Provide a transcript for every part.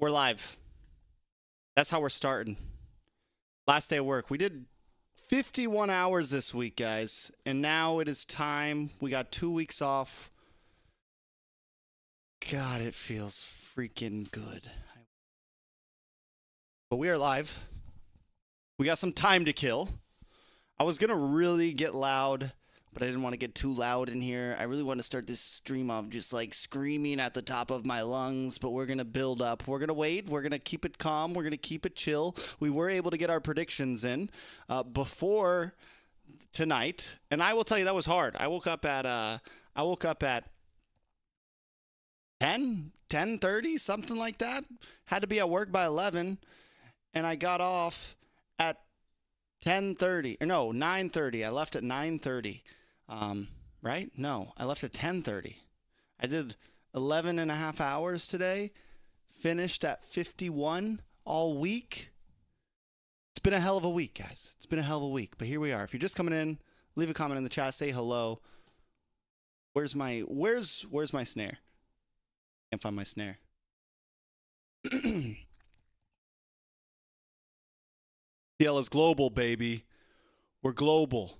We're live. That's how we're starting. Last day of work. We did 51 hours this week, guys. And now it is time. We got 2 weeks off. God, it feels freaking good. But we are live. We got some time to kill. I was going to really get loud, but I didn't want to get too loud in here. I really want to start this stream off just like screaming at the top of my lungs, but we're going to build up. We're going to wait. We're going to keep it calm. We're going to keep it chill. We were able to get our predictions in before tonight, and I will tell you that was hard. I woke up at 10:30, something like that. Had to be at work by 11, and I got off at 10:30. Or no, 9:30. I left at 9:30. Right? No, I left at 10:30. I did 11 and a half hours today. Finished at 51 all week. It's been a hell of a week, guys. It's been a hell of a week. But here we are. If you're just coming in, leave a comment in the chat. Say hello. Where's my snare? Can't find my snare. TL is global, baby. We're global.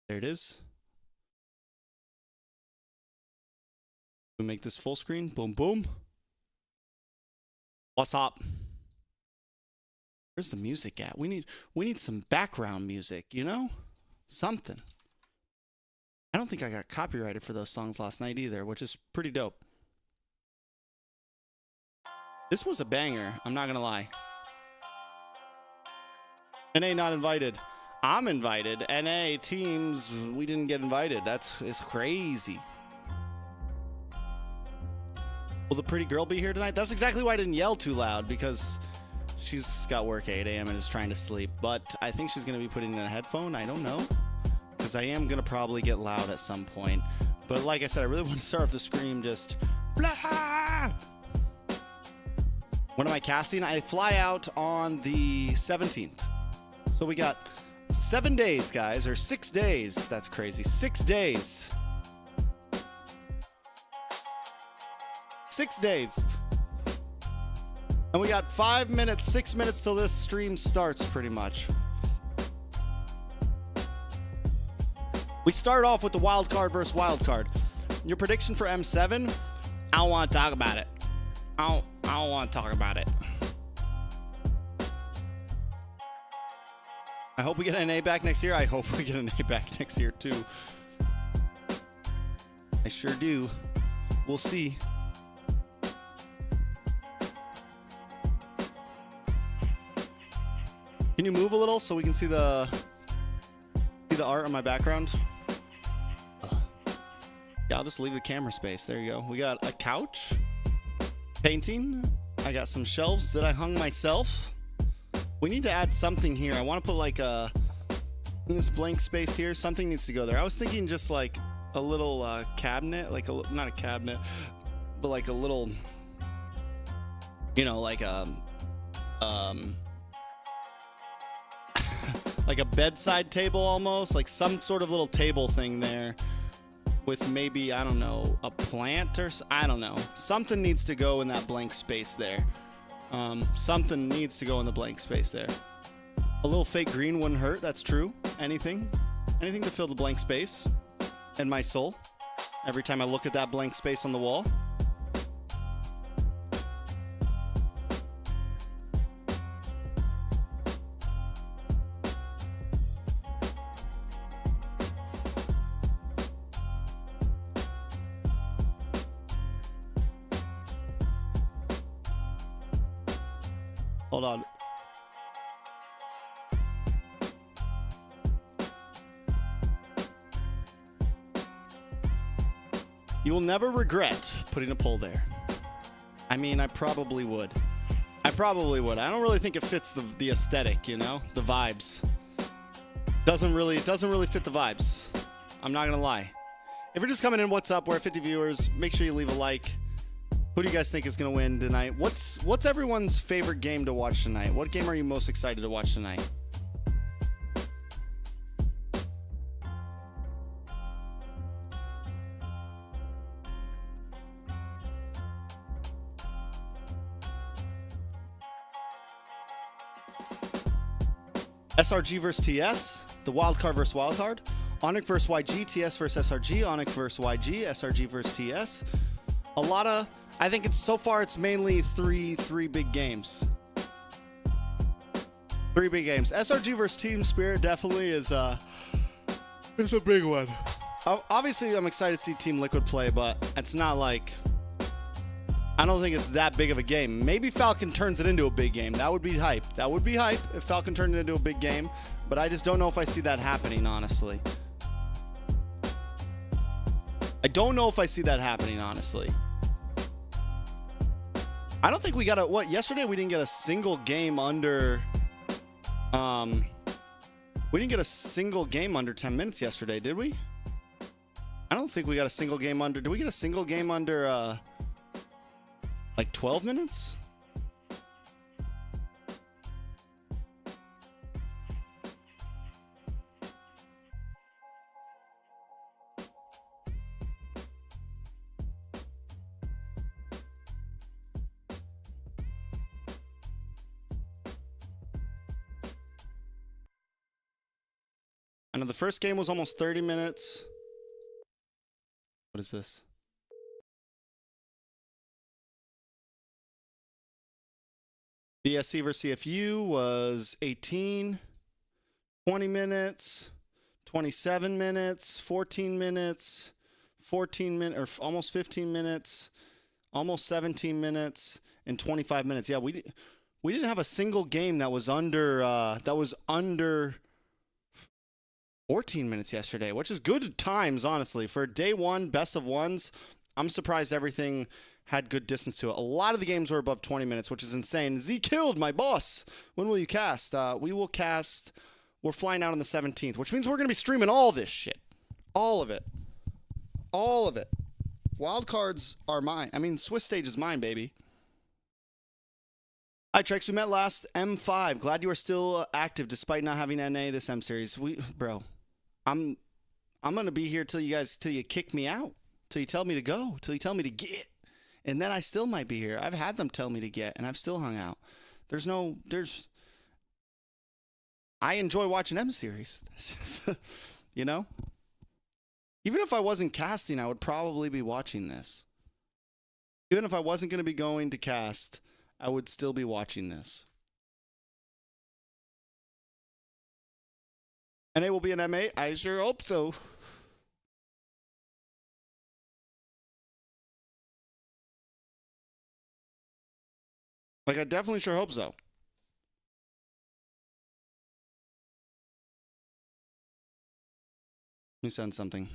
There it is. We make this full screen. Boom, boom. What's up? Where's the music at? We need some background music, you know? Something. I don't think I got copyrighted for those songs last night either, which is pretty dope. This was a banger, I'm not gonna lie. NA not invited. I'm invited. NA teams, we didn't get invited. It's crazy. Will the pretty girl be here tonight? That's exactly why I didn't yell too loud, because she's got work at 8 a.m. and is trying to sleep. But I think she's gonna be putting in a headphone. I don't know, because I am gonna probably get loud at some point. But like I said, I really want to start off the scream just blah. When am I casting? I fly out on the 17th. So we got 7 days, guys, or 6 days. That's crazy. 6 days. 6 days. And we got 5 minutes, 6 minutes till this stream starts, pretty much. We start off with the wild card versus wild card. Your prediction for M7? I don't want to talk about it. I don't want to talk about it. I hope we get an A back next year. I hope we get an A back next year too. I sure do. We'll see. Can you move a little so we can see the art on my background? Yeah, I'll just leave the camera space. There you go. We got a couch. Painting. I got some shelves that I hung myself. We need to add something here. I want to put like in this blank space here. Something needs to go there. I was thinking just like a little cabinet, like not a cabinet, but like a little, you know, like a like a bedside table almost, like some sort of little table thing there. With maybe, I don't know, a plant or I don't know. Something needs to go in that blank space there. Something needs to go in the blank space there. A little fake green wouldn't hurt, that's true. Anything to fill the blank space and my soul. Every time I look at that blank space on the wall. Hold on. You will never regret putting a poll there. I mean, I probably would. I don't really think it fits the aesthetic, you know, the vibes. Doesn't really fit the vibes. I'm not gonna lie. If you're just coming in, what's up? We're at 50 viewers. Make sure you leave a like. Who do you guys think is going to win tonight? What's everyone's favorite game to watch tonight? What game are you most excited to watch tonight? SRG versus TS, the wildcard versus wildcard. Onyx versus YG, TS versus SRG, Onyx versus YG, SRG versus TS. A lot of, I think it's so far it's mainly three big games. 3 big games. SRG versus Team Spirit definitely is a big one. Obviously, I'm excited to see Team Liquid play, but it's not like, I don't think it's that big of a game. Maybe Falcon turns it into a big game. That would be hype. That would be hype if Falcon turned it into a big game, but I just don't know if I see that happening, honestly. I don't know if I see that happening, honestly. I don't think we got what, yesterday we didn't get a single game under, we didn't get a single game under 10 minutes yesterday, did we? I don't think we got a single game under, did we get a single game under, like 12 minutes? I know the first game was almost 30 minutes. What is this? BSC versus CFU was 18, 20 minutes, 27 minutes, 14 minutes, 14 minutes, or almost 15 minutes, almost 17 minutes, and 25 minutes. Yeah, we didn't have a single game that was under 14 minutes yesterday, which is good times, honestly. For day one, best of ones, I'm surprised everything had good distance to it. A lot of the games were above 20 minutes, which is insane. Z killed my boss. When will you cast? We will cast. We're flying out on the 17th, which means we're going to be streaming all this shit. All of it. All of it. Wildcards are mine. I mean, Swiss stage is mine, baby. Hi, Trex. We met last M5. Glad you are still active despite not having NA this M series. Bro, I'm going to be here till you kick me out, till you tell me to go, till you tell me to get. And then I still might be here. I've had them tell me to get, and I've still hung out. I enjoy watching M series. You know? Even if I wasn't casting, I would probably be watching this. Even if I wasn't going to be going to cast, I would still be watching this. And it will be an MA? I sure hope so. Like, I definitely sure hope so. Let me send something.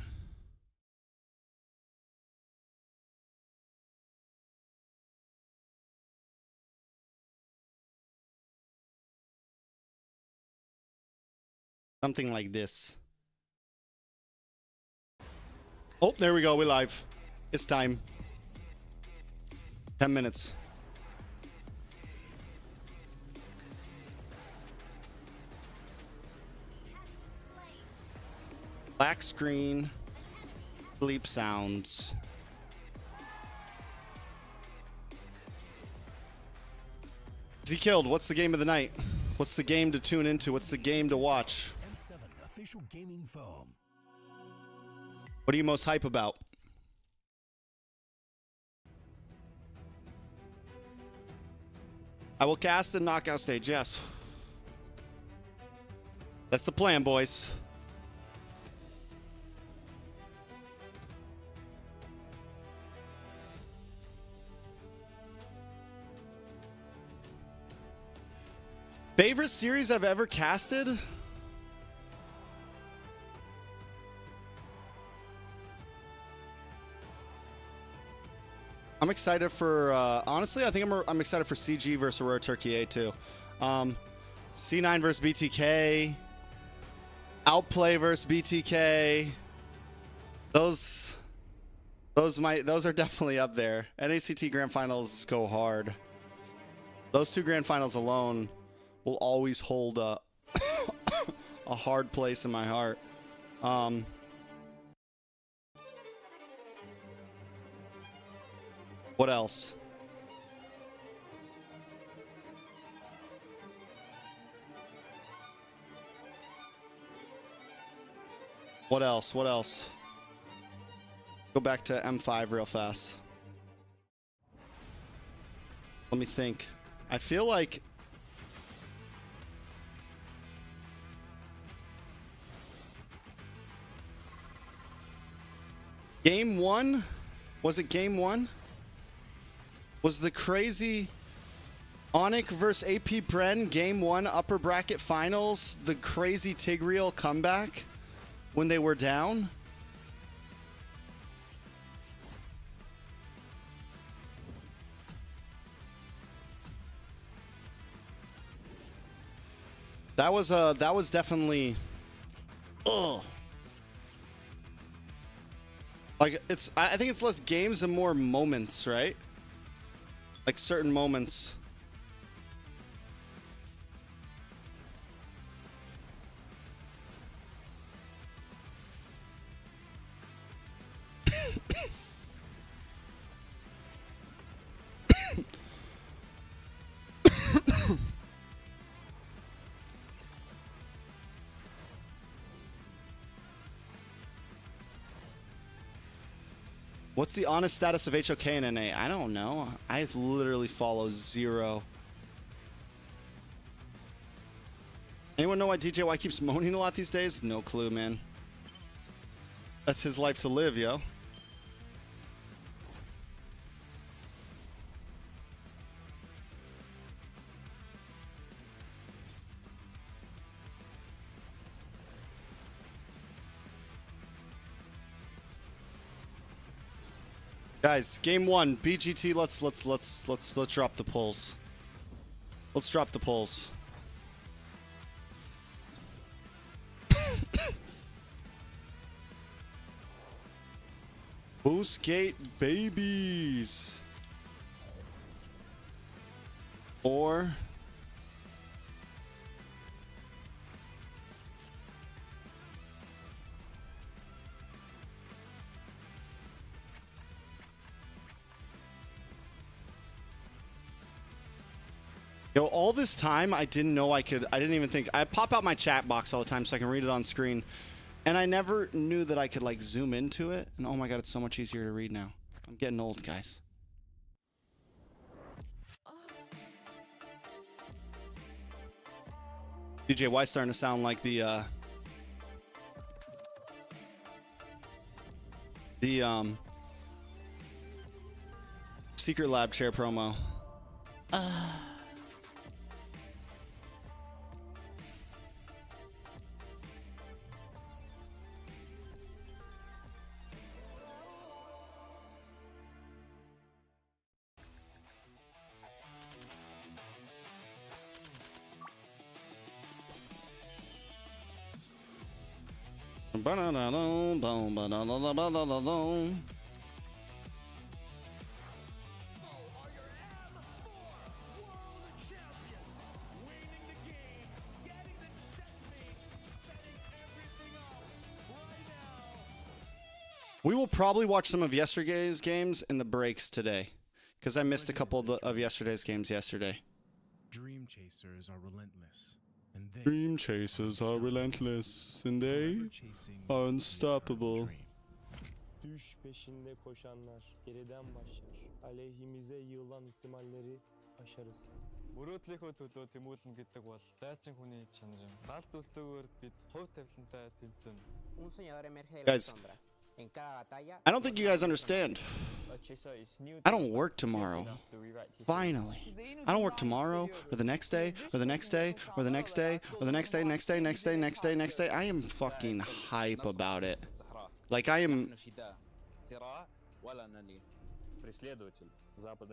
Something like this. Oh, there we go. We're live. It's time. 10 minutes. Black screen. Sleep sounds. Z killed. What's the game of the night? What's the game to tune into? What's the game to watch? M7 official gaming foam. What are you most hype about? I will cast the knockout stage, yes. That's the plan, boys. Favorite series I've ever casted? I'm excited for, honestly, I think I'm excited for CG versus Aurora Turkey A too. C9 versus BTK. Outplay versus BTK. Those are definitely up there. NACT Grand Finals go hard. Those 2 Grand Finals alone will always hold a hard place in my heart. What else? What else? What else? Go back to M5 real fast. Let me think. I feel like game one, was it game one? Was the crazy Onyx versus AP Bren game one upper bracket finals the crazy Tigreal comeback when they were down? That was definitely, ugh. Like I think it's less games and more moments, right? Like certain moments. What's the honest status of HOK and NA? I don't know. I literally follow zero. Anyone know why DJY keeps moaning a lot these days? No clue, man. That's his life to live, yo. Guys, game one, BGT. Let's drop the polls. Let's drop the polls. Boostgate babies. Or yo, all this time I didn't know I didn't even think. I pop out my chat box all the time so I can read it on screen. And I never knew that I could like zoom into it. And oh my god, it's so much easier to read now. I'm getting old, guys. DJY starting to sound like the Secret Lab chair promo. We will probably watch some of yesterday's games in the breaks today, because I missed a couple of yesterday's games yesterday. Dream chasers are relentless, and they Dream chasers are relentless, and they are unstoppable. Düş peşinde koşanlar geriden başlar. Aleyhimize yığılan ihtimalleri aşarız. Мөрөөдлийнхөө төлөө тэмүүлнэ гэдэг бол дайчин хүний чанар юм. Галт үлдээгүүр бид хувь тавилантай тэмцэн. Un señor emerge de Guys, las sombras. En cada batalla, I don't think you guys understand. A chaser is new I don't work tomorrow. enough to rewrite history. Finally. I don't work tomorrow, or the next day, or the next day, or the next day, or the next day, next day, next day, next day, next day. I am fucking hype about it. Like, I am...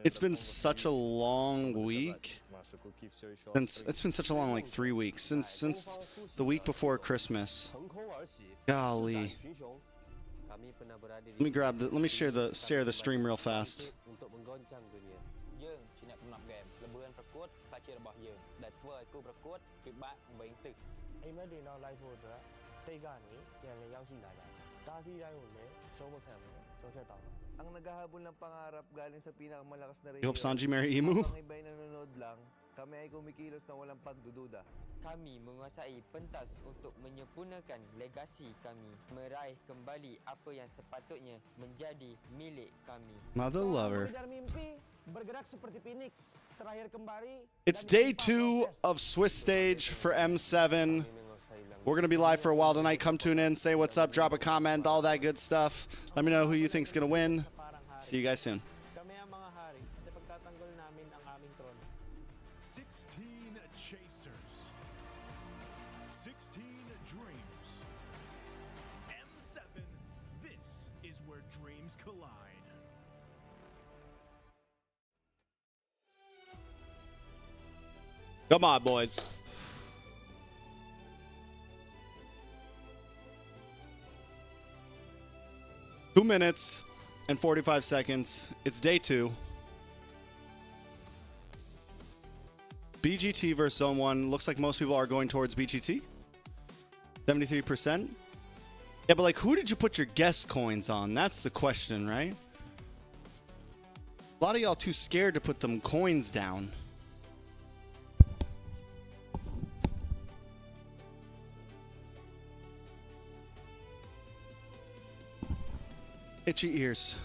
It's been such a long week. It's been such a long, like, 3 weeks. Since the week before Christmas. Golly. Let me share the stream real fast. Untuk menggoncang dunia.យើងជាអ្នកកំណត់ហ្គេមល្បឿនប្រកួតខ្លះជារបស់យើងដែលធ្វើឲ្យគូប្រកួតពិបាកវែងទឹក အိမ်မက်တွေနောက်လိုက်ဖို့အတွက်တိတ်ကနေပြန်လည်ရောက်ရှိလာကြတယ်။တားဆီးတိုင်းကိုလည်းရှုံးမခံဘူး။ကျော်ချက်တောင်းတယ်။ Ang naghahabol ng pangarap galing sa pinakamalakas na You hope rehiyon. Sanji marry Emu? Ang iba'y nanonood lang, Kami ay kumikilos na walang pagdududa. Kami menguasai pentas untuk menyempurnakan legasi kami, meraih kembali apa yang sepatutnya menjadi milik kami. Mother lover. Mengejar mimpi, bergerak seperti Phoenix, terakhir kembali. It's day 2 of Swiss stage for M7. We're going to be live for a while tonight. Come tune in, say what's up, drop a comment, all that good stuff. Let me know who you think's going to win. See you guys soon. Kami ang mga hari at ipagtatanggol namin ang aming trono. 16 chasers. 16 dreams. M7. This is where dreams collide. Come on, boys. Two minutes and 45 seconds. It's day 2. BGT versus Zone 1. Looks like most people are going towards BGT. 73%. Yeah, but like, who did you put your guess coins on? That's the question, right? A lot of y'all too scared to put them coins down. Itchy ears.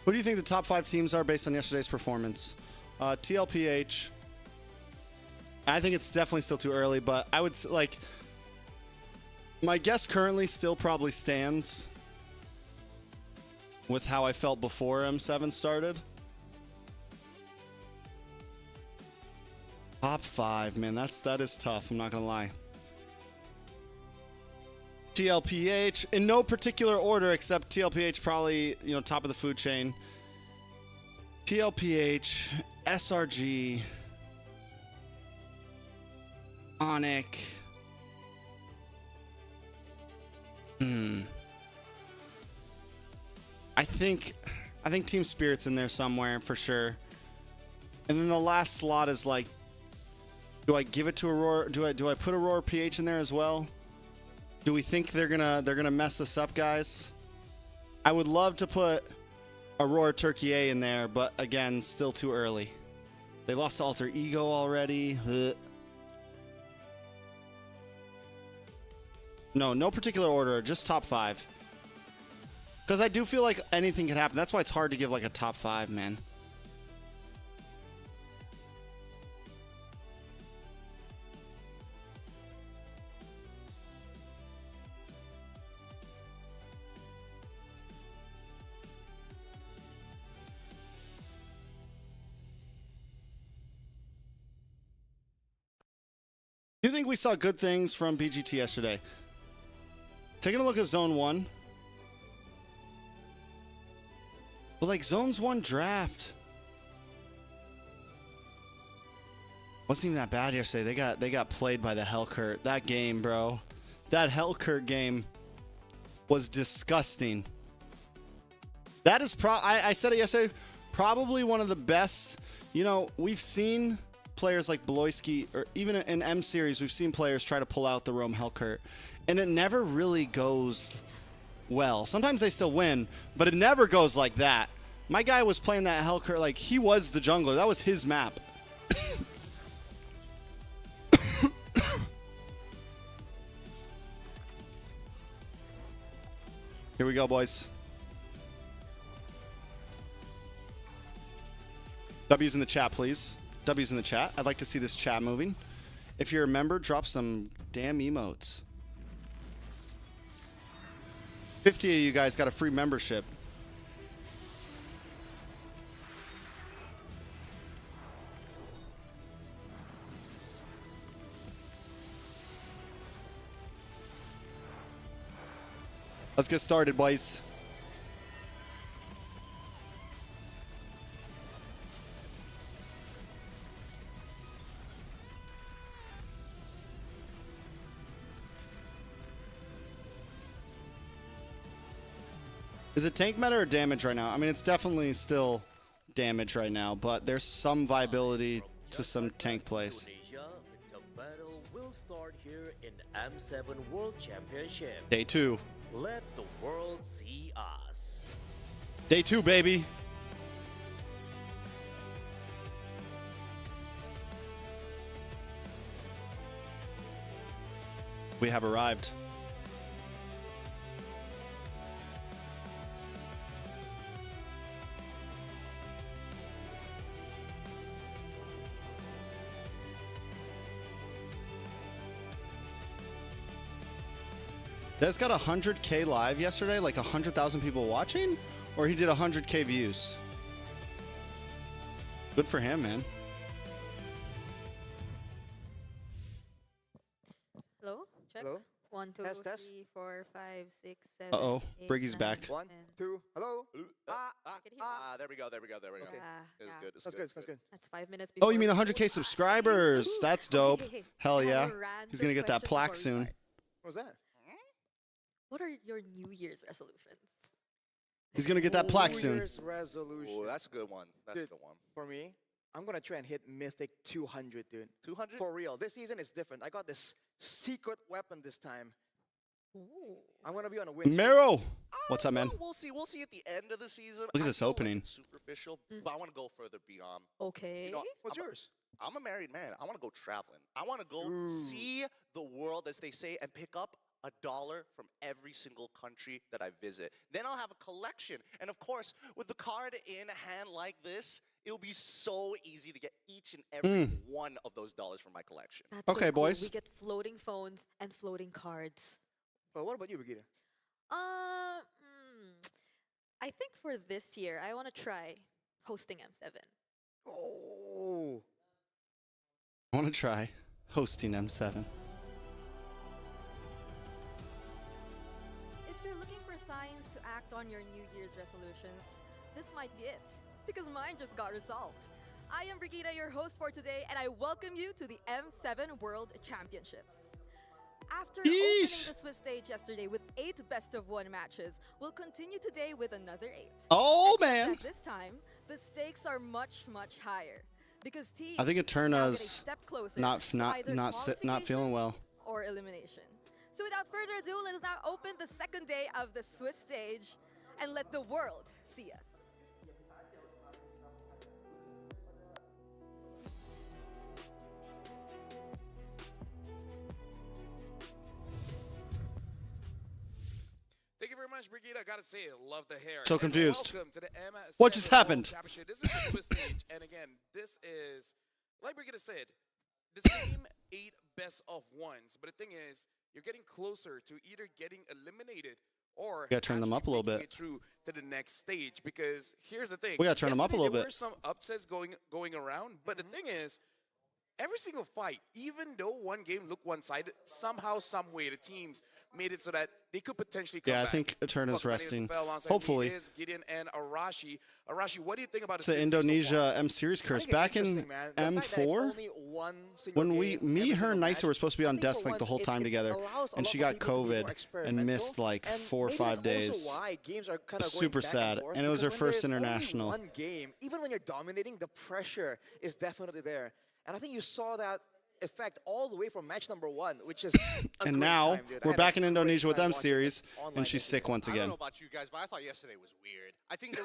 Who do you think the top 5 teams are based on yesterday's performance? TLPH. I think it's definitely still too early, but I would like, my guess currently still probably stands with how I felt before M7 started. Top 5, man, that is tough. I'm not gonna lie. TLPH in no particular order, except TLPH probably, you know, top of the food chain. TLPH, SRG, Onic. I think Team Spirit's in there somewhere for sure. And then the last slot is like, do I give it to Aurora? Do I put Aurora PH in there as well? Do we think they're gonna mess this up, guys? I would love to put Aurora Turkey A in there, but again, still too early. They lost to Alter Ego already. Ugh. No particular order, just top 5. Because I do feel like anything can happen. That's why it's hard to give like a top 5, man. Do you think we saw good things from BGT yesterday? Taking a look at Zone 1. Well, like, Zones 1 draft wasn't even that bad yesterday. They got played by the Hellcurt. That game, bro. That Hellcurt game was disgusting. That is I said it yesterday, probably one of the best. You know, we've seen players like Beloyski, or even in M series, we've seen players try to pull out the Rome Hellcurt, and it never really goes well. Sometimes they still win, but it never goes like that. My guy was playing that Hellcurt like he was the jungler. That was his map. Here we go, boys. W's in the chat, please. W's in the chat. I'd like to see this chat moving. If you're a member, drop some damn emotes. 50 of you guys got a free membership. Let's get started, boys. Is it tank meta or damage right now? I mean, it's definitely still damage right now, but there's some viability to some tank plays. The battle will start here in M7 World Championship. Day 2. Let the world see us. Day 2, baby. We have arrived. Des got 100K live yesterday, like 100,000 people watching, or he did 100K views. Good for him, man. Hello? Check. Hello? 1, 2, Test, test. 3, 4, 5, 6, 7. Uh-oh, 8, Briggy's 9, back. 1, 10. 2, hello? There we go. There we go. Yeah, It's yeah. good. That's good, that's good. That's 5 minutes before. Oh, you mean 100K subscribers? That's dope. Okay, Hell I have yeah. a random He's gonna get that question plaque before we soon. start. What was that? What are your New Year's resolutions? He's gonna get that plaque New soon. Year's resolution. Oh, that's a good one. That's Dude. a good one. For me, I'm gonna try and hit Mythic 200, dude. 200? For real. This season is different. I got this secret weapon this time. Ooh. I'm gonna be on a win streak. Mero, what's up, man? We'll see. We'll see at the end of the season. Look at I this feel like opening. it's superficial, but I want to go further beyond. Okay. You know, What's yours? I'm a married man. I want to go traveling. I want to go Ooh. see the world, as they say, and pick up $1 from every single country that I visit. Then I'll have a collection. And of course, with the card in hand like this, it'll be so easy to get each and every one of those dollars from my collection. That's Okay, so cool. boys. We get floating phones and floating cards. Well, what about you, Brigida? I think for this year, I want to try hosting M7. Oh. I want to try hosting M7. If you're looking for signs to act on your New Year's resolutions, this might be it, because mine just got resolved. I am Brigida, your host for today, and I welcome you to the M7 World Championships. After opening Yeesh. the Swiss stage yesterday with 8 best-of-1 matches, we'll continue today with another 8. Oh, Except man. that this time, the stakes are much, much higher, because teams I think now get a Eterna's step closer not to either not feeling qualification well. or elimination. So without further ado, let us now open the second day of the Swiss stage and let the world see us. Thank you very much, Brigida. I gotta say, love the hair. So And confused. Welcome to the M7 What just World happened? Championship. This is the Swiss stage, and again, this is, like Brigida said, the same 8 best of ones. But the thing is, you're getting closer to either getting eliminated or Gotta turn them actually up a little making bit. it through to the next stage. Because here's the thing, We gotta turn them up a yesterday little there bit. were some upsets going around, but the thing is, every single fight, even though one game looked one-sided, somehow, some way, the teams made it so that they could potentially come Yeah, I back. think Eterna's Welcome, my name is resting. Rafael. Alongside me Hopefully. is Gideon and Arashi. Arashi, what do you think about It's the Swiss stage so far? Indonesia M Series I curse. think it's Back in interesting, man. The fact that it's M4, only one single when game, me, every her, single and Nicer match, were supposed to be I on think for desk like the once whole time it together, allows a and lot she more got people to be more COVID and experimental, missed like and 4 or maybe 5 that's also days. why games are kind of Super going back sad, forth, and it was her because when first there's only international. one game, even when you're dominating, the pressure is definitely there. And I think you saw that effect all the way from match number 1, which is a And great now time, dude. I we're had a back in great Indonesia with time M watching Series, it online and she's yesterday. sick once I don't again. know about you guys, but I thought yesterday was weird. I think there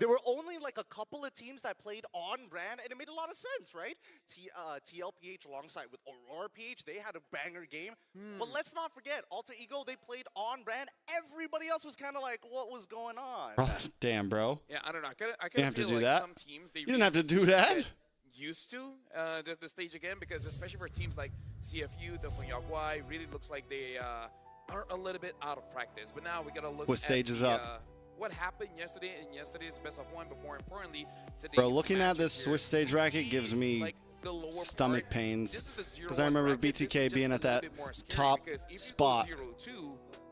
were only like a couple of teams that played on brand, and it made a lot of sense, right? TLPH alongside with Aurora PH, they had a banger game. But let's not forget, Alter Ego, they played on brand. Everybody else was kind of like, what was going on? Oh, damn, bro. Yeah, I don't know. I didn't kinda have to feel do like that. some teams, they You didn't have to do that. used to the stage again, because especially for teams like CFU, the Funyagwai, really looks like they are a little bit out of practice. But now we gotta look What at stage is the, up? what happened yesterday in yesterday's best of 1, but more importantly, today. Bro, looking at this Swiss stage racket gives me stomach pains, because I remember BTK being at that top spot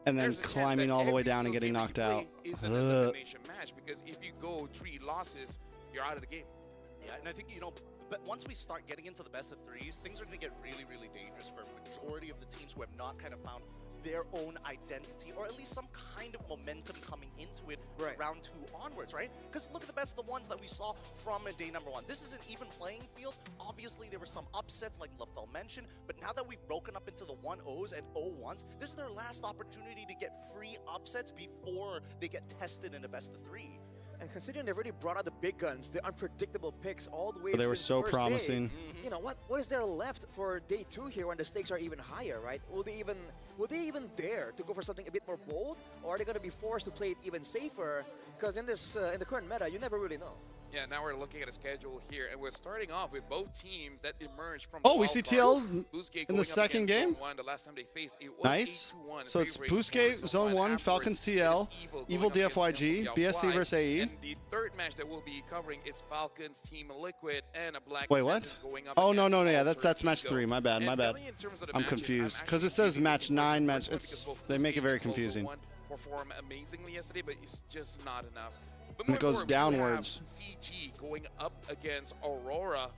and then climbing all the way down and getting knocked out. Is an elimination match, because if you go 3 losses, you're out of the game. Yeah, and I think, but once we start getting into the best of 3s, things are going to get really, really dangerous for a majority of the teams who have not kind of found their own identity, or at least some kind of momentum coming into it round 2 onwards, right? Because look at the best of the ones that we saw from day number 1. This is an even playing field. Obviously, there were some upsets like LaFell mentioned, but now that we've broken up into the 1-0s and 0-1s, this is their last opportunity to get free upsets before they get tested in a best of 3. And considering they've already brought out the big guns, the unpredictable picks all the way. They were since so the first promising. Day, you know what is there left for day 2 here when the stakes are even higher, right? Will they even dare to go for something a bit more bold, or are they going to be forced to play it even safer? Because in this in the current meta, you never really know. Yeah, now we're looking at a schedule here, and we're starting off with both teams that emerged from. Oh, we see TL in the second game. The last time they faced, it was Nice. 8-1, So it's favoring Bousquet, Zone 1, afterwards, Falcons TL, Evil going up against DFYG, Yao BSC Fly. versus AE. And the third match that we'll be covering is Falcons Team Liquid and a Black Wait, what? Sentence going up Oh, no, against no, yeah, Alter that's match Ego. 3. My bad, my And bad. really in terms of the I'm matches, confused I'm because it actually says match giving 9, the match. first one because both They make it Bousquet very and Explosive confusing. One performed amazingly yesterday, but it's just not enough. But And it goes moving forward, we have downwards. CG going up against Aurora,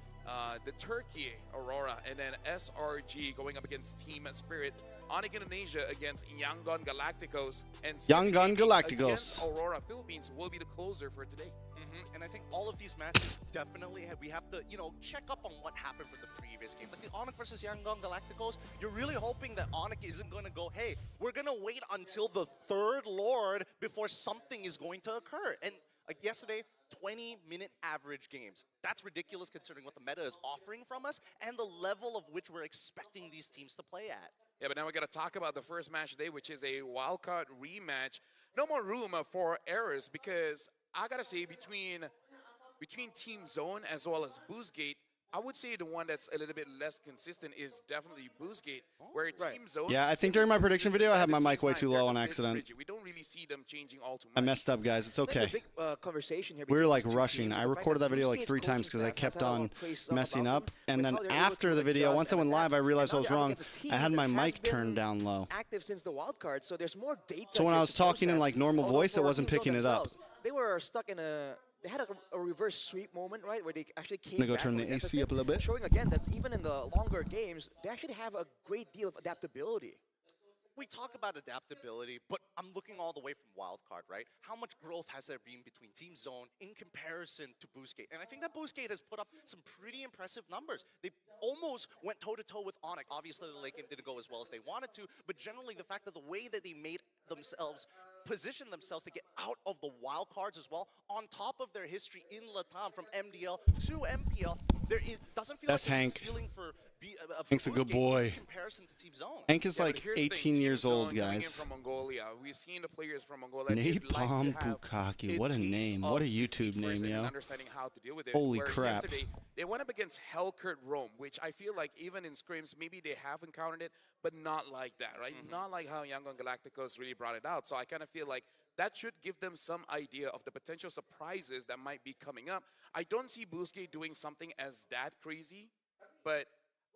the Turkey Aurora, and then SRG going up against Team Spirit. Onyx Indonesia against Yangon Galacticos, and Yangon CG Galacticos. against Aurora Philippines will be the closer for today. And I think all of these matches definitely we have to, check up on what happened from the previous game. Like the Onyx versus Yangon Galacticos, you're really hoping that Onyx isn't going to go, hey, we're going to wait until the 3rd Lord before something is going to occur. And like yesterday, 20-minute average games. That's ridiculous considering what the meta is offering from us and the level of which we're expecting these teams to play at. Yeah, but now we got to talk about the first match today, which is a wildcard rematch. No more room for errors because I got to say between Team Zone as well as Boostgate, I would say the one that's a little bit less consistent is definitely Boostgate, where Team Zone. Yeah, I think during my prediction video, I had my mic way too low on accident. We don't really see them changing all too much. I messed up, guys. It's okay. Big, conversation here We were between like these two rushing. teams I is the fact recorded that video like Boostgate's 3 times coaching because I staff kept has had a lot on of praise messing about up. them, And with then how they're able after to the video, adjust once I and went live, I adapt. realized I And was now they're up wrong. against a team I had that my has mic turned been down low. active since the wild card, so there's more data. So when here I was to talking in process. like normal Although voice, it for wasn't Team Zone picking it up. themselves, they were stuck in they had a reverse sweep moment, right, where they actually came Gonna go back turn from the a AC deficit, up a little bit. showing again that even in the longer games, they actually have a great deal of adaptability. We talk about adaptability, but I'm looking all the way from wildcard, right? How much growth has there been between Team Zone in comparison to Boostgate? And I think that Boostgate has put up some pretty impressive numbers. They almost went toe-to-toe with Onyx. Obviously, the late game didn't go as well as they wanted to, but generally the fact that the way that they made themselves position themselves to get out of the wild cards as well, on top of their history in Latam from MDL to MPL, doesn't feel That's like Hank. there's a ceiling for Hank's a good Boostgate boy. in comparison to Team Zone. Hank is Yeah, but like here's the thing, 18 Team years Zone old, coming in guys. From Mongolia. We've seen the players from Mongolia. Napalm Bukaki. What a name. What a YouTube name, yo. Understanding how to deal with it. Holy Where crap. Yesterday, they went up against Hellcurt Rome, which I feel like even in scrims, maybe they have encountered it, but not like that, right? Not like how Yangon Galacticos really brought it out. So I kind of feel like that should give them some idea of the potential surprises that might be coming up. I don't see Boostgate doing something as that crazy, but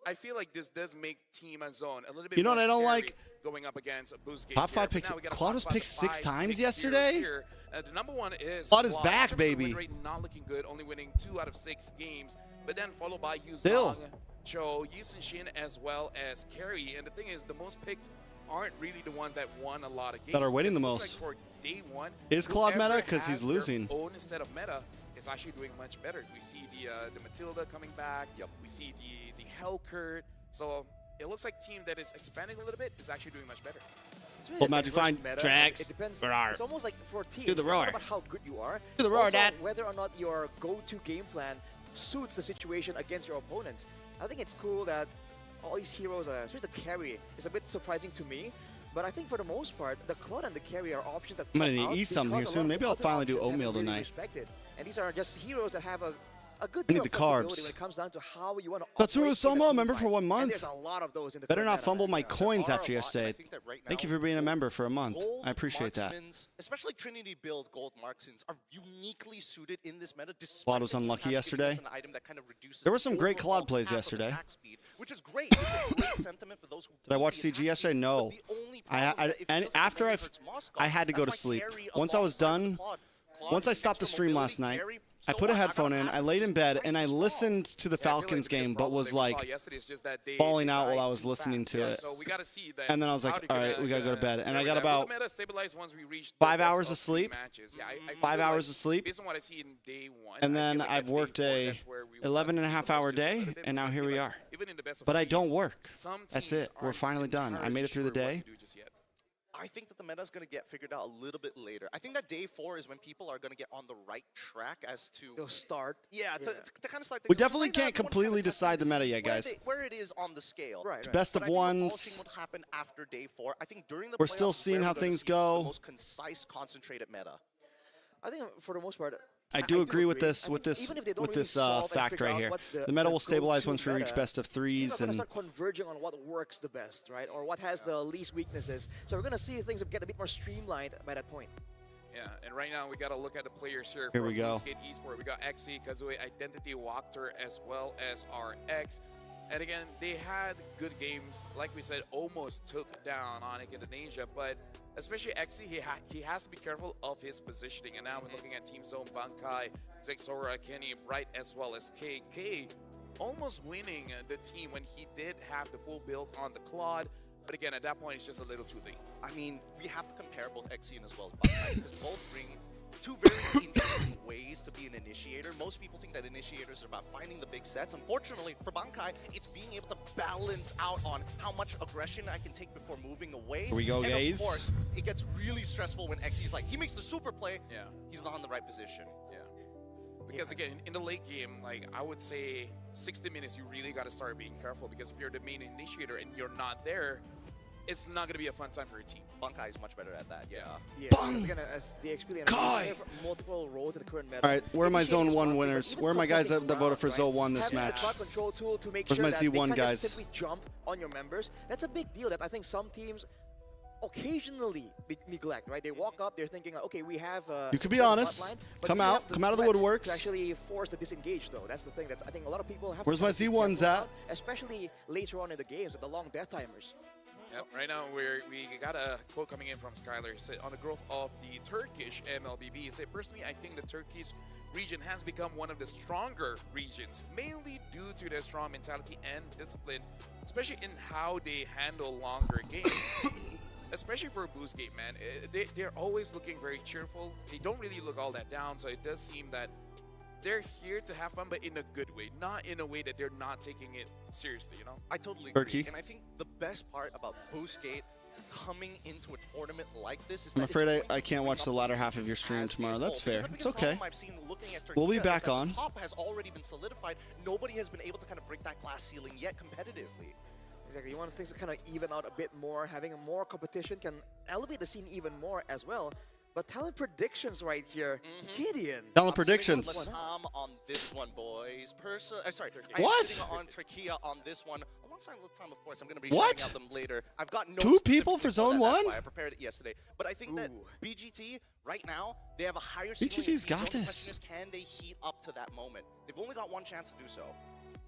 I feel like this does make Team Zone a little bit You know more what I don't scary like? going up against Boostgate. Top here. 5 But picks. now we gotta Claude talk was about picked the 6 5 times big heroes yesterday? here. The number one is Claude is Claude. back, In terms of baby. win rate, not looking good, only winning 2 out of 6 games. But then followed by Still. Yuzong, Cho, Yisun Shin, as well as Carey. And the thing is, the most picked aren't really the ones that won a lot of games. That are winning It the seems most. Like for day one, Is Claude meta? whoever 'Cause he's has their losing. own set of meta is actually doing much better. We see the Matilda coming back. Yep. We see the Hellcurt. So it looks like team that is expanding a little bit is actually doing much better. It's really Well, a Matt, you diverse find meta. Drax. It depends. Roar. It's almost like for teams, Do the it's roar. not about how good you are. Do the It's roar, also Dad. whether or not your go-to game plan suits the situation against your opponents. I think it's cool that all these heroes, especially the carry, is a bit surprising to me. But I think for the most part, the Claude and the carry are options that I'm gonna pop need out to eat something because here a lot soon. of Maybe I'll other finally do options haven't oatmeal really tonight. respected. And these are just heroes that have a good I deal need of the flexibility carbs. when it comes down to how you want to Tatsuro operate in a Soma, team member fight. for 1 And month. there's a lot of those in the Better current not meta. fumble my coins There are after a lot, and I yesterday. think that right Thank you now, for being a member for a month. gold I appreciate that. marksmans, especially Trinity build gold marksmans, are uniquely suited in this meta. Claude was unlucky yesterday. An item that kind of reduces There were some great overall Claude plays path of yesterday. attack speed, which is great. It's a great sentiment for those who Did I play watch the CG attack yesterday? speed, No. but the only I problem is that if it and doesn't after really I hurt Moscow, I had to go to that's why sleep. Carry Once I was alongside done, Claude. once I stopped the extra stream last mobility, night, Carry I put a headphone in, I laid in bed, and I listened to the Falcons game, but was like falling out while I was listening to it. So we got to see that. And then I was like, all right, we got to go to bed. And I got about 5 hours of sleep. 5 hours of sleep. Based on what I see in day one, and then I've worked a 11-and-a-half-hour day, and now here we are. But I don't work. That's it. We're finally done. I made it through the day. I think that the meta is going to get figured out a little bit later. I think that day 4 is when people are going to get on the right track as to... They'll start. Yeah, to kind of start... We definitely can't completely decide the meta yet, guys. Where it is on the scale. Right. Best of ones. What happened after day 4. I think during the We're still seeing how things go. The most concise, concentrated meta. I think for the most part... I do agree with this fact right here. The meta will stabilize once we reach best of 3s and start converging on what works the best, right? Or what has the least weaknesses. So we're gonna see things get a bit more streamlined by that point. Yeah, and right now we got to look at the players here. Here we go. Esport. We got XE, Kazooie, Identity, Walker, as well as RX. And again, they had good games. Like we said, almost took down Onyx Indonesia, but especially XE, he has to be careful of his positioning. And now we're looking at Team Zone, Bankai, Zexora, Kenny, Bright, as well as KK, almost winning the team when he did have the full build on the Claude. But again, at that point, it's just a little too late. I mean, we have to compare both XE and as well as Bankai, because both bring two very interesting ways to be an initiator. Most people think that initiators are about finding the big sets. Unfortunately, for Bankai, it's being able to balance out on how much aggression I can take before moving away. Here we go, and guys. Of course, it gets really stressful when XE's like, he makes the super play, he's not in the right position. Yeah. Because again, in the late game, like I would say 60 minutes, you really got to start being careful, because if you're the main initiator and you're not there, it's not going to be a fun time for your team. Bankai is much better at that, yeah. Again, as the experience, multiple roles in the current meta. All right, where are my Zone 1 winners? Where are my guys that voted for Zone 1 this match? Having the control tool to make Where's sure my that Z1 they guys? simply jump on your members. That's a big deal that I think some teams occasionally neglect, right? They walk up, they're thinking, okay, we have you could be honest. Line, come out of the woodworks. To actually force the disengage, though. That's the thing that I think a lot of people have. Where's my Z1s at? Especially later on in the games with the long death timers. Yep, right now we got a quote coming in from Skylar. He said, on the growth of the Turkish MLBB, he said, personally, I think the Turkish region has become one of the stronger regions, mainly due to their strong mentality and discipline, especially in how they handle longer games. Especially for Boostgate, man. They're always looking very cheerful. They don't really look all that down, so it does seem that they're here to have fun, but in a good way, not in a way that they're not taking it seriously, you know? I totally agree. And I think the best part about Boostgate coming into a tournament like this is I'm afraid I can't watch the latter half of your stream tomorrow. That's fair. It's okay. We'll be back on. The top has already been solidified. Nobody has been able to kind of break that glass ceiling yet competitively. Exactly. You want things to kind of even out a bit more. Having more competition can elevate the scene even more as well. But talent predictions right here, Gideon. Talent predictions. On this one, boys. Sorry, what? I'm sitting on Turkey on this one. Alongside Time, of course. I'm going to be shouting out them later. I've got no 2 people for Zone 1? I prepared it yesterday. But I think that BGT, right now, they have a higher ceiling. BGT's got this. Can they heat up to that moment? They've only got one chance to do so.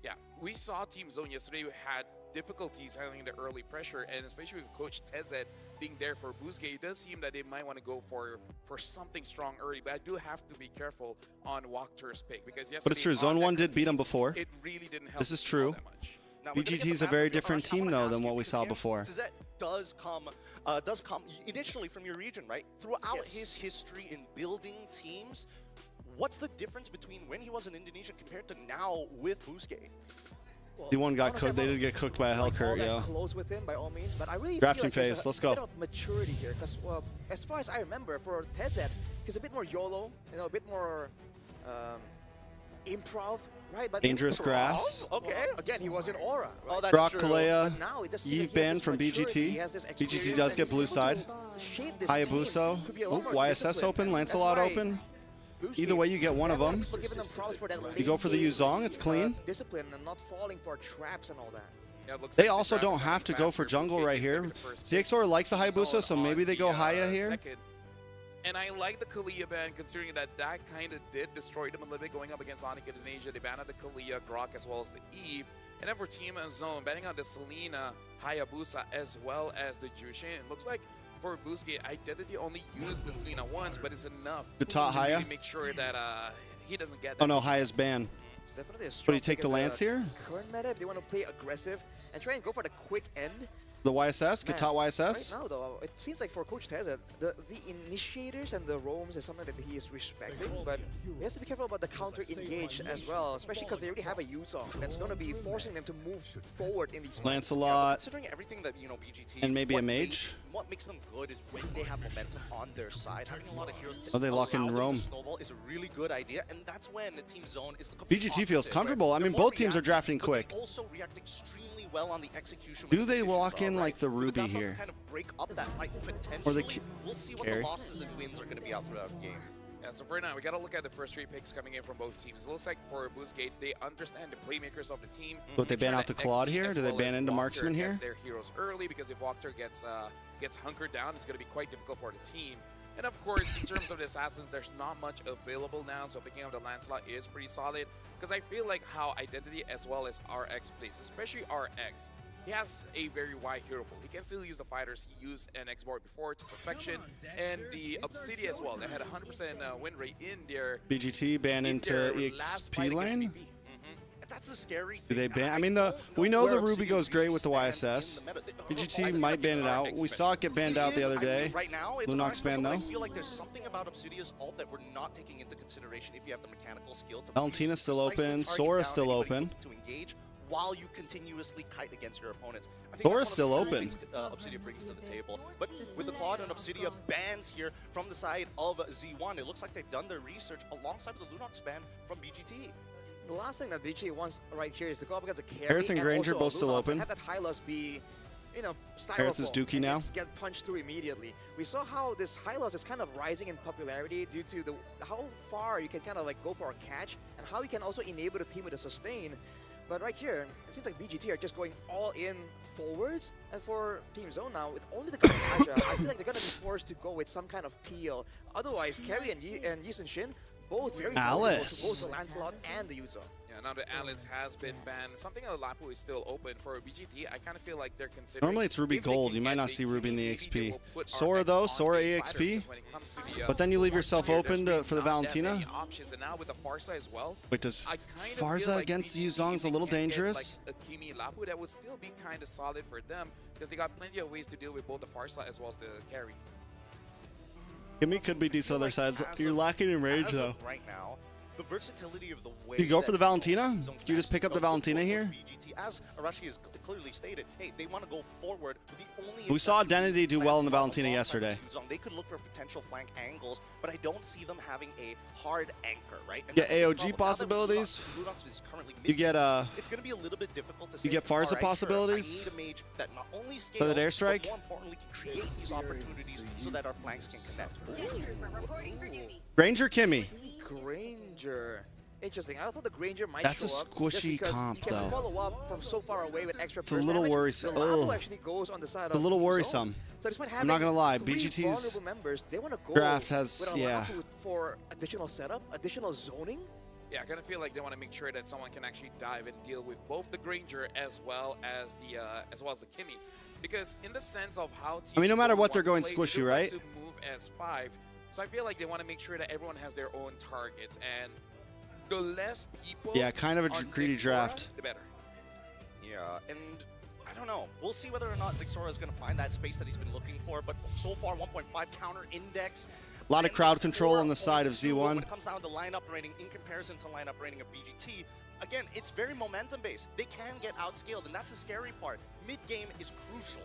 Yeah, we saw Team Zone yesterday who had difficulties handling the early pressure, and especially with Coach Tezet being there for Boostgate, it does seem that they might want to go for something strong early, but I do have to be careful on Walker's pick, because yesterday... But it's true, Zone 1 did beat them before. It really didn't help. This is true. BGT is a very different team, though, than what we saw before. Tezet does come initially from your region, right? Throughout his history in building teams, what's the difference between when he was in Indonesia compared to now with Boostgate? The one got cooked. They did get cooked by a Hellcurt, yeah. Close with him by all means, but I really drafting feel like phase. Let's go. A bit of maturity here, because as far as I remember, for Tezet, he's a bit more YOLO, a bit more improv, right? But Dangerous Grass. Okay. Again, he was in Aura. Right? Oh, that's Brock true. Kalea, Eve banned from BGT. BGT does get blue side. Hayabusa. YSS open. Lancelot open. Either way, you get one of them. You go for the Yuzong, it's clean. Discipline and not falling for traps and all that. Yeah, they also don't have to go for jungle right here. ZXOR likes the Hayabusa, so maybe they go Haya here. And I like the Kalea ban, considering that kind of did destroy them a little bit going up against Onyx Indonesia. They banned out the Kalea, Grok, as well as the Eve. And then for Team Zone, banning out the Selena, Hayabusa, as well as the Jushin. It looks like for Boostgate, Identity only used the Selena once, but it's enough to really make sure that he doesn't get that. Oh no, highest ban. Definitely a Would strong he take pick the in Lance here? Current meta, if they want to play aggressive and try and go for the quick end. The YSS? Get top Man, YSS? Right now, though, it seems like for Coach Teza, the initiators and the roams is something that he is respecting, but he has to be careful about the counter engage as well, especially because they already have a Yuzong that's going to be forcing them to move forward in these fights. Lancelot. Considering everything that, you know, BGT... And maybe a mage? What makes them good is when they have momentum on their side. Having a lot of heroes Oh, they lock in allow them Rome. to snowball is a really good idea, and that's when the team zone is the BGT feels comfortable. I mean, both teams are drafting quick. They also react extremely well on the execution. Do they lock in like the Ruby here? here? Kind of break up that fight potentially. Or the we'll see what carry. the losses and wins are going to be out throughout the game. Yeah, so for now, we got to look at the first 3 picks coming in from both teams. It looks like for Boostgate, they understand the playmakers of the team. But they ban out the Claude here? As Do they well ban as into Walker Marksman here? gets their heroes early, because if Walker gets hunkered down, it's going to be quite difficult for the team. And of course, in terms of the assassins, there's not much available now, so picking up the Lancelot is pretty solid. Because I feel like how Identity as well as RX plays, especially RX, he has a very wide hero pool. He can still use the fighters he used NX board before to perfection, and the Obsidian as well. They had a 100% win rate in their BGT ban into EXP lane? That's a scary Do thing. they ban? I mean, we know the Ruby goes great with the YSS. BGT might ban it out. We saw it get banned out the other day. Right now, it's Lunox ban though. I feel like there's something about Obsidian's ult that we're not taking into consideration if you have the mechanical skill to Valentina's still precisely open. target Sora's down still anybody open. To engage while you continuously kite against your opponents. I think Sora's that's still one of the open. things, Obsidian brings to the table. But with the Claude and Obsidian bans here from the side of Z1, it looks like they've done their research alongside with the Lunox ban from BGT. The last thing that BGT wants right here is to go up against a carry. Aerith and Granger also a both still Lunox, open. and have that Hylos be, you know, Aerith is styrofoam Dookie and now. just get punched through immediately. We saw how this Hylos is kind of rising in popularity due to how far you can kind of like go for a catch and how you can also enable the team with a sustain. But right here, it seems like BGT are just going all in forwards, and for Team Zone now, with only the Kamasha, I feel like they're going to be forced to go with some kind of peel. Otherwise, Carry and Yisun Shin, both very vulnerable to both the Lancelot and the Yuzong. Yeah, now that Alice has been banned, something like Lapu is still open for BGT. I kind of feel like they're considering. Normally it's Ruby if they Gold. can You might get not a see Kimi, Ruby in the maybe they XP. will put Sora RX though, on Sora a fighter, EXP. because when it comes to the, But then you leave Marksman yourself here, open there's for the not that Valentina? many options, and now with the Farsa as well. Wait, does I kind of Farsa feel like against BGT, Yuzong's if a they little can get, dangerous? like a Kimi Lapu, that would still be kind of solid for them, because they got plenty of ways to deal with both the Farsa as well as the carry. Gimme could be decent other sides. You're lacking in range though. Right now, the versatility of the way You go for that the Valentina? Zone Do you just pick up the Valentina here? BGT, as Arashi has clearly stated, hey, they want to go forward with the only. We saw exception Identity do being well in the Lancelot Valentina alongside yesterday. Yuzong. They could look for potential flank angles, but I don't see them having a hard anchor, right? And Get that's the AOG problem. Now that possibilities. Lunox is currently You get it's going to be a little bit difficult to say. you get Farsa "All right, possibilities. Sure, I need a mage that not only scales, Feathered Airstrike. but more importantly, can create these opportunities so that our flanks can connect. Granger Kimmy. Granger. Interesting. I thought the Granger might That's a show up just squishy because comp, you can though. follow up from so far away with extra It's a burst little damage. worrisome. The Lapu Ugh. actually goes on the side It's a of little Team Zone. worrisome. So despite I'm having not gonna lie, three BGT's vulnerable members, they want to go draft has- with a yeah. Lapu for additional setup, additional zoning. Yeah, I kind of feel like they want to make sure that someone can actually dive and deal with both the Granger as well as the Kimi, because in the sense of how teams I mean, no matter what, they're want to going play, squishy, they do right? like to move as 5, so I feel like they want to make sure that everyone has their own targets, and the less people. Yeah, kind of a on greedy Zigzora, draft. the better. Yeah, and I don't know. We'll see whether or not Zigzora is going to find that space that he's been looking for, but so far 1.5 counter index. A lot of and crowd control on the 4.2 side of Z1. When it comes down to lineup rating in comparison to lineup rating of BGT, again, it's very momentum based. They can get outscaled, and that's the scary part. Mid game is crucial.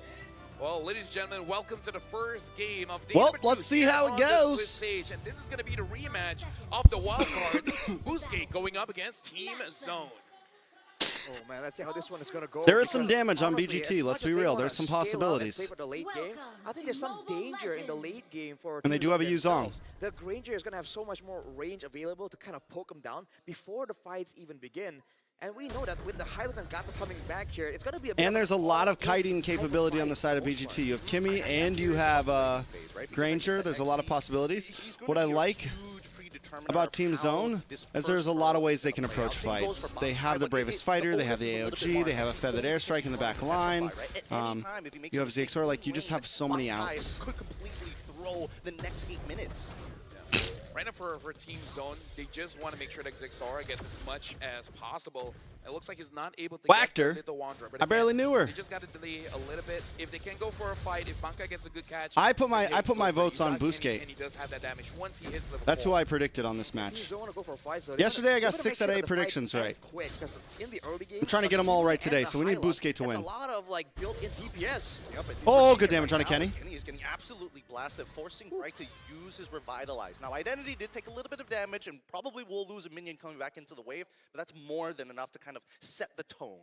Well, ladies and gentlemen, welcome to the first game of day Well, number 2 let's see here how it on the goes. Split stage, and this is going to be the rematch of the wild cards. Boostgate going up against Team Zone. Oh man, let's see how this one is going to go. There is some because damage on honestly, BGT, as let's much be as they real, wanna there's some scale up and possibilities. play for the late game, I think there's some danger in the late game for. And they Team do have a Zone Yuzong. themselves. The Granger is going to have so much more range available to kind of poke them down before the fights even begin. And we know that with the Highlands and Gato coming back here, it's going to be a bit And there's a lot of kiting type of capability on fight the side of for BGT. most You have Kimmy and you have Granger. There's a lot of possibilities. What I like about Team Zone is there's a lot of ways they can approach fights. They have the bravest fighter, they have the AOG, they have a feathered airstrike in the back line. You have Zigzor, like you just have so many outs. Could completely throw the next 8 minutes. right now for Team Zone, they just want to make sure that Zixora gets as much as possible. It looks like he's not able to Whacked get her. the Little Wanderer. But I barely knew her. They just got to delay a little bit. If they can go for a fight, if Bankai gets a good catch, I put my then votes on Kenny, Busquets. and he does have that damage once he hits level That's 4. who I predicted on this match. Teams don't want to go for fights, though. Yesterday I got They wanna 6 make out of sure 8 that the fight predictions ends right. Quick, because in the early game, I'm trying to get them all right and today, the so we need Hylock, Busquets to that's win. a lot of like built-in DPS. Yep, and Oh, we're good seeing damage it on a right Kenny. now as Kenny is getting absolutely blasted, forcing Right to use his Revitalize. Now, Identity did take a little bit of damage and probably will lose a minion coming back into the wave, but that's more than enough to kind of set the tone.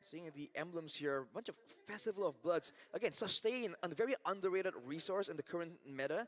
Seeing the emblems here, a bunch of Festival of Bloods. Again, sustain, a very underrated resource in the current meta.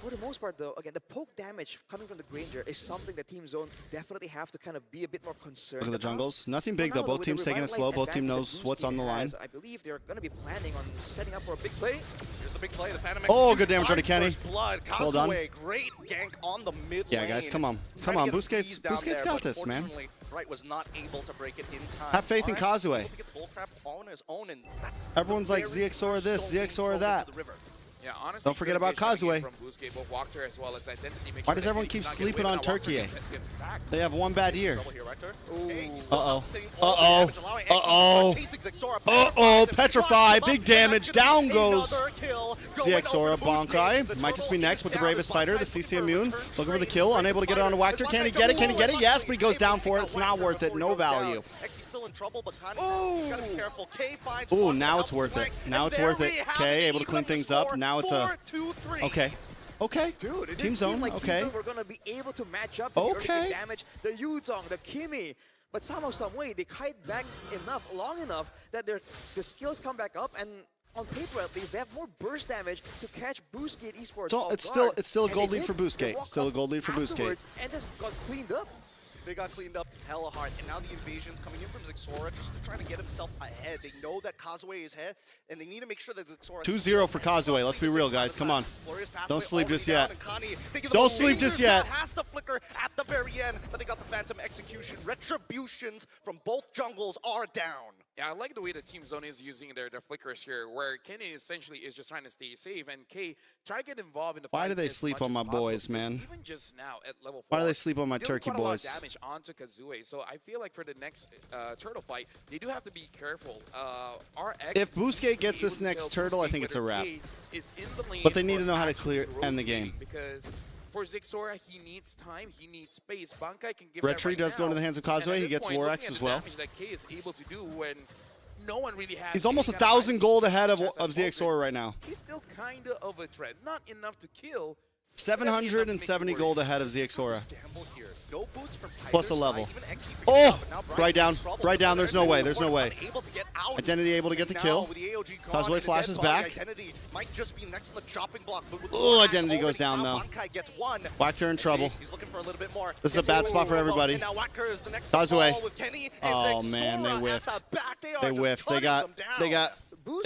For the most part, though, again, the poke damage coming from the Granger is something that Team Zone definitely have to kind of be a bit more concerned Look at the about. jungles. Nothing But big, though. now Both with teams the taking it slow. Both revitalized teams advantage knows that what's on the Busquets line. has, I believe they're going to be planning on setting up for a big play. Here's the big play, the Phantom Oh, Execution good damage on the finds Kenny. first blood. Well done. Kazue, great gank on the mid Yeah, lane. guys, come on. Come Trying to on, get a Busquets. freeze down Busquets there, got but this, man. unfortunately, Right was not able to break it in time. Have faith in RX Kazue. able to get bullcrap on his own, and that's Everyone's like very ZXOR first this, stone being ZXOR thrown that. into the river. Yeah, honestly, Don't forget about Kazue. From Busquets, both Walker as well as Identity. Make Why sure does that everyone Kenny keep does not get sleeping away, on but now Walker Turkey? gets attacked. They have one bad year. Trouble here, Rector. Ooh. Hey, he's still Uh-oh. outstaying all the Uh-oh. damage, allowing Exy to Uh-oh. start chasing Zixora. Uh-oh, Petrify, Petrify, blocks him big up, damage, and that's gonna down be goes another kill. Going ZXOR over to Busquets. Bankai. The Might just be turtle next is with the down, bravest but fighter, the Bankai's CC looking for a immune. return Looking for the trade. kill, unable to get it on a Bankai Whacker. Can he get it? Can he get it? Yes, but he goes down for it. It's not worth it. No value. Exy's still in trouble, but Connie gotta be careful. K finds Ooh, one now to it's help worth flank, it. and Now it's there worth we it. have Okay, it. able to clean Even the things up. score, Now it's a 4-2-3. okay. Okay. Dude, it Team didn't zone. seem like Okay. Team Zone were going to be able to match up to the early Okay. damage, the Yuzong, the Kimi. But somehow, some way, they kite back long enough that the skills come back up, and on paper at least, they have more burst damage to catch Busquets Esports. So off it's guard. still a And gold they lead for did. They Busquets. walk Still a up gold lead for Busquets. afterwards And just got cleaned up. They got cleaned up hella hard, and now the invasion's coming in from Zixora just to try to get himself ahead. They know that Kazue is ahead, and they need to make sure that Zixora... 2-0 for Kazue. Let's be real, guys. Come on. Don't sleep just yet. Don't sleep just yet. Has to flicker at the very end, but they got the Phantom Execution. Retributions from both jungles are down. Yeah, I like the way the Team Zone is using their flickers here, where Kenny essentially is just trying to stay safe, and K try to get involved in the Why do fights they as sleep much on as my possible, boys, because man? Even just now at level 4, Why do they sleep on my dealing turkey quite a lot boys? of damage onto Kazue, so I feel like for the next turtle fight, they do have to be careful. RX If Busquets needs to gets be this able to next tell turtle, I Busquets think it's a whether wrap. K is in the lane But they need or to know how to actually end the game. rotating, because for Zixora, he needs time, he needs space. Bankai can give Red that Tree right does go now, into the hands of and Kazue. at He this gets point, War looking X at as the well. damage that K is able to do when no one really has. He's almost any kind of 1,000 gold ahead of chance at ZXOR Walker. right now. He's still kind of a threat. Not enough to kill. 770 gold ahead of ZXOR. Gamble here. No boots from Plus either a level. side. Even Exy picking it Oh! up, but now Brian's Right down. in trouble. Right down. There's no way. There's no way. Unable to get out. Identity able to get the Now kill. with the AOG gone Kazue and the flashes dead body, back. Identity might just be next to the chopping block. But with Oh, the Identity axe goes down, already though. Bankai gets one. Whacker in trouble. He's looking for a little bit more. This is a bad spot for everybody. And now Whacker is the next Kazue. to fall with Kenny and Oh, man, they Zixora at whiffed. the back. They are They just whiffed. They cutting got them down. they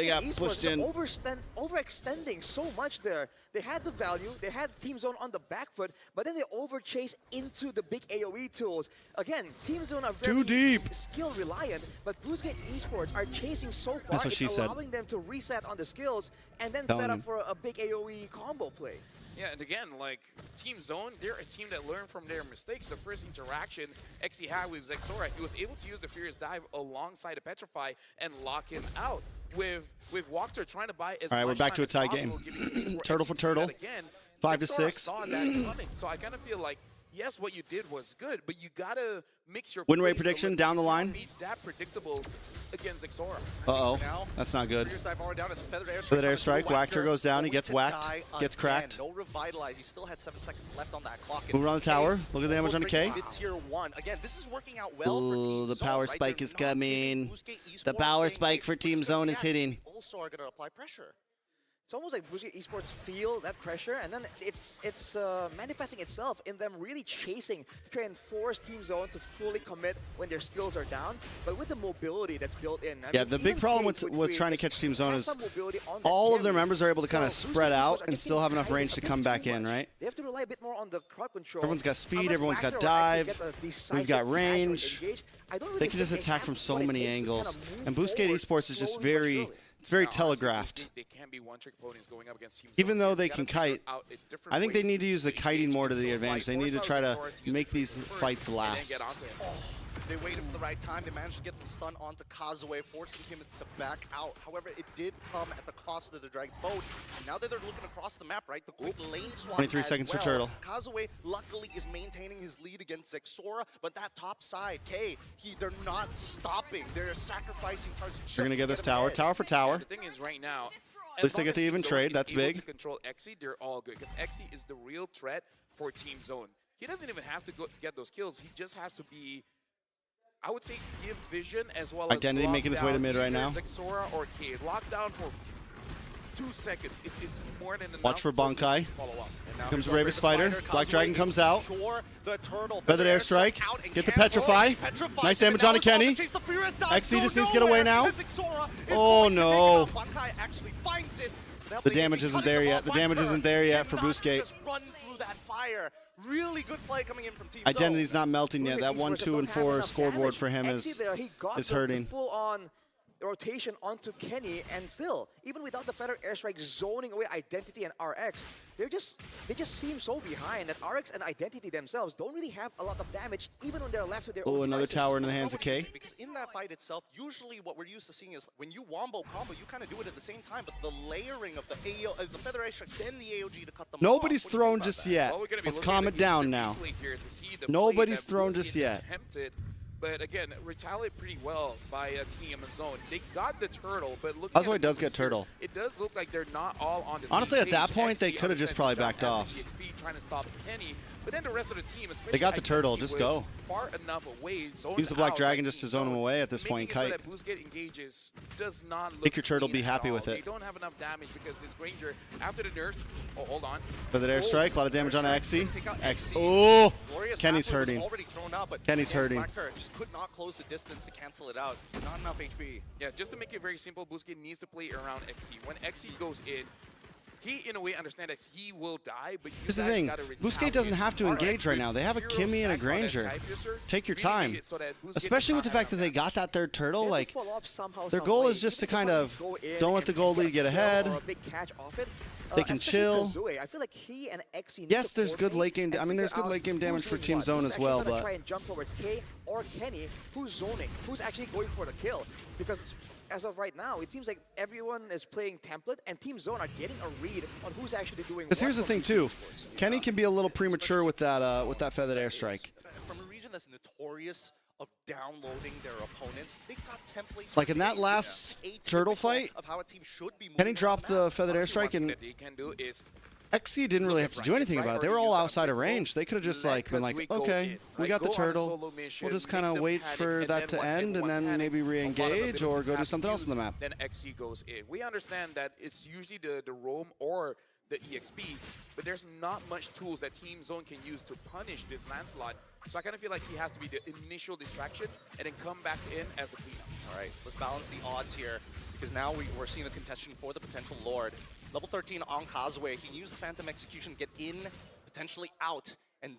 got Esports pushed just in. overextending so much there. They had the value, they had Team Zone on the back foot, but then they overchase into the big AoE tools. Again, Team Zone are very Too deep. skill reliant, but Busquets Esports are chasing so far, That's what it's she said. allowing them to reset on the skills and then Telling set up you. for a big AoE combo play. Yeah, and again, like, Team Zone, they're a team that learned from their mistakes. The first interaction Exy had with Zixora, he was able to use the Furious Dive alongside a Petrify and lock him out. With Walker trying to buy as All right, we're much back time to a as tie game. possible, giving space for Turtle Exy for to do turtle. that Again, 5 to Zixora 6. saw that coming, so I kind of feel like, yes, what you did was good, but you gotta mix your Win rate plays a prediction little down the bit. You line. can't be that predictable against Zixora. Uh-oh. Now, That's not good. Furious Dive already down and the Feathered Airstrike. Feathered coming Airstrike, through. Whacker goes down, he going gets to whacked, die gets again. cracked. No Revitalize. He still had 7 seconds left on that clock. Move around the tower. Look at the damage on the K. Tier 1. Again, this is working out well for Team Ooh, the Zone, power right? spike They're is not giving coming. Busquets The Esports power saying, spike "Hey, for we're Team just gonna Zone is react." hitting. They also are going to apply pressure. It's almost like Busquets Esports feel that pressure, and then it's manifesting itself in them really chasing to try and force Team Zone to fully commit when their skills are down. But with the mobility that's built in, I Yeah, mean, the big even problem Cage with Create trying to catch Team Zone has is some mobility on that all of their Jimmy. members are able to kind of So spread Busquets out Esports are and still getting have enough guided range a to bit come too back in, much. right? They have to rely a bit more on the crowd control. Everyone's got speed, Unless everyone's got Whacker or Axie dive. gets a We've got decisive catch or range. engage, I don't They really can just think attack have from so what it many takes to angles. kind of move And Busquets forward Esports is just slowly but very surely. It's very Now, honestly, telegraphed. they can be one-trick ponies going up against Team Even Zone. though You they gotta can figure kite, out a different I think way they need to use the to kiting engage more to Team the Zone. advantage. They Like, need to force try out to Zora use make the these first fights and then get last. onto him. They waited for the right time. They managed to get the stun onto Kazue, forcing him to back out. However, it did come at the cost of the Dragon Boat. And now that they're looking across the map, right, the quick lane swap 23 as seconds for well. Turtle. Kazue luckily is maintaining his lead against Zexora, but that top side, they're not stopping. They're sacrificing targets. They're going to get this him tower. ahead. Tower for tower. The thing is, right now, At least they get the even trade. That's big. To control Xe, they're all good because Xe is the real threat for Team Zone. He doesn't even have to get those kills. He just has to be, I would say, give vision as well Identity as making his way to lockdown mid right now. either Zexora or K. Lockdown for 2 seconds is more than enough. Watch for Bankai. to follow up. And now Here comes here's Bravest Fighter. Black Kazue Dragon comes out. ensure the Turtle. Feathered Airstrike. out and Get the cancel. Petrify. Petrifies Nice him, damage and on now a Kenny. Chase the Furious dive Xe just go needs to get away nowhere, now. and Zexora is Oh, going to take no. him out. Bankai actually finds it. Now The they damage be isn't cutting there him yet. off. The damage Viper isn't there yet for cannot Boostgate. just run through that fire. Really good play coming in from Team Identity's Zone. not melting yet. That 1, 2, and 4 scoreboard for him is hurting. Full-on rotation onto Kenny, and still, even without the Feather Airstrike zoning away Identity and RX, they just seem so behind that RX and Identity themselves don't really have a lot of damage, even when they're left with their Oh, own another devices. tower in the hands of K. Because in that fight itself, usually what we're used to seeing is when you wombo combo, you kind of do it at the same time, but the layering of the the Feather Airstrike, then the AOG to cut them Nobody's off. What do you think thrown about just that? yet. Well, we're gonna be Let's looking calm at it the down instant now. replay here to see the play Nobody's that thrown Boostgate just yet. attempted. But again, retaliate pretty well by Team Zone. They got the turtle, but look. Kazue does get turtle. It does look like they're not all on the Honestly, same at that page. point, they XP could have just probably backed off. EXP trying to stop Kenny, but then the rest of the team, especially They got the turtle, Identity, just was go. far enough away. Zoned Use the Black out Dragon by just Team to zone him away at this Making point, it so Kite. that Boostgate engages does not look Make your turtle clean be at happy all. with it. They don't have enough damage because this Granger, after the nurse, oh, hold on. Feathered Airstrike, a lot of damage on Xe. Take out X. XE. Oh, Glorious Kenny's Baffler was hurting. already thrown out, but Kenny's again, hurting. Black Bear just could not close the distance to cancel it out. Not enough HP. Yeah, just to make it very simple, Boostgate needs to play around Xe. When Xe goes in, he in a way understands that he will die, but you Here's the guys thing. gotta Boostgate doesn't have to retaliate. engage right now. They have a Zero Kimmy and a stacks on that Granger. Skypiercer, Take your really time. make it so that Boostgate Especially does with the not fact have that they got that third turtle. They have Like, to follow up somehow, their some goal way. is just to Even if kind they of go in don't let the and goalie get a get kill ahead. or a big catch off it. They can Especially chill. Kazue, I feel like he and Xe need Yes, to there's good coordinate late game. and I mean, there's figure good out late game who's damage for doing Team what. Zone Who's as actually well, gonna but try and jump towards K or Kenny, who's zoning, who's actually going for the kill. Because as of right now, it seems like everyone is playing template, and Team Zone are getting a read on who's actually doing. because here's the what thing from too, these esports. Kenny can be a little premature with that feathered airstrike. From a region that's notorious of downloading their opponents, they've got templates. Like in that last turtle fight, of how a team should be Kenny moving dropped around the feathered Honestly, one airstrike, thing and that they can do is Xe didn't really have to do anything about it. They were all outside of range. They could have just like been like, okay, we got the turtle. We'll just kind of wait for that to end and then maybe re-engage or go do something else on the map. Then Xe goes in. We understand that it's usually the roam or the EXP, but there's not much tools that Team Zone can use to punish this Lancelot. So I kind of feel like he has to be the initial distraction and then come back in as the cleanup. All right, let's balance the odds here because now we're seeing a contention for the potential Lord. Level 13 on Kazue. He can use the Phantom Execution, get in, potentially out, and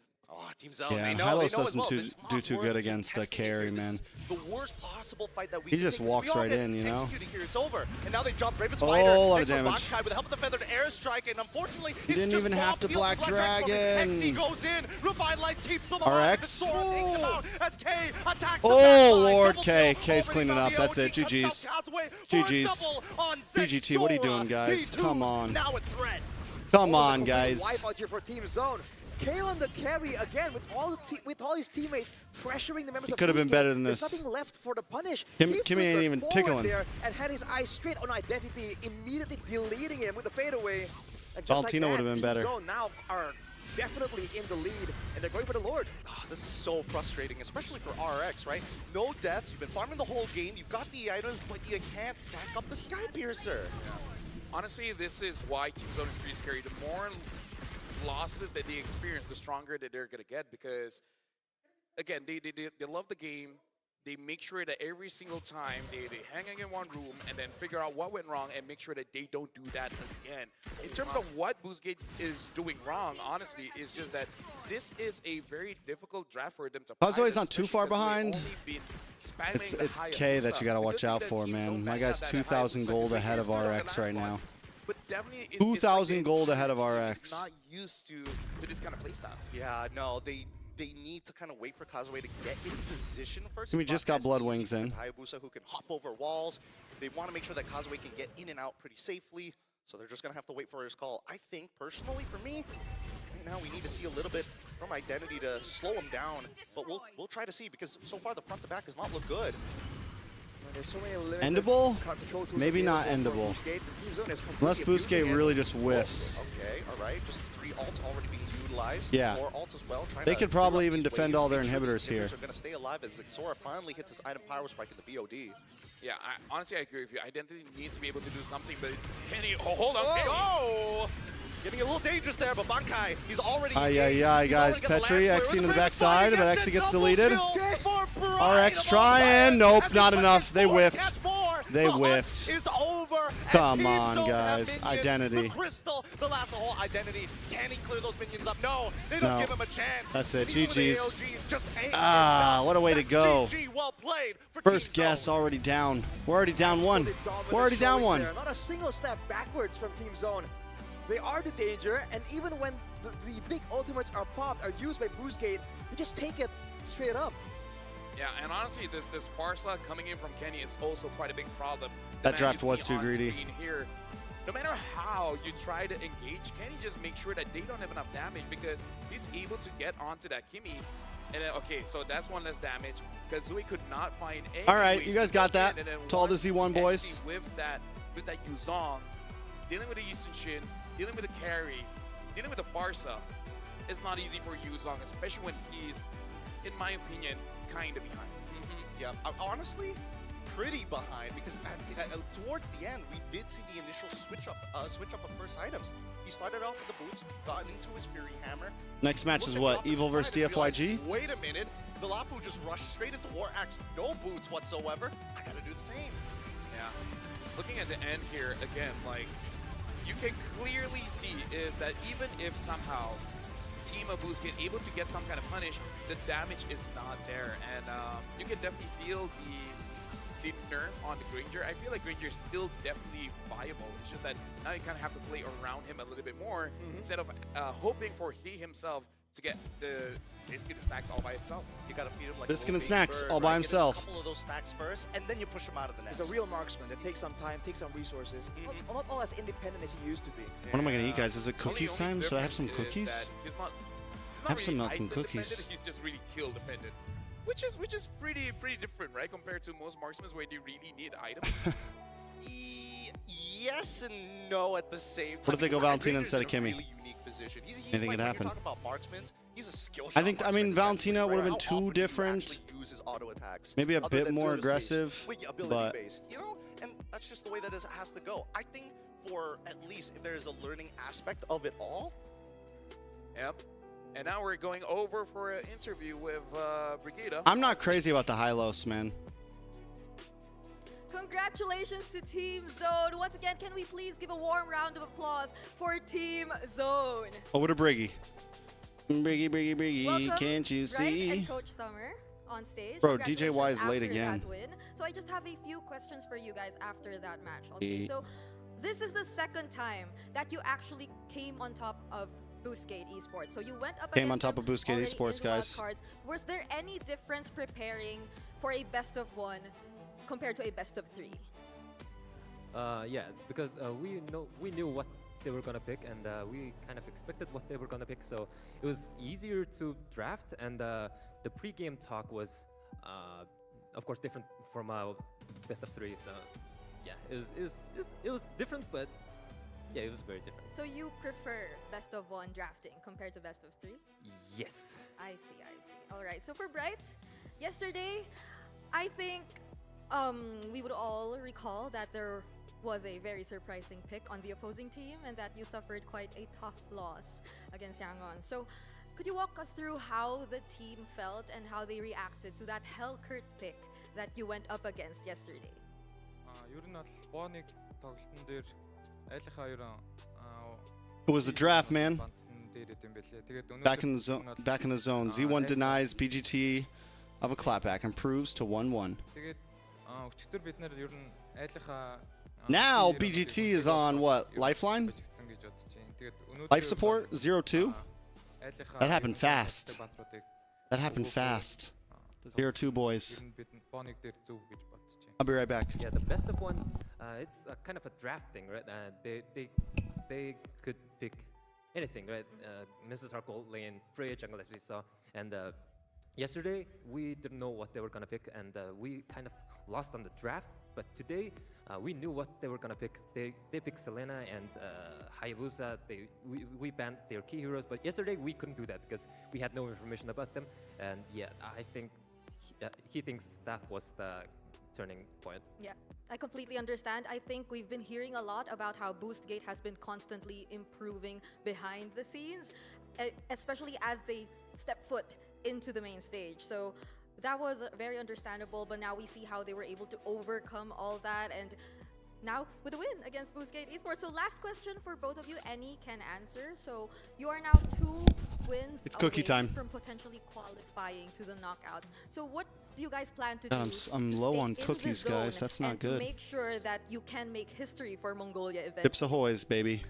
Team Zone. Yeah, they know Hylos as doesn't well. do It's not too worth good against a contesting it carry, here. This man. is the worst possible fight that we He can just take, 'cause walks we all right get in, you know? executed here. It's over, and now they jump Bravest Oh, Fighter. a lot of Thanks for damage. Bankai with the help of the Feathered Airstrike, and unfortunately, He didn't even have to Black Dragon. Xe goes in, Revitalize keeps them RX. alive. The sword takes them out as K attacks the Oh, backside. Lord, Double K. kill K's already cleaning found up. the That's it. OG, cuts GG's. out Kazue for a GG's. double on BGT, what are you doing, Zexora. guys? T2's Come on. Now a threat. Come on, Complete guys. Wipeout here for Team Zone. K on the carry again with all his teammates pressuring the members of could have been Boostgate. better than There's this. nothing left for the punish. Kimmy He ain't flickered even forward tickling. there and had his eyes straight on Identity, immediately deleting him with the fadeaway. And just Valentino like would have been that, better. Team Zone now are definitely in the lead, and they're going for the Lord. This is so frustrating, especially for RX, right? No deaths, you've been farming the whole game, you've got the items, but you can't stack up the Skypiercer. Honestly, this is why Team Zone is pretty scary. The more losses that they experience, the stronger that they're going to get because, again, they love the game. they make sure that every single time they hang in one room and then figure out what went wrong and make sure that they don't do that again. In terms of what Boostgate is doing wrong, honestly, is just that this is a very difficult draft for them to Causeway's not too far behind. It's K that you got to watch out for, man. My guy's 2,000 gold ahead of RX right now. But definitely 2,000 gold ahead of RX. Not used to this kind of playstyle. Yeah, no, they need to kind of wait for Causeway to get in position first. We just got Blood Wings in. Hayabusa who can hop over walls. They want to make sure that Causeway can get in and out pretty safely. So they're just going to have to wait for his call. I think, personally, for me, right now we need to see a little bit from Identity to slow him down. But we'll try to see, because so far the front to back does not look good. There's so many Endable? Maybe not endable. Unless Boostgate really just whiffs. Okay, all right. Just 3 ults already being utilized. Yeah. 4 ults as well. They could probably even defend all their inhibitors here. Are going to stay alive as Xora finally hits his item power spike in the BOD. Yeah, honestly, I agree with you. Identity needs to be able to do something, but Kenny, hold on. Oh! Getting a little dangerous there, but Bankai, he's already guys. Petri, Exy into the backside, but Exy gets deleted. RX trying. Nope, not enough. They whiffed. They whiffed. Come on, guys. Identity. Crystal, the last whole Identity. Can he clear those minions up? No, they don't give him a chance. That's it. GG's. What a way to go. First guess already down. We're already down 1. We're already down 1. Not a single step backwards from Team Zone. They are the danger, and even when the big ultimates are popped, are used by Boostgate, they just take it straight up. Yeah, and honestly, this Farsa coming in from Kenny is also quite a big problem. That draft was too greedy. Here, no matter how you try to engage, Kenny just make sure that they don't have enough damage, because he's able to get onto that Kimmy. And then, okay, so that's 1 less damage. Kazooie could not find any. All right, you guys got that. To all the Z1 boys. With that Yuzong, dealing with the Yisunshin, dealing with the carry, dealing with the Farsa, it's not easy for Yuzong, especially when he's, in my opinion, kind of behind. Yeah, honestly, pretty behind, because towards the end, we did see the initial switch up of first items. He started off with the boots, got into his Fury Hammer. Next match is what? Evil versus DFYG? Wait a minute. The Lapu just rushed straight into War Axe, no boots whatsoever. I gotta do the same. Yeah. Looking at the end here, again, like, you can clearly see is that even if somehow Team of Boostgate able to get some kind of punish, the damage is not there. And you can definitely feel the nerf on the Granger. I feel like Granger is still definitely viable. It's just that now you kind of have to play around him a little bit more instead of hoping for he himself to get basically the stacks all by himself. You gotta feed him like Biscuit a and snacks bird, all by right? himself. Get a couple of those stacks first, and then you push him out of the nest. He's a real marksman that takes some time, takes some resources. Not all as independent as he used to be. What am I gonna eat, guys? Is it cookies time? Should I have some cookies? He's not Have some really milk and cookies. dependent, he's just really kill dependent. Which is pretty different, right? Compared to most marksmen where they really need items. Yes and no at the same time. What if they go Valentina instead of Kimmy? Really unique position. He's Anything could happen. When you're talking about marksmen, he's a skill I mean, Valentina would have been How often too do you different. actually use his auto attacks? Maybe a other bit than more through the stage? aggressive, Wait, ability but based, you know? And that's just the way that it has to go. I think for at least if there's a learning aspect of it all. Yep. And now we're going over for an interview with Brigida. I'm not crazy about the Hylos, man. Congratulations to Team Zone. Once again, can we please give a warm round of applause for Team Zone? Over to Briggy. Briggy, Welcome, can't you Bright see? and Coach Summer on stage. Bro, DJ Y is Congratulations late after again. that win. So I just have a few questions for you guys after that match. Okay, so this is the second time that you actually came on top of Boostgate Esports. So you went up Came on against top them of Boostgate already Esports, in the wild guys. cards. Was there any difference preparing for a best of 1 compared to a best of 3? Yeah, because we knew what they were gonna pick, and we kind of expected what they were gonna pick, so it was easier to draft. And the pre-game talk was, of course, different from best of 3. So yeah, it was different, but yeah, it was very different. So you prefer best of 1 drafting compared to best of 3? Yes. I see. All right. So for Bright, yesterday, I think we would all recall that there was a very surprising pick on the opposing team and that you suffered quite a tough loss against Yangon. So could you walk us through how the team felt and how they reacted to that Hellcurt pick that you went up against yesterday? Ер нь бол бооник тоглолтын дээр айлынхаа хоёрын It was the draft, man. Back in the zone. Z1 denies BGT of a clapback and proves to 1-1. Now BGT is on what? Lifeline? Life support? 0-2? That happened fast. That happened fast. The 0-2 boys. I'll be right back. Yeah, the best of one, it's kind of a draft thing, right? They could pick anything, right? Mr. Tarkle lane, Freya jungle, as we saw. And yesterday, we didn't know what they were going to pick, and we kind of lost on the draft. But today, we knew what they were going to pick. They picked Selena and Hayabusa. We banned their key heroes. But yesterday, we couldn't do that because we had no information about them. And yeah, I think he thinks that was the turning point. Yeah, I completely understand. I think we've been hearing a lot about how BoostGate has been constantly improving behind the scenes, especially as they step foot into the main stage. So that was very understandable, but now we see how they were able to overcome all that, and now with a win against BoostGate Esports. So last question for both of you, any can answer. So you are now 2 wins It's cookie time from potentially qualifying to the knockouts. So what do you guys plan to do? I'm to low stay on in the cookies, zone guys. That's not and good. To make sure that you can make history for Mongolia event. Chips Ahoy's, baby.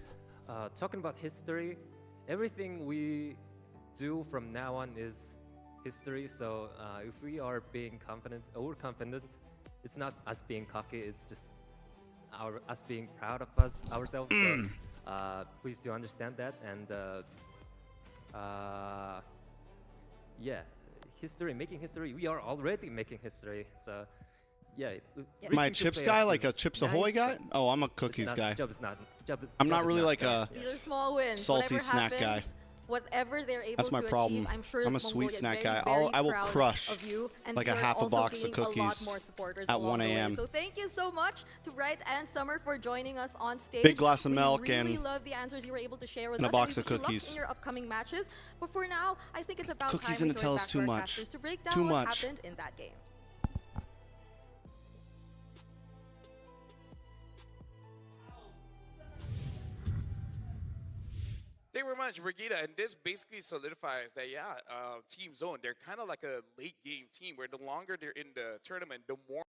Talking about history, everything we do from now on is history. So if we are being confident, overconfident, it's not us being cocky. It's just us being proud of ourselves. So, please do understand that. And yeah, history, making history. We are already making history. So yeah. My Chips guy, like a Chips Ahoy guy? Oh, I'm a cookies guy. I'm not really like a These are small wins. salty Whatever snack happens, guy. Whatever they're able That's my to problem. achieve, I'm sure I'm a Mongolia sweet is snack very, guy. very I will proud crush of you, and like a you're half a also box of gaining a lot cookies more supporters at along 1 the way. a.m. So thank you so much to Bright and Summer for joining us on stage. Big glass of We milk really and love the answers you were able to share with and a us. box and of we wish you luck cookies. in your upcoming matches. But for now, I think it's about Cookies time and we throw it Nutella is back too to our much. casters to break down Too what much. happened in that game. Thank you very much, Brigida. And this basically solidifies that, yeah, Team Zone, they're kind of like a late game team where the longer they're in the tournament, the more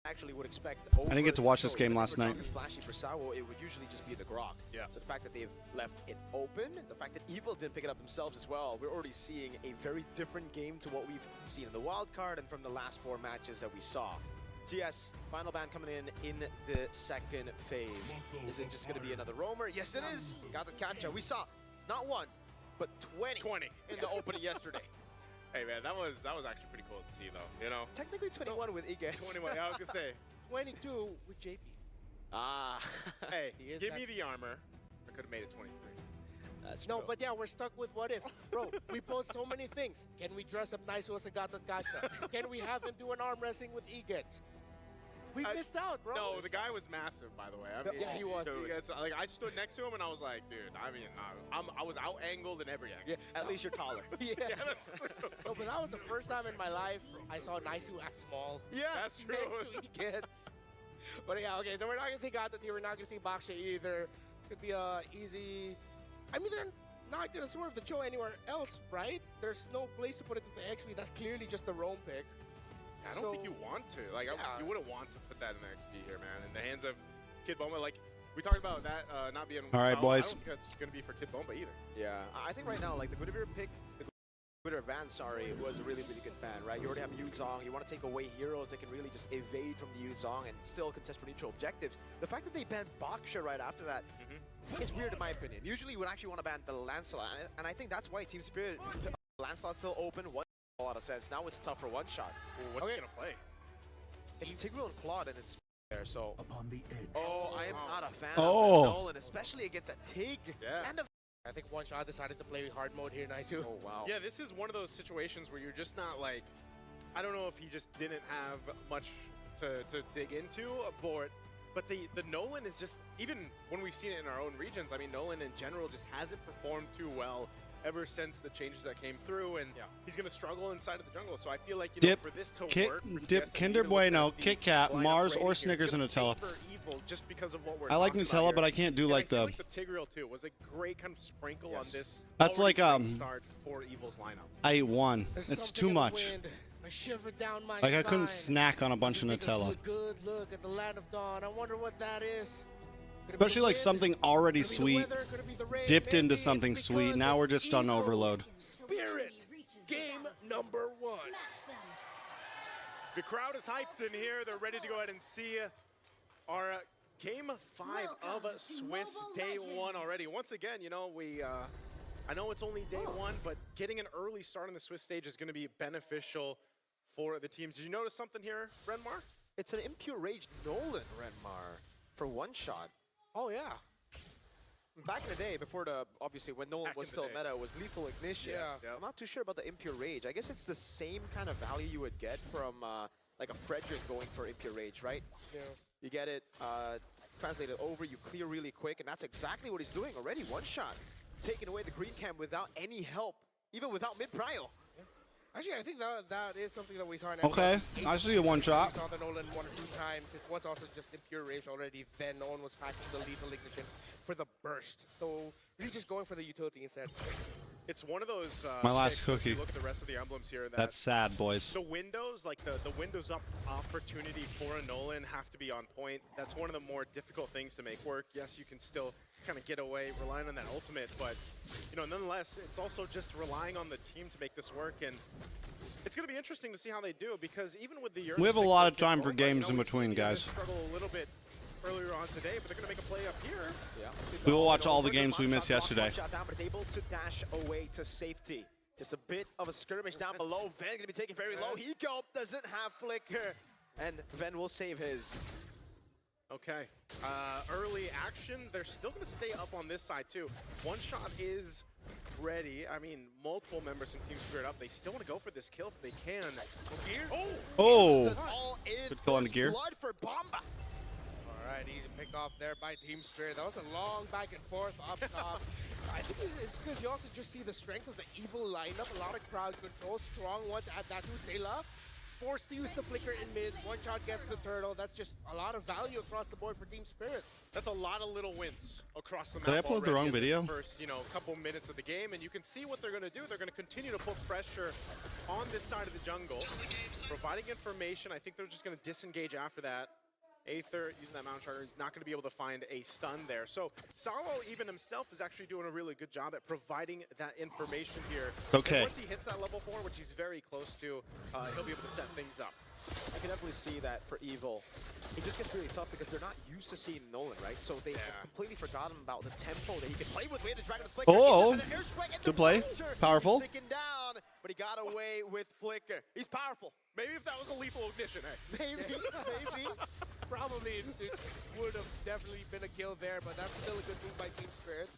actually would expect. I didn't get to watch this game last night. Flashy for Sawo, it would usually just be the Grok. Yeah. So the fact that they've left it open, the fact that Evil didn't pick it up themselves as well, we're already seeing a very different game to what we've seen in the wild card and from the last 4 matches that we saw. TS, final ban coming in the second phase. Is it just going to be another roamer? Yes, it is. Got the catch-up. We saw not 1, but 20 in the opening yesterday. Hey man, that was actually pretty cool to see though, you know? Technically 21 with Igets. 21, yeah, I was gonna say. 22 with JP. Ah. Hey, He is give that- me the armor. I could have made it 23. That's No, true. but yeah, we're stuck with what if. Bro, we post so many things. Can we dress up nice with Sagata Gacha? Can we have him do an arm wrestling with Egets? We missed out, bro. No, the guy was massive, by the way. I mean, Yeah, he was. Dude, like I stood next to him and I was like, dude, I mean, I was out angled and everything. Yeah, at least you're taller. Yeah. that's true. No, but that was the first time in my life I saw Naisu as small. Yeah, that's true. Next to Egets. But yeah, okay, so we're not gonna see Gata here. We're not gonna see Baksha either. Could be a easy. I mean, they're not gonna swerve the Cho anywhere else, right? There's no place to put it in the XP. That's clearly just the roam pick. I don't think you want to. Like, Yeah. you wouldn't want to put that in the XP here, man. In the hands of Kid Bomba, like, we talked about that not being. All right, solid. boys. I don't think that's going to be for Kid Bomba either. Yeah, I think right now, like, the Guinevere pick, the Guinevere ban, sorry, was a really, really good ban, right? You already have Yuzong, you want to take away heroes that can really just evade from the Yuzong and still contest for neutral objectives. The fact that they banned Baksha right after that is weird in my opinion. Usually you would actually want to ban the Lancelot, and I think that's why Team Spirit, Lancelot's still open, one a lot of sense. Now it's tough for one shot. Ooh, what's he going to play? It's Tigreal and Claude, and it's there, so... Upon the edge. Oh, I am not a fan Oh. of Nolan, especially against a Tig. Yeah. And a... I think One Shot decided to play hard mode here, Naisu. Oh, wow. Yeah, this is one of those situations where you're just not like, I don't know if he just didn't have much to dig into, but the Nolan is just, even when we've seen it in our own regions, I mean, Nolan in general just hasn't performed too well ever since the changes that came through, and he's going to struggle inside of the jungle. So I feel like, you know, for this to work, for Dip, TSMC Kinder to look Bueno, at the Kit Kat, lineup Mars, right or here, Snickers and it's gonna Nutella. favor Evil just because of what we're I like talking about Nutella, here. but I can't do And like I feel the. like the Tigreal too was a great kind of sprinkle on this. That's already like, great start for Evil's lineup. I ate one. There's It's something too in the much. wind, a shiver down my Like I couldn't spine. snack on a bunch of Take Nutella. a good look at the land of dawn. I wonder what that is. Could it be Especially the like wind? something already Could it be the sweet, weather? Could it be the rain? dipped Maybe into it's something because sweet. Now we're it's just on Evil overload. Spirit. Game number 1. The crowd is hyped in here. They're ready to go ahead and see our Game 5 of Swiss Day 1 already. Once again, you know, I know it's only day 1, but getting an early start on the Swiss stage is going to be beneficial for the teams. Did you notice something here, Renmar? It's an Impure Rage Nolan Renmar for One Shot. Oh, yeah. Back in the day, before obviously when Nolan was still meta, it was Lethal Ignition. Yeah. I'm not too sure about the Impure Rage. I guess it's the same kind of value you would get from like a Frederick going for Impure Rage, right? Yeah. You get it translated over, you clear really quick, and that's exactly what he's doing already. One Shot, taking away the green cam without any help, even without mid-prio. Actually, I think that is something that we saw in Okay, episode I see a one shot. We saw the Nolan 1 or 2 times. It was also just Impure Rage already. Then Nolan was packing the Lethal Ignition for the burst. So really just going for the utility instead. It's one of those My last picks, if cookie. you look at the rest of the emblems here. That's sad, boys. The windows, like the windows up opportunity for a Nolan have to be on point. That's one of the more difficult things to make work. Yes, you can still kind of get away relying on that ultimate, but you know, nonetheless, it's also just relying on the team to make this work. And it's going to be interesting to see how they do, because even with the We have a lot of time for games in between, guys. Struggle a little bit earlier on today, but they're going to make a play up here. Yeah. We will watch all the games we missed yesterday. Shot down, but is able to dash away to safety. Just a bit of a skirmish down below. Ven going to be taken very low. Hiko doesn't have flicker, and Ven will save his. Okay, early action. They're still going to stay up on this side too. One Shot is ready. I mean, multiple members from Team Spirit up. They still want to go for this kill if they can. Oh, all in. good kill on the gear. Blood for Bomba. All right, easy pick off there by Team Spirit. That was a long back and forth up top. I think it's because you also just see the strength of the Evil lineup. A lot of crowd control, strong ones at that too. Sayla forced to use the flicker in mid. One Shot gets the turtle. That's just a lot of value across the board for Team Spirit. That's a lot of little wins across the map. Did I upload the wrong video? First, you know, couple minutes of the game, and you can see what they're going to do. They're going to continue to put pressure on this side of the jungle, providing information. I think they're just going to disengage after that. Aether using that Mount Charter, he's not going to be able to find a stun there. So Sawo even himself is actually doing a really good job at providing that information here. Okay. And once he hits that level 4, which he's very close to, he'll be able to set things up. I can definitely see that for Evil. It just gets really tough because they're not used to seeing Nolan, right? So they have completely forgotten about the tempo that he can play with. The Dragon Flicker. Oh, good play. Powerful. Sticking down, but he got away with Flicker. He's powerful. Maybe if that was a Lethal Ignition, hey. Maybe. Probably it would have definitely been a kill there, but that's still a good move by Team Spirit.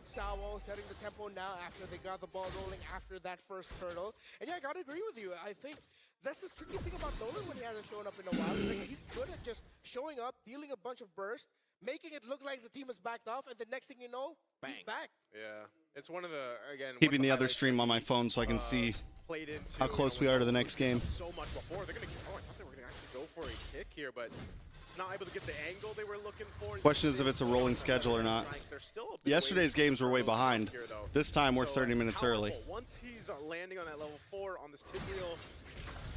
Sawo setting the tempo now after they got the ball rolling after that first turtle. And yeah, I gotta agree with you. I think that's the tricky thing about Nolan when he hasn't shown up in a while. Like, he's good at just showing up, dealing a bunch of bursts, making it look like the team is backed off, and the next thing you know, he's back. Yeah, it's one of the, again, Keeping the other stream on my phone so I can see how close we are to the next game. So much before. They're going to, I thought they were going to actually go for a kick here, but not able to get the angle they were looking for. Question is if it's a rolling schedule or not. Yesterday's games were way behind. This time we're 30 minutes early. Once he's landing on that level 4 on this Tigreal, we'll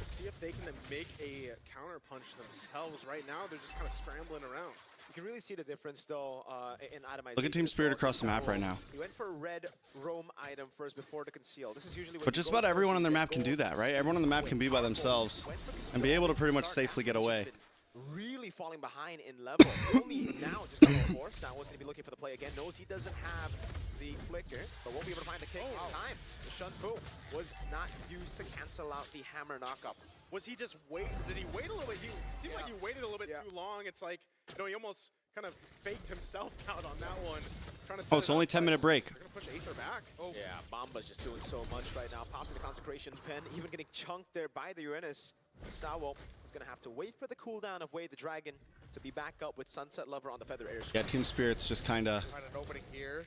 see if they can then make a counter punch themselves. Right now, they're just kind of scrambling around. You can really see the difference, though, in itemization. Look at Team Spirit across the map right now. He went for a red roam item first before the conceal. This is usually what But just about everyone on their map can do that, right? Everyone on the map can be by themselves and be able to pretty much safely get away. really falling behind in level. Only now, just level 4. Sawo's going to be looking for the play again. Knows he doesn't have the flicker, but won't be able to find the kick in time. The Shun Fu was not used to cancel out the hammer knockup. Was he just wait? Did he wait a little bit? It seemed like he waited a little bit too long. It's like, you know, he almost kind of faked himself out on that one. Trying to Oh, it's only 10-minute break. They're going to push Aether back. Oh. Yeah, Bomba's just doing so much right now. Pops in the consecration. Ven even getting chunked there by the Uranus. Sawo is going to have to wait for the cooldown of Wade the Dragon to be back up with Sunset Lover on the Feather Airstrike. Yeah, Team Spirit's just kind of Find an opening here.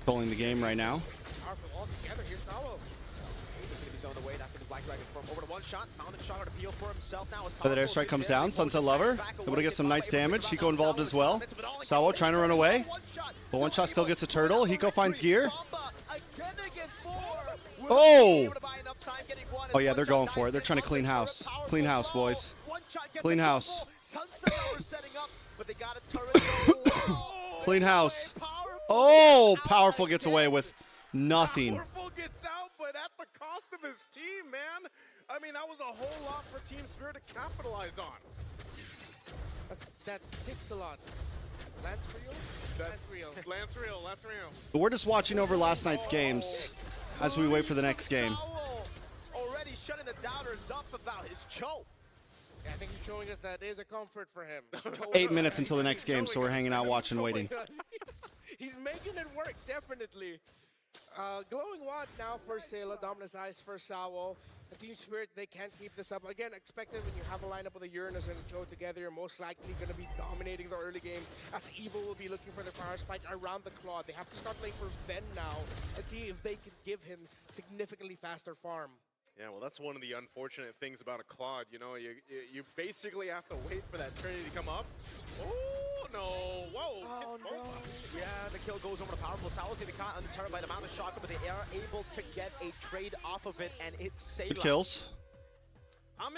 pulling the game right now. Powerful all together. Here's Sawo. He's going to be zoned away. That's going to be Black Dragon from over to one shot. Mountain shot to peel for himself now. Feather Airstrike comes down. Sunset Lover able to get some nice damage. Hiko involved as well. Sawo trying to run away. But one shot still gets a turtle. Hiko finds gear. Oh! Oh yeah, they're going for it. They're trying to clean house. Clean house, boys. Clean house. Clean house. Oh! Powerful gets away with nothing. Powerful gets out, but at the cost of his team, man. I mean, that was a whole lot for Team Spirit to capitalize on. That's Tixalon. Lance Real? Lance Real. Lance Real, Lance Real. But we're just watching over last night's games as we wait for the next game. Already shutting the doubters up about his choke. Yeah, I think he's showing us that is a comfort for him. 8 minutes until the next game, so we're hanging out, watching, waiting. He's making it work, definitely. Glowing Watt now for Sayla, Dominus Ice for Sawo. The Team Spirit, they can't keep this up. Again, expected when you have a lineup with a Uranus and a Joe together, you're most likely going to be dominating the early game, as Evil will be looking for the power spike around the Claw. They have to start playing for Ven now and see if they can give him significantly faster farm. Yeah, well, that's one of the unfortunate things about a Claude. You know, you basically have to wait for that Trinity to come up. Oh, no. Whoa. Oh, no. Yeah, the kill goes over to Powerful. Sawo's getting caught undeterred by the amount of shotgun, but they are able to get a trade off of it, and it's Sayla. Good kills. I'm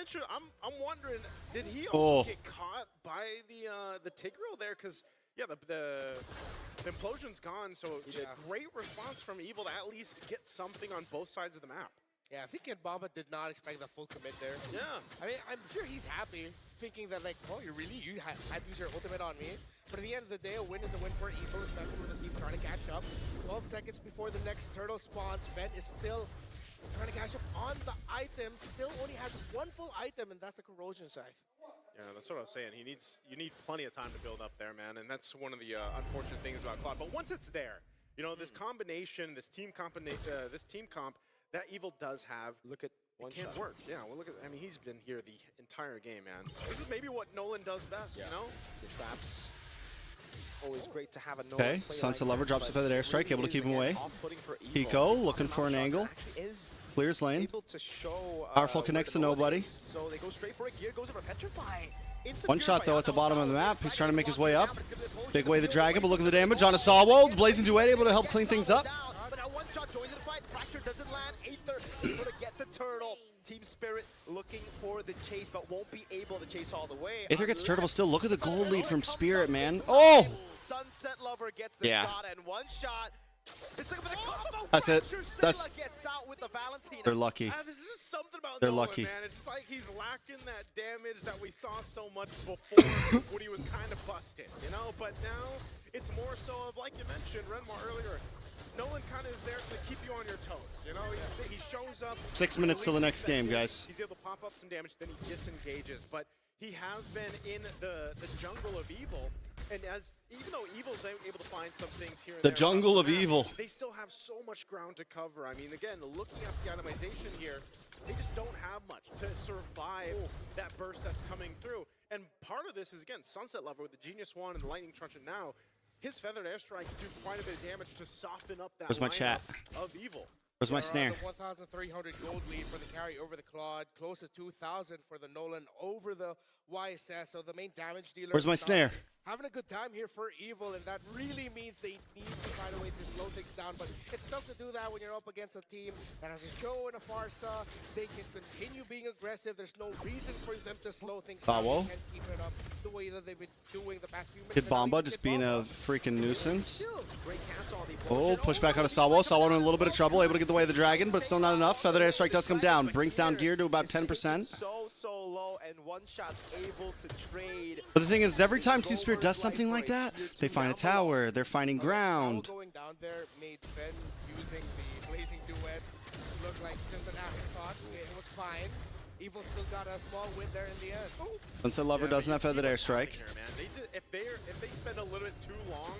wondering, did he also get caught by the Tigreal there? Because, yeah, the implosion's gone, so just great response from Evil to at least get something on both sides of the map. Yeah, I think Bomba did not expect the full commit there. Yeah. I mean, I'm sure he's happy, thinking that, like, oh, you had to use your ultimate on me. But at the end of the day, a win is a win for Evil, especially with the team trying to catch up. 12 seconds before the next turtle spawns, Ven is still trying to catch up on the item. Still only has one full item, and that's the Corrosion Scythe. Yeah, that's what I was saying. You need plenty of time to build up there, man, and that's one of the unfortunate things about Claude. But once it's there, you know, this combination, this team comp, that Evil does have. Look at one shot. It can't work. Yeah, well, look at. I mean, he's been here the entire game, man. This is maybe what Nolan does best. You know, the traps. Always great to have a Nolan. Okay, Sunset Lover drops the Feathered Airstrike, able to keep him away. Hiko looking for an angle. Clears lane. Powerful connects to nobody. So they go straight for it. Gear goes over Petrify. One shot though at the bottom of the map. He's trying to make his way up. Big way the Dragon, but look at the damage on a Sawo. The Blazing Duet able to help clean things up. But now one shot joins the fight. Fracture doesn't land. Aether able to get the turtle. Team Spirit looking for the chase, but won't be able to chase all the way. Aether gets turtle, but still look at the goal lead from Spirit, man. Oh! Sunset Lover gets the shot, and one shot. That's it. That's. Gets out with the They're lucky. There's just something about They're Nolan, lucky. man. It's just like he's lacking that damage that we saw so much before when he was kind of busted, you know? But now it's more so of, like you mentioned, Renmar earlier, Nolan kind of is there to keep you on your toes, you know? He shows up. 6 minutes till the next game, guys. He's able to pop up some damage, then he disengages. But he has been in the jungle of Evil. And even though Evil's able to find some things here and The there, jungle of Evil. They still have so much ground to cover. I mean, again, looking at the itemization here, they just don't have much to survive that burst that's coming through. And part of this is, again, Sunset Lover with the Genius Wand and the Lightning Truncheon now. His Feathered Airstrikes do quite a bit of damage to soften up that Where's my chat? of Evil. Where's my snare? 1,300 gold lead for the carry over the Claude, close to 2,000 for the Nolan over the YSS. So the main damage dealer. Where's my snare? Having a good time here for Evil, and that really means they need to find a way to slow things down. But it's tough to do that when you're up against a team that has a Joe and a Farsa. They can continue being aggressive. There's no reason for them to slow things down. Sawo. They can keep it up the way that they've been doing the past few minutes. Kid Bomba just being a freaking nuisance. Great cast on the Oh, push back on a Sawo. Sawo in a little bit of trouble, able to get the way of the Dragon, but still not enough. Feathered Airstrike does come down. Brings down gear to about 10%. So low, and one one-shots able to trade. But the thing is, every time Team Spirit does something like that, they find a tower, they're finding ground. Going down there made Ben using the Blazing Duet look like just an afterthought. It was fine. Evil still got a small win there in the end. Oh. Sunset Lover doesn't have Feathered Airstrike. Here, man. If they spend a little bit too long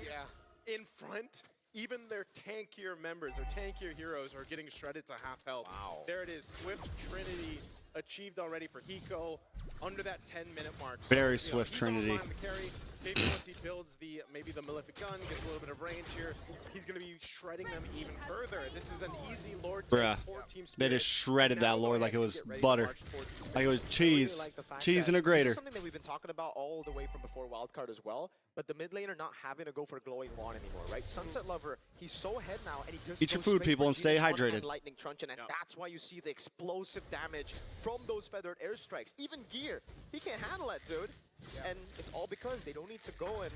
in front, even their tankier members, their tankier heroes are getting shredded to half health. Wow. There it is. Swift Trinity achieved already for Hiko under that 10-minute mark. Very swift Trinity. He's on the carry. Maybe once he builds maybe the Malefic Gun, gets a little bit of range here, he's going to be shredding them even further. This is an easy Lord Bruh, for Team they Spirit. just shredded that Lord like it was butter. Like it was cheese. Cheese in a grater. This is something that we've been talking about all the way from before Wildcard as well, but the mid laner not having to go for glowing wand anymore, right? Sunset Lover, he's so ahead now, and he just Eat your goes food, straight people, for and stay Genius One hydrated. and Lightning Truncheon, and that's why you see the explosive damage from those feathered airstrikes. Even Gear, he can't handle that, dude. And it's all because they don't need to go and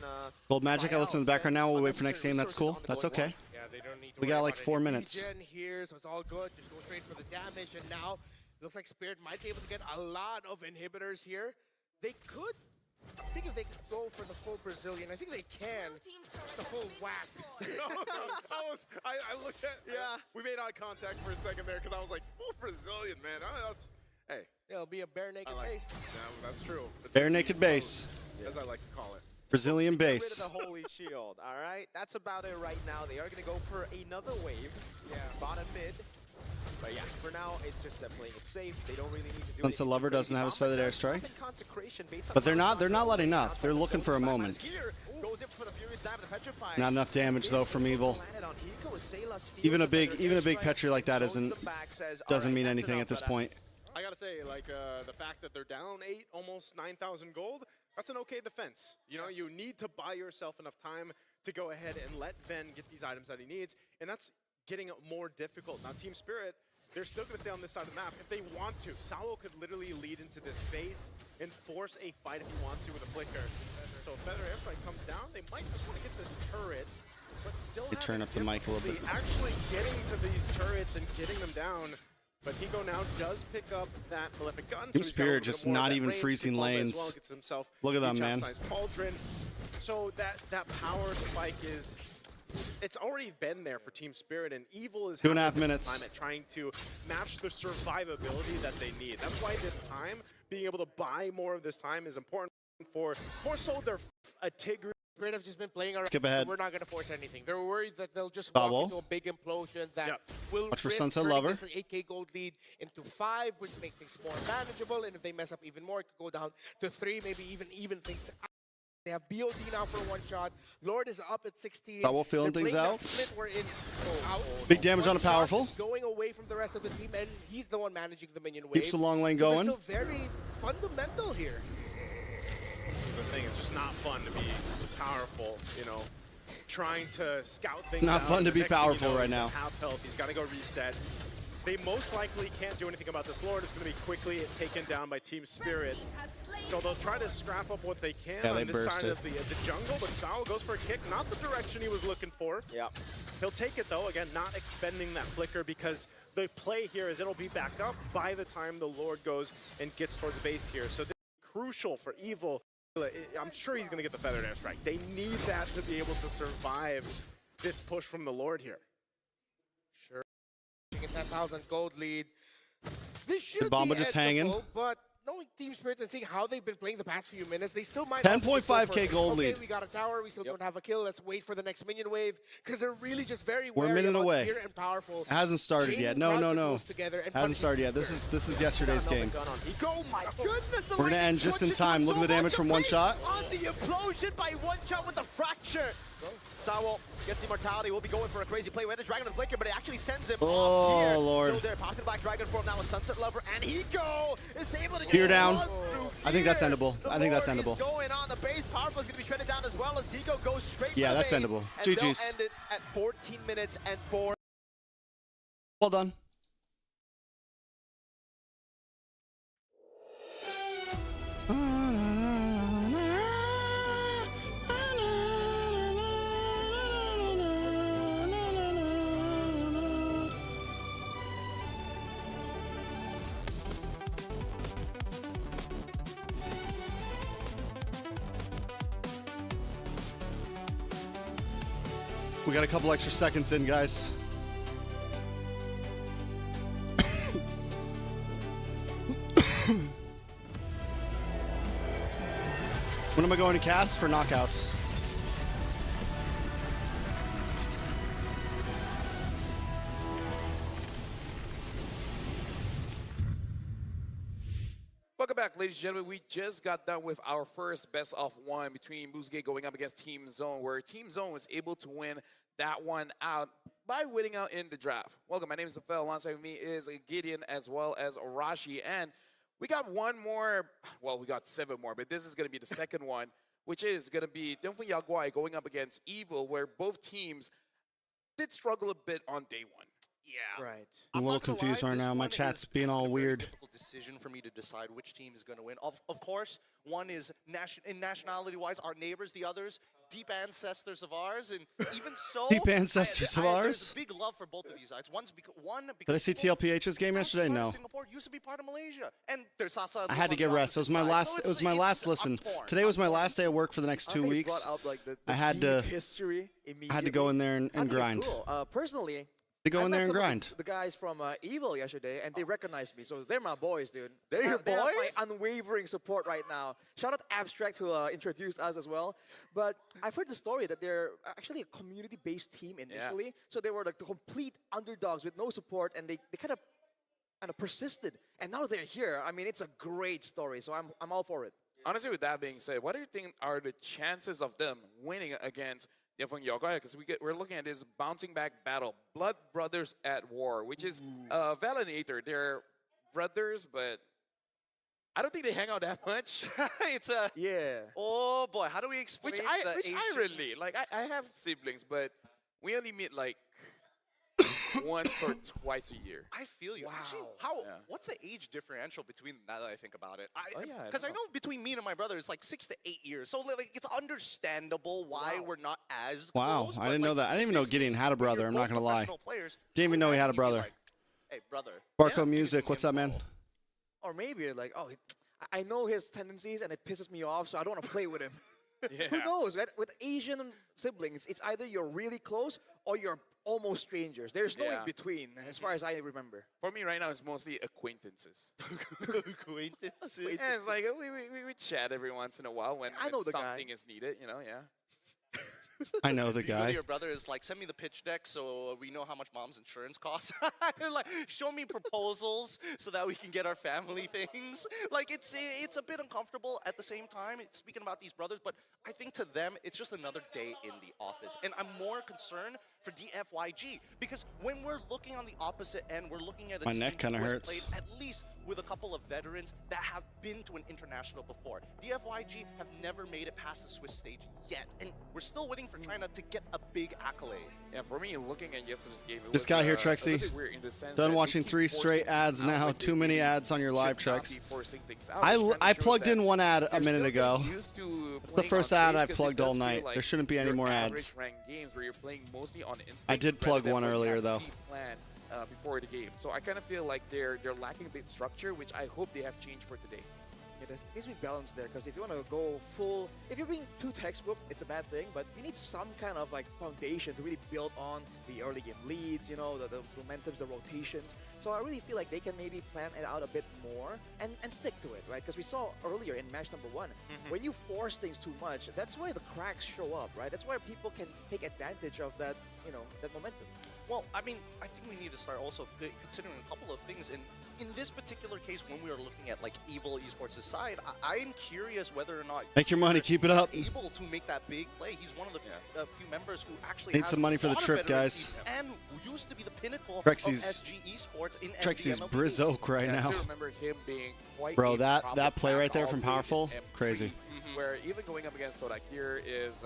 Gold Magic, I listen in the background now. We'll wait for next game. That's cool. That's okay. Yeah, they don't need to We got like 4 minutes. Regen here, so it's all good. Just go straight for the damage, and now looks like Spirit might be able to get a lot of inhibitors here. They could. I think if they could go for the full Brazilian, I think they can. Just the full wax. I looked at, we made eye contact for a second there because I was like, full Brazilian, man. Hey. It'll be a bare naked base. Yeah, that's true. It's Bare naked base. As I like to call it. Brazilian Get rid base. of the Holy Shield, all right? That's about it right now. They are going to go for another wave. Yeah. Bottom mid. But yeah, for now, it's just playing it safe. They don't really need to do Sunset Lover doesn't have his Feathered Airstrike. Consecration baits up But they're not letting up. They're looking for a moment. goes in for the Furious Dive and the Petrify. Not enough damage though from Evil. Even a big Petri like that doesn't mean anything at this point. I gotta say, like, the fact that they're down 8, almost 9,000 gold, that's an okay defense. You know, you need to buy yourself enough time to go ahead and let Ven get these items that he needs, and that's getting more difficult. Now, Team Spirit, they're still gonna stay on this side of the map if they want to. Sao could literally lead into this phase and force a fight if he wants to with a flicker. So if Feather Airstrike comes down, they might just want to get this turret, but still They turn up the mic a little bit. actually getting to these turrets and getting them down. But Hiko now does pick up that Malefic Gun. Team Spirit just not even freezing lanes. Well, gets himself Look at them, man. Pauldron. So that power spike is, it's already been there for Team Spirit, and Evil is 2.5 minutes. time at trying to match the survivability that they need. That's why this time, being able to buy more of this time is important for more so their Tigreal. Spirit have just been playing around. Skip ahead. We're not going to force anything. They're worried that they'll just Bobble. walk into a big implosion that will Watch for risk Sunset turning Lover. this an 8k gold lead into 5, which makes things more manageable. And if they mess up even more, it could go down to 3, maybe even things out. They have BOD now for one shot. Lord is up at 16. Bobble filling They're things playing out. that Split we're in. Out. Big damage on a One shot powerful. is going away from the rest of the team, and he's the one managing the minion wave. Keeps the long lane So they're going. still very fundamental here. This is the thing, it's just not fun to be powerful, you know, trying to scout things Not out. fun to The be next thing you powerful know, right he's now. at half health, he's got to go reset. They most likely can't do anything about this Lord. It's going to be quickly taken down by Team Spirit. So they'll try to scrap up what they can Yeah, they on this burst side it. of the jungle, but Sao goes for a kick, not the direction he was looking for. Yeah. He'll take it though, again, not expending that flicker because the play here is it'll be back up by the time the Lord goes and gets towards base here. So this is crucial for Evil. I'm sure he's going to get the Feathered Airstrike. They need that to be able to survive this push from the Lord here. Sure. Get that 1,000 gold lead. This should Bomba be just hanging. edgeable, but knowing Team Spirit and seeing how they've been playing the past few minutes, they still might 10.5K gold okay, lead. we got a tower, we still don't have a kill, let's wait for the next minion wave, because they're really just very We're a wary minute about away. Gear and powerful. It hasn't started yet. No. Hasn't started yet. This is yesterday's game. Oh my goodness, the We're gonna end just in time. Look at the damage from one shot. On the implosion by one shot with the fracture. Sao gets the immortality. Will be going for a crazy play. We had the Dragon and Flicker, but it actually sends him off here. Lord. So they're popping Black Dragon form now with Sunset Lover, and Hiko is able to Gear get down. one through I think that's Gear. endable. The I think that's Lord endable. is going on. The base Powerful is going to be shredded down as well as Hiko goes straight Yeah, for the that's base, endable. And they'll GG's. end it at 14 minutes and 4. Well done. We got a couple extra seconds in, guys. When am I going to cast for knockouts? Welcome back, ladies and gentlemen. We just got done with our first best of one between Boozgate going up against Team Zone, where Team Zone was able to win that one out by winning out in the draft. Welcome, my name is Afel. Alongside with me is Gideon as well as Arashi. And we got one more, well, we got 7 more, but this is going to be the second one, which is going to be Tianfeng Yaguai going up against Evil, where both teams did struggle a bit on day one. Yeah. Right. I'm a little confused right now. My chat's being all weird. Difficult decision for me to decide which team is going to win. Of course, one is nationality-wise our neighbors. The others, deep ancestors of ours, and even so, Deep ancestors of ours? There's big love for both of these sides. One because Did I see TLPH's game yesterday? No. Singapore used to be part of Malaysia, and there's Sasa. I had to get rest. It was my last. It was my last listen. Today was my last day of work for the next 2 weeks. I had to. History I had to go in there and grind. Cool. Personally, To go I in met there and some of grind. the guys from Evil yesterday, and they recognized me. So they're my boys, dude. They're your They have my boys? unwavering support right now. Shout out Abstract who introduced us as well. But I've heard the story that they're actually a community-based team initially. So they were like the complete underdogs with no support, and they kind of persisted. And now they're here. I mean, it's a great story. So I'm all for it. Honestly, with that being said, what do you think are the chances of them winning against Tianfeng Yaguai? Because we're looking at this bouncing back battle, Blood Brothers at War, which is Valinator. They're brothers, but I don't think they hang out that much. It's a Oh boy, how do we explain which I Asian- relate. Like I have siblings, but we only meet like once or twice a year. I feel you. Wow. Actually, what's the age differential between now that I think about it? yeah, Because I know between me and my brother it's like 6 to 8 years. So like it's understandable why we're not as Wow, close. I but, didn't know like, that. I didn't even know this Gideon is had a when brother. you're I'm not both gonna lie. professional players, Didn't even know he had a you'd be brother. like, hey, brother. Barco give me Music, some what's up, man? info. Or maybe like, oh, I know his tendencies and it pisses me off, so I don't want to play with him. Who knows, right? With Asian siblings, it's either you're really close or you're almost strangers. There's no in between, as far as I remember. For me right now, it's mostly acquaintances. Acquaintances. Yeah, it's like we chat every once in a while when I know the guy. something is needed, you know, yeah. I know the You go to guy. your brother is like, send me the pitch deck so we know how much mom's insurance costs. Like, show me proposals so that we can get our family things. Like, it's a bit uncomfortable at the same time. Speaking about these brothers, but I think to them it's just another day in the office, and I'm more concerned for DFYG because when we're looking on the opposite end, we're looking at a My team neck kinda who has hurts. played at least with a couple of veterans that have been to an international before. DFYG have never made it past the Swiss stage yet, and we're still waiting for China to get a big accolade. Yeah, for me, looking at yesterday's game, it Just was, got here, a little Trexie. bit weird in the sense Done that watching they keep 3 straight forcing ads things out now. when Too they many really ads on your live, should not Trex. be forcing things out, which kinda I shows plugged that in one ad a they're minute still ago. getting used to It's the playing first on ad stage I've 'cause it plugged does all feel night. like There shouldn't be any your more average ads. ranked games where you're playing mostly on instinct. I did rather plug than one what you earlier, have though. pre-planned, before the game. So I kind of feel like they're lacking a bit of structure, which I hope they have changed for today. Yeah, there needs to be balance there, because if you want to go full, if you're being too textbook, it's a bad thing, but you need some kind of like foundation to really build on the early game leads, you know, the momentums, the rotations. So I really feel like they can maybe plan it out a bit more and stick to it, right? Because we saw earlier in match number 1, when you force things too much, that's where the cracks show up, right? That's where people can take advantage of that, you know, that momentum. Well, I mean, I think we need to start also considering a couple of things. And in this particular case, when we are looking at like Evil Esports' side, I am curious whether or not Make your money, keep it up. able to make that big play. He's one of the few members who actually Need has some money for a the lot of trip, veterans guys. and who used to be the pinnacle Trexie's- of SG Esports in Trexie's MLB. Brizoke right Yeah, I now. still remember him being quite Bro, a that problem play back right there all from the way in Powerful, M3, crazy. Where even going up against Sodak here is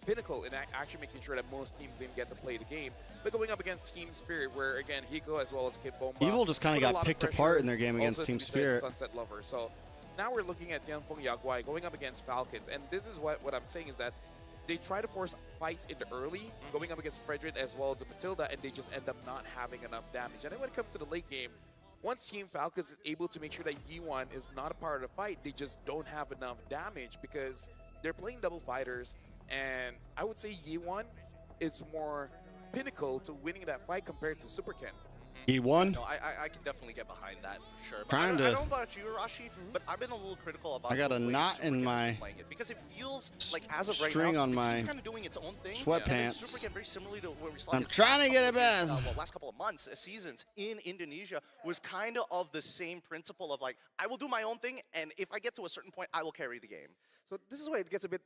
pinnacle in actually making sure that most teams didn't get to play the game. But going up against Team Spirit, where again Hiko as well as Kid Bomba, Evil just kinda put a got lot of picked pressure, apart in their game also against to Team be said, Spirit. Sunset Lover. So now we're looking at Tianfeng Yaguai going up against Falcons, and this is what I'm saying is that they try to force fights in the early, going up against Frederick as well as a Matilda, and they just end up not having enough damage. And then when it comes to the late game, once Team Falcons is able to make sure that Yi1 is not a part of the fight, they just don't have enough damage because they're playing double fighters. And I would say Yi1 is more pinnacle to winning that fight compared to Super Ken. He won. No, I can definitely get behind that for sure. But Trying I to- don't know about you, Rashi, but I've been a little critical about. I got the a way knot Super in Ken is my playing it, because it feels like as of right string now, on the my team's kind of doing its own thing. sweatpants. And then Super Ken, very similarly to where we saw I'm his trying to last get couple it of games, back. well, last couple of months, seasons in Indonesia was kind of the same principle of like, I will do my own thing, and if I get to a certain point, I will carry the game. So this is where it gets a bit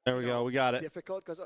There we go. We got it. difficult because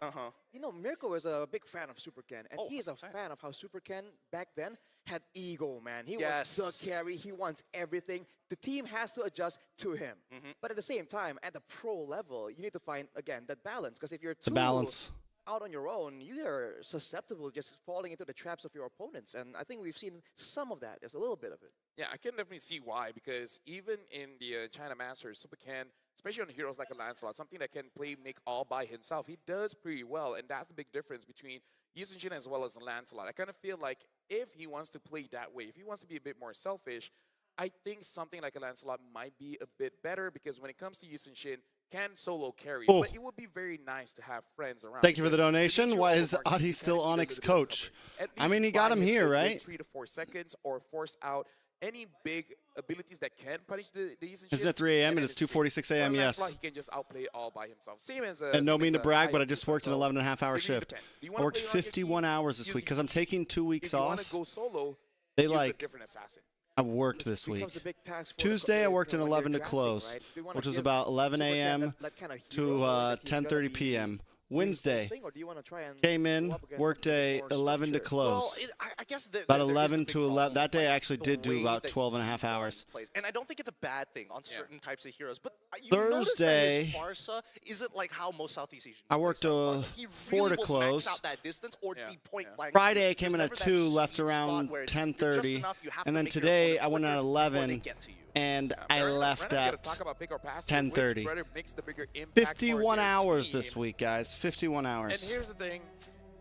you know Mirko is a big fan of Super Ken, and he is a 100%. fan of how Super Ken back then had ego, man. He Yes. was the carry. He wants everything. The team has to adjust to him. But at the same time, at the pro level, you need to find again that balance. Because if you're The too balance. out on your own, you are susceptible just falling into the traps of your opponents. And I think we've seen some of that. There's a little bit of it. Yeah, I can definitely see why, because even in the China Masters, Super Ken, especially on heroes like a Lancelot, something that can make all by himself, he does pretty well, and that's the big difference between Yushin Jin as well as Lancelot. I kind of feel like if he wants to play that way, if he wants to be a bit more selfish, I think something like a Lancelot might be a bit better, because when it comes to Yushin Shin, can solo carry, Oh. but it would be very nice to have friends around. Thank you for the because donation. nature Why of is the market, Adi you still kinda need a Onyx little bit of coach? cover. At I least mean, he got buy him a here, good right? 3 to 4 seconds, or force out any big abilities that can punish the Yushin Isn't Shin, it 3 a.m. and and then it's 2:46 a.m.? for Yes. Lancelot, he can just outplay all by himself. Same as And no same mean as to brag, Aya but I just Kusa, worked an so 11-and-a-half-hour it really shift. depends. Do you I wanna worked play on your 51 team? hours this Use week because Yushin I'm taking 2 weeks If you want off. to go solo, They use a like different assassin. I worked this week. Becomes a big task for the Tuesday I co- worked an when you're 11 to drafting, close, right? Do you wanna which was give about 11 Super Ken a.m. that kind of to hero that he's gonna 10:30 be p.m. doing Wednesday something, or do you wanna try and came go in, up against worked something a more 11 to structured? close. Well, I guess there, About there is a 11 big to 11. problem That day I with actually the did do way about that 12 and a half Yushin hours. plays. And I don't think it's a bad thing on certain types of heroes. But you Thursday- notice that his Farsa isn't like how most Southeast Asian I worked a 4 to close. Max out that distance or be point blank. Friday I came in There's at never 2, that left sweet spot around where it's 10:30, just enough, you have and to then make your today opponent I went at flicker before they 11, get to you. and I left at Talk about pick or pass, 10:30. which brother makes the bigger impact 51 for their hours team. this week, guys. 51 And hours. here's the thing,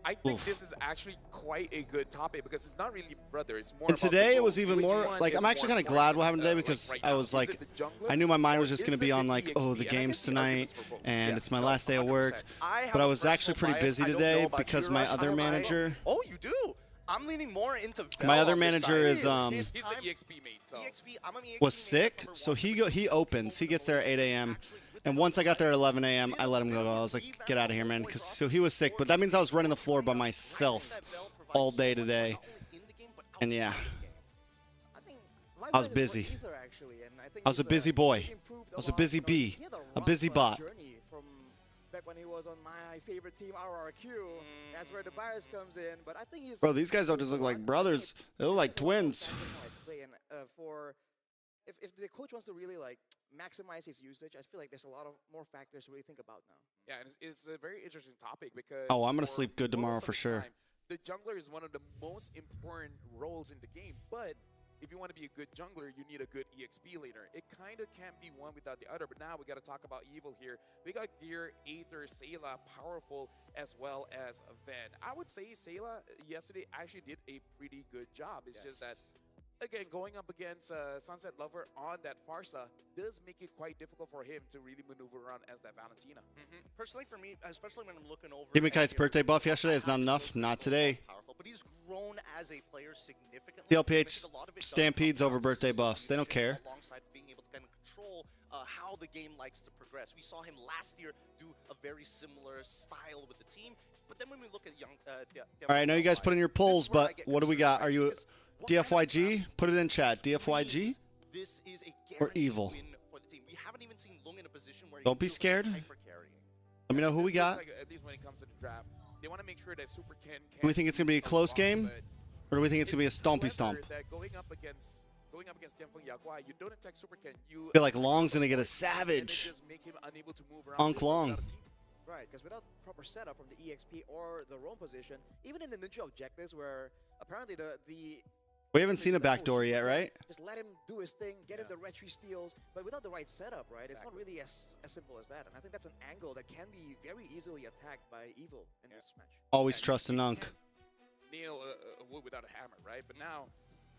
I think Oof. this is actually quite a good topic, because it's not really brother, it's more And about today the it was role. even Which more one like is I'm actually more kind of glad what important, happened today because right I now? was Is like it the jungler, I knew my mind or was just going is to be it on the like EXP? oh the And I can games see tonight arguments for both. and Yeah, it's my no, last day of 100%. work, I have but I a was actually personal pretty bias. busy I don't today know about because you, my Rush. I other don't know. manager Oh, you do? I'm leaning more into My Vel other on this manager side. is, He's an EXP mate, so. I'm an EXP was main, sick, so he opens. He gets there at 8 a.m. And once I got there at 11 a.m., I let him go. I was like, get out of here, man. So he was sick, but that means I was running the floor by myself all day today. And yeah, I was busy. I was a busy boy. I was a busy bee. A busy bot. From back when he was on my favorite team, RRQ. That's where the bias comes in. But I think he's Bro, these guys don't just look like brothers. They look like twins. For if the coach wants to really like maximize his usage, I feel like there's a lot of more factors to really think about now. Yeah, and it's a very interesting topic because Oh, I'm going to for sleep good tomorrow most of for the sure. time, the jungler is one of the most important roles in the game, but if you want to be a good jungler, you need a good EXP laner. It kind of can't be one without the other, but now we got to talk about Evil here. We got Gear, Aether, Sayla, powerful, as well as Van. I would say Sayla yesterday actually did a pretty good job. It's just that, again, going up against Sunset Lover on that Farsa does make it quite difficult for him to really maneuver around as that Valentina. Personally, for me, especially when I'm looking over. Team Kite's birthday buff yesterday is not enough. Not today. Powerful, but he's grown as a player significantly. TLPH stampedes over birthday buffs. They don't care. Alongside being able to kind of control how the game likes to progress. We saw him last year do a very similar style with the team. But then when we look at young, All right, I know you guys put in your polls, but what do we got? Are you DFYG? Put it in chat. DFYG this is a or evil? win for the team. We haven't even seen Lung in a position where Don't be scared. Let me know who we got. Like, at least when it comes to the draft, they want to make sure that Super Ken can. Do we think it's going to be a close game? Or do we think it's going to be a stompy stomp? That going up against Tianfeng Yaguai, you don't attack Super Ken. You I feel like Long's going to get a and then savage. just make him unable to move around. Unc Long. Right, because without proper setup from the EXP or the roam position, even in the ninja objectives where apparently the We haven't seen a backdoor yet, right? just let him do his thing, get him the retry steals, but without the right setup, right? It's not really as simple as that. And I think that's an angle that can be very easily attacked by Evil in this match. Always trust an Unc. Nail a wood without a hammer, right? But now,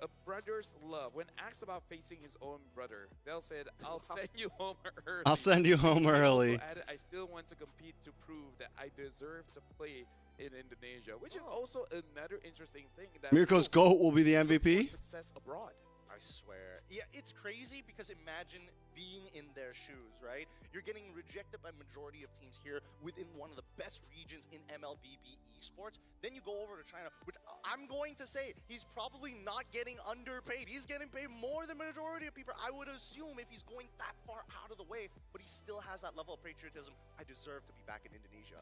a brother's love. When asked about facing his own brother, Bell said, "I'll send you home early." I'll send you home He also early. added, "I still want to compete to prove that I deserve to play in Indonesia, which is also another interesting thing. That Mirko's GOAT will be the MVP. Success abroad. I swear. Yeah, it's crazy because imagine being in their shoes, right? You're getting rejected by majority of teams here within one of the best regions in MLBB esports. Then you go over to China, which I'm going to say he's probably not getting underpaid. He's getting paid more than majority of people. I would assume if he's going that far out of the way, but he still has that level of patriotism. I deserve to be back in Indonesia.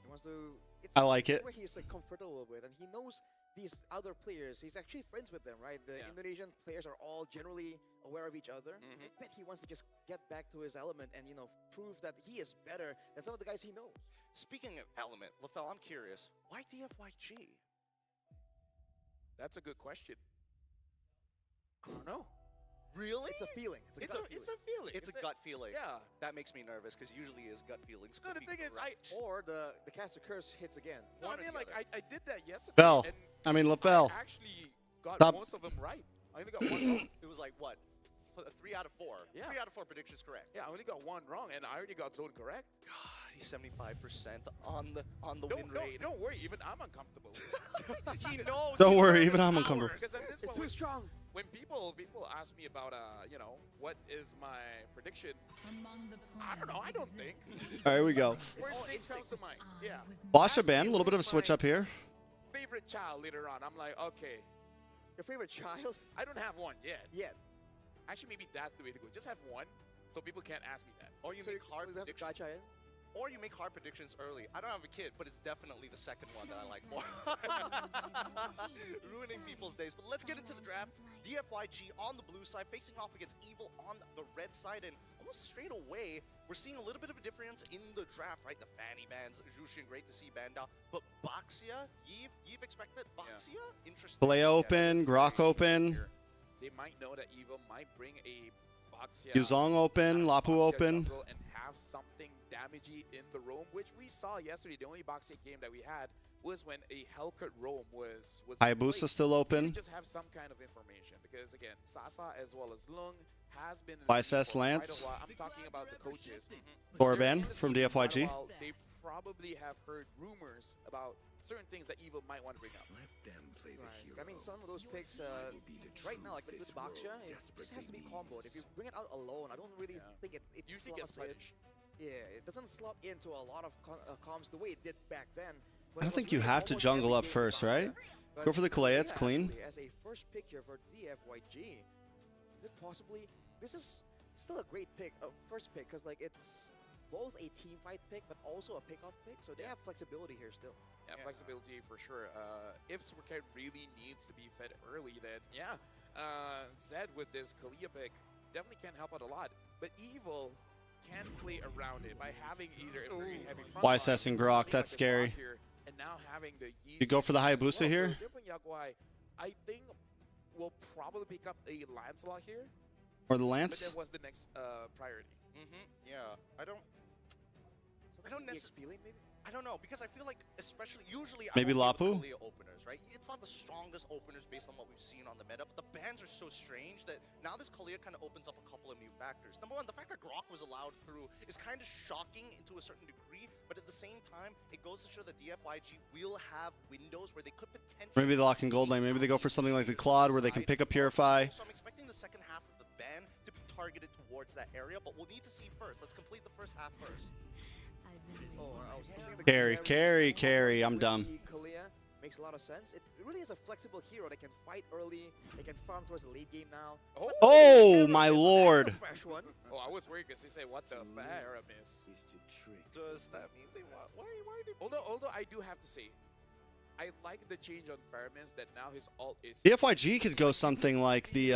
He wants to. It's I like it. Where he's like comfortable with, and he knows these other players. He's actually friends with them, right? The Indonesian players are all generally aware of each other. I bet he wants to just get back to his element and prove that he is better than some of the guys he knows. Speaking of element, LaFell, I'm curious. Why DFYG? That's a good question. I don't know. Really? It's a feeling. It's a feeling. It's a gut feeling. Yeah. That makes me nervous because usually his gut feelings. No, the thing is, or the caster curse hits again. No, I mean, like I did that yesterday. Fell. And I mean, LaFell. I actually got Stop. most of them right. I only got one wrong. It was like what? 3 out of 4. Yeah. 3 out of 4 predictions correct. Yeah, I only got one wrong, and I already got zone correct. God, he's 75% on the win rate. Don't worry, even I'm uncomfortable. He knows. Don't worry, even I'm uncomfortable. Because at this It's point, too strong. when people ask me about what is my prediction, I don't know. I don't think. All right, here we go. First thing comes to mind. Yeah. Basha band, a little bit of a switch up here. Favorite child later on. I'm like, okay. Your favorite child? I don't have one yet. Yet. Actually, maybe that's the way to go. Just have one, so people can't ask me that. Or you make hard predictions. predictions. Or you make hard predictions early. I don't have a kid, but it's definitely the second one that I like more. Ruining people's days. But let's get into the draft. DFYG on the blue side, facing off against Evil on the red side. And almost straight away, we're seeing a little bit of a difference in the draft, right? The fanny bands, Jushin, great to see Banda. But Baxia, Yves expected Baxia? Interesting. Play open, Grok open. They might know that Evil might bring a Baxia. Yuzong open, Lapu open. And have something damagey in the roam, which we saw yesterday. The only Baxia game that we had was when a Hellcut roam was Hayabusa still open. We just have some kind of information because again, Sasa as well as Lung has been in YSS the league for Lance. quite a while. I'm talking about the coaches. Torban from DFYG. They probably have heard rumors about certain things that Evil might want to bring up. Right. I mean, some of those picks, right now, like with Baxia, it just has to be comboed. If you bring it out alone, I don't really think it Usually slots gets in. punished. Yeah, it doesn't slot into a lot of comms the way it did back then. I don't think you have to jungle up first, right? Go for the Kalea, it's clean. As a first pick here for DFYG, is it possibly, this is still a great pick, first pick, because like it's both a team fight pick, but also a pick-off pick, so they have flexibility here still. Yeah, flexibility for sure. If Supercat really needs to be fed early, then yeah, Zed with this Kalia pick definitely can help out a lot. But Evil can play around it by having either a very heavy front YSS line, and Grok, like that's the scary. Grok here, and now having the You go for the Hayabusa here? So different Yaguai, I think we'll probably pick up a Lancelot here. Or the But Lance? then what's the next priority? Yeah, I don't necessarily. I don't know, because I feel like, especially, usually Maybe I don't Lapu? Kalia openers, right? It's not the strongest openers based on what we've seen on the meta, but the bans are so strange that now this Kalia kind of opens up a couple of new factors. Number one, the fact that Grok was allowed through is kind of shocking to a certain degree, but at the same time, it goes to show that DFYG will have windows where they could potentially... Maybe they lock in gold lane. Maybe they go for something like the Claude where they can pick up Purify. So I'm expecting the second half of the ban to be targeted towards that area, but we'll need to see first. Let's complete the first half first. Carry. I'm dumb. Kalia makes a lot of sense. It really is a flexible hero that can fight early. They can farm towards the late game now. Oh, my lord. Fresh one. Oh, I was worried because they say, what the Faramis? Does that mean they want... Why did... Although I do have to say, I like the change on Faramis that now his ult is... DFYG could go something like the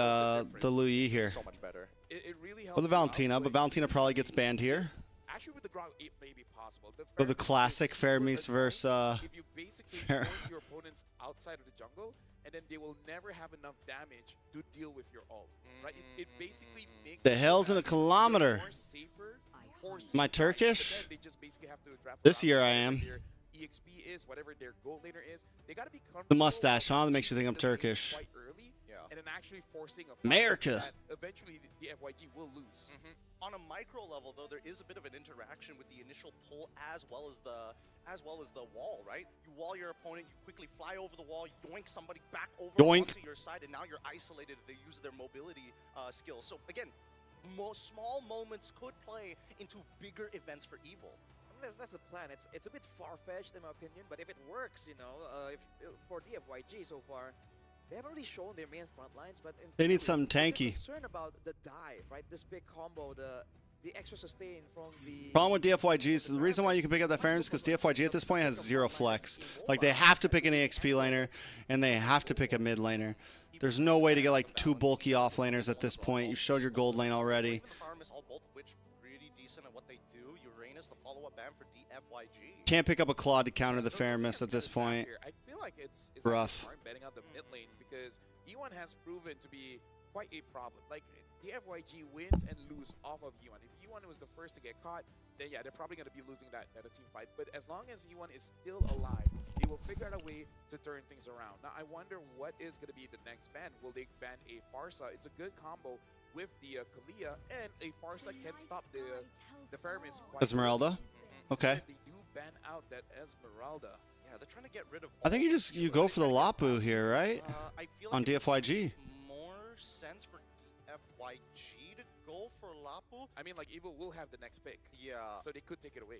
Louis here. So much better. It really helps. Or the Valentina, but Valentina probably gets banned here. Actually, with the Grok, it may be possible. Or the classic Faramis versus If you basically force your opponents outside of the jungle, and then they will never have enough damage to deal with your ult. Right? It basically makes The hell's in a kilometer? more safer, more Am I safe, Turkish? but then they just basically have to draft This around year I whatever am. Their EXP is, whatever their gold laner is. They got to be comfortable. The mustache, huh? That makes you think I'm Turkish. Quite early, and then actually forcing a fight America. that eventually the FYG will lose. On a micro level, though, there is a bit of an interaction with the initial pull as well as the wall, right? You wall your opponent, you quickly fly over the wall, yoink somebody back over onto your side, and now you're isolated. They use their mobility skills. So again, small moments could play into bigger events for Evil. I mean, that's the plan. It's a bit far-fetched in my opinion, but if it works, you know, for DFYG so far, they haven't really shown their main front lines, but They need something I'm tanky. concerned about the dive, right? This big combo, the extra sustain from the... Problem with DFYG is the reason why you can pick up that fairness because DFYG at this point has 0 flex. Like, they have to pick an EXP laner, and they have to pick a mid laner. There's no way to get, like, 2 bulky off laners at this point. You showed your gold lane already. Both of which pretty decent at what they do. Uranus, the follow-up ban for DFYG. Can't pick up a Claude to counter the Faramis at this point. I feel like it's rough. smart betting out the mid lanes because E1 has proven to be quite a problem. Like, the FYG wins and lose off of E1. If E1 was the first to get caught, then yeah, they're probably going to be losing that team fight. But as long as E1 is still alive, they will figure out a way to turn things around. Now, I wonder what is going to be the next ban. Will they ban a Pharsa? It's a good combo with the Kalia, and a Pharsa can stop the Faramis quite Esmeralda? Okay. They do ban out that Esmeralda. Yeah, they're trying to get rid of... I think you go for the Lapu here, right? I feel On like it DFYG. makes more sense for DFYG to go for Lapu. I mean, like, Evil will have the next pick. Yeah. So they could take it away.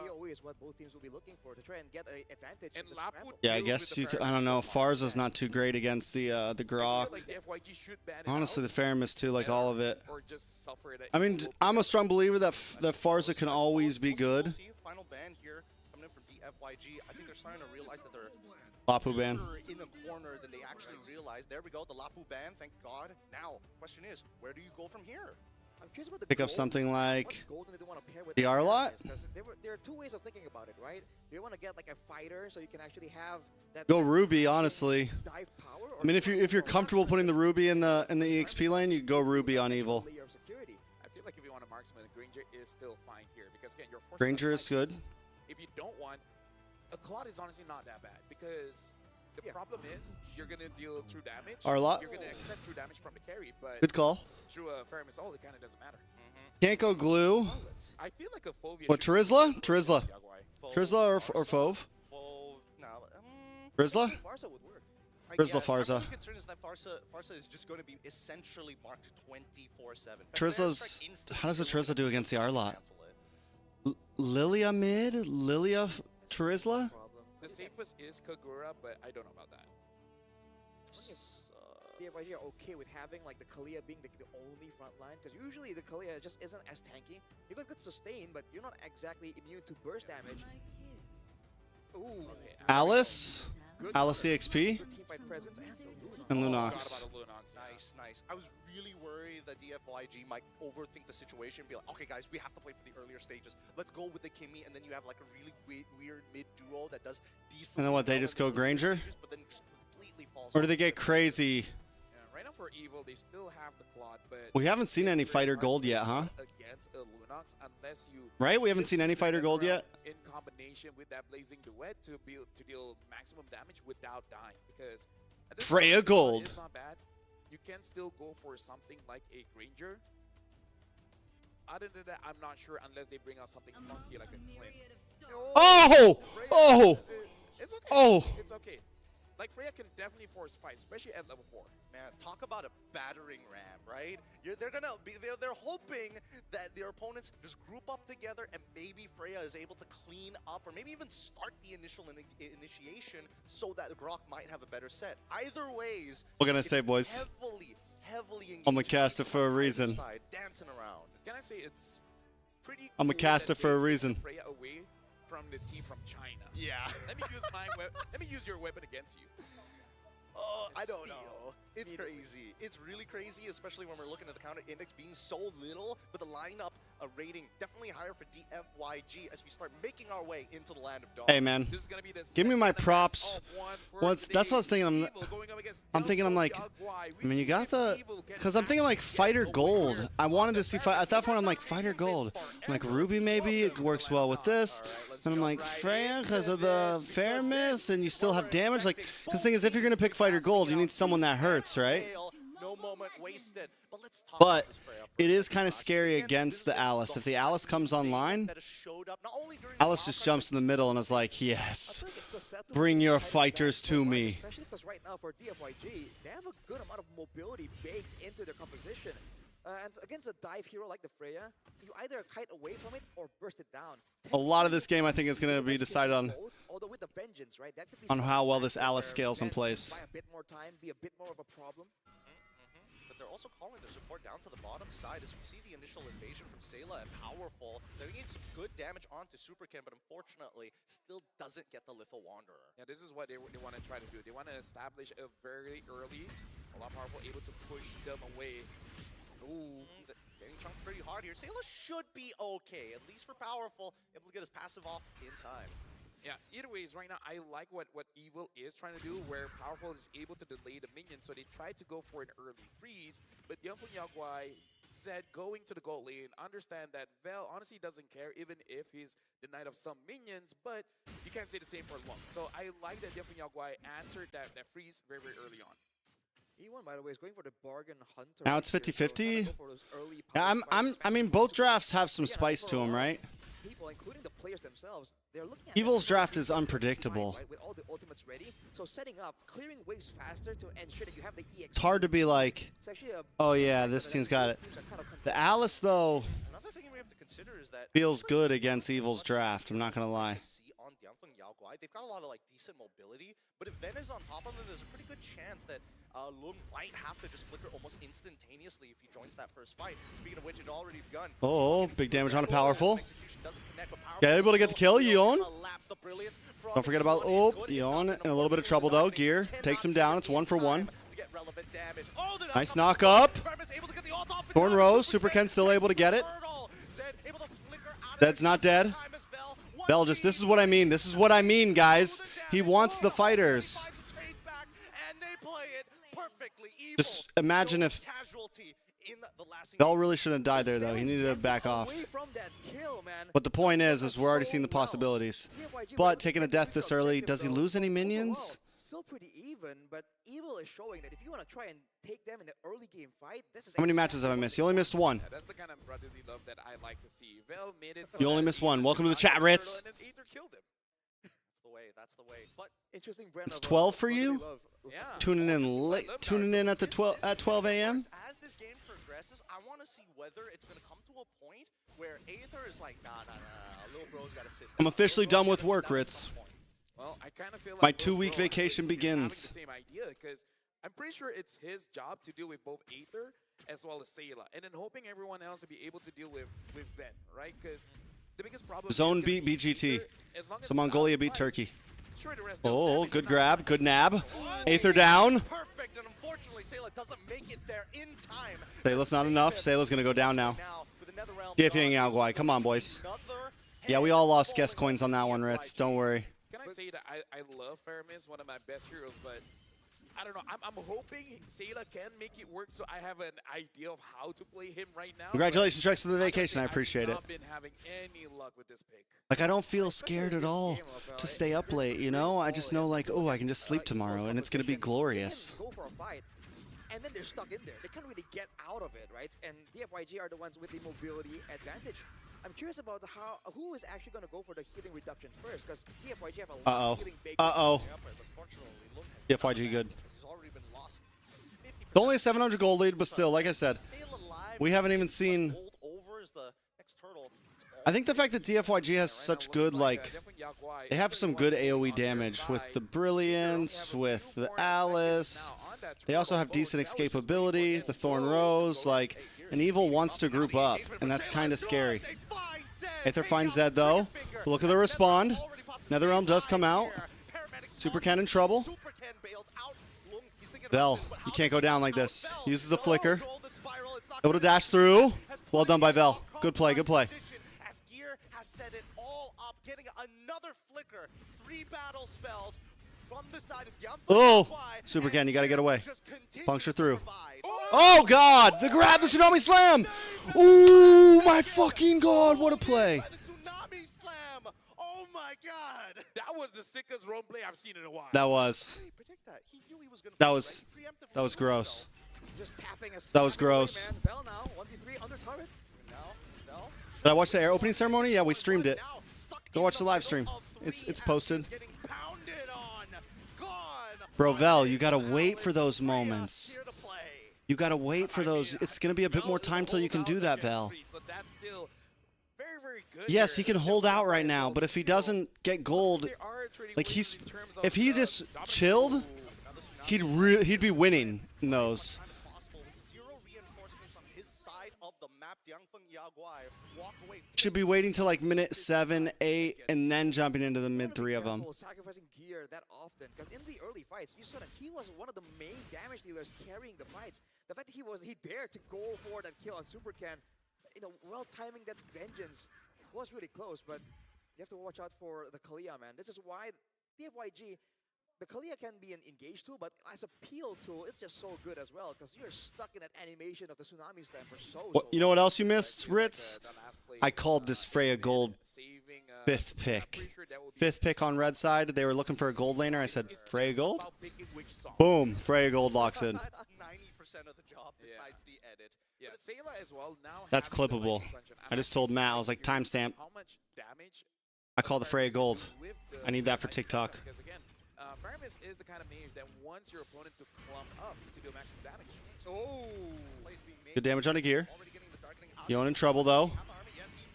AoE is what both teams will be looking for to try and get an advantage. And in the Lapu scramble. Yeah, I guess you could, I don't know. Farza's not too great against the Grok. Like the FYG should ban it Honestly, out, the Faramis too, like all of it. or just suffer it. I mean, I'm a strong believer that that Farza can always be good. Final ban here coming in from DFYG. I think they're starting to realize that they're Lapu ban. in the corner than they actually realize. There we go, the Lapu ban, thank God. Now, question is, where do you go from here? I'm curious about the Pick up gold. something like What gold do they want to pair with the Arlot? Because there are two ways of thinking about it, right? Do you want to get like a fighter so you can actually have that Go Ruby, honestly. dive power? Or I mean, if you're comfortable putting the Ruby in the EXP lane, you go Ruby on Evil. layer of security? I feel like if you want a marksman, Granger is still fine here because again, you're forced. Granger is good. If you don't want a Claude, is honestly not that bad because the problem is you're gonna deal true damage. Arlot? You're gonna accept true damage from the carry, but Good call. through a Faramis, all it kind of doesn't matter. Can't go glue. I feel like a Fovia. What, Trizla? Trizla. Trizla or Fove? Trizla? Farsa would work. Trizla My Farza. only concern is that Farsa is just going to be essentially marked 24/7. Trisla's. How does the Trizla do against the Arlot? Lilia mid? Lilia Trizla? The safest is Kagura, but I don't know about that. DFYG are okay with having like the Kalia being the only front line because usually the Kalia just isn't as tanky. You got good sustain, but you're not exactly immune to burst damage. Ooh. Alice? Alice EXP? Good teamfight presence And Oh, Lunox. Nice, nice. I was really worried that DFYG might overthink the situation, be like, okay, guys, we have to play for the earlier stages. Let's go with the Kimmy, and then you have like a really weird mid duo that does decent. And then what, they just go Granger? But then just completely falls Or do off. they get crazy? Yeah, right now for Evil, they still have the Claude, but We haven't seen any fighter gold yet, huh? against a Lunox unless you Right? We haven't seen any fighter gold yet? in combination with that blazing duet to deal maximum damage without dying because at this Freya point, gold. is not bad. You can still go for something like a Granger. Other than that, I'm not sure unless they bring out something funky like a Clint. Oh! Oh! It's okay. Oh! It's okay. Like Freya can definitely force fight, especially at level 4. Man, talk about a battering ram, right? They're hoping that their opponents just group up together and maybe Freya is able to clean up or maybe even start the initial initiation so that Grok might have a better set. Either ways, What can I it's say, boys? heavily engaged. I'm a caster for a reason. Side, dancing around. Can I say it's pretty I'm a cool caster that for a they reason. took Freya away from the team from China. Yeah. Let me use your weapon against you. Oh, I don't know. It's crazy. It's really crazy, especially when we're looking at the counter index being so little, but the lineup rating definitely higher for DFYG as we start making our way into the land of dawn. Hey, man. This is gonna be the Give me my second props best of one for Well, that's what I was thinking. I'm thinking, I'm like, I mean, you got the, because I'm thinking like Fighter Gold. I wanted to see, at that point, I'm like, Fighter Gold. I'm like, Ruby maybe, it works well with this. And I'm like, Freya, because of the fair miss, and you still have damage. Like, because the thing is, if you're going to pick Fighter Gold, you need someone that hurts, right? No moment wasted. But it is kind of scary against the Alice. If the Alice comes online, Alice just jumps in the middle and is like, yes, bring your fighters to me. Especially because right now for DFYG, they have a good amount of mobility baked into their composition. And against a dive hero like the Freya, you either kite away from it or burst it down. A lot of this game, I think, is going to be decided on how well this Alice scales and plays. Buy a bit more time, be a bit more of a problem. But they're also calling their support down to the bottom side as we see the initial invasion from Sayla and Powerful. They're getting some good damage onto Superkin, but unfortunately still doesn't get the Little Wanderer. Yeah, this is what they want to try to do. They want to establish a very early, a lot Powerful able to push them away. Ooh. Getting chunked pretty hard here. Sayla should be okay, at least for Powerful, able to get his passive off in time. Yeah, either ways, right now, I like what Evil is trying to do, where Powerful is able to delay the minions, so they tried to go for an early freeze, but Youngful Yaguai said going to the gold lane, understand that Vel honestly doesn't care, even if he's denied of some minions, but you can't say the same for long. So I like that Youngful Yaguai answered that freeze very early on. E1, by the way, is going for the bargain hunter. Now it's 50-50. Yeah, I mean, both drafts have some spice to them, right? People, including the players themselves, they're looking at Evil's draft is unpredictable. right, with all the ultimates ready. So setting up, clearing waves faster to ensure that you have the EX. It's hard to be like, oh yeah, this team's got it. The Alice, though, Another thing we have to consider is that feels good against Evil's draft. I'm not going to lie. on Dianfeng Yaoguai, they've got a lot of like decent mobility, but if Ven is on top of them, there's a pretty good chance that Lung might have to just flicker almost instantaneously if he joins that first fight. Speaking of which, it's already begun. Oh, big damage on a Powerful. Yeah, able to get the kill, Yeon. Don't forget about, Yeon in a little bit of trouble though. Gear takes him down, it's 1-for-1. Nice knock up. Thorn Rose, Super Ken still able to get it. Zed's not dead. Bell just, this is what I mean. This is what I mean, guys. He wants the fighters. Just imagine if Bell really shouldn't have died there, though. He needed to back off. But the point is we're already seeing the possibilities. But taking a death this early, does he lose any minions? Still pretty even, but Evil is showing that if you want to try and take them in the early game fight, this is How many matches have I missed? You only missed one. Yeah, that's the kind of brotherly love that I like to see. Vel made it. You only missed one. Welcome to the chat, Ritz. And then Aether killed him. That's the way. That's the way. But interesting brand It's of 12 for you? Yeah. Tuning in late, tuning in at the 12 a.m. As this game progresses, I want to see whether it's going to come to a point where Aether is like, nah, little bro's got to sit. I'm officially done with work, Ritz. Well, I kind of feel like My 2-week vacation begins. Having the same idea, because I'm pretty sure it's his job to deal with both Aether as well as Sayla, and then hoping everyone else to be able to deal with Ven, right? Because the biggest problem. Zone beat BGT, so Mongolia beat Turkey. Oh, good grab, good nab. Aether down. Perfect, and unfortunately, Sayla doesn't make it there in time. Sayla's not enough. Sayla's gonna go down now. Gifting Yaoguai. Come on, boys. Yeah, we all lost guest coins on that one, Ritz. Don't worry. Can I say that I love Faramis, one of my best heroes, but I don't know. I'm hoping Sayla can make it work, so I have an idea of how to play him right now. Congratulations, Trex, for the vacation. I appreciate it. I've not been having any luck with this pick. Like, I don't feel scared at all to stay up late, you know? I just know, like, oh, I can just sleep tomorrow, and it's going to be glorious. Go for a fight, and then they're stuck in there. They can't really get out of it, right? And DFYG are the ones with the mobility advantage. I'm curious about who is actually going to go for the healing reduction first, because DFYG have a lot of healing baked. DFYG good. It's only a 700 gold lead, but still, like I said, we haven't even seen. I think the fact that DFYG has such good, like, they have some good AoE damage with the Brilliance, with the Alice. They also have decent escapability, the Thorn Rose, like, and Evil wants to group up, and that's kind of scary. Aether finds Zed, though. Look at the respond. Netherrealm does come out. Super Ken in trouble. Vel, you can't go down like this. Uses the flicker. Able to dash through. Well done by Vel. Good play, good play. As Gear has set it all up, getting another flicker. 3 battle spells from the side Oh, Super Ken, you got to get away. Puncture through. Oh, God. The grab, the Tsunami Slam. Ooh, my fucking God. What a play. Oh my God! That was the sickest roam play I've seen in a while. That was. That was gross. Just tapping That was gross. man. Bell now, 1v3 under turret. Did I watch the air opening ceremony? Yeah, we streamed it. Go watch the live stream. It's posted. Bro, Vel, you gotta wait for those moments. You gotta wait for those. It's gonna be a bit more time till you can do that, Vel. Yes, he can hold out right now, but if he doesn't get gold, like if he just chilled, he'd be winning in those. Should be waiting till like minute 7, 8, and then jumping into the mid 3 of them. Sacrificing gear that often, because in the early fights, you saw that he was one of the main damage dealers carrying the fights. The fact that he dared to go for that kill on Super Ken, while timing that vengeance was really close, but you have to watch out for the Kalia, man. This is why DFYG, the Kalia can be an engage tool, but as a peel tool, it's just so good as well, because you're stuck in that animation of the Tsunami Slam for so You know what else you missed, Ritz? I called this Freya Gold 5th pick. 5th pick on red side. They were looking for a gold laner. I said, Freya Gold? Boom. Freya Gold locks in. 90% of the job besides the edit. Yeah, Sayla as well now. That's clippable. I just told Matt, I was like, timestamp. I call the Freya Gold. I need that for TikTok. Because again, Faramis is the kind of mage that wants your opponent to clump up to do maximum damage. Oh! Good damage on a gear. Yon in trouble, though.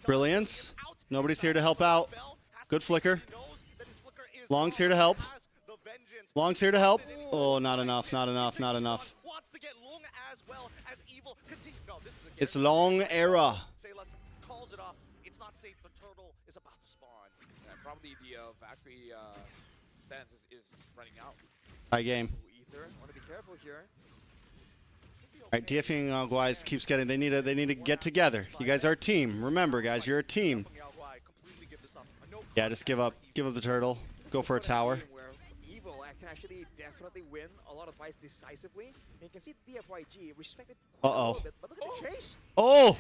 Brilliance. Nobody's here to help out. Good flicker. Long's here to help. Long's here to help. Oh, not enough, not enough, not enough. It's long era. Calls it off. It's not safe. The turtle is about to spawn. And probably the factory stance is running out. High game. Ether, want to be careful here. All right, DFing Guys keeps getting. They need to get together. You guys are a team. Remember, guys, you're a team. Yeah, just give up the turtle. Go for a tower. Evil can actually definitely win a lot of fights decisively. And you can see DFYG respected quite a little bit, but look at the chase. Oh!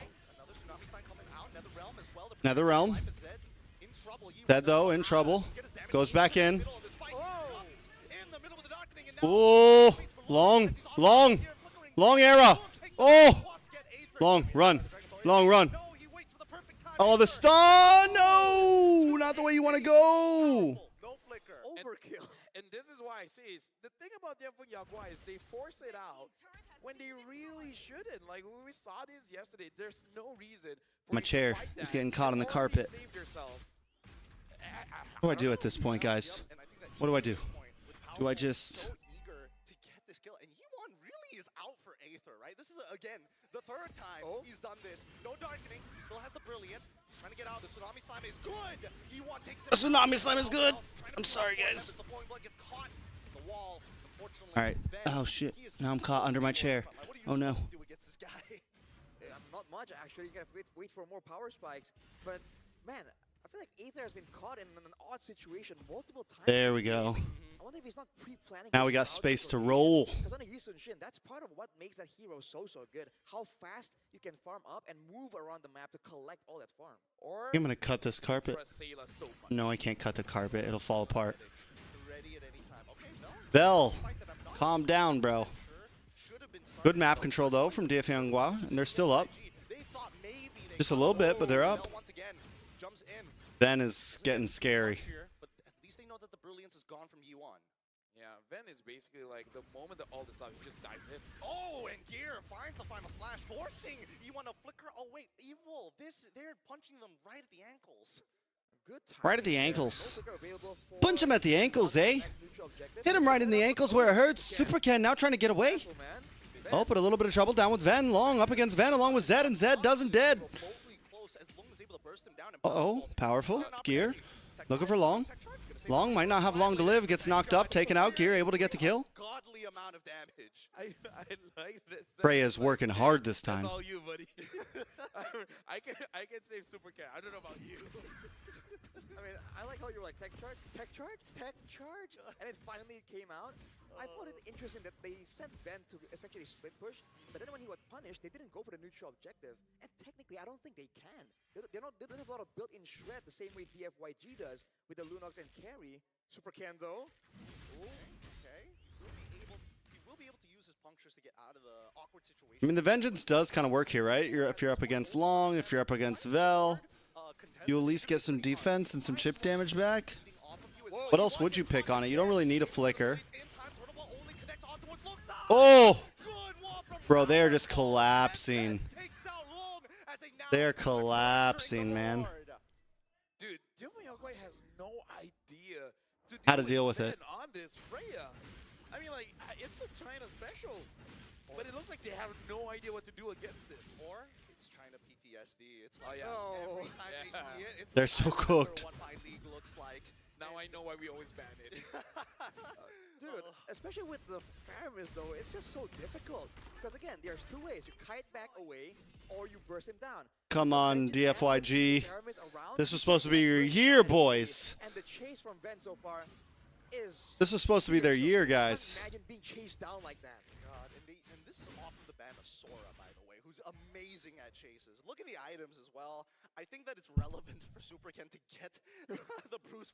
Netherrealm. Dead though, in trouble. Goes back in. Oh! Long era. Oh! Long run. Oh, the stun! No! Not the way you want to go! Overkill. And this is why I say it's the thing about DFing Yagua is they force it out when they really shouldn't. Like when we saw this yesterday, there's no reason for My chair is getting caught on the carpet. What do I do at this point, guys? What do I do? Do I just... Right? This is, again, the third time he's done this. No darkening. He still has the brilliance. Trying to get out. The Tsunami Slam is good. The Tsunami Slam is good. I'm sorry, guys. All right. Oh, shit. Now I'm caught under my chair. Oh, no. Not much, actually. You gotta wait for more power spikes. But, man, I feel like Aether has been caught in an odd situation multiple times. There we go. I wonder if he's not pre-planning. Now we got space to roll. Because on a Yi Sun Shin, that's part of what makes that hero so good. How fast you can farm up and move around the map to collect all that farm. I'm gonna cut this carpet. No, I can't cut the carpet. It'll fall apart. Bell, calm down, bro. Good map control though from DFing Yagua, and they're still up. Just a little bit, but they're up. Ben is getting scary. But at least they know that the brilliance is gone from Yuan. Yeah, Ven is basically like the moment that all this up, he just dives in. Oh, and Gear finds the final slash, forcing Yuan to flicker. Oh wait, Evil. They're punching them right at the ankles. Good time. Right at the ankles. Punch him at the ankles, eh? Hit him right in the ankles where it hurts. Super Ken now trying to get away. Oh, but a little bit of trouble down with Ven. Long up against Ven along with Zed, and Zed doesn't dead. Uh-oh, powerful. Gear, looking for Long. Long might not have long to live, gets knocked up, taken out. Gear able to get the kill. amount of damage. I like this. Freya's working hard this That's time. all you, buddy. I can save Super Cat. I don't know about you. I mean, I like how you were like, tech charge, tech charge, tech charge, and it finally came out. I found it interesting that they sent Ben to essentially split push, but then when he was punished, they didn't go for the neutral objective. And technically, I don't think they can. They don't have a lot of built-in shred the same way DFYG does with the Lunox and carry. Super Can though. Ooh, okay. He will be able to use his punctures to get out of the awkward situation. I mean, the Vengeance does kind of work here, right? If you're up against Long, if you're up against Vel, you at least get some defense and some chip damage back. What else would you pick on it? You don't really need a flicker. Oh! Bro, they're just collapsing. They're collapsing, man. Dude, Dilma has no idea How to deal with it. on this Freya. I mean, like, it's a China special, but it looks like they have no idea what to do against this. Or it's China PTSD. It's like Oh, yeah. every time they see it, it's They're like, so I remember cooked. what my league looks like. Now I know why we always ban it. Dude, especially with the Faramis though, it's just so difficult. Because again, there's two ways. You kite back away, or you burst him down. Come on, DFYG. This was supposed to be your year, boys. And the chase from Ben so far is... This was supposed to be their year, guys. Imagine being chased down like that. God, and this is off of the ban of Sora, by the way, who's amazing at chases. Look at the items as well. I think that it's relevant for Super Ken to get the brute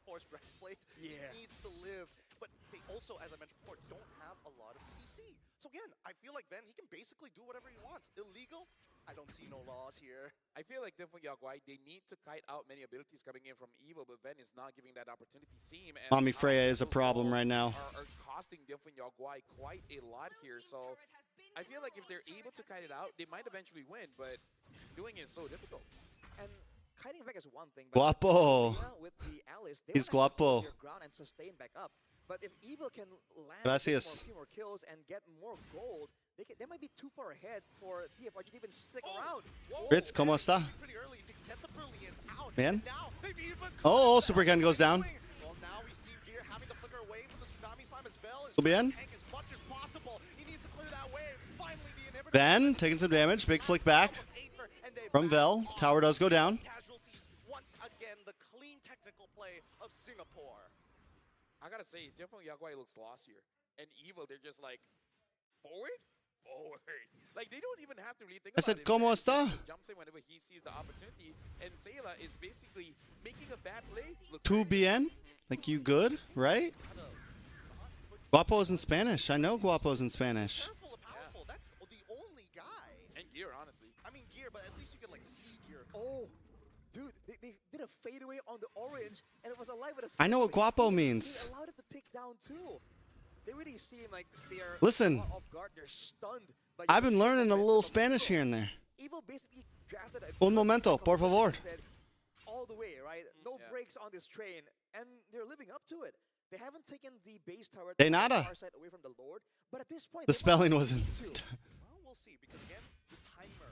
force breastplate. Yeah. He needs to live, but they also, as I mentioned before, don't have a lot of CC. So again, I feel like Ben, he can basically do whatever he wants. Illegal? I don't see no laws here. I feel like Dilma Yaguai, they need to kite out many abilities coming in from Evil, but Ben is not giving that opportunity. Seem and Mommy Freya is a problem right now. Are costing Dilma Yaguai quite a lot here, so I feel like if they're able to kite it out, they might eventually win, but doing it is so difficult. And kiting back is one thing, but Guapo. with the Alice, they He's wanna hold guapo. their ground and sustain back up. But if Evil can land Gracias. more kills and get more gold, they might be too far ahead for DFYG to even stick around. Ritz, ¿cómo está? Pretty early to get the brilliance out. Man. Now, they've even Oh, Super Ken goes down. Well, now we see Gear having to flicker away from the Tsunami Slime as well. Todo bien. Tank as much as possible. He needs to clear that wave. Finally, the inhibitor. Ben taking some damage. Big flick back from Vel. Tower does go down. Casualties once again. The clean technical play of Singapore. I gotta say, Dilma Yaguai looks lost here. And Evil, they're just like, forward? Forward. Like, they don't even have to really think I about said, it. ¿Cómo Ben está? just jumps in whenever he sees the opportunity. And Sayla is basically making a bad play. Look Tu bien? Like, you good, right? Guapo's in Spanish. I know Guapo's in Spanish. Powerful. That's the only guy. And Gear, honestly. I mean, Gear, but at least you can like see Gear. Oh, dude, they did a fadeaway on the orange, and it was alive with a. I know what guapo They means. allowed it to take down too. They really seem like they're Listen. off guard. They're stunned. By I've been learning a little Spanish here and there. Evil basically drafted a Un momento, por favor. said, all the way, right? No breaks on this train, and they're living up to it. They haven't taken the base tower De nada. far side away from the Lord, but at this point, The they spelling might wasn't. need to. Well, we'll see because again, the timer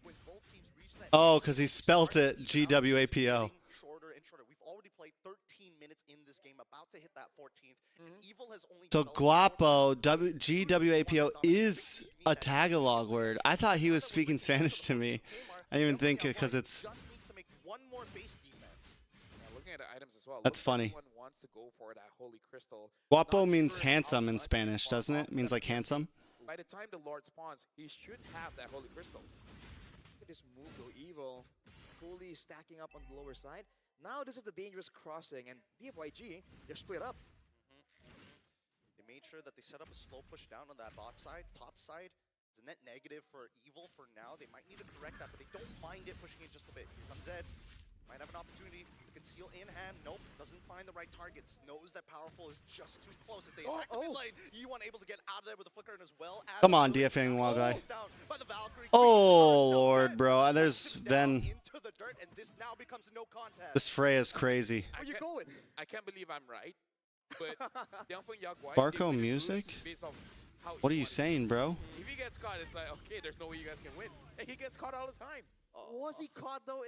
when both teams reach that. Oh, because he spelt it GWAPO. Shorter and shorter. We've already played 13 minutes in this game, about to hit that 14th. And Evil has only. So guapo, GWAPO is a Tagalog word. I thought he was speaking Spanish to me. I didn't even think it because it's. Just needs to make one more base defense. Yeah, looking at the items as well. That's looks like funny. everyone wants to go for that Holy Crystal. Guapo Not means sure how handsome in much Spanish, it's doesn't it? Means like handsome. By the time the Lord spawns, he should have that Holy Crystal. Look at this move though, Evil fully stacking up on the lower side. Now this is the dangerous crossing, and DFYG, they're split up. They made sure that they set up a slow push down on that bot side. Top side is a net negative for Evil for now. They might need to correct that, but they don't mind it pushing it just a bit. Here comes Zed. Might have an opportunity to conceal in hand. Nope, doesn't find the right targets. Knows that Powerful is just too close. As they attack the mid lane, you able to get out of there with a flicker and as well as. Come on, DFing Wild Guy. Oh, Lord, bro. There's Ven. Into the dirt, and this now becomes a no contest. This Freya's crazy. Where you going? I can't believe I'm right, but Dilma Yaguai, Barco they lose music? based off how What are he you wants. saying, bro? If he gets caught, it's like, okay, there's no way you guys can win. And he gets caught all the time. Was he caught though?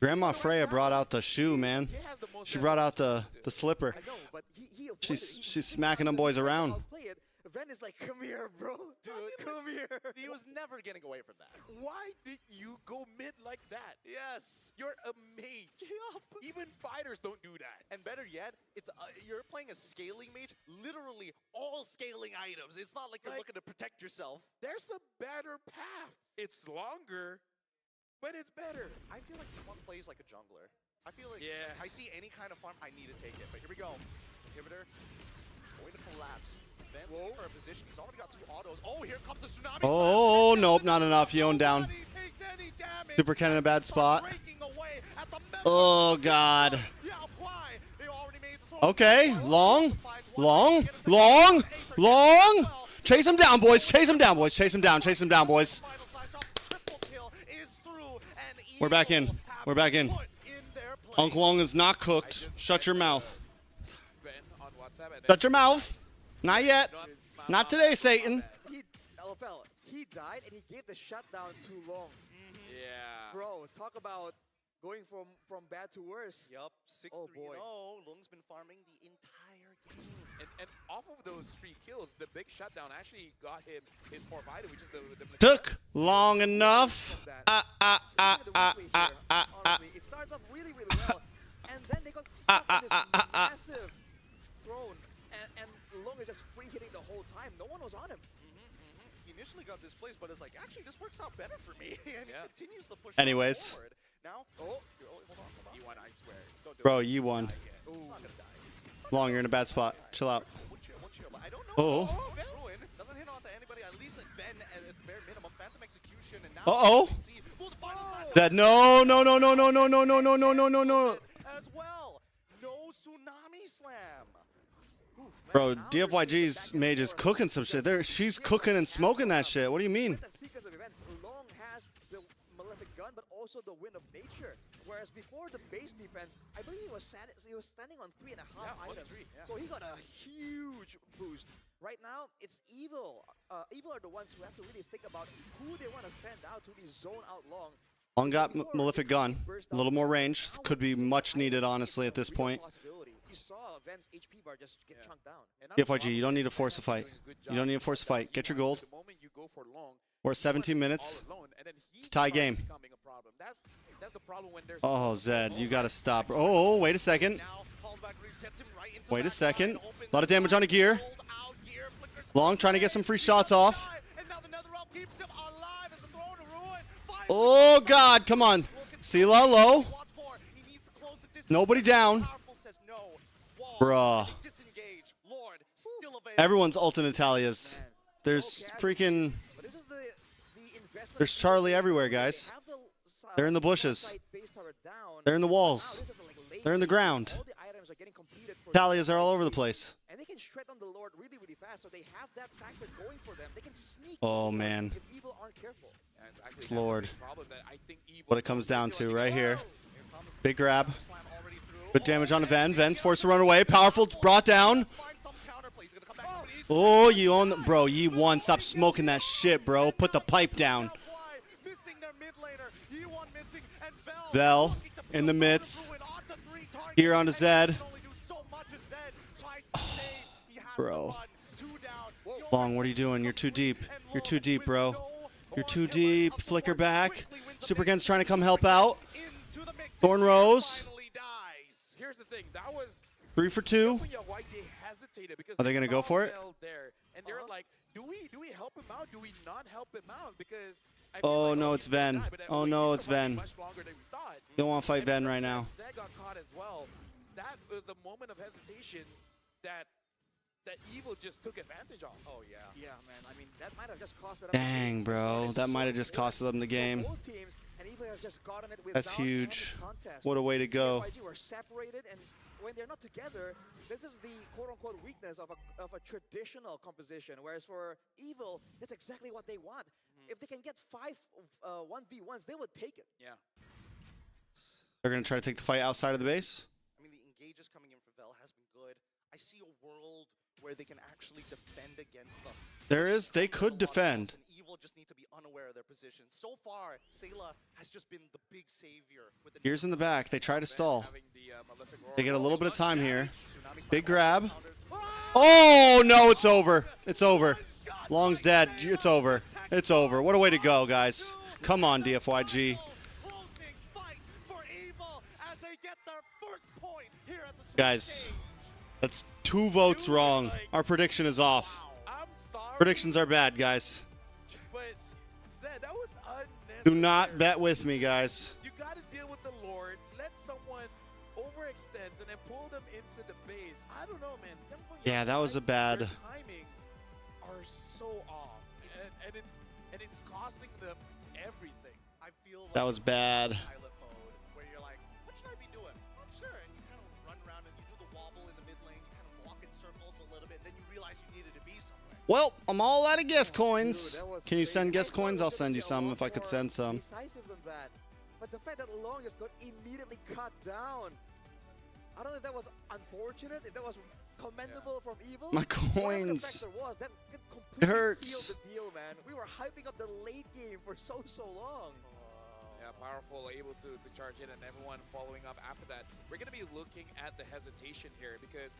Grandma Freya brought out the shoe, man. She brought out the slipper. I know, but he She's smacking them boys around. Ven is like, come here, bro. Dude, come here. He was never getting away from that. Why did you go mid like that? Yes. You're a mage. Even fighters don't do that. And better yet, it's you're playing a scaling mage, literally all scaling items. It's not like you're looking to protect yourself. There's a better path. It's longer, but it's better. I feel like one plays like a jungler. I feel like if I see any kind of farm, I need to take it. But here we go. Inhibitor going to collapse. Ben for a position. He's already got 2 autos. Oh, here comes the tsunami. Oh, nope, not enough. Yone down. Super Ken in a bad spot. Oh, God. Okay, long. Chase him down, boys. Chase him down, boys. Chase him down, boys. We're back in. Uncle Long is not cooked. Shut your mouth. Shut your mouth. Not yet. Not today, Satan. LFL, he died and he gave the shutdown too long. Yeah. Bro, talk about going from bad to worse. Yup. 6-3. Oh boy. Lung's been farming the entire game. And off of those 3 kills, the big shutdown actually got him his 4 vital, which is the Took long enough. Honestly, it starts off really, really well, and then they got stuck in this massive throne, and Long is just free hitting the whole time. No one was on him. He initially got this place, but it's like, actually, this works out better for me, and he continues to push Anyways. forward. Now, hold on. He won, I swear. Don't do Bro, it. you won. He's not gonna die. Long, you're in a bad spot. Chill out. One chill, but I don't know. Oh. Ruin doesn't hit onto anybody. At least at Ben at the bare minimum. Phantom execution, and now Uh-oh. we see the finals That no. as well. No tsunami slam. Bro, DFYG's mage is cooking some shit. She's cooking and smoking that shit. What do you mean? That sequence of events, Long has the Malefic Gun, but also the Wind of Nature. Whereas before the base defense, I believe he was standing on 3.5 items. So he got a huge boost. Right now, it's Evil. Evil are the ones who have to really think about who they want to send out to really zone out Long. Long got Malefic Gun. A little more range. Could be much needed, honestly, at this point. You saw Ven's HP bar just get chunked down. DFYG, you don't need to force a fight. You don't need to force a fight. Get your gold. We're at 17 minutes. It's a tie game. Oh, Zed, you gotta stop. Oh, wait a second. Wait a second. A lot of damage on a gear. Long trying to get some free shots off. Oh, God, come on. Sela low. Nobody down. Bruh. Everyone's ult in Italia's. There's freaking... There's Charlie everywhere, guys. They're in the bushes. They're in the walls. They're in the ground. Italias are all over the place. And they can shred on the Lord really, really fast, so they have that factor going for them. They can sneak. Oh, man. If Evil aren't careful. It's Lord. What it comes down to right here. Big grab. Good damage on Ven. Ven's forced to run away. Powerful, brought down. Oh, you own the, bro, you won. Stop smoking that shit, bro. Put the pipe down. Vel in the midst. Here on to Zed. Oh, bro. Long, what are you doing? You're too deep. You're too deep, bro. You're too deep. Flicker back. Super Gen's trying to come help out. Thorn Rose. Here's the thing. That was 3 for 2. Are they gonna go for it? And they're like, do we help him out? Do we not help him out? Because Oh no, it's Ven. Oh no, it's Ven. Don't want to fight Ven right now. Zed got caught as well. That was a moment of hesitation that Evil just took advantage of. Oh yeah. Yeah, man. I mean, that might have just cost them. Dang, bro. That might have just cost them the game. That's huge. What a way to go. Were separated, and when they're not together, this is the quote-unquote weakness of a traditional composition. Whereas for Evil, that's exactly what they want. If they can get 5 1v1s, they would take it. Yeah. They're gonna try to take the fight outside of the base. I mean, the engages coming in for Vel has been good. I see a world where they can actually defend against them. There is. They could defend. just need to be unaware of their position. So far, Sayla has just been the big savior. With the Here's in the back. They try to stall. Having the Malefic Roar. They get a little bit of time here. Tsunami's Big not grab. countered. Oh, no, it's over. It's over. Long's dead. It's over. It's over. What a way to go, guys. Come on, DFYG. Closing fight for Evil as they get their first point here at the Guys, stage. that's 2 votes wrong. Our prediction is off. I'm sorry. Predictions are bad, guys. But Zed, that was unnecessary. Do not bet with me, guys. You got to deal with the Lord. Let someone overextend and then pull them into the base. I don't know, man. Yeah, that was a bad. Their timings are so off, and it's costing them everything. I feel like That was bad. pilot mode where you're like, what should I be doing? I'm sure. And you kind of run around and you do the wobble in the mid lane. You kind of walk in circles a little bit. Then you realize you needed to be somewhere. Well, I'm all out of guess coins. Dude, that was Can you crazy. send I guess thought it coins? was I'll gonna send be you a some lot if I could more send some. decisive than that. But the fact that Long just got immediately cut down. I don't know if that was unfortunate, if that was commendable from Evil. My Whatever the coins. factor was, that completely hurts. sealed the deal, man. We were hyping up the late game for so long. Yeah, powerful, able to charge in, and everyone following up after that. We're going to be looking at the hesitation here because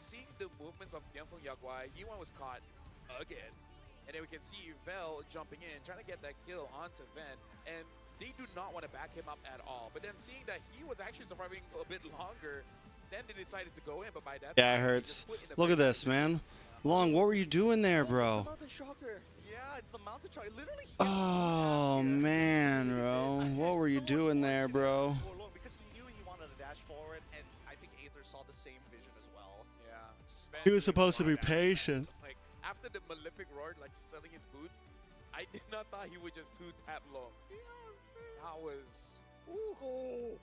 seeing the movements of Yunfeng Yagwai, Yuan was caught again. And then we can see Vel jumping in, trying to get that kill onto Ven, and they do not want to back him up at all. But then seeing that he was actually surviving a bit longer, then they decided to go in, but by that Yeah, it time, he hurts. just put in a Look at big this, man. Long, what were you doing there, bro? Mountain Shocker. Yeah, it's the mountain truck. It literally hit Oh, man, bro. What were you doing there, bro? for long because he knew he wanted to dash forward, and I think Aether saw the same vision as well. Yeah. He was supposed to be patient. Like, after the Malefic Roar, like, selling his boots, I did not thought he would just 2-tap long. That was... Ooh.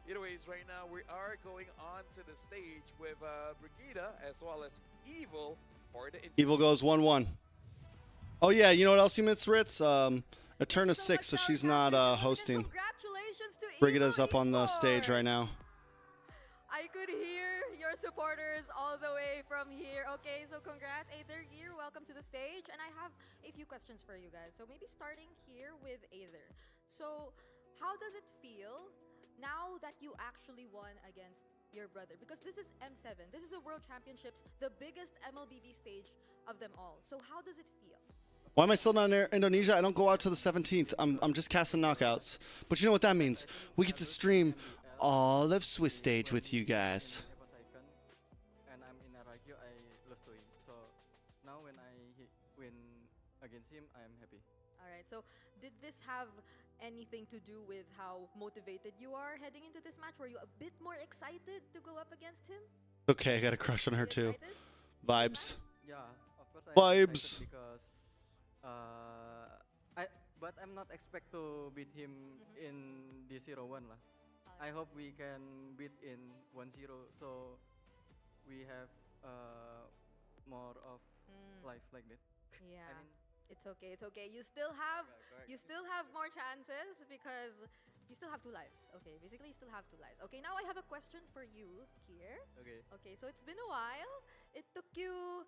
Anyways, right now we are going on to the stage with Brigida as well as Evil for the Evil goes 1-1. Oh, yeah, you know what else you missed, Ritz? Eterna's 6, so she's not hosting. Congratulations to Brigida's Evil up on the stage right now. I could hear your supporters all the way from here. Okay, so congrats, Aether here. Welcome to the stage. And I have a few questions for you guys. So maybe starting here with Aether. So how does it feel now that you actually won against your brother? Because this is M7. This is the World Championships, the biggest MLBB stage of them all. So how does it feel? Why am I still not in Indonesia? I don't go out till the 17th. I'm just casting knockouts. But you know what that means? We get to stream all of Swiss stage with you guys. And I'm in Aragio, I lost to him. So now when I win against him, I am happy. All right, so did this have anything to do with how motivated you are heading into this match? Were you a bit more excited to go up against him? Okay, I got a crush on her too. Vibes. Yeah, of course I am Vibes. excited because but I'm not expect to beat him in the 0-1 lah. I hope we can beat in 1-0 so we have more of life like that. Yeah. I mean, It's okay. It's okay. You still have more chances because you still have 2 lives. Okay, basically you still have 2 lives. Okay, now I have a question for you here. Okay. Okay, so it's been a while. It took you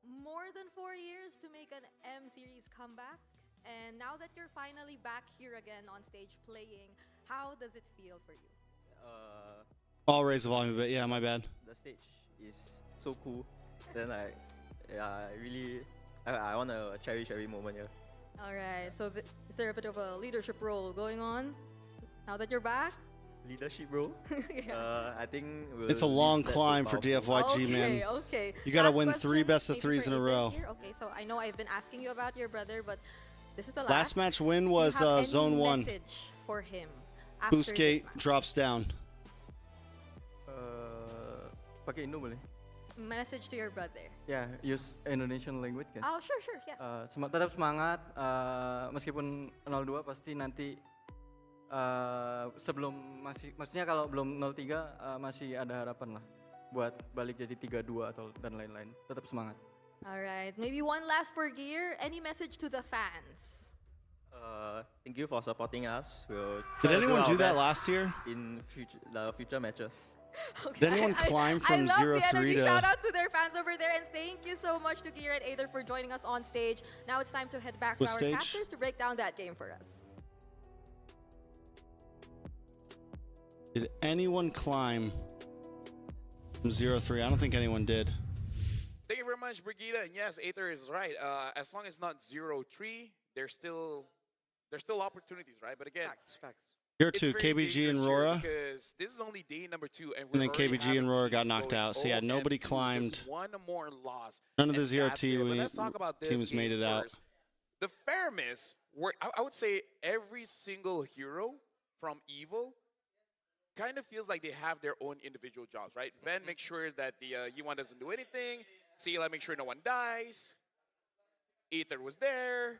more than 4 years to make an M series comeback. And now that you're finally back here again on stage playing, how does it feel for you? I'll raise the volume a bit. Yeah, my bad. The stage is so cool. Then I really I want to cherish every moment here. All right, so is there a bit of a leadership role going on now that you're back? Leadership role? Yeah. I think It's a long climb for DFYG, man. Okay. You gotta Last win question, 3 best of maybe 3s for in a Ethan row. here. Okay, so I know I've been asking you about your brother, but this is the Last match win Do you was have any Zone 1. message for him after Boost this gate match? drops down. pakai Indo boleh? Message to your brother. Ya, use Indonesian language kan? Oh, sure, yeah. Tetap semangat, meskipun 0-2 pasti nanti sebelum maksudnya kalau belum 0-3 masih ada harapan lah buat balik jadi 3-2 atau dan lain-lain. Tetap semangat. All right, maybe one last for Gear. Any message to the fans? Thank you for supporting us. We'll Did try to anyone our do that best last year? in the future matches? Did anyone climb I from love 0-3 the energy. to... Shout out to their fans over there, and thank you so much to Kira and Aether for joining us on stage. Now it's time to head back to What our stage? casters to break down that game for us. Did anyone climb from 0-3? I don't think anyone did. Thank you very much, Brigida. And yes, Aether is right. As long as it's not 0-3, there's still opportunities, right? But again, facts. Here it's too, very KBG and dangerous here Rora. because this is only day number 2, and And then we're already KBG and having Rora got teams knocked going out. So yeah, 0-2, nobody just climbed. one more loss. None of the and 0 that's it. But let's talk about this teams game made it out. first. The fairness, I would say every single hero from Evil kind of feels like they have their own individual jobs, right? Ben makes sure that the E1 doesn't do anything. Seela makes sure no one dies. Aether was there.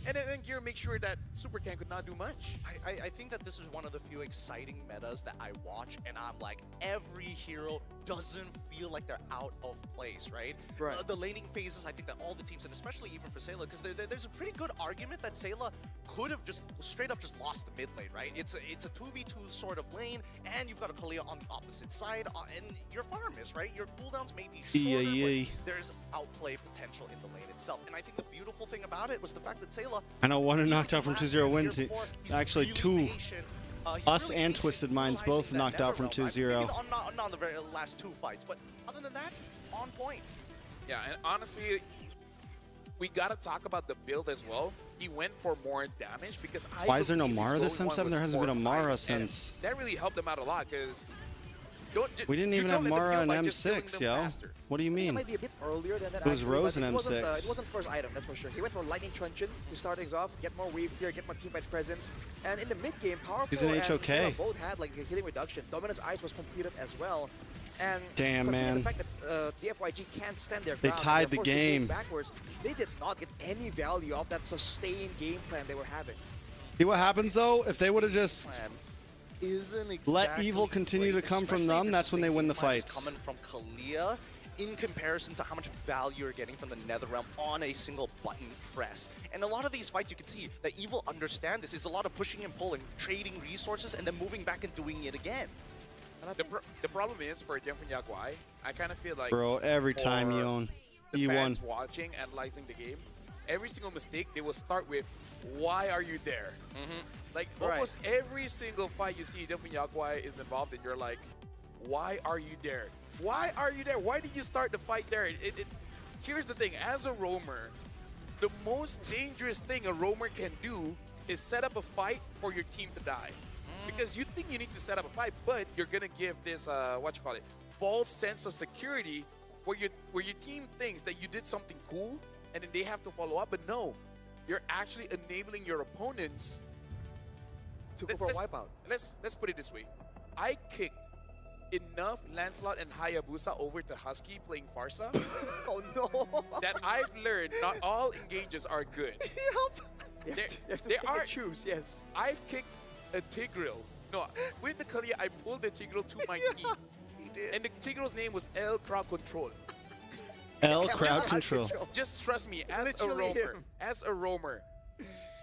And then Gear makes sure that Supercan could not do much. I think that this is one of the few exciting metas that I watch, and I'm like, every hero doesn't feel like they're out of place, right? Right. The laning phases, I think that all the teams, and especially even for Sayla, because there's a pretty good argument that Sayla could have just straight up just lost the mid lane, right? It's a 2v2 sort of lane, and you've got a Kalia on the opposite side, and your farmers, right? Your cooldowns may be shorter, but there's outplay potential in the lane itself. And I think the beautiful thing about it was the fact that Sayla, I know one knocked out from 2-0 win. Actually, two. Us and Twisted Minds both knocked out from 2-0. Not on the very last 2 fights, but other than that, on point. Yeah, and honestly, we got to talk about the build as well. He went for more damage because Why is there no believe his Mara this going one M7? There was hasn't been a 4-5, Mara and since... That really helped him out a lot because... We didn't even have Mara and M6, yo. What do you It mean? might be a bit earlier than that. It was actually, Rose but and it M6. wasn't first item, that's for sure. He went for Lightning Truncheon to start things off, get more wave clear, get more teamfight presence. And in the mid game, Powerful He's an and HOK. Sayla both had like a healing reduction. Dominance Ice was completed as well. And Damn, considering man. the fact that the FYG can't stand their They ground, tied they're the forced to move game. backwards, they did not get any value off that sustained game plan they were having. See what happens though? If they would have just Isn't let exactly evil continue to great, come from especially them, if that's when they win the game plan is fights. coming from Kalia in comparison to how much value you're getting from the Netherrealm on a single button press. And a lot of these fights you can see that evil understand this. It's a lot of pushing and pulling, trading resources, and then moving back and doing it again. The problem is for Jenfen Yaguai, I kind of feel like Bro, every time you own the E1. fans watching, analyzing the game, every single mistake they will start with, "Why are you there?" Like almost every single fight you see Jenfen Yaguai is involved in, you're like, "Why are you there? Why are you there? Why did you start the fight there?" Here's the thing: as a roamer, the most dangerous thing a roamer can do is set up a fight for your team to die. Because you think you need to set up a fight, but you're gonna give this false sense of security where your team thinks that you did something cool and then they have to follow up. But no, you're actually enabling your opponents to go for a wipeout. Let's put it this way: I kicked enough Lancelot and Hayabusa over to Husky playing Farsa. Oh no! That I've learned not all engages are good. You have to There pick are and choose, yes. I've kicked a Tigreal. No, with the Kalia, I pulled the Tigreal to my knee. He did. And the Tigreal's name was L Crowd Control. L crowd control. Just trust me, as a roamer,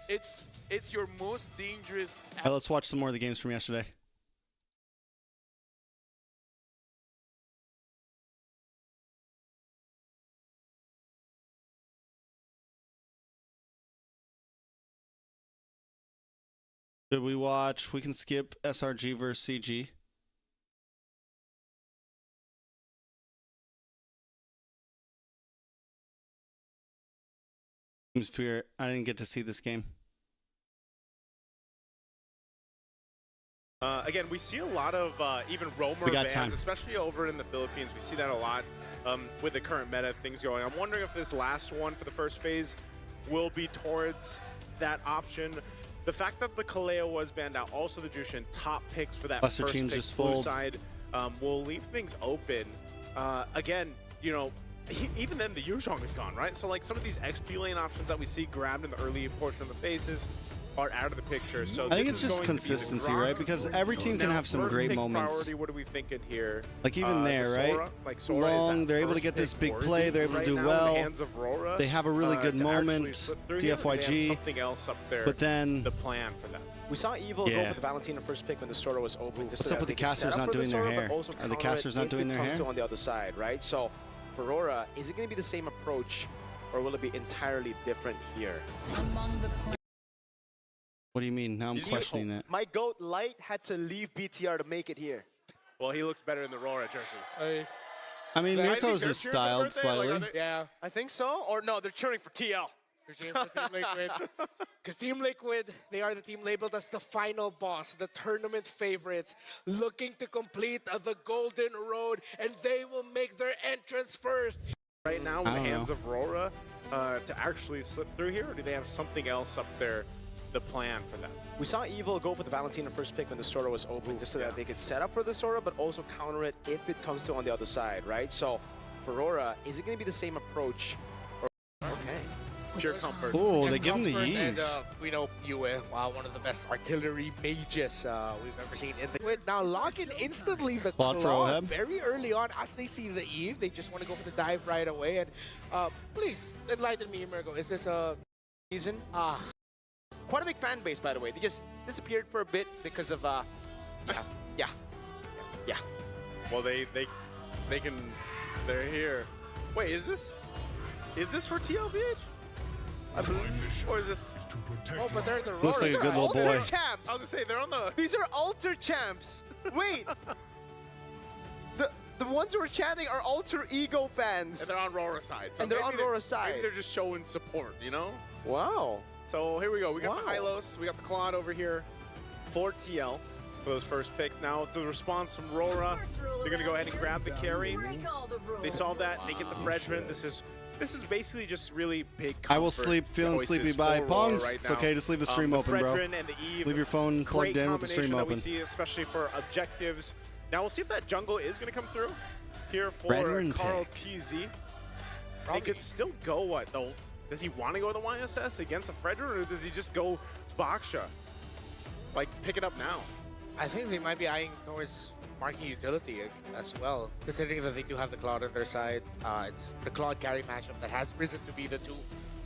it's your most dangerous. All right, let's watch some more of the games from yesterday. Did we watch? We can skip SRG versus CG. Fear. I didn't get to see this game. Again, we see a lot of even roamer bans, especially over in the Philippines. We see that a lot with the current meta things going. I'm wondering if this last one for the first phase will be towards that option. The fact that the Kaleo was banned out, also the Jushin top picks for that Buster first teams pick just blue fold. side will leave things open. Again, you know, even then the Yuzhong is gone, right? So like some of these XP lane options that we see grabbed in the early portion of the phases are out of the picture. So I think this it's is just going to be the consistency, Grok. right? Because every team can Now, have some first great pick moments. Priority, what are we thinking here? Like even there, the right? Sora, like Sora is Long, at they're able to first get this pick big worthy play. They're able to right do now in the well. hands of Rora, They have a really good to actually moment. slip through here, or do they have DFYG. something else up there. But then the plan for that. We saw Evil go Yeah. for the Valentina first pick when the Sora was open. Just What's so up that with the they could set casters up not for the doing their Sora, but hair? also Are the counter casters it not if doing it their comes hair? to on the other side, right? So for Aurora, is it going to be the same approach, or will it be entirely different here? What do you mean? Now I'm questioning that. My GOAT Light had to leave BTR to make it here. Well, he looks better in the Aurora jersey. I mean, Mirko's is styled slightly. Yeah. I think so. Or no, they're cheering for TL. They're cheering for Team Liquid. Because Team Liquid, they are the team labeled as the final boss, the tournament favorites, looking to complete the golden road, and they will make their entrance first. Right now, in I the don't hands know. of Rora, to actually slip through here, or do they have something else up there, the plan for that? We saw Evil go for the Valentina first pick when the Sora was open, just so that they could set up for the Sora, but also counter it if it comes to on the other side, right? So for Aurora, is it going to be the same approach? Or okay. Pure comfort. Oh, they give him the Comfort, Eve. And we know Yue, one of the best artillery mages we've ever seen in the Liquid. Now lock in instantly the Claude for claw Oheb. very early on as they see the Eve. They just want to go for the dive right away. And please enlighten me, Mirko. Is this a season? Quite a big fan base, by the way. They just disappeared for a bit because of yeah. Well, they're here. Wait, is this for TLBH? I believe, or is this? Oh, but they're the Looks like a good little boy. Champs. I was gonna say they're on the. These are alter champs. Wait. The ones who are chanting are alter ego fans. And they're on Rora's side. So And they're on maybe Rora's side. Maybe they're just showing support, you know? Wow. So here we go. We got the Hylos, we got the Claude over here for TL for those first picks. Now the response from Rora, they're gonna go ahead and grab the carry. They saw that, they get the freshman. This is basically just really big I will comfort sleep feeling choices sleepy. for Bye, Rora Pongs. right It's now. okay. Just leave the stream The open, bro. Fredrin and the Eve, Leave your phone great plugged in with the stream combination open. that we see, especially for objectives. Now we'll see if that jungle is gonna come through here for Fredrin Carl pick. TZ. They could still go what though? Does he want to go the YSS against a Fredrin, or does he just go Baksha? Like, pick it up now. I think they might be eyeing towards marking utility as well, considering that they do have the Claude on their side. It's the Claude carry matchup that has risen to be the two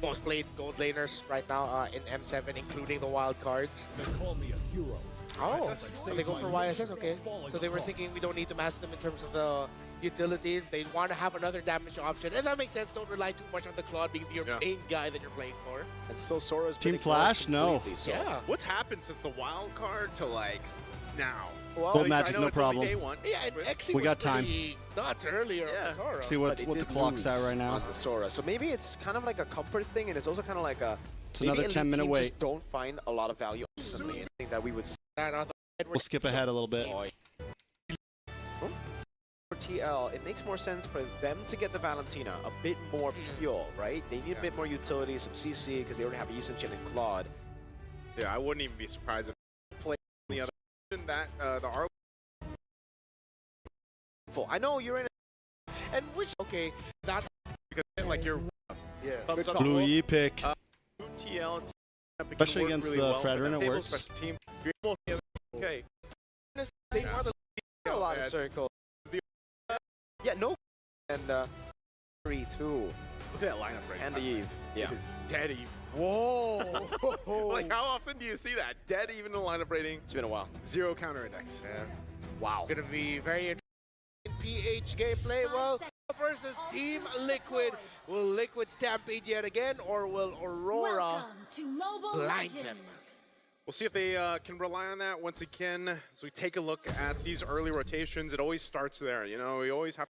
most played gold laners right now in M7, including the wild cards. They call me a hero. Oh, so they go for YSS, okay. So they were thinking we don't need to master them in terms of the utility. They want to have another damage option, and that makes sense. Don't rely too much on the Claude being your main guy that you're playing for. And still Sora's Team been ignored Flash? No. completely, so- Yeah. What's happened since the wild card to like now? Well, Gold I Magic, know no it's only problem. day one. Yeah, and Exi We was got time. pretty nuts earlier on Sora. See but what it the did clock's at lose right now. on the Sora. So maybe it's kind of like a comfort thing, and it's also kind of like a. It's maybe another elite 10-minute teams wait. Just don't find a lot of value instantly. Anything that we would see. We'll skip ahead a little bit. For TL, it makes more sense for them to get the Valentina a bit more pure, right? They need a bit more utility, some CC, because they already have Yusin and Claude. Yeah, I wouldn't even be surprised if they played the other that the R. I know you're in. And which okay, that's because like you're thumbs up. Blue Yi pick. TL, it's Especially against the Fredrin, it works. Team, you're almost okay. they want to A lot of circles. Yeah, no. And 3-2. Look at that lineup right And now. the Eve. Yeah. It is dead Eve. Whoa! Like, how often do you see that? Dead Eve in the lineup rating. It's been a while. 0 counter index. Yeah. Wow. Gonna be very interesting PH gameplay. Well, versus Team Liquid. Will Liquid stampede yet again, or will Aurora blind them? We'll see if they can rely on that once again. As we take a look at these early rotations, it always starts there. You know, we always have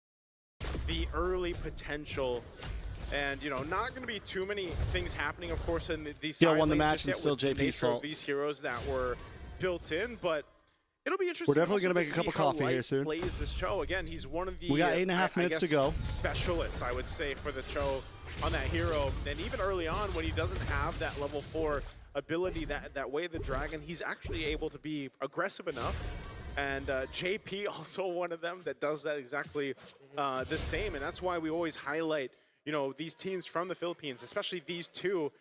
the early potential. And, you know, not going to be too many things happening, of course, in these Yeah, side won the lanes match just and yet still with the JP's nature of fault. these heroes that were built in, but it'll be interesting. We're definitely also going to make a see cup of how coffee Light here soon. plays this Cho. Again, he's one of the We got 8.5 minutes to guess, go. specialists, I would say, for the Cho on that hero. And even early on, when he doesn't have that level 4 ability, that way the Dragon, he's actually able to be aggressive enough. And JP also one of them that does that exactly the same. And that's why we always highlight, you know, these teams from the Philippines, especially these two,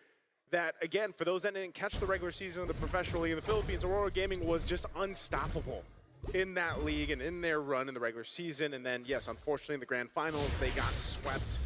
that, again, for those that didn't catch the regular season of the professional league in the Philippines, Aurora Gaming was just unstoppable in that league and in their run in the regular season. And then, yes, unfortunately, in the grand finals, they got swept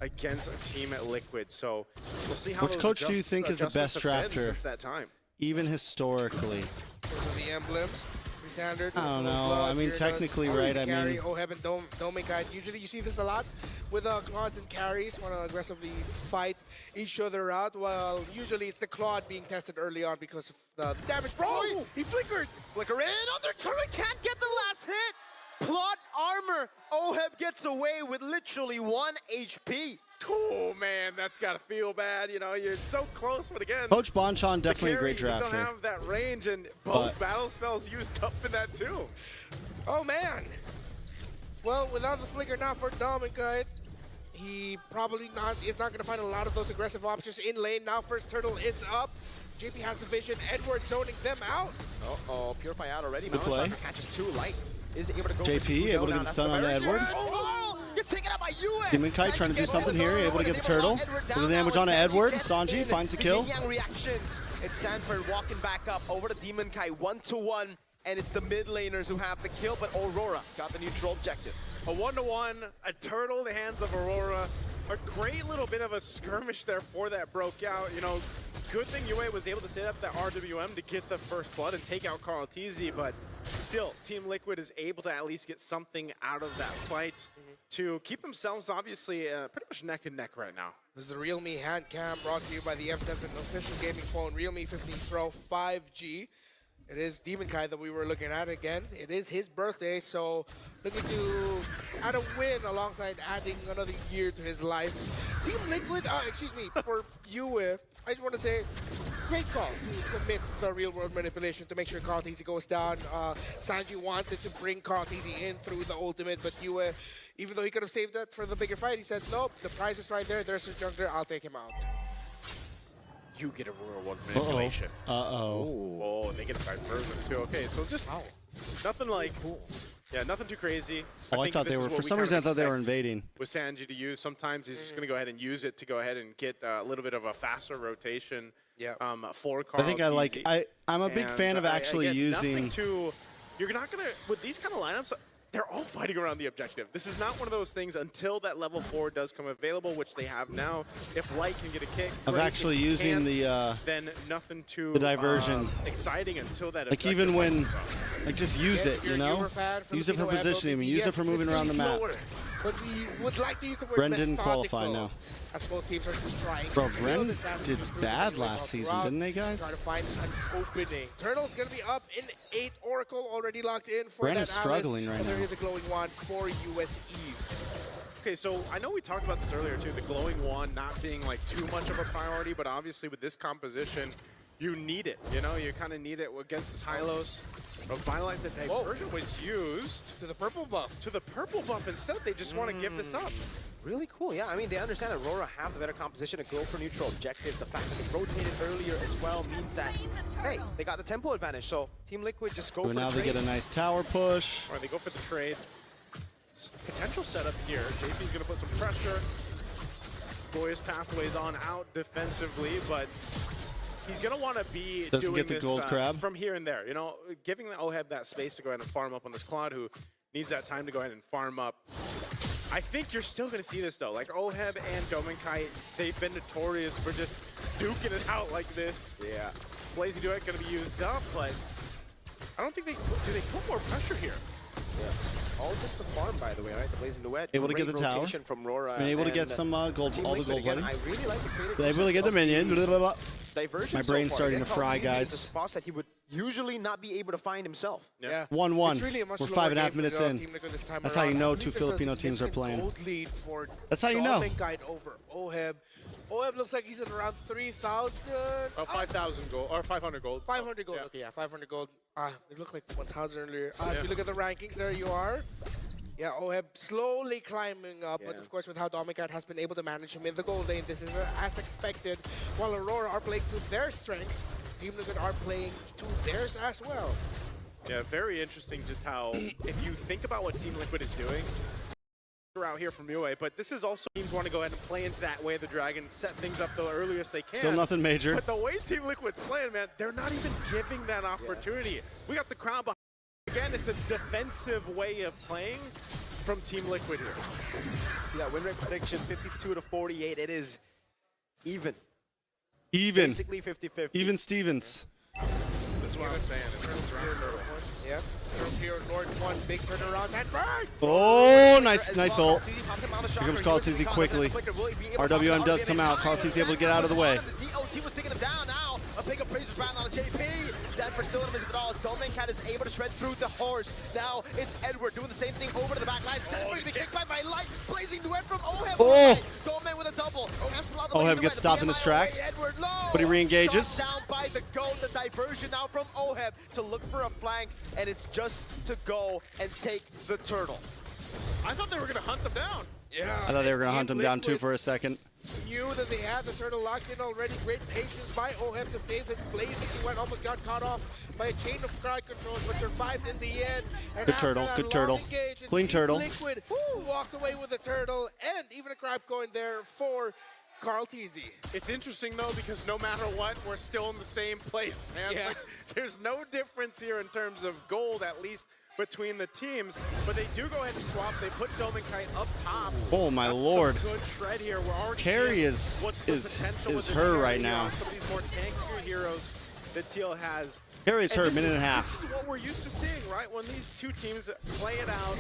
against a team at Liquid. So we'll see how Which coach do you think is the best drafter? Since that time. Even historically. Those are the emblems. Standard. I don't know. I mean, technically, right? I mean, Oheb and Dominic. Usually, you see this a lot with Claudes and carries want to aggressively fight each other out. Well, usually it's the Claude being tested early on because of the damage. Bro, he flickered. Flicker in. Other turret can't get the last hit. Plot armor. Oheb gets away with literally 1 HP. Oh man, that's gotta feel bad. You know, you're so close, but again, Coach Bonchan definitely a great drafter. drafter. Don't have that range, and both battle spells used up in that too. Oh man. Well, without the flicker now for Dominic, he probably is not gonna find a lot of those aggressive options in lane. Now first turtle is up. JP has the vision. Edward zoning them out. Uh-oh, Purify out already. Good play. Catches too light. Is able to go JP able to get the stun on Edward. Gets taken out by US. Demon Kite trying to do something here, able to get the turtle. With the damage on Edward, Sanji finds the kill. Yang reactions. It's Sanford walking back up over to Demon Kite 1-1, and it's the mid laners who have the kill, but Aurora got the neutral objective. A 1-1, a turtle in the hands of Aurora. A great little bit of a skirmish there for that broke out. You know, good thing UA was able to set up that RWM to get the first blood and take out Carl TZ, but still, Team Liquid is able to at least get something out of that fight to keep themselves obviously pretty much neck and neck right now. This is the Realme hand cam brought to you by the M7 official gaming phone, Realme 15 Pro 5G. It is Demon Kai that we were looking at again. It is his birthday, so looking to add a win alongside adding another year to his life. Team Liquid, excuse me, for you, I just want to say, great call to commit the real-world manipulation to make sure Carl TZ goes down. Sanji wanted to bring Carl TZ in through the ultimate, but you, even though he could have saved that for the bigger fight, he said, nope, the prize is right there. There's a jungler, I'll take him out. You get a real-world manipulation. Oh, they get a diversion too. Okay, so just nothing like, yeah, nothing too crazy. I thought they were, for some reason I thought they were invading. With Sanji to use, sometimes he's just going to go ahead and use it to go ahead and get a little bit of a faster rotation for Carl. I think I'm a big fan of actually using. You're not going to, with these kind of lineups, they're all fighting around the objective. This is not one of those things until that level 4 does come available, which they have now. If Light can get a kick, of actually using then nothing too the diversion exciting until that. Like even when, like just use it, you know, use it for positioning. I mean, use it for moving around the map. But we would like to use the word Bren didn't qualify, no. As both teams are just trying. Bro, Bren did bad last season, didn't they, guys? Trying to find an opening. Turtle's going to be up in 8. Oracle already locked in for Bren that is struggling right now. There is a glowing wand for US Eve. Okay, so I know we talked about this earlier too, the glowing wand not being like too much of a priority, but obviously with this composition, you need it. You know, you kind of need it against this Hylos. But Vitalize and Diversion was used to the purple buff. To the purple buff instead. They just want to give this up. Really cool, yeah. I mean, they understand that Aurora have the better composition to go for neutral objectives. The fact that they rotated earlier as well means that, hey, they got the tempo advantage. So Team Liquid just go for now the they trade. get a nice tower push. All right, they go for the trade. Potential setup here. JP's going to put some pressure. Glorious Pathways on out defensively, but he's going to want to be doing get the this gold crab from here and there. You know, giving the Oheb that space to go ahead and farm up on this Claude, who needs that time to go ahead and farm up. I think you're still going to see this, though. Like, Oheb and Dominkai, they've been notorious for just duking it out like this. Yeah. Blazing Duet going to be used up, but I don't think they put more pressure here. Yeah. All just the farm, by the way, right? The Blazing Duet. Able to get the tower. From Rora and able to get some gold, all the gold again, plating. I really like the creative. Able to get the minion. Diversion My brain's so starting to again, fry, the guys. spots that he would usually not be able to find himself. Yeah. 1-1. Really We're 5.5 minutes in. That's how you know two Filipino teams are playing. That's how you know. Guide over Oheb. Oheb looks like he's at around 3,000. 5,000 gold, or 500 gold. 500 gold, okay, yeah, 500 gold. It looked like 1,000 earlier. If you look at the rankings, there you are. Yeah, Oheb slowly climbing up, but of course with how Domicat has been able to manage him in the gold lane, this is as expected. While Aurora are playing to their strengths, Team Liquid are playing to theirs as well. Yeah, very interesting just how, if you think about what Team Liquid is doing, out here from UA, but this is also teams want to go ahead and play into that way of the Dragon, set things up the earliest they can. Still nothing major. But the way Team Liquid's playing, man, they're not even giving that opportunity. Yeah. We got the crowd behind. Again, it's a defensive way of playing from Team Liquid here. See that win rate prediction, 52-48. It is even. Even. Basically 50-50. Even Stevens. This is what I'm saying. It's around Yeah. Here, Lord, one big turnaround and burn! Oh, nice ult. Here comes Carltizzi quickly. RWM does come out. Carltizzi able to get out of the way. DOT was taking him down now. A big appraiser's round on the JP. Zedford still in his withdrawals. Domincat is able to shred through the horse. Now it's Edward doing the same thing over to the back line. Zedford be kicked by Light. Blazing duet from Oheb. Oh! Domin with a double. Oheb gets stopped in his tracks, but he re-engages. Down by the goat. The diversion now from Oheb to look for a flank, and it's just to go and take the turtle. I thought they were going to hunt them down. Yeah. I thought they were going to hunt him down too for a second. Knew that they had the turtle locked in already. Great patience by Oheb to save his blazing duet. Almost got caught off by a chain of crowd controls, but survived in the end. And good turtle, good turtle. Clean turtle. Liquid walks away with the turtle, and even a crab coin there for Carltizzi. It's interesting though, because no matter what, we're still in the same place, man. Yeah. Like, there's no difference here in terms of gold, at least between the teams, but they do go ahead and swap. They put Dominkite up top. Oh my lord! Good shred here. We're already Carry is her right now. Some of these more tankier heroes that Teal has. Carry is her, minute and a half. This is what we're used to seeing, right? When these two teams play it out,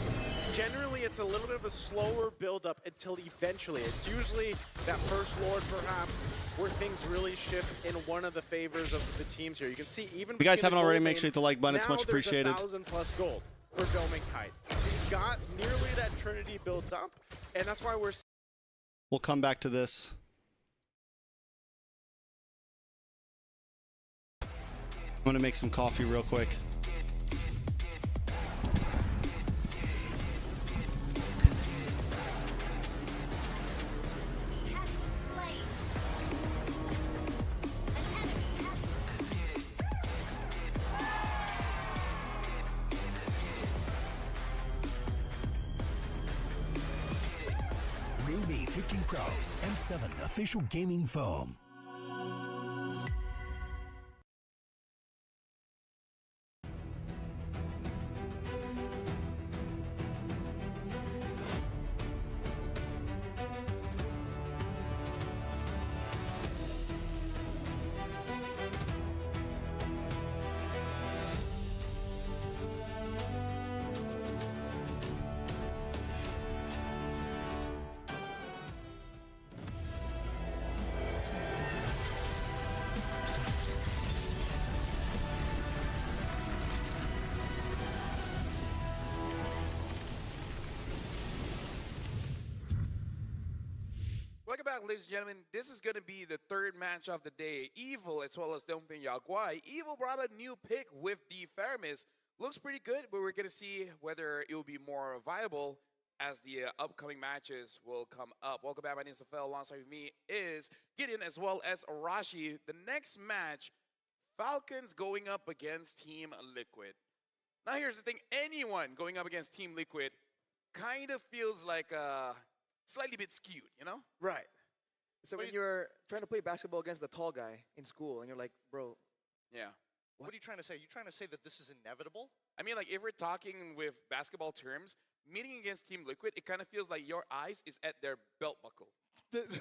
generally it's a little bit of a slower build-up until eventually. It's usually that first Lord, perhaps, where things really shift in one of the favors of the teams here. You can see even. If you guys haven't already, make sure you hit the like button. It's now much appreciated. There's 1,000+ gold for Dominkite. He's got nearly that Trinity built up, and that's why we're. We'll come back to this. I'm gonna make some coffee real quick. Ruby 15 Pro M7 official gaming foam. Welcome back, ladies and gentlemen. This is going to be the third match of the day. Evil as well as Dumping Yaguai. Evil brought a new pick with the Faramis. Looks pretty good, but we're going to see whether it will be more viable as the upcoming matches will come up. Welcome back. My name is Safel. Alongside with me is Gideon as well as Arashi. The next match, Falcons going up against Team Liquid. Now here's the thing. Anyone going up against Team Liquid kind of feels like slightly bit skewed, you know? Right. So when you're trying to play basketball against the tall guy in school, and you're like, bro. Yeah. What are you trying to say? Are you trying to say that this is inevitable? I mean, like, if we're talking with basketball terms, meeting against Team Liquid, it kind of feels like your eyes is at their belt buckle.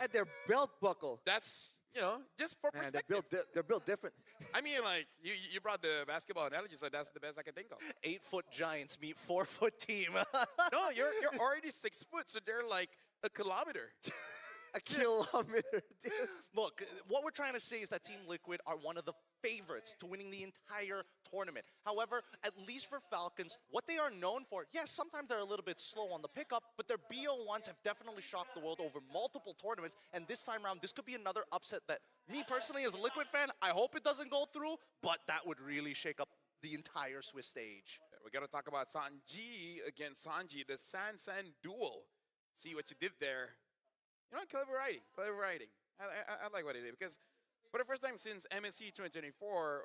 At their belt buckle? That's, you know, just for perspective. They're built different. I mean, like, you brought the basketball analogy, so that's the best I can think of. 8-foot giants meet 4-foot team. No, you're already 6 foot, so they're like a kilometer. A kilometer, dude. Look, what we're trying to say is that Team Liquid are one of the favorites to winning the entire tournament. However, at least for Falcons, what they are known for, yes, sometimes they're a little bit slow on the pickup, but their BO1s have definitely shocked the world over multiple tournaments, and this time around, this could be another upset that, me personally as a Liquid fan, I hope it doesn't go through, but that would really shake up the entire Swiss stage. We got to talk about Sanji against Sanji, the San duel. See what you did there. You know, clever writing. I like what he did, because for the first time since MSC 2024,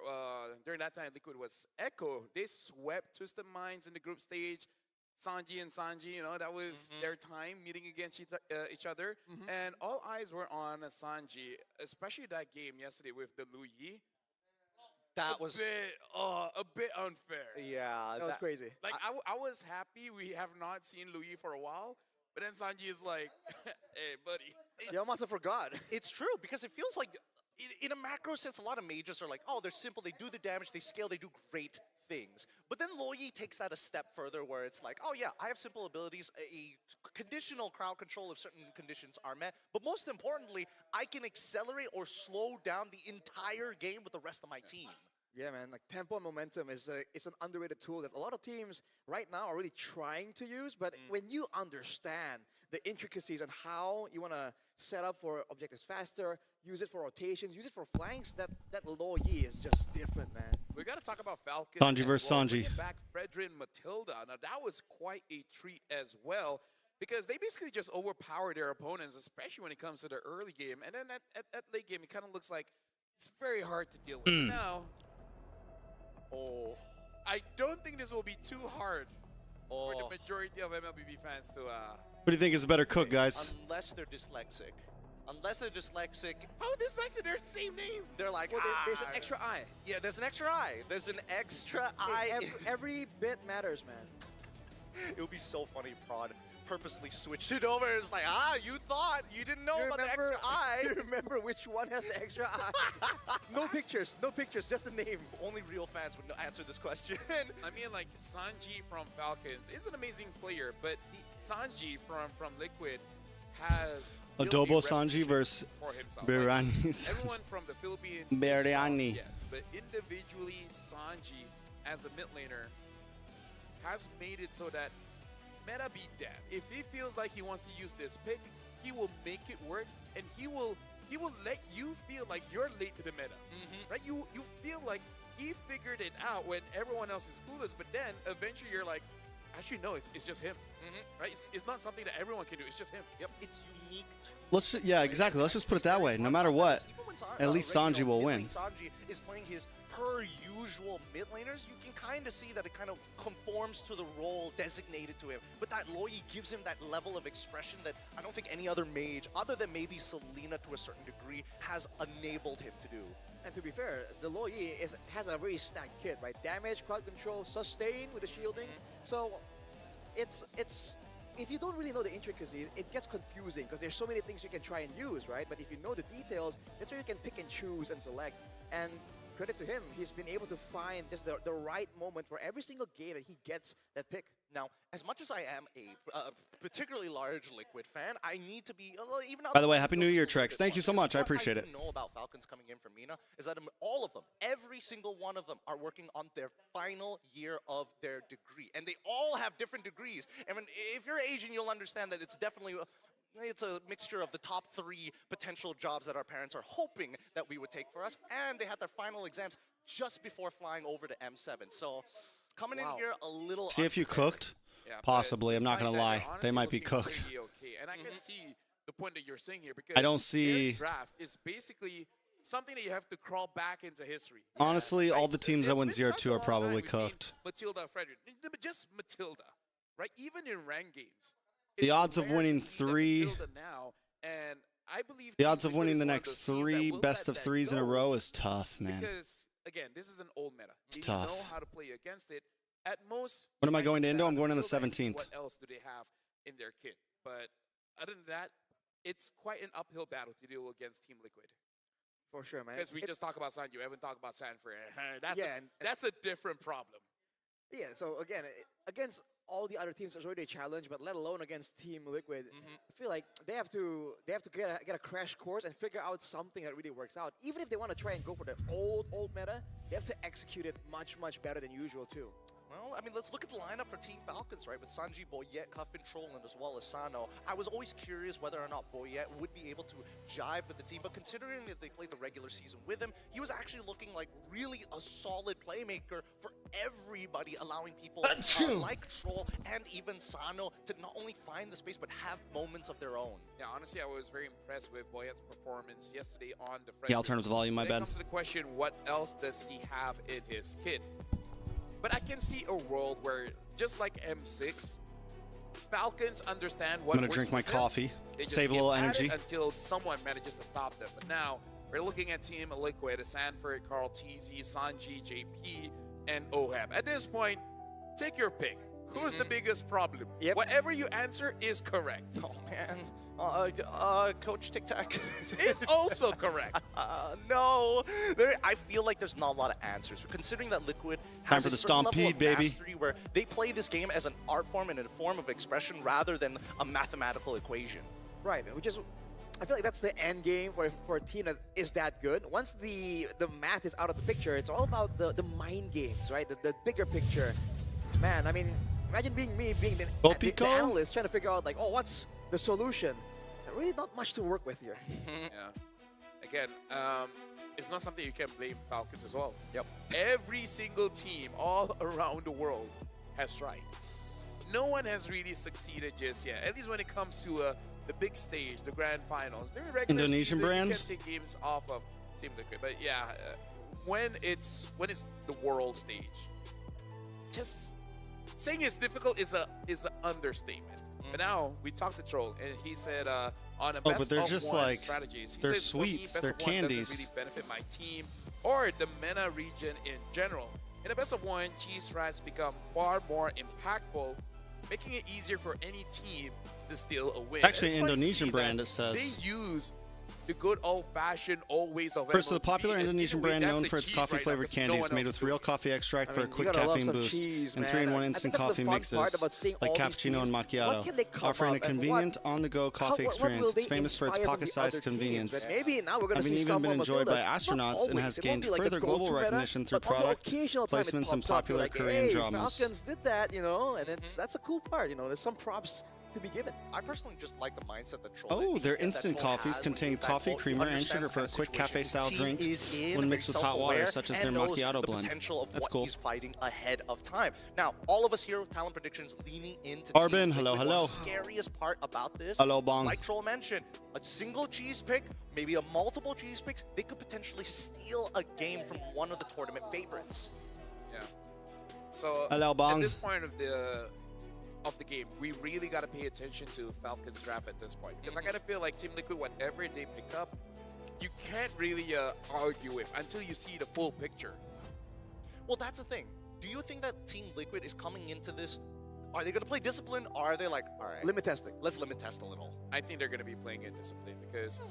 during that time Liquid was Echo. They swept Twisted Minds in the group stage. Sanji and Sanji, you know, that was their time meeting against each other. And all eyes were on Sanji, especially that game yesterday with the Lu Yi. That was a bit unfair. Yeah, That was crazy. Like, I was happy we have not seen Lu Yi for a while, but then Sanji is like, hey, buddy. You almost have forgot. It's true, because it feels like, in a macro sense, a lot of mages are like, oh, they're simple, they do the damage, they scale, they do great things. But then Loyi takes that a step further, where it's like, oh yeah, I have simple abilities, a conditional crowd control if certain conditions are met, but most importantly, I can accelerate or slow down the entire game with the rest of my team. Yeah, man, like tempo and momentum is it's an underrated tool that a lot of teams right now are really trying to use, but when you understand the intricacies on how you want to set up for objectives faster, use it for rotations, use it for flanks, that low Yi is just different, man. We got to talk about Falcons. Sanji as versus well. Sanji. Bringing back Fredrin Matilda. Now, that was quite a treat as well, because they basically just overpower their opponents, especially when it comes to the early game. And then at late game, it kind of looks like it's very hard to deal with. Now, I don't think this will be too hard for the majority of MLBB fans to... What do you think is a better cook, guys? Unless they're dyslexic. Unless they're dyslexic. How dyslexic? They're the same name. They're like, Well, there's an extra eye. Yeah, there's an extra eye. There's an extra eye. Every bit matters, man. It would be so funny if Prod purposely switched it over. It's like, you thought, you didn't know about the extra eye. You remember which one has the extra eye? No pictures, just the name. Only real fans would answer this question. I mean, like, Sanji from Falcons is an amazing player, but Sanji from Liquid has Adobo Sanji versus Biryani. Everyone from the Philippines. Biryani. Yes, but individually, Sanji as a mid laner has made it so that meta be dead. If he feels like he wants to use this pick, he will make it work, and he will let you feel like you're late to the meta. Right? You feel like he figured it out when everyone else is clueless, but then eventually you're like, actually no, it's just him. Right? It's not something that everyone can do. It's just him. Yep. It's unique. Yeah, exactly. Let's just put it that way. No matter what, at least Sanji will win. Sanji is playing his per usual mid laners. You can kind of see that it kind of conforms to the role designated to him. But that Loyi gives him that level of expression that I don't think any other mage, other than maybe Selena to a certain degree, has enabled him to do. And to be fair, the low Yi has a very stacked kit, right? Damage, crowd control, sustain with the shielding. So it's if you don't really know the intricacies, it gets confusing because there's so many things you can try and use, right? But if you know the details, that's where you can pick and choose and select. And credit to him, he's been able to find just the right moment for every single game that he gets that pick. Now, as much as I am a particularly large Liquid fan, I need to be even. By the way, Happy New Year, Trex. Thank you so much. I appreciate it. What I know about Falcons coming in from Mina is that all of them, every single one of them, are working on their final year of their degree, and they all have different degrees. And if you're Asian, you'll understand that it's definitely. It's a mixture of the top 3 potential jobs that our parents are hoping that we would take for us, and they had their final exams just before flying over to M7. So coming in here a little. See if you cooked? Yeah, Possibly. I'm not going to lie. They might be cooked. Pretty okay. And I can see the point that you're saying here, because I don't see. their draft is basically something that you have to crawl back into history. Honestly, all the teams that win It's been such 0-2 a are long probably time we've seen cooked. Matilda Frederick, just Matilda, right? Even in ranked games. The it's odds of rare winning to see that 3. Matilda now, and I believe The odds of Liquid winning is the one of next those teams that 3 will best let of that 3s in a go. row is tough, man. Because, again, this is an old meta. It's They know tough. how to play against it. At most, When am I might going to stand Indo? I'm out going on the Matilda, and 17th. What else do they have in their kit? But other than that, it's quite an uphill battle to deal against Team Liquid. For sure, man. Because we just talk about Sanji, we haven't talked about Sanford. Yeah, That's a different problem. Yeah, so again, against all the other teams, there's already a challenge, but let alone against Team Liquid, I feel like they have to get a crash course and figure out something that really works out. Even if they want to try and go for the old meta, they have to execute it much better than usual too. Well, I mean, let's look at the lineup for Team Falcons, right? With Sanji, Boyet, Cuff, and Troll, and as well as Sano. I was always curious whether or not Boyet would be able to jive with the team, but considering that they played the regular season with him, he was actually looking like really a solid playmaker for everybody, allowing people like Troll and even Sano to not only find the space, but have moments of their own. Yeah, honestly, I was very impressed with Boyet's performance yesterday on the Yeah, I'll turn up the volume, my Then bad. comes to the question, what else does he have in his kit? But I can see a world where, just like M6, Falcons understand what I'm gonna works drink my for them. coffee, They just save a keep little at it energy. until someone manages to stop them. But now we're looking at Team Liquid, Sanford, Carl TZ, Sanji, JP, and Ohab. At this point, take your pick. Who is the biggest problem? Yep. Whatever you answer is correct. Oh man, Coach Tic Tac. It's also correct. No, I feel like there's not a lot of answers. But considering that Liquid Time has for a the certain level Stampede, of baby. mastery where they play this game as an art form and a form of expression rather than a mathematical equation. Right, which is, I feel like that's the end game for a team that is that good. Once the math is out of the picture, it's all about the mind games, right? The bigger picture. Man, I mean, imagine being me, being the analyst, trying to figure out like, oh, what's the solution? Really not much to work with here. Yeah. Again, it's not something you can blame Falcons as well. Yep. Every single team all around the world has tried. No one has really succeeded just yet. At least when it comes to the big stage, the grand finals. During regular Indonesian season, brand? you can take games off of Team Liquid. But yeah, when it's the world stage, just saying it's difficult is an understatement. But now we talked to Troll, and he said on a best but they're of just one like, strategies, he they're says, for me, sweets, best they're of one doesn't candies. really benefit my team or the MENA region in general. In a best of one, cheese strats become far more impactful, making it easier for any team to steal a win. Actually, It's funny to Indonesian see brand, that it says. they use the good old-fashioned old ways of First, the MLB, popular and in Indonesian a way, brand that's known the for its cheese right now, coffee-flavored because no candies, one made else with is real doing it. coffee extract for a You quick gotta love caffeine some boost cheese, and man. 3-in-1 I think instant that's the coffee fun mixes, part about seeing like all these cappuccino and teams. What macchiato, can they come offering a up and convenient, on-the-go coffee what will experience. they It's famous for its inspire from the pocket-sized other teams? convenience. And maybe now we're gonna Having see even someone been enjoyed by Matilda. Not astronauts and always. has It won't gained be like the further global go-to meta, recognition through but on the product occasional time it placements in pops up, you're popular like, Korean hey, dramas. Falcons did that, you know, and that's a cool part, you know. There's some props to be given. I personally just like the mindset that Troll. Oh, their instant coffees contain coffee, creamer, and sugar for a quick cafe-style drink when mixed with hot water, such as their macchiato blend. Potential of That's what cool. he's fighting ahead of time. Now, all of us here with Talent Predictions leaning into Arbin, Team hello, Liquid. hello. The scariest part about this, Hello, Bong. like Troll mentioned, a single cheese pick, maybe a multiple cheese picks, they could potentially steal a game from one of the tournament favorites. Yeah. So Hello, Bong. at this point of the game, we really got to pay attention to Falcons draft at this point, because I kind of feel like Team Liquid, whatever they pick up, you can't really argue with until you see the full picture. Well, that's the thing. Do you think that Team Liquid is coming into this? Are they going to play discipline? Or are they like, all right, limit testing? Let's limit test a little. I think they're going to be playing in discipline because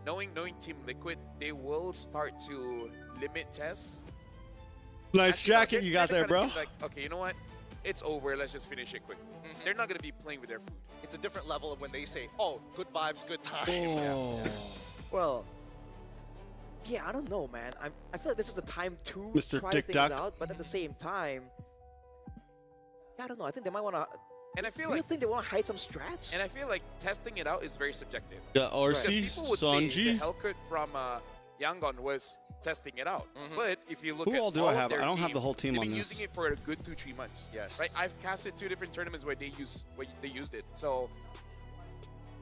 knowing Team Liquid, they will start to limit tests. Nice Actually, jacket you got they're there, gonna bro. be like, okay, you know what? It's over. Let's just finish it quickly. They're not going to be playing with their food. It's a different level of when they say, oh, good vibes, good time. Oh. Well, yeah, I don't know, man. I feel like this is the time to Mr. try Dick things Duck. out, but at the same time, yeah, I don't know. I think they might want to. And I feel Do you like think they want to hide some strats? And I feel like testing it out is very subjective. Yeah, Because RC, people would say Sanji. the Hellcut from Yangon was testing it out. But if you look Who at all do all I of have? their I don't have the games, whole team they've on been this. using it for a good 2-3 months. Yes. Right? I've casted 2 different tournaments where they used it. So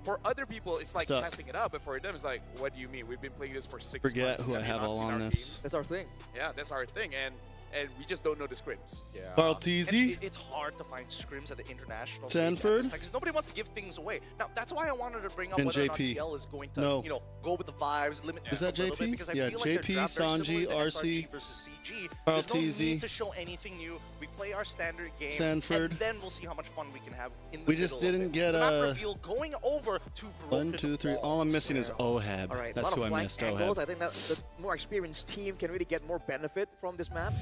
for other people, it's like Stuck. testing it out. But for them, it's like, what do you mean? We've been playing this for 6 Forget months. who I you have not all seen on our this. games? That's our thing. Yeah, that's our thing. And we just don't know the scrims. Yeah. Carl TZ. It's hard to find scrims at the international Sanford. because nobody wants to give things away. Now, that's why I wanted to bring up And whether or JP. not TL is going to, No. you know, go with the vibes, limit Is tests that a little JP? bit, because I Yeah, feel like their JP, draft very Sanji, similar to RC, SRG versus CG. Carl There's no TZ. need to show anything new. We play our standard game, Sanford. and then we'll see how much fun we can have in the We just middle of didn't it. get the map a reveal going over to 1, 2, 3. All I'm missing is Ohab. All right, That's a who lot I of flank missed. angles. Ohab. I think that the more experienced team can really get more benefit from this map.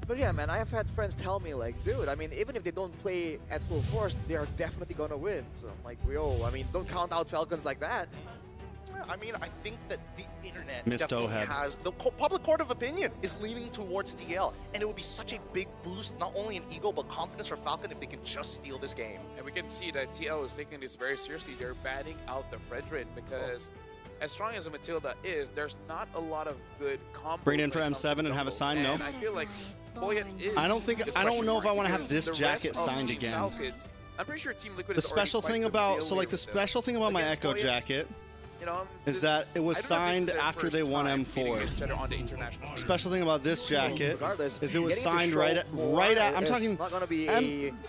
But yeah, man, I have had friends tell me, like, dude, I mean, even if they don't play at full force, they are definitely gonna win. So I'm like, yo, I mean, don't count out Falcons like that. I mean, I think that the internet Missed definitely Ohab. has the public court of opinion is leaning towards TL, and it would be such a big boost, not only in ego but confidence for Falcon if they can just steal this game. And we can see that TL is taking this very seriously. They're batting out the Fredrin because as strong as a Matilda is, there's not a lot of good combos. Bring it in when for comes to M7 and have a jungle. sign, no? And I feel like Boyet is. I don't think- the I don't question know if mark I wanna have because this the rest jacket of signed Team again. Falcons, I'm pretty sure Team Liquid The is already special quite thing about familiar the with them. special thing about my Against Echo Boyet, jacket you know, is that it was I don't know if signed this is their after first they won time meeting M4. each other on the international stage. Special thing about this jacket Regardless, is it was getting signed to right show at more I'm is talking not gonna be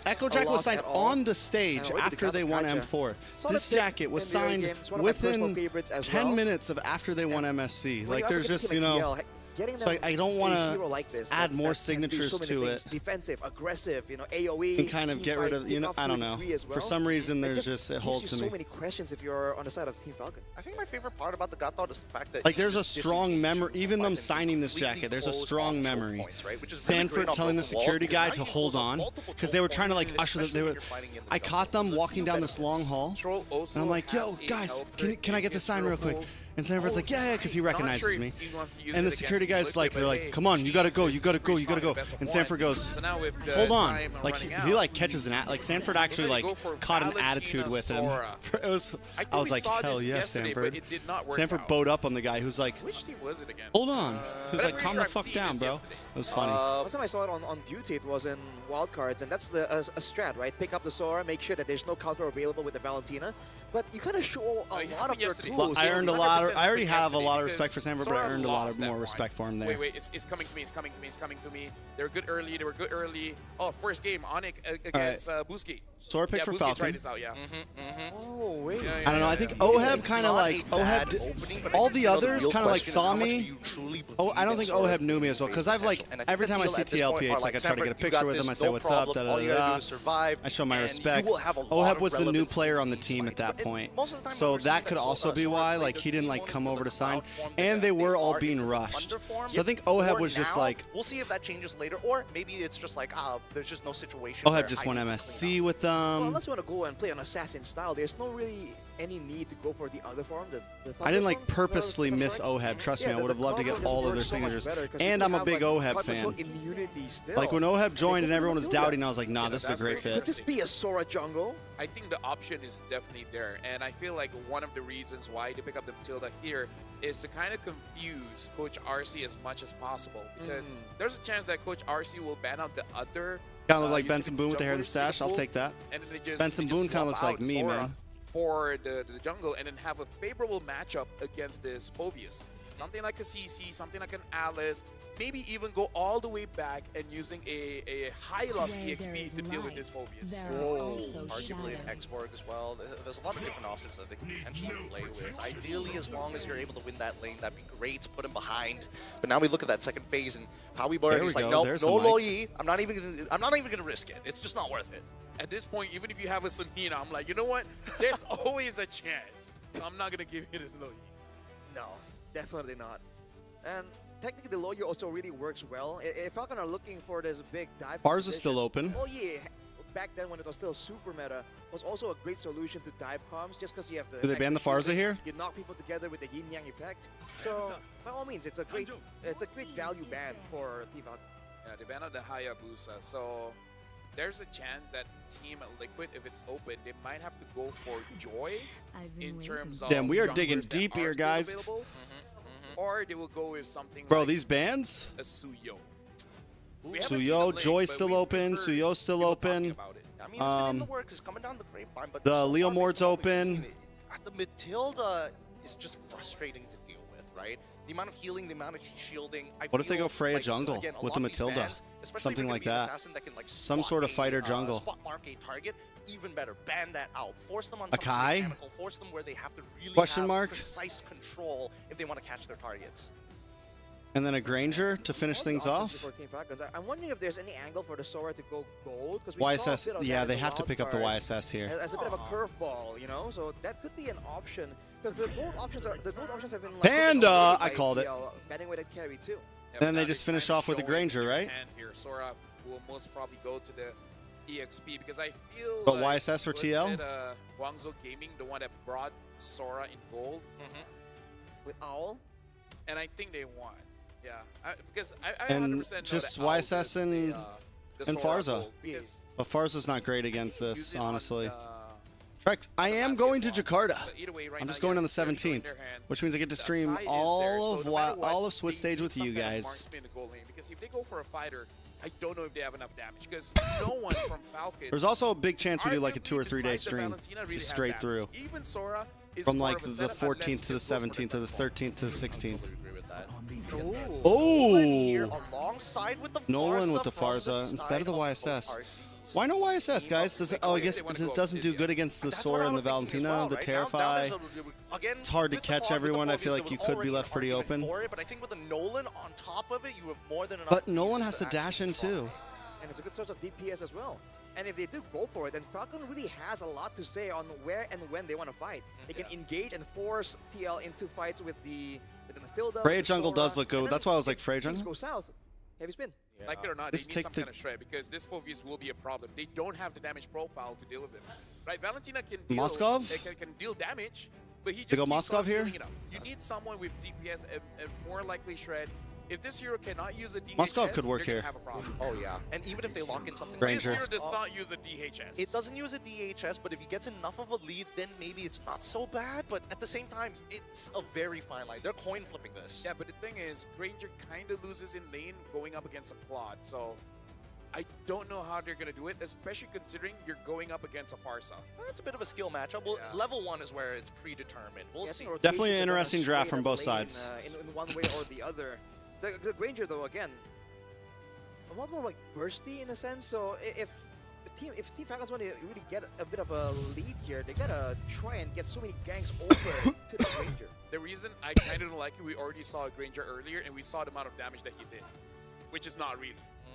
Echo a Jacket was loss signed at all. on the stage And already after they won Gotcha. M4. Solid This pick jacket was in the early signed game. It's one of my personal within favorites as 10 well. minutes of after they won MSC. When Like you there's have a just, team you like know, TL, getting so them I don't a want hero to like this add that- more that can do signatures so many to things. it. Defensive, aggressive, you know, AOE. and kind of team get rid fight, of, you know, pick off I to don't a know. degree as For well. some reason, there's just just, it gives holds you to so me. many questions if you're on the side of Team Falcon. I think my favorite part about the Gatot is the fact that Like he there's a just strong disengaged memory, from even them fighting signing this completely jacket, there's a closed strong off choke memory. points, right? Which is really Sanford great on telling the broken walls, security because guy now to you can hold close off on multiple because choke they were trying to points, like usher especially they when were you're fighting in the I jungle. caught them walking down this long hall Troll also and I'm like, yo has a guys, helper can I get the against sign real quick? Liverpool. And Sanford's like, yeah, because he Not recognizes sure if me. he wants to use And it the security against guy's like, Liquid, they're but like, hey, come on, you gotta go, you gotta go, you gotta go. best of And one. Sanford goes, So now with the hold on. time Like running he out, like catches an like Sanford actually We're like gonna go for caught an Valentina attitude with him. Sora. It was I think I was we like, saw hell this yeah, yesterday, but Sanford. it did not work Sanford out. bowed up on the guy who's like, Which team was it again? hold on. He was I'm like, pretty calm sure the I've fuck seen down, this bro. yesterday. It was funny. Last time I saw it on duty, it was in wildcards, and that's a strat, right? Pick up the Sora, make sure that there's no counter available with the Valentina. But you kind of show a lot of your tools. Well, I earned a lot. I already have a lot of because respect for Sanford, but I Sora earned a lot lost of that more one. respect for him there. Wait, it's coming to me, it's coming to me, it's coming to me. They were good early, they were good early. Oh, first game, Onyx against Buski. Sora pick yeah, for Buski Falcon. tried this out, yeah. Oh, wait. I don't know. I think Oheb kind of like all the others kind of like saw me. Oh, I don't think Oheb knew me as well because I've like every time I see TLPH, like I try to get a picture with him. I say what's up, da da da. I show my respects. Oheb was the new player on the team at that point, so that could also be why like he didn't like come over to sign, and they were all being rushed. So I think Oheb was just like. We'll see if that changes later, or maybe it's just like, there's just no situation. Oheb just won MSC with them. Well, unless you want to go and play an assassin style, there's no really any need to go for the other form. I didn't like purposefully miss Oheb. Trust me, I would have loved to get all of their signatures. And I'm a big Oheb fan. Like when Oheb joined and everyone was doubting, I was like, nah, this is a great fit. Could this be a Sora jungle? I think the option is definitely there, and I feel like one of the reasons why they pick up the Matilda here is to kind of confuse Coach RC as much as possible, because there's a chance that Coach RC will ban out the other. Kind of look like Benson Boone with the hair and the stash. I'll take that. And then they just, Benson Boone kind of looks like me, man. For the jungle, and then have a favorable matchup against this Phobius. Something like a CC, something like an Alice, maybe even go all the way back and using a high loss EXP to deal with this Phobius. Arguably an X-Borg as well. There's a lot of different options that they can potentially play with. Ideally, as long as you're able to win that lane, that'd be great. Put him behind. But now we look at that second phase, and Howie Bird is like, no Loi. I'm not even gonna risk it. It's just not worth it. At this point, even if you have a Selena, I'm like, you know what? There's always a chance. I'm not gonna give you this Loi. No, definitely not. And technically, the Lawyer also really works well. If Falcon are looking for this big dive, Bars is still open. Oh yeah, back then when it was still super meta, was also a great solution to dive comms, just because you have the. Do they ban the Farza here? You knock people together with the yin yang effect. So by all means, it's a great value ban for Team Falcon. Yeah, they banned out the Hayabusa, so there's a chance that Team Liquid, if it's open, they might have to go for Joy in terms of. Damn, we are junglers digging that deep are here, still guys. available. Or they will go with something Bro, like these bans? a Suyo. Suyo, Joy's still open. Suyo's still open. I mean, it's been in the works. It's coming down the grapevine, but The so Leo far, Mord's we've open. seen it. The Matilda is just frustrating to deal with, right? The amount of healing, the amount of shielding. What if they go Freya jungle with the Matilda? Something like that. Some sort of fighter jungle. Spot mark a target, even better. Ban that out. Force them on A something Kai? mechanical. Force them where they have to really Question have mark? precise control if they want to catch their targets. And then a Granger to finish things off. For Team Falcons. I'm wondering if there's any angle for the Sora to go gold, because we saw a YSS, bit of yeah, that in they the have to pick up the wildcards YSS here. as a bit of a curveball, you know. So that could be an option, because the gold options have been like Panda! I called it. Betting with a carry too. Then they just finish off with a Granger, right? And here, Sora will most probably go to the EXP, because I feel. But like, YSS for was TL? it, Guangzhou Gaming, the one that brought Sora in gold, with Owl, and I think they won. Yeah, because I And 100% know just that Owl YSS did and the Sora Farza. gold, because But Farza's not great against this, use it on, honestly. Trex, I am going to Jakarta. But either way, right I'm now, just going on the yes, they're showing 17th, their hand. which means I get to The stream fight is there, all so of no matter what, all of Swiss they Stage need with you some kind of guys. marksman in the gold lane, because if they go for a fighter, I don't know if they have enough damage, because no one from Falcon. There's also a big chance we do like a 2 or 3 day besides the stream, Valentina really just has straight damage. through. Even Sora is From more like of a the setup unless 14th he to the just goes for 17th to the Titanfall. 13th to the 16th. Agree with that. Oh! Here alongside with the Nolan Farsa with the from Farsa instead of the side YSS. RCC. Why no YSS, guys? Does it, oh, I guess it doesn't do good against the That's what Sora I and the was thinking as Valentina, well, the right? Now Terrify. there's again, It's hard to with the catch fog, with the everyone. I Phobius, feel there like you was could be already left an pretty argument open. for it, but I think with a Nolan on top of it, you have more than enough. But Nolan pieces has to dash in actually too. And it's a good source of DPS as well. And if they do go for it, then Falcon really has a lot to say on where and when they want to fight. They can engage and force TL into fights with the Mathilda. Frey with the jungle Sora, does look good. and then That's why I was like if Frey things jungle. go south, heavy spin. Like it or not, Let's they need take some the- kind of shred because this Phobius will be a problem. They don't have the damage profile to deal with it. Right? Valentina can deal, Moskov? can deal damage, but he just They go keeps Moskov on here? filling it up. You need someone with DPS and more likely shred. If this hero cannot use a DHS, Moskov could work you're here. gonna have a problem. Oh yeah, and even if they lock in something, Ranger. This hero does not use a DHS. It doesn't use a DHS, but if he gets enough of a lead, then maybe it's not so bad. But at the same time, it's a very fine line. They're coin flipping this. Yeah, but the thing is, Granger kind of loses in lane going up against a Claude. So I don't know how they're going to do it, especially considering you're going up against a Farsa. That's a bit of a skill matchup. Well, level 1 is where it's predetermined. We'll Yeah, I see. think rotations Definitely an are gonna interesting draft sway from the both lane, sides. In one way or the other. The Granger, though, again, a lot more like bursty in a sense. So if Team Falcons want to really get a bit of a lead here, they gotta try and get so many ganks over to the Granger. The reason I kind of don't like it, we already saw a Granger earlier, and we saw the amount of damage that he did, which is not really.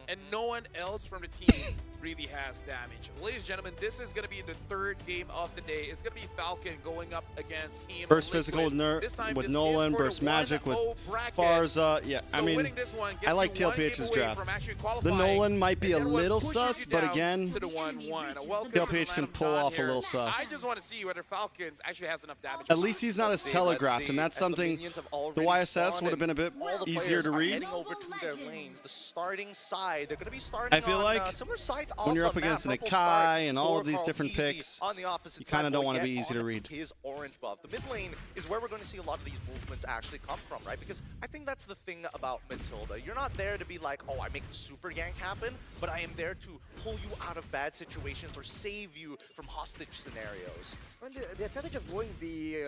And no one else from the team really has damage. Ladies and gentlemen, this is going to be the third game of the day. It's going to be Falcon going up against Team Burst Liquid. physical with, This time, with this Nolan, is for burst the magic with 1-0 bracket. Farsa. Yeah, So I mean, winning this one gets I like you one TLPH's game away draft. from actually The qualifying, Nolan might be a and then what little pushes sus, you but down again, to the 1-1. Welcome TLPH to the can land of pull God off a here. little sus. I just want to see whether Falcons actually has enough damage. At least he's not as telegraphed, and that's something the YSS would have been a bit All the easier players to are read. heading over to their lanes. The starting side, they're going to be starting I feel on, like similar sides when of you're the up map. against an Purple Akai start and all for of these Carl different Teasy. picks, On the opposite you kind of side, don't will want to be get easy to on read. His orange buff. The mid lane is where we're going to see a lot of these movements actually come from, right? Because I think that's the thing about Matilda. You're not there to be like, oh, I make a super gank happen, but I am there to pull you out of bad situations or save you from hostage scenarios. And the advantage of going the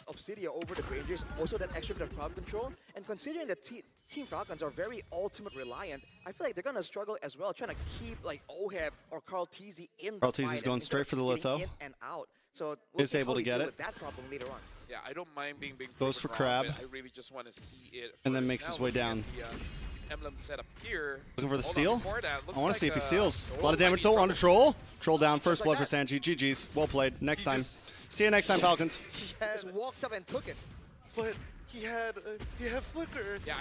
Obsidia over the Rangers, also that extra bit of crowd control, and considering that Team Falcons are very ultimate reliant, I feel like they're gonna struggle as well, trying to keep like Oheb or Carl Teasy in Carl the fight Teasy's going instead straight of for the skating litho. in and out. So we'll Is see able how to they get deal it. with that problem later on. Yeah, I don't mind being big. Goes for proven wrong, Crab. but I really just want to see it. And then first. makes his Now way looking at down. The, emblem set up here. Looking for the Hold on, steal? before that, I looks want to like, see if he steals. A oh, lot of damage might be though on the trouble. troll. Troll down, first Just blood like for that. Sanji. GG's. Well played. Next time. See you next time, Falcons. Just walked up and took it. But he had flicker. Yeah.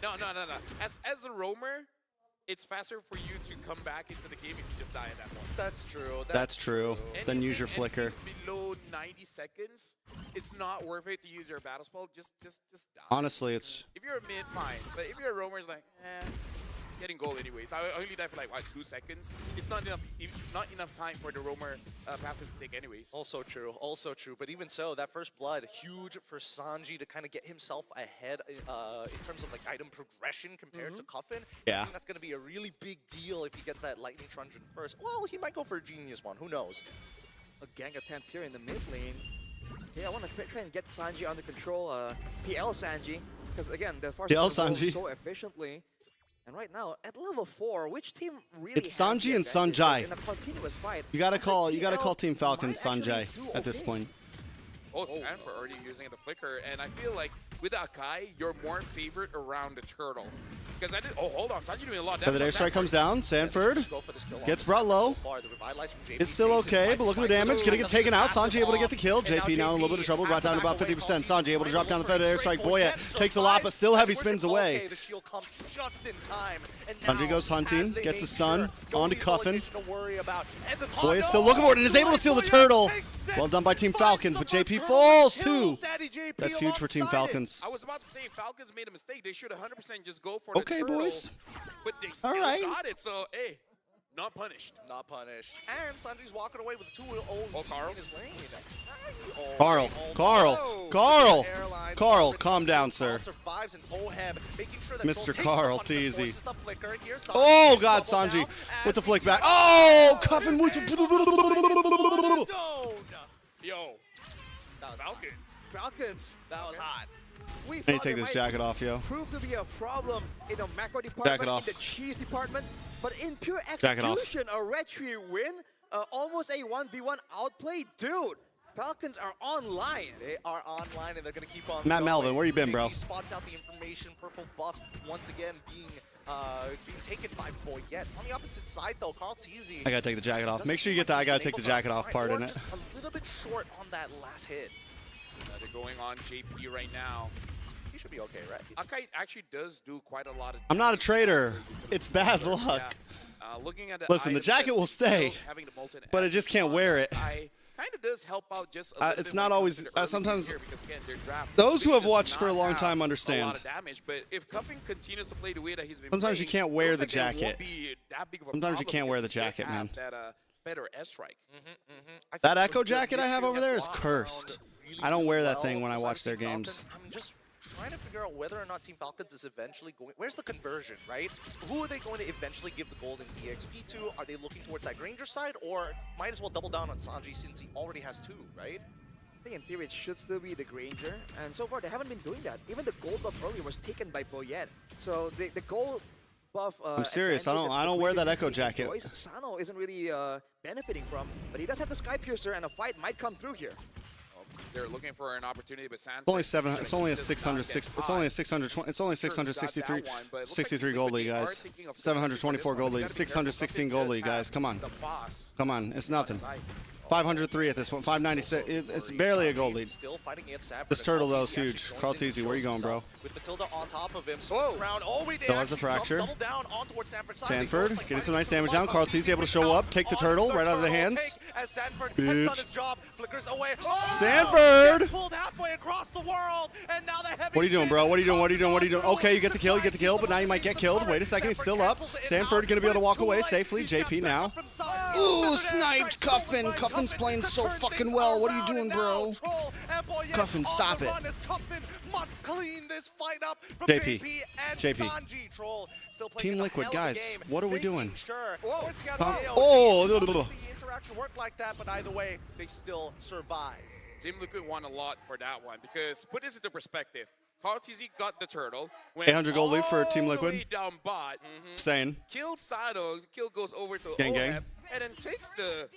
No. As a roamer, it's faster for you to come back into the game if you just die at that point. That's true. That's true. Then use your flicker. Anything below 90 seconds, it's not worth it to use your battle spell. Just die. Honestly, it's If you're a mid, fine. But if you're a roamer, it's like, getting gold anyways. I only die for like, what, 2 seconds? It's not enough time for the roamer passive to take anyways. Also true, also true. But even so, that first blood, huge for Sanji to kind of get himself ahead in terms of like item progression compared to Coffin. Yeah. I think that's going to be a really big deal if he gets that Lightning Truncheon first. Well, he might go for a Genius one, who knows? A gang attempt here in the mid lane. Yeah, I want to try and get Sanji under control. TL Sanji, because again, the Farsa TL controls Sanji. so efficiently. And right now, at level 4, which team really It's has Sanji the and advantage? Sanjai. In a continuous fight, you gotta I think call TL Team Falcons might actually Sanjay do at this okay. point. Oh, Sanford already using the flicker, and I feel like with Akai, you're more favored around the turtle. Because I did. Oh, hold on, Sanji doing a lot of Feather damage. Airstrike comes down. Sanford Go for this kill gets on brought this low. so far. The Revitalize from JP It's still saves his okay, life. but look at the damage. Gonna get taken out. Sanji able to get the kill. And now JP now in a little bit of trouble. Brought down to about back away. 50%. Sanji able to drop down the Feather Airstrike. Boya takes a lot, but still heavy spins Okay, away. the shield comes just in time. And Sanji now, goes hunting, as they gets a make stun, sure, onto Goldie's Cuffin. addition to worry about. And the top Boya still no! looking for it and is able to steal the turtle. Well done by Team Falcons, but JP falls too. Daddy JP That's huge for Team alongside it. Falcons. I was about to say Falcons made a mistake. They should 100% just go for Okay, the turtle. boys. But they still All right. got it, so hey, not punished. Not punished. And Sanji's walking away with 2 own Carl. in his lane. Carl, calm down, sir. Survives and Oheb, making sure that Mr. Joel takes Carl the punishment, Teasy. forces the flicker. Here's Sanji, Oh God, double Sanji down with the as flick we back. see Oh, Cuffin with Yo. Falcons. That was hot. We I need thought to take there this might jacket off, yo. prove to be a problem in the macro department, in off. the cheese department, but in pure Jacket off. execution, a Red Tree win, almost a 1v1 outplay. Dude, Falcons are online. They are online, and they're going to keep on Matt going. Melvin, where you been, bro? JP spots out the information. Purple buff once again being taken by Boyette. On the opposite side, though, Carl Teasy. I gotta take the jacket off. Make sure you get the I gotta take the jacket off part in it. Just a little bit short on that last hit. They're going on JP right now. He should be okay, right? Akai actually does do quite a lot of. I'm not a traitor. It's bad luck. Yeah. Looking at Listen, the jacket will stay, but I just can't wear it. Kind of does help out just a little It's bit not when it always. comes to the early Sometimes here because, again, their draft those who really have does watched for a not long have time a understand. lot of damage, but if Cuffing continues to play the way that he's been Sometimes you playing, can't wear looks the like it won't jacket. be that big of a Sometimes you problem can't wear the because he does jacket, man. have That better S strike. That Echo jacket I have over there is cursed. I don't wear that thing when I watch their games. I'm just trying to figure out whether or not Team Falcons is eventually going. Where's the conversion, right? Who are they going to eventually give the golden EXP to? Are they looking towards that Granger side, or might as well double down on Sanji since he already has 2, right? I think in theory it should still be the Granger, and so far they haven't been doing that. Even the gold buff earlier was taken by Boyette. So the gold buff. I'm serious. I don't wear that Echo jacket. Sano isn't really benefiting from, but he does have the Sky Piercer, and a fight might come through here. They're looking for an opportunity, but Sanford. It's only 700. It's only a 606. It's only a 620. It's only 663. 63 gold lead, guys. 724 gold lead. 616 gold lead, guys. Come on. Come on. It's nothing. 503 at this point. 596. It's barely a gold lead. Still fighting against Sanford. This turtle though is huge. Carl Teasy, where you going, bro? With Matilda on top of him, around all the way Still has a fracture. Double down on towards Sanford's side. Sanford getting some nice damage down. Carl Teasy able to show up, take the turtle right out of the hands. As Sanford has done his Bitch. job, flickers away. Sanford! Gets pulled halfway across the world, and now the heavy What are you doing, bro? What are you doing? What are you doing? What are you doing? Okay, you get the kill, but now you might get killed. Wait a second, he's still up. Sanford gonna be able to walk away safely. JP now. Ooh, sniped Cuffin. Cuffin's playing so fucking well. What are you doing, bro? Cuffin, stop it. Must clean this fight up from JP. and JP. Sanji. Troll still playing Team a Liquid, hell of a guys, game, what are we making doing? Sure. Oh, the interaction worked like that, but either way, they still survive. Team Liquid won a lot for that one because put this into perspective. Carl TZ got the turtle. 800 gold lead for Team all Liquid. the way down bot. Insane. Killed Sado. Kill goes over to Gang, OF, gang. and then takes the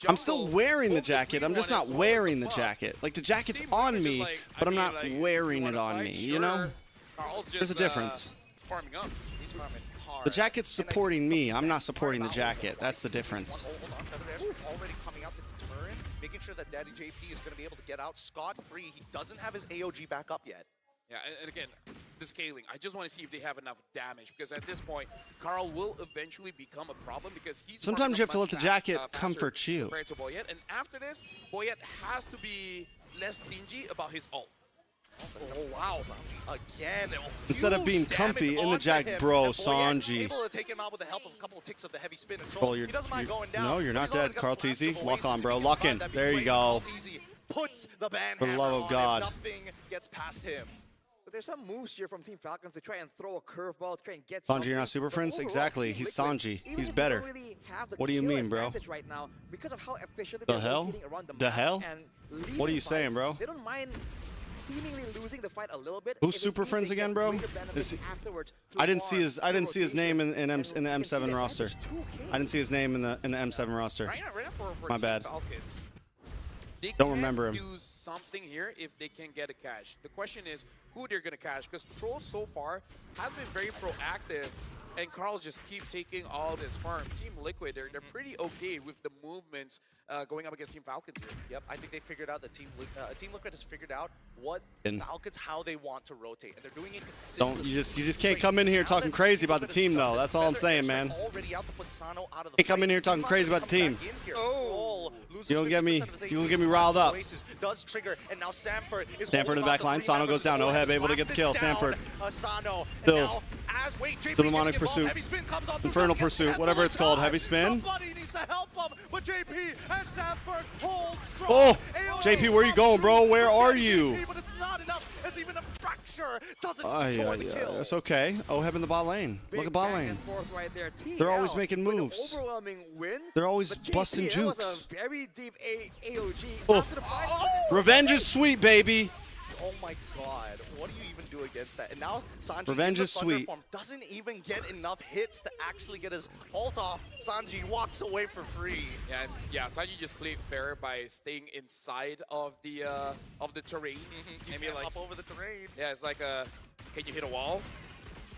I'm still jungle. wearing the Both jacket. I'm just one not as well as wearing the the buff. jacket. Like the jacket's Team on Liquid is me, like, but I'm I mean, not like, wearing you it wanna on fight? me. Sure. You know? Carl's There's a just, difference. farming up. He's farming hard. The jacket's supporting me. I'm not supporting the jacket. That's the difference. Hold on, Feather Dash already coming out to deter him, making sure that Daddy JP is going to be able to get out scot-free. He doesn't have his AOG back up yet. Yeah, and again, the scaling. I just want to see if they have enough damage because at this point, Carl will eventually become a problem because he's. Sometimes you have to let the jacket faster comfort you. compared to Boyette, and after this, Boyette has to be less stingy about his ult. Oh wow, again. Instead of being huge comfy damage in the onto jack, him, bro, and Boyette Sanji. able to take him out with the help of a couple of ticks of the heavy spin and Oh, troll. He doesn't mind going down. No, you're but not he's already dead. got Carl the blast TZ, of lock Oasis. on, If bro. he can Lock survive, in. that'd be There you great. go. Carl TZ puts the ban For the love of God. Nothing gets past him. But there's some moves here from Team Falcons to try and throw a curveball, to try and get Sanji, you're not something. super But friends? overall, Exactly. Team He's Liquid, Sanji. even He's if they better. don't really have the What do you kill mean, bro? advantage right now, because of how efficiently The they're hell? rotating around the The map hell? and What are you leaving saying, fights, bro? They don't mind seemingly losing the fight a little bit. Who's if it super means friends they get again, bro? greater benefits Is he- afterwards I through didn't see farms, his through name in rotation, the and we can see M7 the roster. advantage 2K. I didn't see his name in the M7 roster. Right now for My Team bad. Falcons, they Don't can remember him. do something here if they can get a cash. The question is who they're going to cash because Troll so far has been very proactive and Carl just keep taking all this farm. Team Liquid, they're pretty okay with the movements going up against Team Falcons here. Yep, I think they figured out that Team Liquid has figured out what And- Falcons, how they want to rotate, and they're doing it consistently. Don't you just can't come in here talking crazy about the team though. That's all I'm saying, man. Already out to put Sano out of the Can't come fight. in here talking He's not crazy gonna about the come team. back in here. Troll loses You don't get me- 50% of his you don't HP. get me riled up. Oasis does trigger, and now Sanford is Sanford in holding the on back to line. three Sano members. goes down. Troll Oheb has able to get the kill. blasted down, Sanford. Sano, and Still. now as JP The getting demonic involved, pursuit. heavy spin comes on through, Infernal doesn't get pursuit. cancelled. Whatever it's called. Heavy spin. Somebody needs to help him, but JP and Sanford hold strong. Oh, AOE JP, where you going, bro? Where are you? But it's not enough as even a fraction sure doesn't Yeah, score the kill. that's okay. Oheb in the bot lane. Look at bot back lane. and forth right there. They're always TL making with an moves. overwhelming win. They're always but JP, busting that jukes. was a very deep AOG. Oh. After the fight, Revenge is sweet, baby. Oh my god, what do you even do against that? And now Sanji Revenge in the is Thunder sweet. form doesn't even get enough hits to actually get his ult off. Sanji walks away for free. Yeah, Sanji just played fair by staying inside of the terrain. You Maybe can't like hop over the terrain. yeah, it's like can you hit a wall?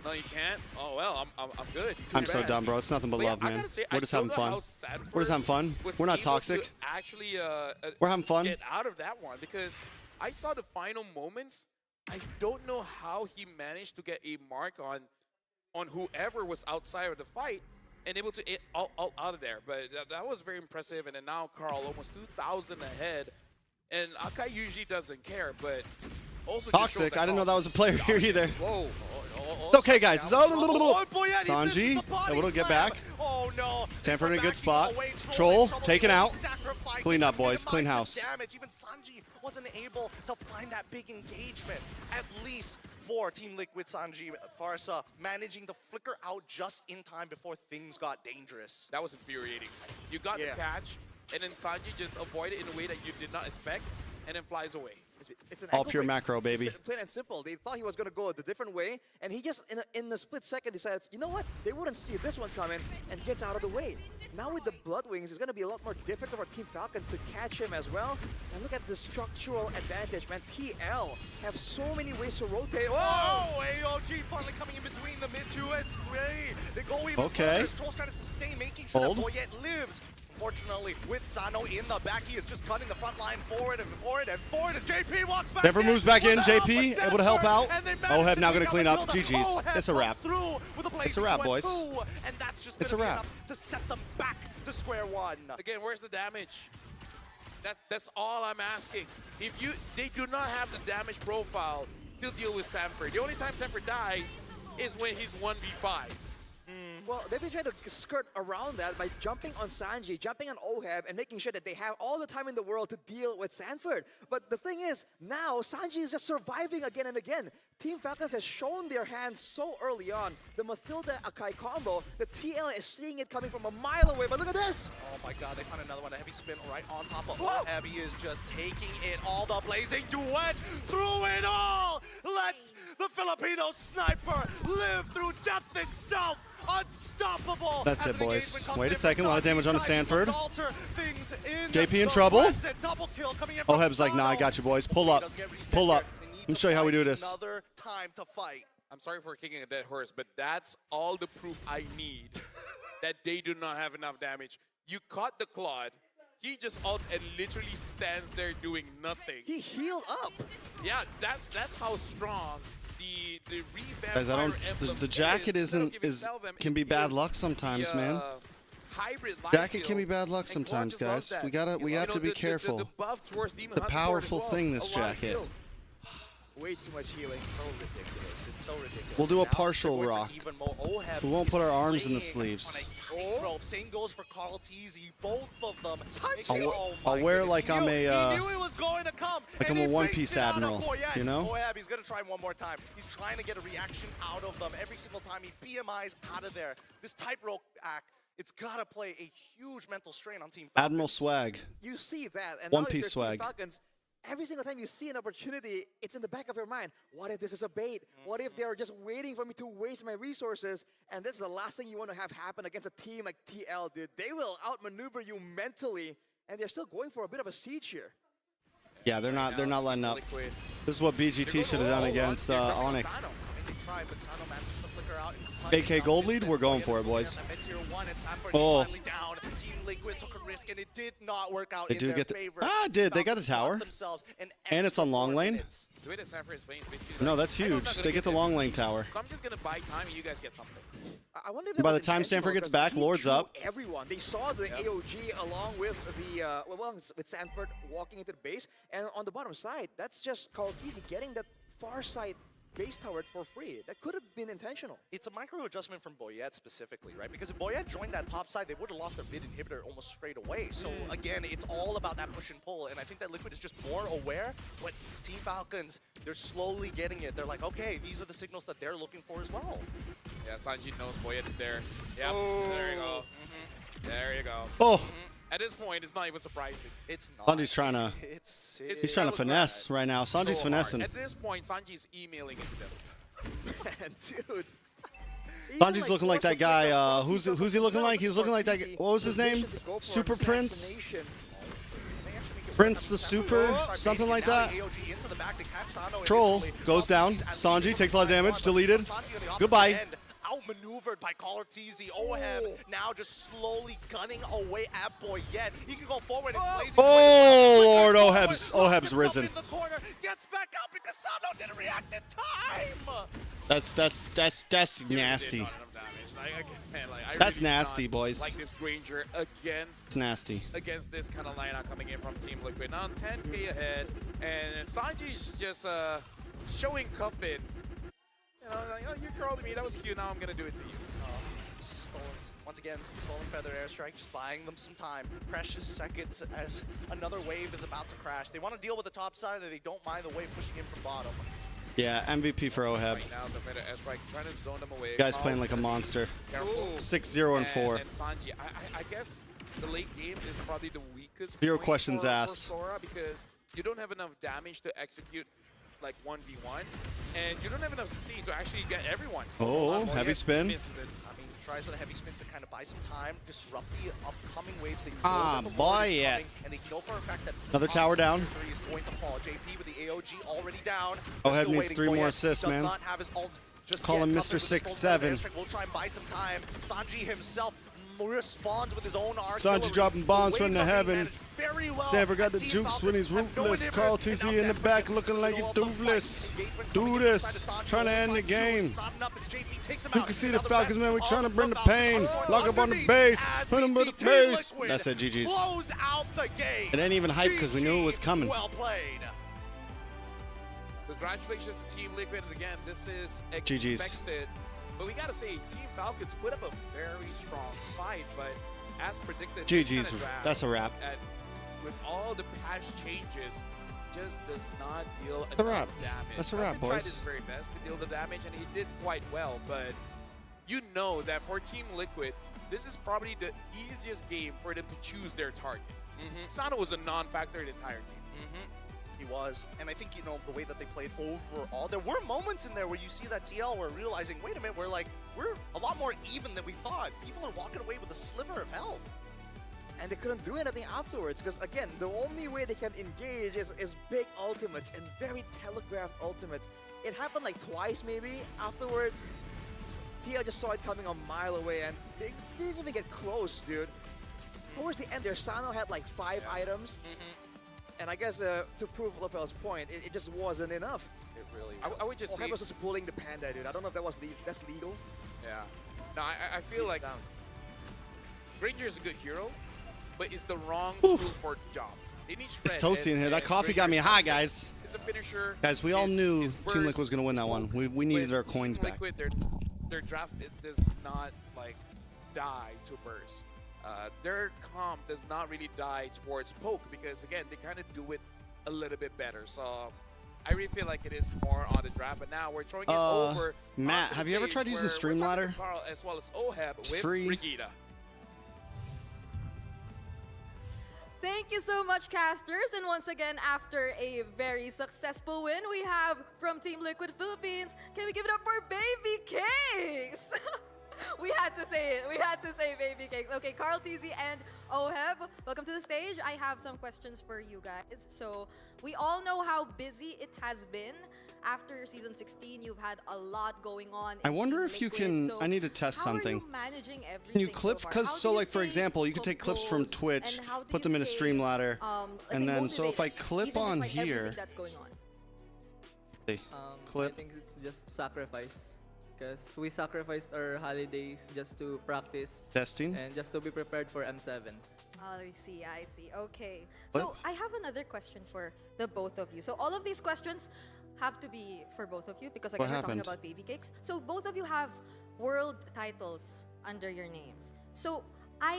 No, you can't. Oh well, I'm good. Too I'm so bad. dumb, bro. It's nothing but yeah, love, I man. gotta say, We're I just don't having know fun. how Sanford We're just having fun. was We're not able toxic. to actually, We're having fun. Get out of that one because I saw the final moments. I don't know how he managed to get a mark on whoever was outside of the fight and able to get out of there. But that was very impressive. And then now Carl almost 2,000 ahead. And Akai usually doesn't care, but also just shows Toxic. I didn't know that was a Carl player here either. Whoa. It's okay, guys. Oh, boy, yeah, he misses Sanji, the body able to get slam. back. Oh no. Sanford in a good Backing spot. away, Troll, trouble taken going, out. sacrificing Clean up, to boys. Clean minimize the house. damage. Even Sanji wasn't able to find that big engagement. At least for Team Liquid, Sanji, Farsa managing to flicker out just in time before things got dangerous. That was infuriating. You got the catch, and then Sanji just avoided it in a way that you did not expect, and then flies away. It's an All ankle pure break. macro, baby. It's plain and simple. They thought he was going to go a different way, and he just, in a split second, decides, you know what? They wouldn't see this one coming, and gets out of the way. Now with the Blood Wings, it's going to be a lot more difficult for Team Falcons to catch him as well. And look at the structural advantage, man. TL have so many ways to rotate. Oh, AOG finally coming in between the mid 2 and 3. They go even Okay. further. Stroll's trying to sustain, making sure Hold. that Boyette lives. Unfortunately, with Sano in the back, he is just cutting the front line forward and forward and forward as JP walks back. Never moves back in. with the help JP of able to help Stanford, out. and they manage Oheb to now take going to out clean up. Matilda. GG's. Oheb It's a comes wrap. through with a It's a blazing wrap, 2 and boys. 2, and that's just It's a gonna be wrap. enough to set them back to square one. Again, where's the damage? That's all I'm asking. If they do not have the damage profile to deal with Sanford. The only time Sanford dies is when he's 1v5. Well, they've been trying to skirt around that by jumping on Sanji, jumping on Oheb, and making sure that they have all the time in the world to deal with Sanford. But the thing is, now Sanji is just surviving again and again. Team Falcons has shown their hands so early on. The Matilda Akai combo, the TL is seeing it coming from a mile away, but look at this! Oh my god, they found another one. A heavy spin right on top of Whoa. Oheb. He is just taking it all. The blazing duet through it all. Let's the Filipino sniper live through death itself. Unstoppable. That's As it, an boys. engagement comes Wait a in second, from a lot of damage on the Sanji's Stanford. side. Alter things in JP in the trouble. present. Double kill coming in from Oheb's like, nah, I Sano. got you, boys. Pull up. Pull up. Let me show you how we do this. Another time to fight. I'm sorry for kicking a dead horse, but that's all the proof I need that they do not have enough damage. You caught the Claude. He just ults and literally stands there doing nothing. He healed up. Yeah, that's how strong the revamp. Guys, I don't. Fire Emblem The jacket is. isn't can be bad luck sometimes, man. Hybrid Jacket can be bad luck sometimes, guys. We have to be careful. The buff towards Demon It's a Hunter Sword as powerful well. thing, this A lot of jacket. heal. Way too much healing. So ridiculous. It's so ridiculous. We'll do a Now partial they're going rock. for even more. Oheb We won't put our arms in the laying sleeves. on a tightrope. Same goes for Carl Teasy. Both of them. I'll wear it like I'm He a knew it was going to come. like and I'm a he One faked Piece it out of admiral, Boyette. you know? Oheb, he's going to try one more time. He's trying to get a reaction out of them every single time he BMIs out of there. This tightrope act, it's got to play a huge mental strain on Team Falcons. Admiral swag. You see that, and One now if Piece you're Team swag. Falcons, every single time you see an opportunity, it's in the back of your mind. What if this is a bait? What if they're just waiting for me to waste my resources? And this is the last thing you want to have happen against a team like TL, dude. They will outmaneuver you mentally, and they're still going for a bit of a siege here. Yeah, they're not letting up. This is what BGT should have done against Onyx. AK gold lead, we're going for it, boys. Oh. They do get the did they got a tower? And it's on long lane? The way that Sanford is playing is basically No, like, that's I know I'm huge. not gonna They get the this. long lane tower. So I'm just gonna buy time and you guys get something. I wonder if By that the was time intentional, Sanford gets because back, he Lord's drew up. Everyone, they saw the AOG along with the with Sanford walking into the base, and on the bottom side, that's just called easy getting that far side base tower for free. That could have been intentional. It's a micro adjustment from Boyette specifically, right? Because if Boyette joined that top side, they would have lost their mid inhibitor almost straight away. So again, it's all about that push and pull, and I think that Liquid is just more aware. But Team Falcons, they're slowly getting it. They're like, okay, these are the signals that they're looking for as well. Yeah, Sanji knows Boyette is there. Yep, there you go. There you go. Oh. At this point, it's not even surprising. It's not. Sanji's trying to. He's trying to finesse right now. Sanji's so finessing. Hard. At this point, Sanji's emailing into them. Man, dude. Sanji's looking like that guy. Who's he looking like? He's looking like that guy. What was his name? Super Prince? Prince the Super? Something like that? Troll goes down. Sanji takes a lot of damage. Deleted. Goodbye. Outmaneuvered by Caller TZ. Oheb now just slowly gunning away at Boyette. He can go forward and blazing. Oh, Lord, Oheb's risen. In the corner, gets back up because Sano didn't react in time. That's nasty. That's nasty, boys. Like this Granger against. It's nasty. Against this kind of lineup coming in from Team Liquid. Now 10k ahead, and Sanji's just showing Cuffin. You know, like, oh, you curled me, that was cute, now I'm gonna do it to you. Once again, Stolen Feather Airstrike, just buying them some time. Precious seconds as another wave is about to crash. They want to deal with the top side, and they don't mind the wave pushing in from bottom. Yeah, MVP for Oheb. Right now, the Feather Airstrike trying to zone them away. Guy's playing like a monster. Careful. 6-0 and 4. And Sanji, I guess the late game is probably the weakest. Zero point questions for asked. Sora because you don't have enough damage to execute like 1v1, and you don't have enough sustain to actually get everyone. Oh, heavy spin. Misses it. I mean, he tries with a heavy spin to kind of buy some time, disrupt the upcoming waves. They boy, yeah. And they know for a fact that Another tower down. Is going to fall. JP with the AOG already down. Oheb needs 3 more assists, man. Does not have his ult just Call yet. him Mr. 6'7". We'll try and buy some time. Sanji himself responds with his own arc. Sanji dropping bombs from the heaven. Well. Sanford got the jukes when he's ruthless. Carl TC in the back looking like a doofless. Do this. Trying to end the game. You can see the Falcons, man. We're trying to bring the pain. Lock up on the base. Put him with the base. That's it, GG's. It ain't even hype because we knew it was coming. Well played. Congratulations to Team Liquid. And again, this is GG's. expected. But we gotta say, Team Falcons put up a very strong fight, but as predicted, GG's. That's a wrap. With all the patch changes, just does not deal That's a wrap. damage. That's a wrap, He tried boys. his very best to deal the damage, and he did quite well. But you know that for Team Liquid, this is probably the easiest game for them to choose their target. Sano was a non-factor in the entire game. He was, and I think, you know, the way that they played overall, there were moments in there where you see that TL were realizing, wait a minute, we're a lot more even than we thought. People are walking away with a sliver of health. And they couldn't do anything afterwards, because again, the only way they can engage is big ultimates and very telegraphed ultimates. It happened like twice maybe. Afterwards, TL just saw it coming a mile away, and they didn't even get close, dude. Towards the end there, Sano had like 5 items. And I guess to prove Lofel's point, it just wasn't enough. It really I would just say... Oheb was just pulling the panda, dude. I don't know if that's legal. Yeah. No, I feel like Granger is a good hero, but it's the wrong tool for the job. They need It's Shred, toasty in here. That coffee got me high, guys. It's a finisher. Guys, we all knew Team Liquid was going to win that one. We needed our coins back. Liquid, their draft does not like die to burst. Their comp does not really die towards poke because again they kind of do it a little bit better. So I really feel like it is more on the draft. But now we're throwing it over. Matt, have you ever tried using Streamladder? Carl as well as Oheb with free. Brigida. Thank you so much, casters. And once again, after a very successful win, we have from Team Liquid Philippines. Can we give it up for Baby Cakes? We had to say it. We had to say Baby Cakes. Okay, Carl TZ and Oheb, welcome to the stage. I have some questions for you guys. So we all know how busy it has been. After season 16, you've had a lot going on. I wonder if you can. I need to test something. How are you managing everything? Can you clip? So Because so like for example, you could take clips from Twitch, put them in a Streamladder, and then so if I clip on here, clip. I think it's just sacrifice. Because we sacrificed our holidays just to practice Testing? and just to be prepared for M7. I see, I see. Okay. So I have another question for the both of you. So all of these questions have to be for both of you because What again we're talking happened? about baby cakes. So both of you have world titles under your names. So I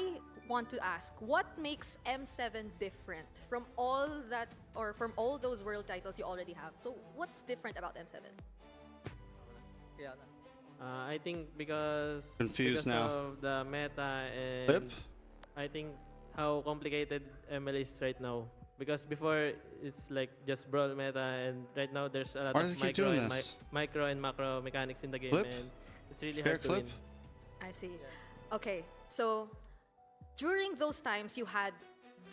want to ask, what makes M7 different from all that or from all those world titles you already have? So what's different about M7? Yeah. I think because Confused now. of the meta and Clip? I think how complicated ML is right now. Because before it's like just brawl meta, and right now there's a lot Why of does it keep doing this? micro and macro mechanics in the game, Clip? and it's really Share hard to clip? win. I see. Okay, so during those times you had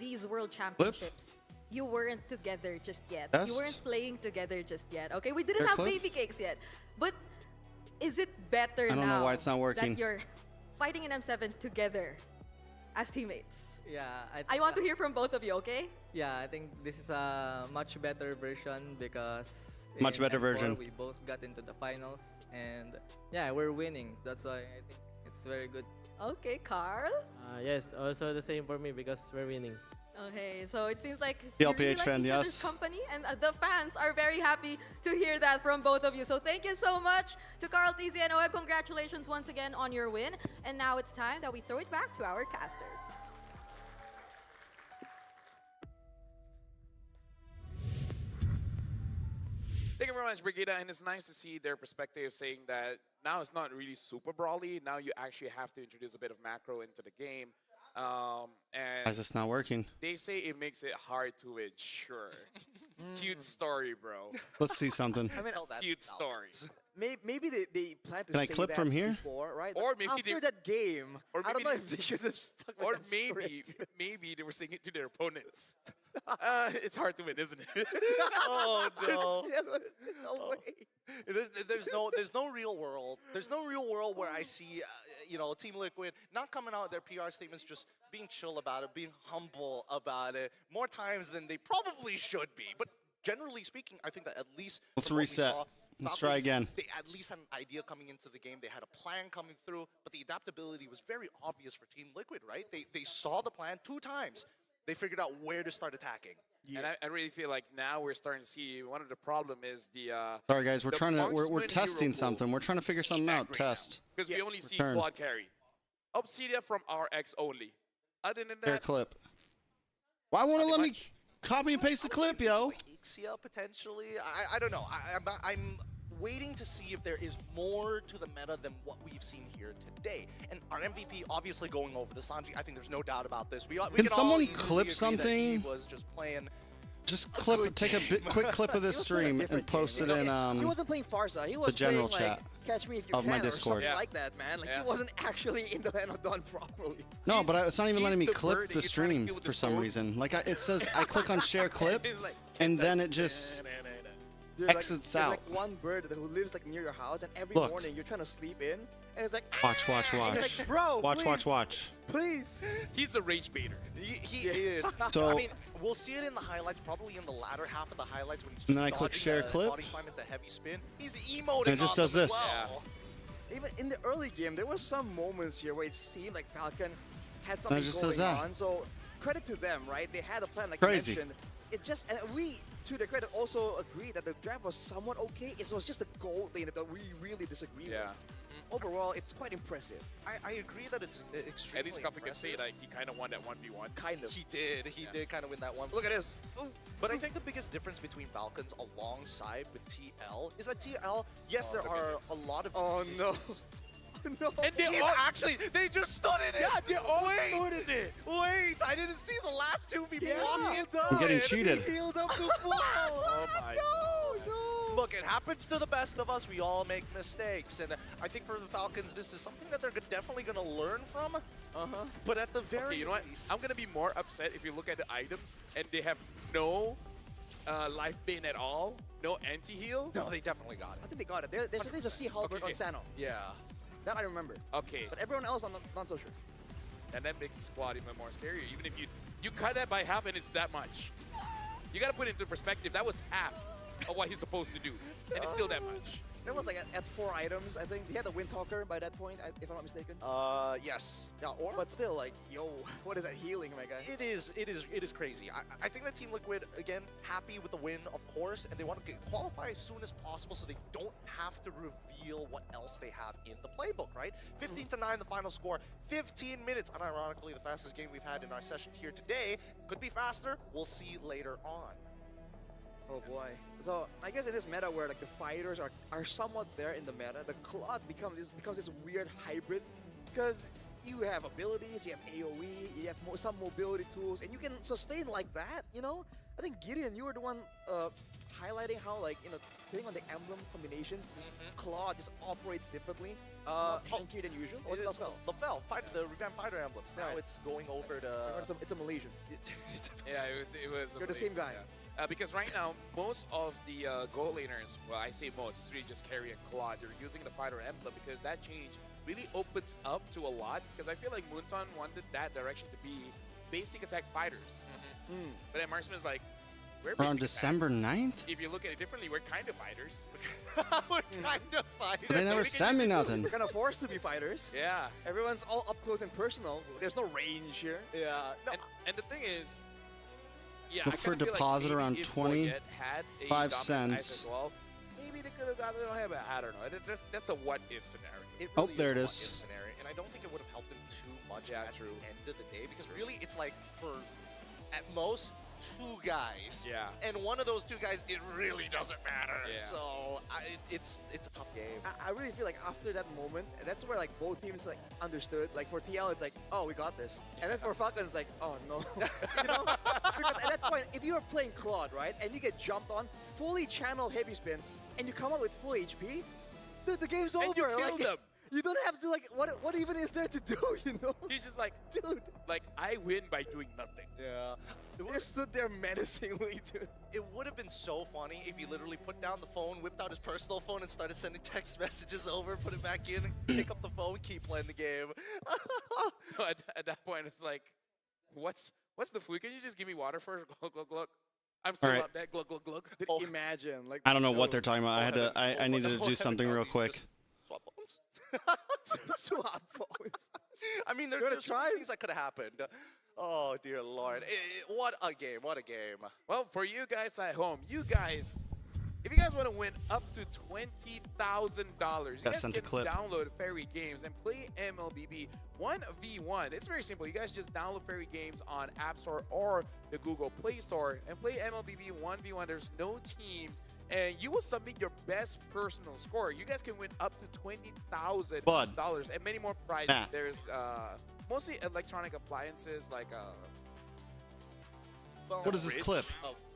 these world championships. You weren't together just yet. You Test? weren't playing together just yet. Okay, we didn't Share have clip? baby cakes yet. But is it better I don't now know why it's not working. that you're fighting in M7 together as teammates? Yeah, I want to hear from both of you, okay? Yeah, I think this is a much better version because Much in better M4 version. we both got into the finals, and yeah, we're winning. That's why I think it's very good. Okay, Carl. Yes, also the same for me because we're winning. Okay, so it seems like The you really LPH like fan, each other's yes. company, and the fans are very happy to hear that from both of you. So thank you so much to Carl, TZ, and Oeb. Congratulations once again on your win. And now it's time that we throw it back to our casters. Thank you very much, Brigida, and it's nice to see their perspective saying that now it's not really super brawly. Now you actually have to introduce a bit of macro into the game. And Why is this not working? they say it makes it hard to win. Sure. Cute story, bro. Let's see something. I mean, Cute story. maybe they plan to Can I say clip that from here? before, right? Or But maybe after they- that game, or I don't maybe know they- if they should have stuck with Or that maybe, script. maybe they were saying it to their opponents. It's hard to win, isn't it? Oh no. Yes, no way. There's no real world. There's no real world where I see, Team Liquid not coming out with their PR statements, just being chill about it, being humble about it, more times than they probably should be. But generally speaking, I think that at least Let's from what we reset. saw, Let's try Valkyries, again. They at least had an idea coming into the game. They had a plan coming through, but the adaptability was very obvious for Team Liquid, right? They saw the plan 2 times. They figured out where to start attacking. And I really feel like now we're starting to see one of the problem is the. Sorry guys, we're the trying to we're marksman testing hero pool. something. We're trying to figure something out. Test. Because we only see Return. quad carry. Obsidia from RX only. Other than Share that, clip. Why won't it Nothing let me much. copy and paste the clip, yo? Ixia potentially. I don't know. I'm waiting to see if there is more to the meta than what we've seen here today. And our MVP obviously going over the Sanji. I think there's no doubt about this. We Can can all someone easily clip agree that something? He was just playing. Just take a quick clip of this stream and post it in He wasn't playing Farsa. He was general playing, like, chat Catch Me If You of Can my or Discord. something like that, man. Like he wasn't actually in the Land of Dawn properly. No, but it's not even letting me the clip bird that the you're trying to stream kill with for the some sword. reason. Like it says, I click on share clip, and then it just There's exits like, out. There's like one bird who lives like near your house, and every Look. morning you're trying to sleep in, and it's like, Watch, watch, "Ah!" And you're watch. like, bro, Watch, please, watch, watch. please. He's a rage baiter. He is. So- I mean, we'll see it in the highlights, probably in the latter half of the highlights when he's And then I click dodging share the clip. body slam into heavy spin. He's emoting And it just on does them as this. well. Even in the early game, there was some moments here where it seemed like Falcon had it something just going says that. on. So credit to them, right? They had a plan, like Crazy. you mentioned. It just, and we, to their credit, also agree that the draft was somewhat okay. It was just the gold lane that we really disagree with. Overall, it's quite impressive. I agree that it's extremely At least Coffee could impressive. say like he kind of won that 1v1. Kind of. He did. He did kind of win that one. Look at this. But I think the biggest difference between Falcons alongside with TL is that TL, yes, Oh, there look are at this. a lot of Oh, no. decisions. No. And they He's all actually, they just stood in it. Yeah, they all Wait, stood in it. Wait, I didn't see the last 2 people walk in. I'm getting cheated. He healed up the ball. Oh my. Look, it happens to the best of us. We all make mistakes. And I think for the Falcons, this is something that they're definitely going to learn from. But at the very Okay, you know what? least... I'm gonna be more upset if you look at the items and they have no life bane at all, no anti-heal. No, they definitely got I think they got it. There's a Sea Halberd Okay, on okay. Sano. Yeah. That I remember. Okay, But everyone else, I'm not so sure. and that makes squad even more scary. Even if you cut that by half and it's that much, you gotta put it into perspective. That was half. of what he's supposed to do, and it's still that much. That was like at 4 items, I think. He had a Windtalker by that point, if I'm not mistaken. Yes. Yeah, but still, like, yo, what is that healing, my guy? It is crazy. I think that Team Liquid, again, happy with the win, of course, and they want to qualify as soon as possible so they don't have to reveal what else they have in the playbook, right? 15-9, the final score. 15 minutes, unironically, the fastest game we've had in our sessions here today. Could be faster. We'll see later on. Oh boy. So I guess in this meta where like the fighters are somewhat there in the meta, the Claude becomes this weird hybrid because you have abilities, you have AoE, you have some mobility tools, and you can sustain like that, you know? I think Gideon, you were the one highlighting how, like, you know, depending on the emblem combinations, this Claude just operates differently, tankier than usual. Or was it the Fel? The Fel, the revamped fighter emblems. Now it's going over to... It's a Malaysian. Yeah, it was. You're the same guy. Yeah. Because right now, most of the goal laners, well, I say most, three just carry a Claude. They're using the fighter emblem because that change really opens up to a lot. Because I feel like Moonton wanted that direction to be basic attack fighters. But then Marksman's like, we're We're on basic December attack. 9th? If you look at it differently, we're kind of fighters. We're kind of fighters. But they never sent me nothing. We're kind of forced to be fighters. Yeah. Everyone's all up close and personal. There's no range here. Yeah. No. And the thing is, yeah, Look for a deposit around 25 cents. As well, maybe they could have gotten a him. I don't know. That's a what-if scenario. It Oh, really there it is. is. A what-if scenario, and I don't think it would have helped him too much at the end of the day because really it's like for at most 2 guys. Yeah. And one of those 2 guys, it really doesn't matter. Yeah. So it's a tough game. I really feel like after that moment, that's where like both teams like understood. Like for TL, it's like, oh, we got this, and then for Falcon, it's like, oh no, you know? Because at that point, if you are playing Claude, right, and you get jumped on, fully channel heavy spin, and you come out with full HP, dude, the game's over. And you like, killed them. You don't have to like, what even is there to do, you know? He's just like, dude, like I win by doing nothing. Yeah. They stood there menacingly, dude. It would have been so funny if he literally put down the phone, whipped out his personal phone, and started sending text messages over, put it back in, and pick up the phone, keep playing the game. At that point, it's like, what's the food? Can you just give me water first? Glug, glug, glug. I'm still Alright. up there. Glug, glug, glug. Dude, imagine, like, I don't know what they're talking about. I needed to do something real quick. Swap phones? Swap phones. I mean, there's so many things that could have happened. Oh, dear Lord. What a game. What a game. Well, for you guys at home, if you guys want to win up to $20,000, you guys sent a can clip. download Fairy Games and play MLBB 1v1. It's very simple. You guys just download Fairy Games on App Store or the Google Play Store and play MLBB 1v1. There's no teams, and you will submit your best personal score. You guys can win up to $20,000 and many more prizes. Nah. There's mostly electronic appliances like What is this clip?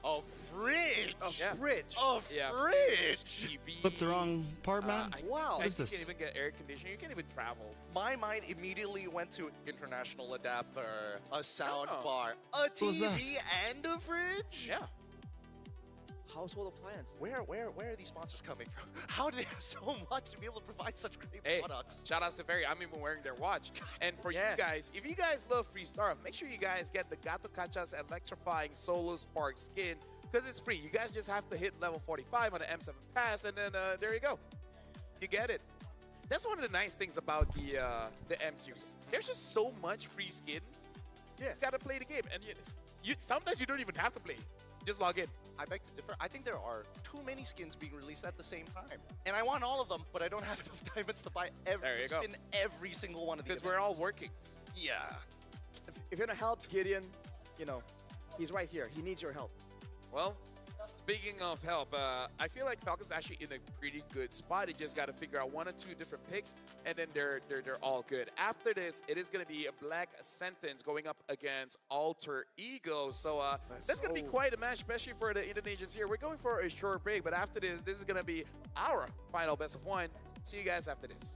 A fridge. Fridge. A Yeah, fridge. TV. Clipped the wrong part, man? Wow. What is You this? can't even get air conditioning. You can't even travel. My mind immediately went to international adapter, a sound Oh. bar, a What was that? TV, and a fridge. Yeah. Household appliance. Where are these sponsors coming from? How do they have so much to be able to provide such great Hey, products? shout outs to Ferry. I'm even wearing their watch. And for Yeah. you guys, if you guys love free stuff, make sure you guys get the Gato Cacha's electrifying Solo Spark skin because it's free. You guys just have to hit level 45 on the M7 pass, and then there you go. You get it. That's one of the nice things about the M series. There's just so much free skin. You just gotta play the game, and you sometimes you don't even have to play. Just log in. I beg to differ. I think there are too many skins being released at the same time. And I want all of them, but I don't have enough diamonds to buy There you go. spin every single one of these. Because we're all working. Yeah. If you're gonna help Gideon, you know, he's right here. He needs your help. Well, speaking of help, I feel like Falcon's actually in a pretty good spot. He just got to figure out 1 or 2 different picks, and then they're all good. After this, it is going to be a Black Sentence going up against Alter Ego. So that's going to be quite a match, especially for the Indonesians here. We're going for a short break, but after this is going to be our final best of 1. See you guys after this.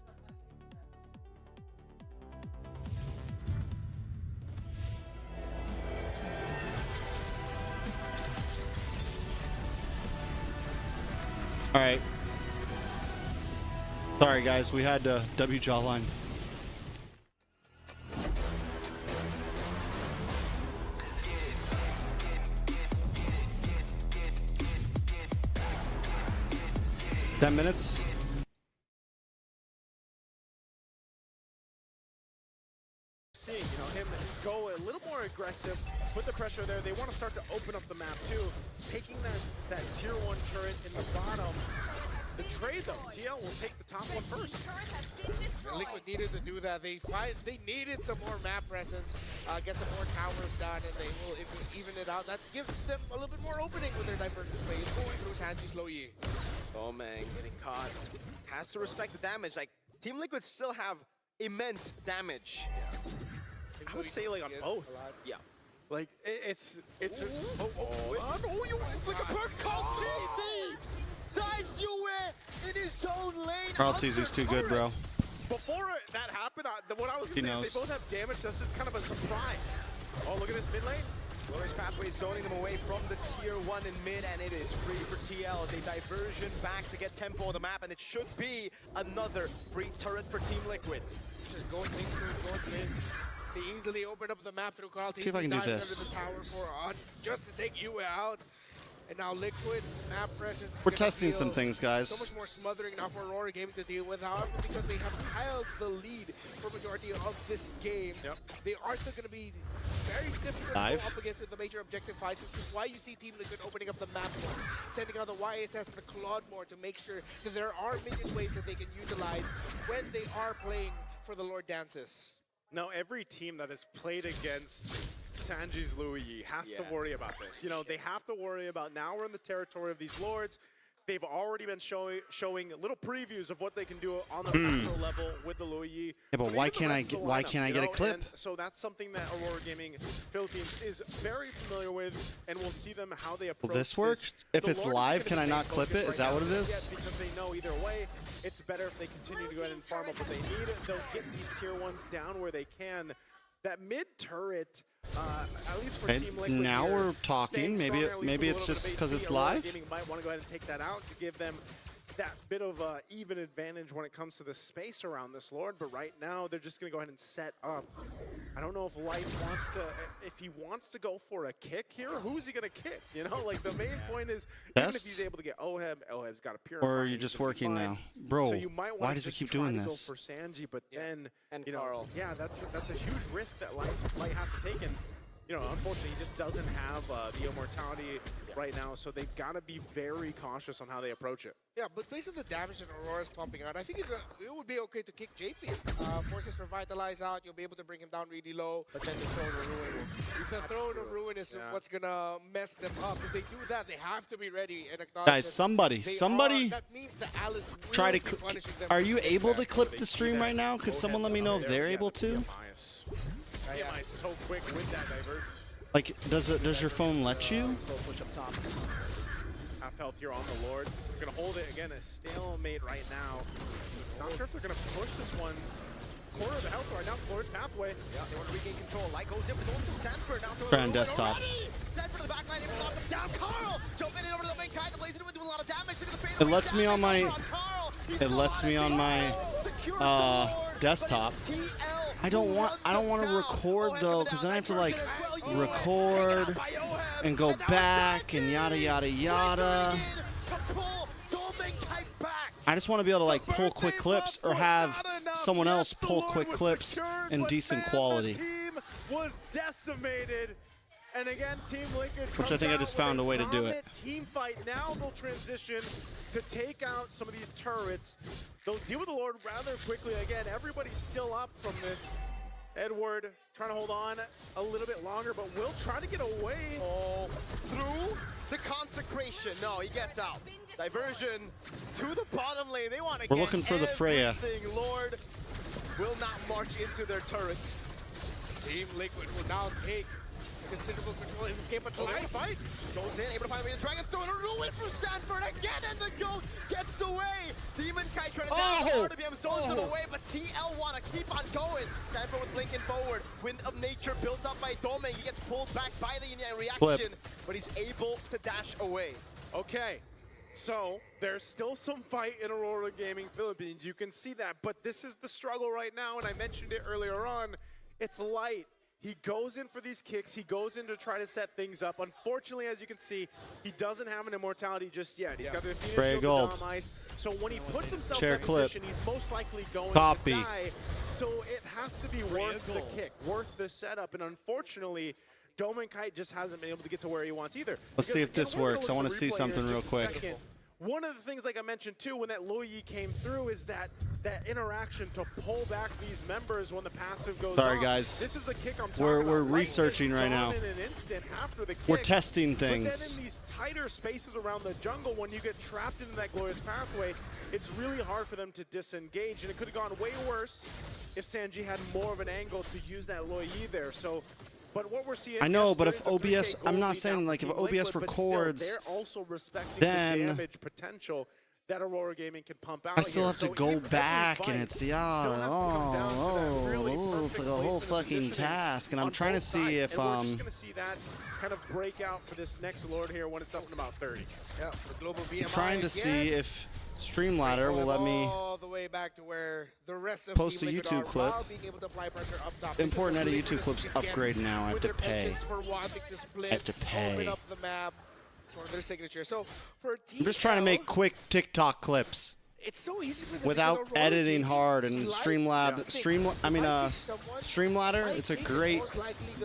All right. Sorry, guys. We had W Jawline. 10 minutes. Seeing, him go a little more aggressive, put the pressure there. They want to start to open up the map too. Taking that tier 1 turret in the bottom. The trade though, TL will take the top one first. Liquid needed to do that. They needed some more map presence, get some more towers done, and they will even it out. That gives them a little bit more opening with their diversion plays going through Sanji's low Yi. Oh man, getting caught. Has to respect the damage. Like, Team Liquid still have immense damage. I would say like on both. Yeah. Like it's you like a bird called TZ! Dives you in his own lane. Carl TZ's too good, bro. Before that happened, what I was going to say is they both have damage. That's just kind of a surprise. Oh, look at this mid lane. Glorious Pathway zoning them away from the tier 1 in mid, and it is free for TL. They diversion back to get tempo on the map, and it should be another free turret for Team Liquid. Just going things. They easily opened up the map through Carl. See if I can do this. Under the tower for just to take you out. And now Liquid's map presence. We're testing some things, guys. So much more smothering now for Aurora Gaming to deal with. However, because they have held the lead for majority of this game, they are still going to be very difficult to go up against the major objective fights, which is why you see Team Liquid opening up the map more, sending out the YSS and the Claude more to make sure that there are minion waves that they can utilize when they are playing for the Lord Dances. Now, every team that has played against Sanji's Louis has to worry about this. They have to worry about, now we're in the territory of these lords. They've already been showing little previews of what they can do on the macro level with the Louis. Yeah, but why can't I get a clip? And so that's something that Aurora Gaming Philippines is very familiar with, and we'll see them how they approach. Will this work? If it's live, can I not clip it? Is that what it is? Yes, because they know either way, it's better if they continue to go ahead and farm up what they need. They'll get these tier 1s down where they can. That mid turret, at least for Team Liquid now here, we're talking. Maybe it's just because it's live. Gaming might want to go ahead and take that out to give them that bit of even advantage when it comes to the space around this Lord. But right now, they're just going to go ahead and set up. I don't know if Light wants to, if he wants to go for a kick here. Who's he going to kick? Like the main point is, even if he's able to get Oheb's got a purify. Or are you just working now, bro? So you might why does it keep doing to this? Go for Sanji, but then Carl. Yeah, that's a huge risk that Light has to take. And unfortunately, he just doesn't have the immortality right now, so they've got to be very cautious on how they approach it. Yeah, but based on the damage that Aurora's pumping out, I think it would be okay to kick JP. Forces Revitalize out, you'll be able to bring him down really low. But then the Throne of Ruin the Throne of Ruin is what's going to mess them up. If they do that, they have to be ready and acknowledge Guys, somebody, that means that Alice will try to. be punishing them. Are you able to clip the stream right now? Could someone let me know if they're able to? TMI is so quick with that diversion. Like, does your phone let you? Slow push up top. Half health here on the Lord. They're going to hold it again, a stalemate right now. Not sure if they're going to push this one. Quarter of the health right now, Glorious Pathway. Yeah, they want to regain control. Light goes in, but it's also Sanford now throwing Brand desktop. Sanford to the back line, able to knock him down. Carl jumping in over to the main guy. The Blazer doing a lot of damage. It lets me on my. It lets me on my desktop. I don't want to record though, because then I have to like record and go back and yada yada yada. I just want to be able to like pull quick clips or have someone else pull quick clips in decent quality. Team was decimated. And again, Team Liquid, which I think I just found a way to do it. Team fight. Now they'll transition to take out some of these turrets. They'll deal with the Lord rather quickly. Again, everybody's still up from this. Edward trying to hold on a little bit longer, but will try to get away. Oh, through the consecration. No, he gets out. Diversion to the bottom lane. They want to We're looking for the Freya. Lord will not march into their turrets. Team Liquid will now take considerable control in this game, but the fight goes in, able to find the way. The Dragon's throwing a ruin from Sanford again, and the goat gets away. Demon Kai trying to down RWM zones them away, but TL want to keep on going. Sanford with blinking forward. Wind of Nature built up by Dome. He gets pulled back by the reaction, but he's able to dash away. Okay. So, there's still some fight in Aurora Gaming Philippines. You can see that, but this is the struggle right now, and I mentioned it earlier on. It's Light He goes in for these kicks. He goes in to try to set things up. Unfortunately, as you can see, he doesn't have an immortality just yet. He's got the Spray Phoenix gold. Shield, Ice. So when he puts himself Chair in clip. position, he's most likely going Copy. to die. So it has to be worth the kick, worth the setup. And unfortunately, Dome and Kite just hasn't been able to get to where he wants either. Let's see if this we're gonna works. look I want at to the see replay something here in real just a quick. second. One of the things, like I mentioned too, when that Luyi came through, is that interaction to pull back these members when the passive goes Sorry, off. guys. This is the kick I'm talking We're about. researching right now. In an instant after the We're kick. testing But then things. in these tighter spaces around the jungle, when you get trapped into that glorious pathway, it's really hard for them to disengage, and it could have gone way worse if Sanji had more of an angle to use that Luyi there. So. But what we're seeing, I know, yes, but there if is a 3K OBS, I'm goal not lead saying down like for if Team OBS Liquid, but still, records, they're also respecting then the damage potential that Aurora Gaming can pump out. I still here. have to So go even every back, and fight it's still has to come down to that really it's like a perfect whole placement and fucking positioning task, and I'm on trying to both see sides. if And we're just gonna see that kind of break out for this next Lord here when it's up in about 30. Yeah, the global BMI I'm trying to again. see if Streamladder will let me all the way back to where the rest of post a Team Liquid YouTube are clip. while being able to apply pressure up top. This is Important a edit really YouTube clips critical again upgrade now. I have with to their pay. penchants for wanting to split, I have to pay. open up the map. It's one of their signature. So for I'm just trying to make quick TikTok clips it's so easy for them without because Aurora editing Gaming hard, and like Streamladder, it's a great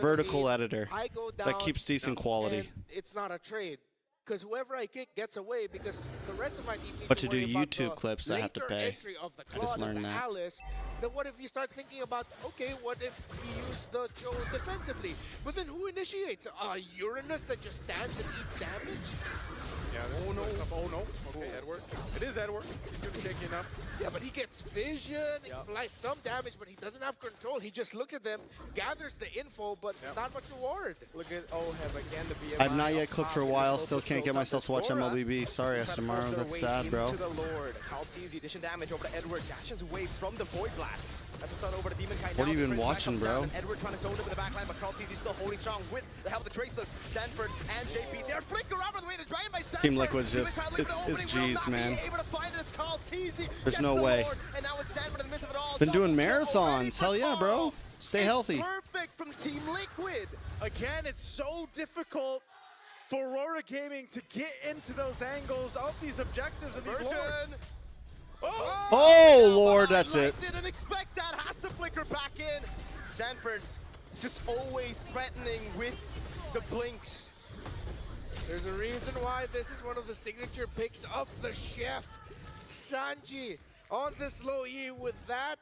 vertical editor I go that down keeps decent quality. and it's not a trade. Because whoever I kick gets away because the rest of my team needs But to do worry about YouTube the clips, I have to later pay. entry of the I just Claude and learned the that. Alice. Then what if you start thinking about, okay, what if we use the Joe defensively? But then who initiates? Uranus that just stands and eats damage? Yeah, oh no. Oh no. Okay, Edward. It is Edward. He's going to take you enough. Yeah, but he gets vision, he applies some damage, but he doesn't have control. He just looks at them, gathers the info, but not much reward. Look at Oheb again, the BMI. I've not yet clicked for a while. Still can't get myself to watch MLBB. Sorry, Tomorrow. That's sad, bro. Into the Lord. Kaltizi, addition damage over to Edward. Dashes away from the Void Blast. That's a stun over to Demon Kite. What now. have you been The French watching, back comes bro? down, and Edward trying to zone him in the backline, but Kaltizi still holding strong with the help of the Traceless. Sanford and JP. They're flicker out of the way. They're drained by Sanford. Team Liquid's Demon just, Kite leaving the it's opening, will G's, not be man. able to find it as Kaltizi There's gets no the way. Lord, and now it's Sanford in the midst of it all. Been doing Double kill already marathons. for Hell yeah, bro. Carl. Stay It's healthy. Perfect from Team Liquid. Again, it's so difficult for Aurora Gaming to get into those angles of these objectives and these lords. Oh, Lord, that's it. Didn't expect that. Has to flicker back in. Sanford just always threatening with the blinks. There's a reason why this is one of the signature picks of the chef. Sanji on this low E with that.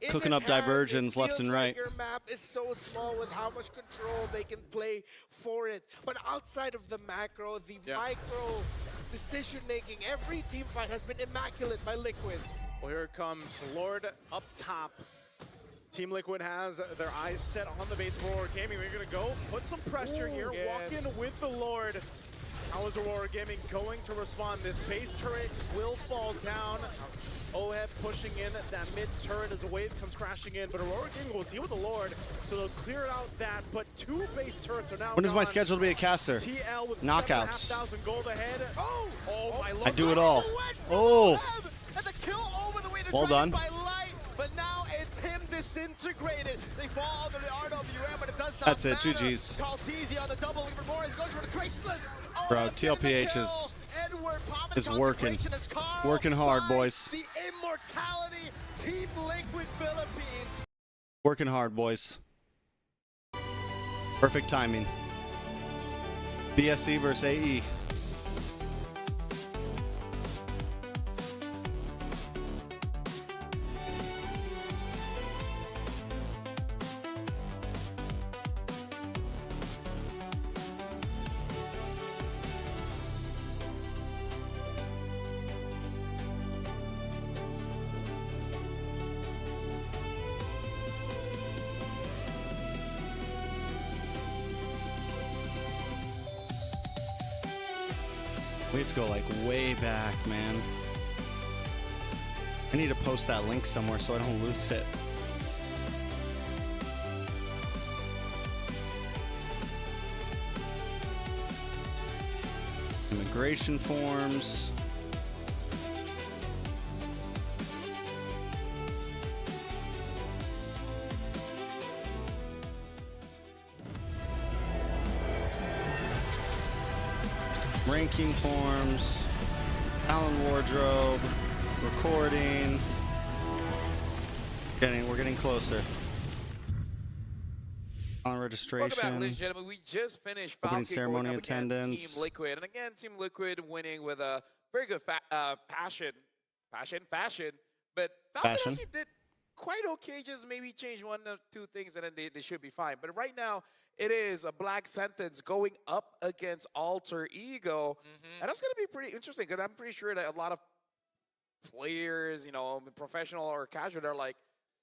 in Cooking his up hand, diversions it left and feels like right. Your map is so small with how much control they can play for it. But outside of the macro, the micro decision making, every team fight has been immaculate by Liquid. Well, here it comes. Lord up top. Team Liquid has their eyes set on the base of Aurora Gaming. We're going to go put some pressure here, walk in with the Lord. How is Aurora Gaming going to respond? This base turret will fall down. Oheb pushing in that mid turret as a wave comes crashing in, but Aurora Gaming will deal with the Lord, so they'll clear out that. But two base turrets are now When is my gone. schedule to be a caster? TL with Knockouts. 7,500 gold ahead. Oh my Lord. I do it all. Oh. And the kill over the way to Well done. by light, but now it's him disintegrated. They fall under the RWM, but it does not That's it, matter. GG's. Kaltizi on the double, even more. He goes for the traceless. Oh, Bro, that's the TLPH kill. is Edward popping is working. concentration as Carl Working hard, finds boys. The immortality, Team Liquid Philippines. Working hard, boys. Perfect timing. BSC versus E. AE. We have to go like way back, man. I need to post that link somewhere so I don't lose it. Immigration forms. ranking forms, talent wardrobe, recording. We're getting closer. On registration. Welcome back, ladies and gentlemen. We just finished Opening Falcon ceremony going up against attendance. Team Liquid. And again, Team Liquid winning with a very good fashion. But Falcon Fashion. actually did quite okay. Just maybe change one or two things and then they should be fine. But right now, it is a Black Sentence going up against Alter Ego. And that's going to be pretty interesting because I'm pretty sure that a lot of players, you know, professional or casual, they're like,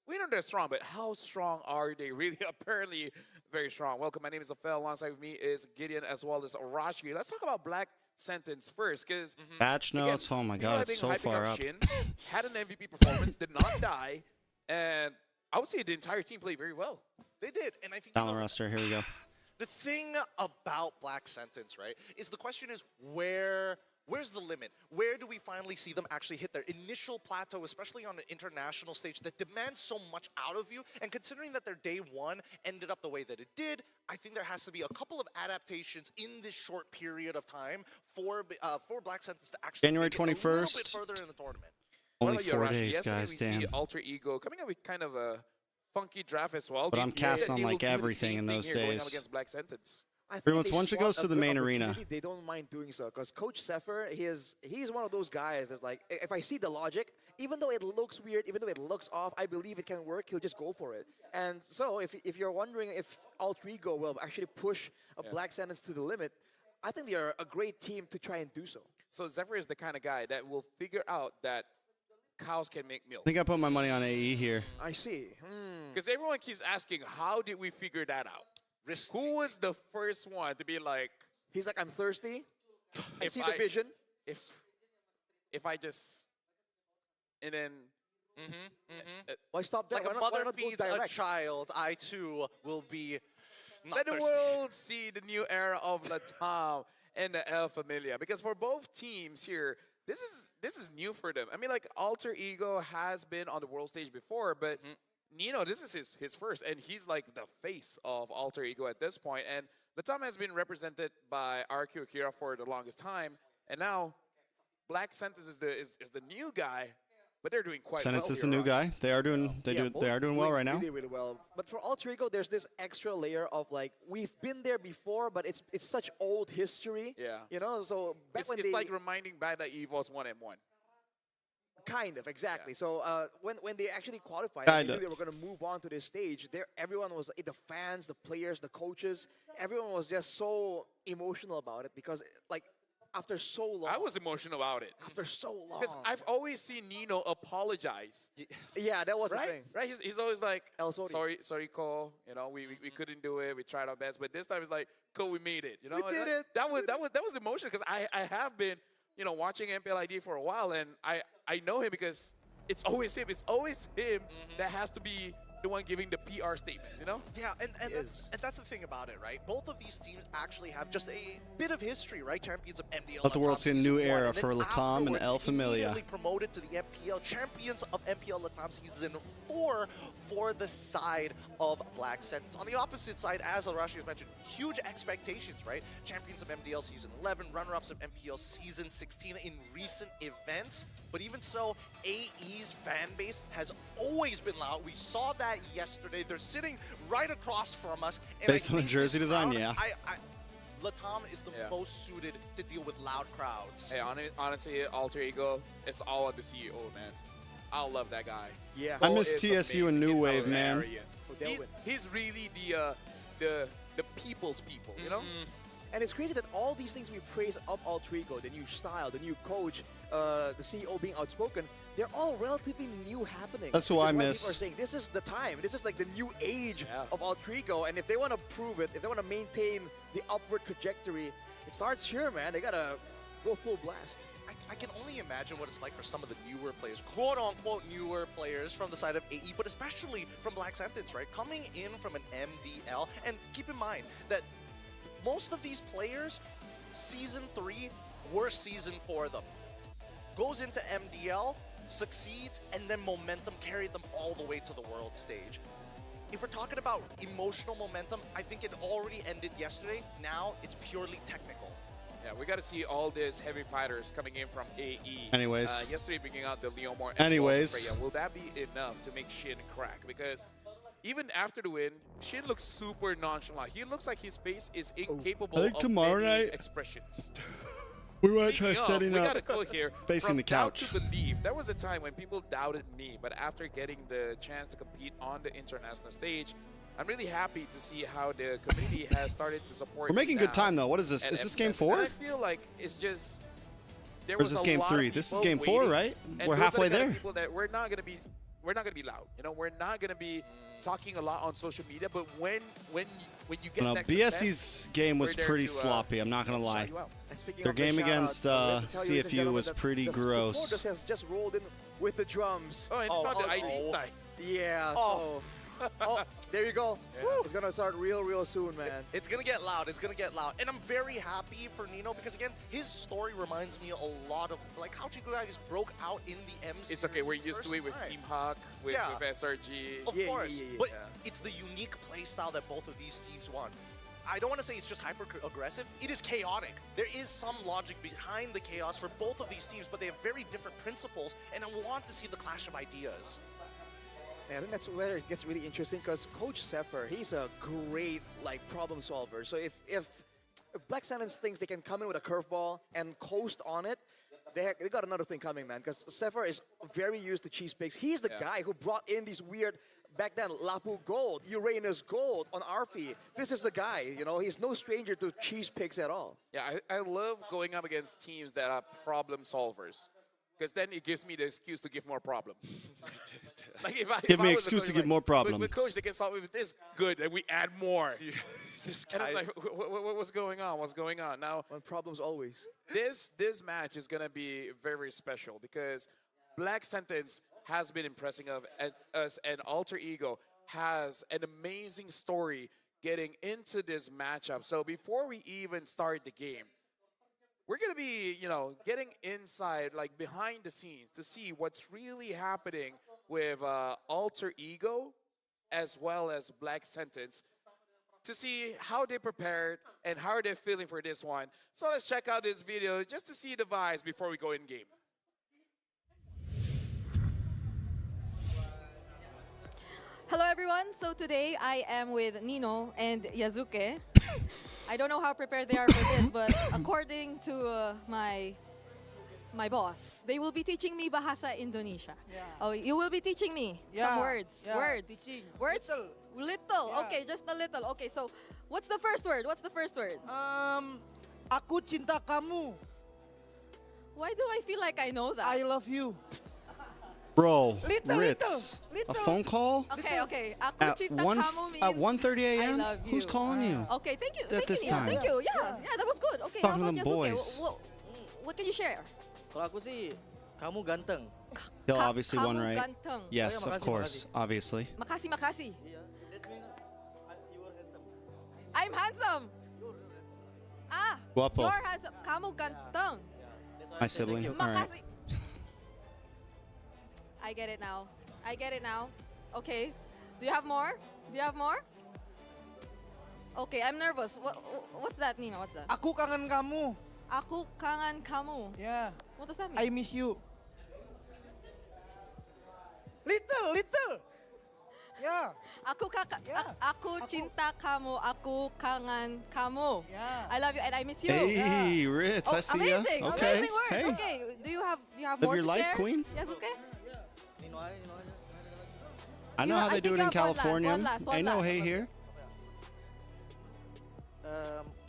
we know they're strong, but how strong are they really? Apparently very strong. Welcome, my name is Afel. Alongside with me is Gideon as well as Arashi. Let's talk about Black Sentence first, because Batch notes, oh my god, it's so far up. Shin, had an MVP performance, did not die, and I would say the entire team played very well. They did, and I think Talent roster, here we go. the thing about Black Sentence, right, is the question is where's the limit? Where do we finally see them actually hit their initial plateau, especially on an international stage that demands so much out of you? And considering that their day one ended up the way that it did, I think there has to be a couple of adaptations in this short period of time for Black Sentence to actually January make it a little 21st. bit further in the tournament. Only What about 4 Arashi? days, Yesterday guys, we damn. see Alter Ego coming up with kind of a funky draft as well. But Do I'm you think casting that on, they will like, do the everything same in thing those here going up days. against Black Sentence? I think Everyone's they once it spot goes a to the good main arena. opportunity, they don't mind doing so, because Coach Zephyr, he's one of those guys that's like, if I see the logic, even though it looks weird, even though it looks off, I believe it can work, he'll just go for it. And so if you're wondering if Alter Ego will actually push a Black Sentence to the limit, I think they are a great team to try and do so. So Zephyr is the kind of guy that will figure out that cows can make milk. I think I put my money on AE here. I see. Because everyone keeps asking, how did we figure that out? Who was the first one to be like... He's like, I'm thirsty. I if see the vision. If I just... And then... Why stop there? Like a Why mother not go feeds a direct? child, I too will be not Let the thirsty. world see the new era of Latam and the El Familia. Because for both teams here, this is new for them. I mean, like, Alter Ego has been on the world stage before, but Nino, this is his first, and he's like the face of Alter Ego at this point. And Latam has been represented by RQ Akira for the longest time, and now Black Sentence is the new guy, but they're doing quite Sentence well is here, the new Raj. guy. They are doing they are doing well right now. Really, really well. But for Alter Ego, there's this extra layer of like, we've been there before, but it's such old history. Yeah. You know, so back It's, when it's they like reminding back that EVO's 1M1. kind of exactly. Yeah. So when they actually qualified, Kinda. they knew they were going to move on to this stage. There, everyone was the fans, the players, the coaches. Everyone was just so emotional about it because like after so long. I was emotional about it. After so long. Because I've always seen Nino apologize. Yeah, that was right? the thing. Right? He's always like, El Sori. sorry, Cole. You know, we couldn't do it. We tried our best, but this time it's like, Cole, we made it. You know, We did it. That was emotional because I have been, you know, watching MPLID for a while, and I know him because it's always him. It's always him that has to be the one giving the PR statements, you know? Yeah, and that's the thing about it, right? Both of these teams actually have just a bit of history, right? Champions of MDL. Let the world Latam see a Season new 1, era and then for Latam and afterwards, El Familia. Immediately promoted to the MPL, champions of MPL Latam Season 4 for the side of Black Sentence. On the opposite side, as Arashi has mentioned, huge expectations, right? Champions of MDL Season 11, runner-ups of MPL Season 16 in recent events. But even so, AE's fan base has always been loud. We saw that yesterday. They're sitting right across from us. And Based I on the think jersey this design, crowd, yeah. Latam is the most suited to deal with loud crowds. Hey, honestly, Alter Ego, it's all on the CEO, man. I love that guy. Yeah. I Cole miss is TSU and amazing. New He's Wave, man. hilarious. He's really the people's people, you know? And it's crazy that all these things we praise of Alter Ego, the new style, the new coach, the CEO being outspoken, they're all relatively new happenings. That's who Which I is why miss. People are saying this is the time. This is like the new age of Alter Ego. And if they want to prove it, if they want to maintain the upward trajectory, it starts here, man. They got to go full blast. I can only imagine what it's like for some of the newer players, quote-unquote newer players from the side of AE, but especially from Black Sentence, right? Coming in from an MDL, and keep in mind that most of these players, Season 3 were Season 4 them. Goes into MDL, succeeds, and then momentum carried them all the way to the world stage. If we're talking about emotional momentum, I think it already ended yesterday. Now it's purely technical. Yeah, we got to see all these heavy fighters coming in from AE. Anyways. Yesterday bringing out the Leomore. Anyways. Freya. Will that be enough to make Shin crack? Because even after the win, Shin looks super nonchalant. He looks like his face is incapable I think of tomorrow any night- expressions. We want to try Speaking of, setting we up gotta go here. facing From the doubt couch. to believe. There was a time when people doubted me, but after getting the chance to compete on the international stage, I'm really happy to see how the community has started to support. We're making me good now time though. What is this? at Is this game M7. 4? And I feel like it's just there Or is was this a game lot 3? of This is people game 4, waiting, right? and We're those are halfway the kind of there. People that we're not gonna be loud. You know, we're not gonna be talking a lot on social media. But when you get No, that success, BSE's game was we're there pretty to, sloppy. I'm not gonna lie. shout you out. And speaking Their of the game shout-outs, against let me tell you, ladies and CFU gentlemen, was that pretty the gross. supporters has just rolled in with the drums. Oh, and found the ID side. Yeah. Oh. Oh, there you go. It's gonna start real soon, man. It's gonna get loud. It's gonna get loud, and I'm very happy for Nino because again, his story reminds me a lot of like how Chikurai just broke out in the M series. It's okay. We're used to it with Team Hawk, with SRG. Of course, but Yeah. it's the unique play style that both of these teams want. I don't want to say it's just hyper aggressive. It is chaotic. There is some logic behind the chaos for both of these teams, but they have very different principles, and I want to see the clash of ideas. Yeah, I think that's where it gets really interesting because Coach Zephyr, he's a great like problem solver. So if Black Silence thinks they can come in with a curveball and coast on it, they got another thing coming, man. Because Zephyr is very used to cheese picks. He's the guy who brought in these weird back then Lapu Gold, Uranus Gold on RP. This is the guy, you know. He's no stranger to cheese picks at all. Yeah, I love going up against teams that are problem solvers. Because then it gives me the excuse to give more problems. Like if I, Give if me I an was a excuse coach, to give like, more problems. With coach, they can solve it with this. Good, and we add more. This And guy. I'm like, what's going on? What's going on? Now, One problems always. this match is going to be very special because Black Sentence has been impressing us, and Alter Ego has an amazing story getting into this matchup. So before we even start the game, we're going to be, getting inside, like behind the scenes to see what's really happening with Alter Ego as well as Black Sentence to see how they prepared and how they're feeling for this one. So let's check out this video just to see the vibes before we go in game. Hello everyone, so today I am with Nino and Yazuke. I don't know how prepared they are for this, but according to my boss, they will be teaching me Bahasa Indonesia. Oh, you will be teaching me some words. Words. Teaching. Words? Little. Okay, just a little. Okay, so what's the first word? What's the first word? Aku cinta kamu. Why do I feel like I know that? I love you. Bro, Little, Ritz, a phone call Okay. Aku at cinta 1 kamu means at 1:30 I a.m. love you. Who's calling you? Okay, thank you. At Thank this you, Nino. time. Thank you. Yeah, that was good. Okay, Talking how to about them Yazuke? boys. What can you share? Kalau aku sih, kamu ganteng. He'll obviously won, kamu right? ganteng. Yes, Oh, yeah, of makasih, course, obviously. Makasih, makasih. Iya, that means you are handsome. I'm handsome. Ah, Guapo. you're handsome. Kamu ganteng. That's why My I say sibling. thank you. All right. Makasih. I get it now. I get it now. Okay. Do you have more? Do you have more? Okay, I'm nervous. What's that, Nino? What's that? Aku kangen kamu. Aku kangen kamu. Yeah. What does that mean? I miss you. Little. Yeah. Aku cinta kamu. Aku kangen kamu. Yeah. I love you and I miss you. Hey, Ritz, I see ya. Amazing. Okay. Amazing words. Hey. Okay. Do you have Live more your to life, share? queen. Yes, okay. Nino aja, Nino aja. I know how they do it in California. One last. I know, hey here.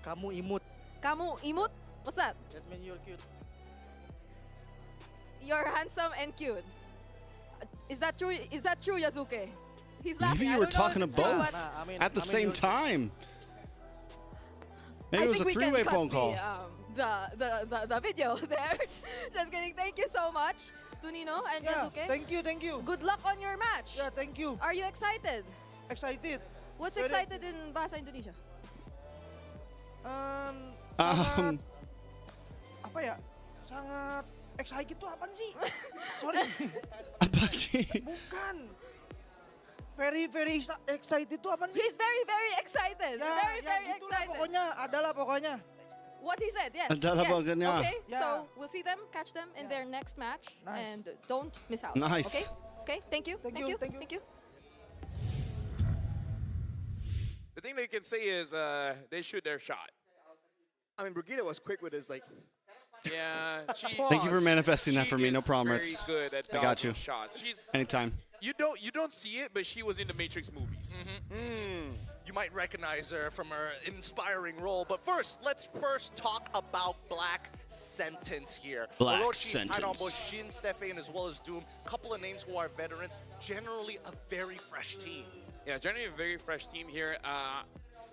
Kamu imut. Kamu imut? What's that? That means you're cute. You're handsome and cute. Is that true? Is that true, Yazuke? He's laughing. Maybe you I were don't know talking to if it's true, both but at the same time. Maybe it was a I think we can three-way cut phone call. The video there. Just kidding. Thank you so much to Nino and Yazuke. Thank you. Good luck on your match. Yeah, thank you. Are you excited? Excited. What's Very- excited in Bahasa Indonesia? Sangat apa ya? Sangat excited itu apaan sih? Sorry. Apa sih? Bukan. Very excited itu apaan sih? He's very excited. Ya, very gitulah excited. Pokoknya, adalah pokoknya. What he said, yes. Talabaga niya. Okay, Yeah. so we'll see them, catch them in their next match, and don't miss out. Nice. Okay, okay. Thank you. Thank you. Thank you. The thing they can say is they shoot their shot. I mean, Brigida was quick with his like. Yeah, she. Thank you for manifesting that she for me. No is problem, very Ritz. good at I got dodging you. shots. She's Anytime. you don't see it, but she was in the Matrix movies. You might recognize her from her inspiring role, but let's first talk about Black Sentence here. Black Orochi, Sentence. Harambo, Shin, Stefan, as well as Doom. Couple of names who are veterans. Generally a very fresh team. Yeah, generally a very fresh team here.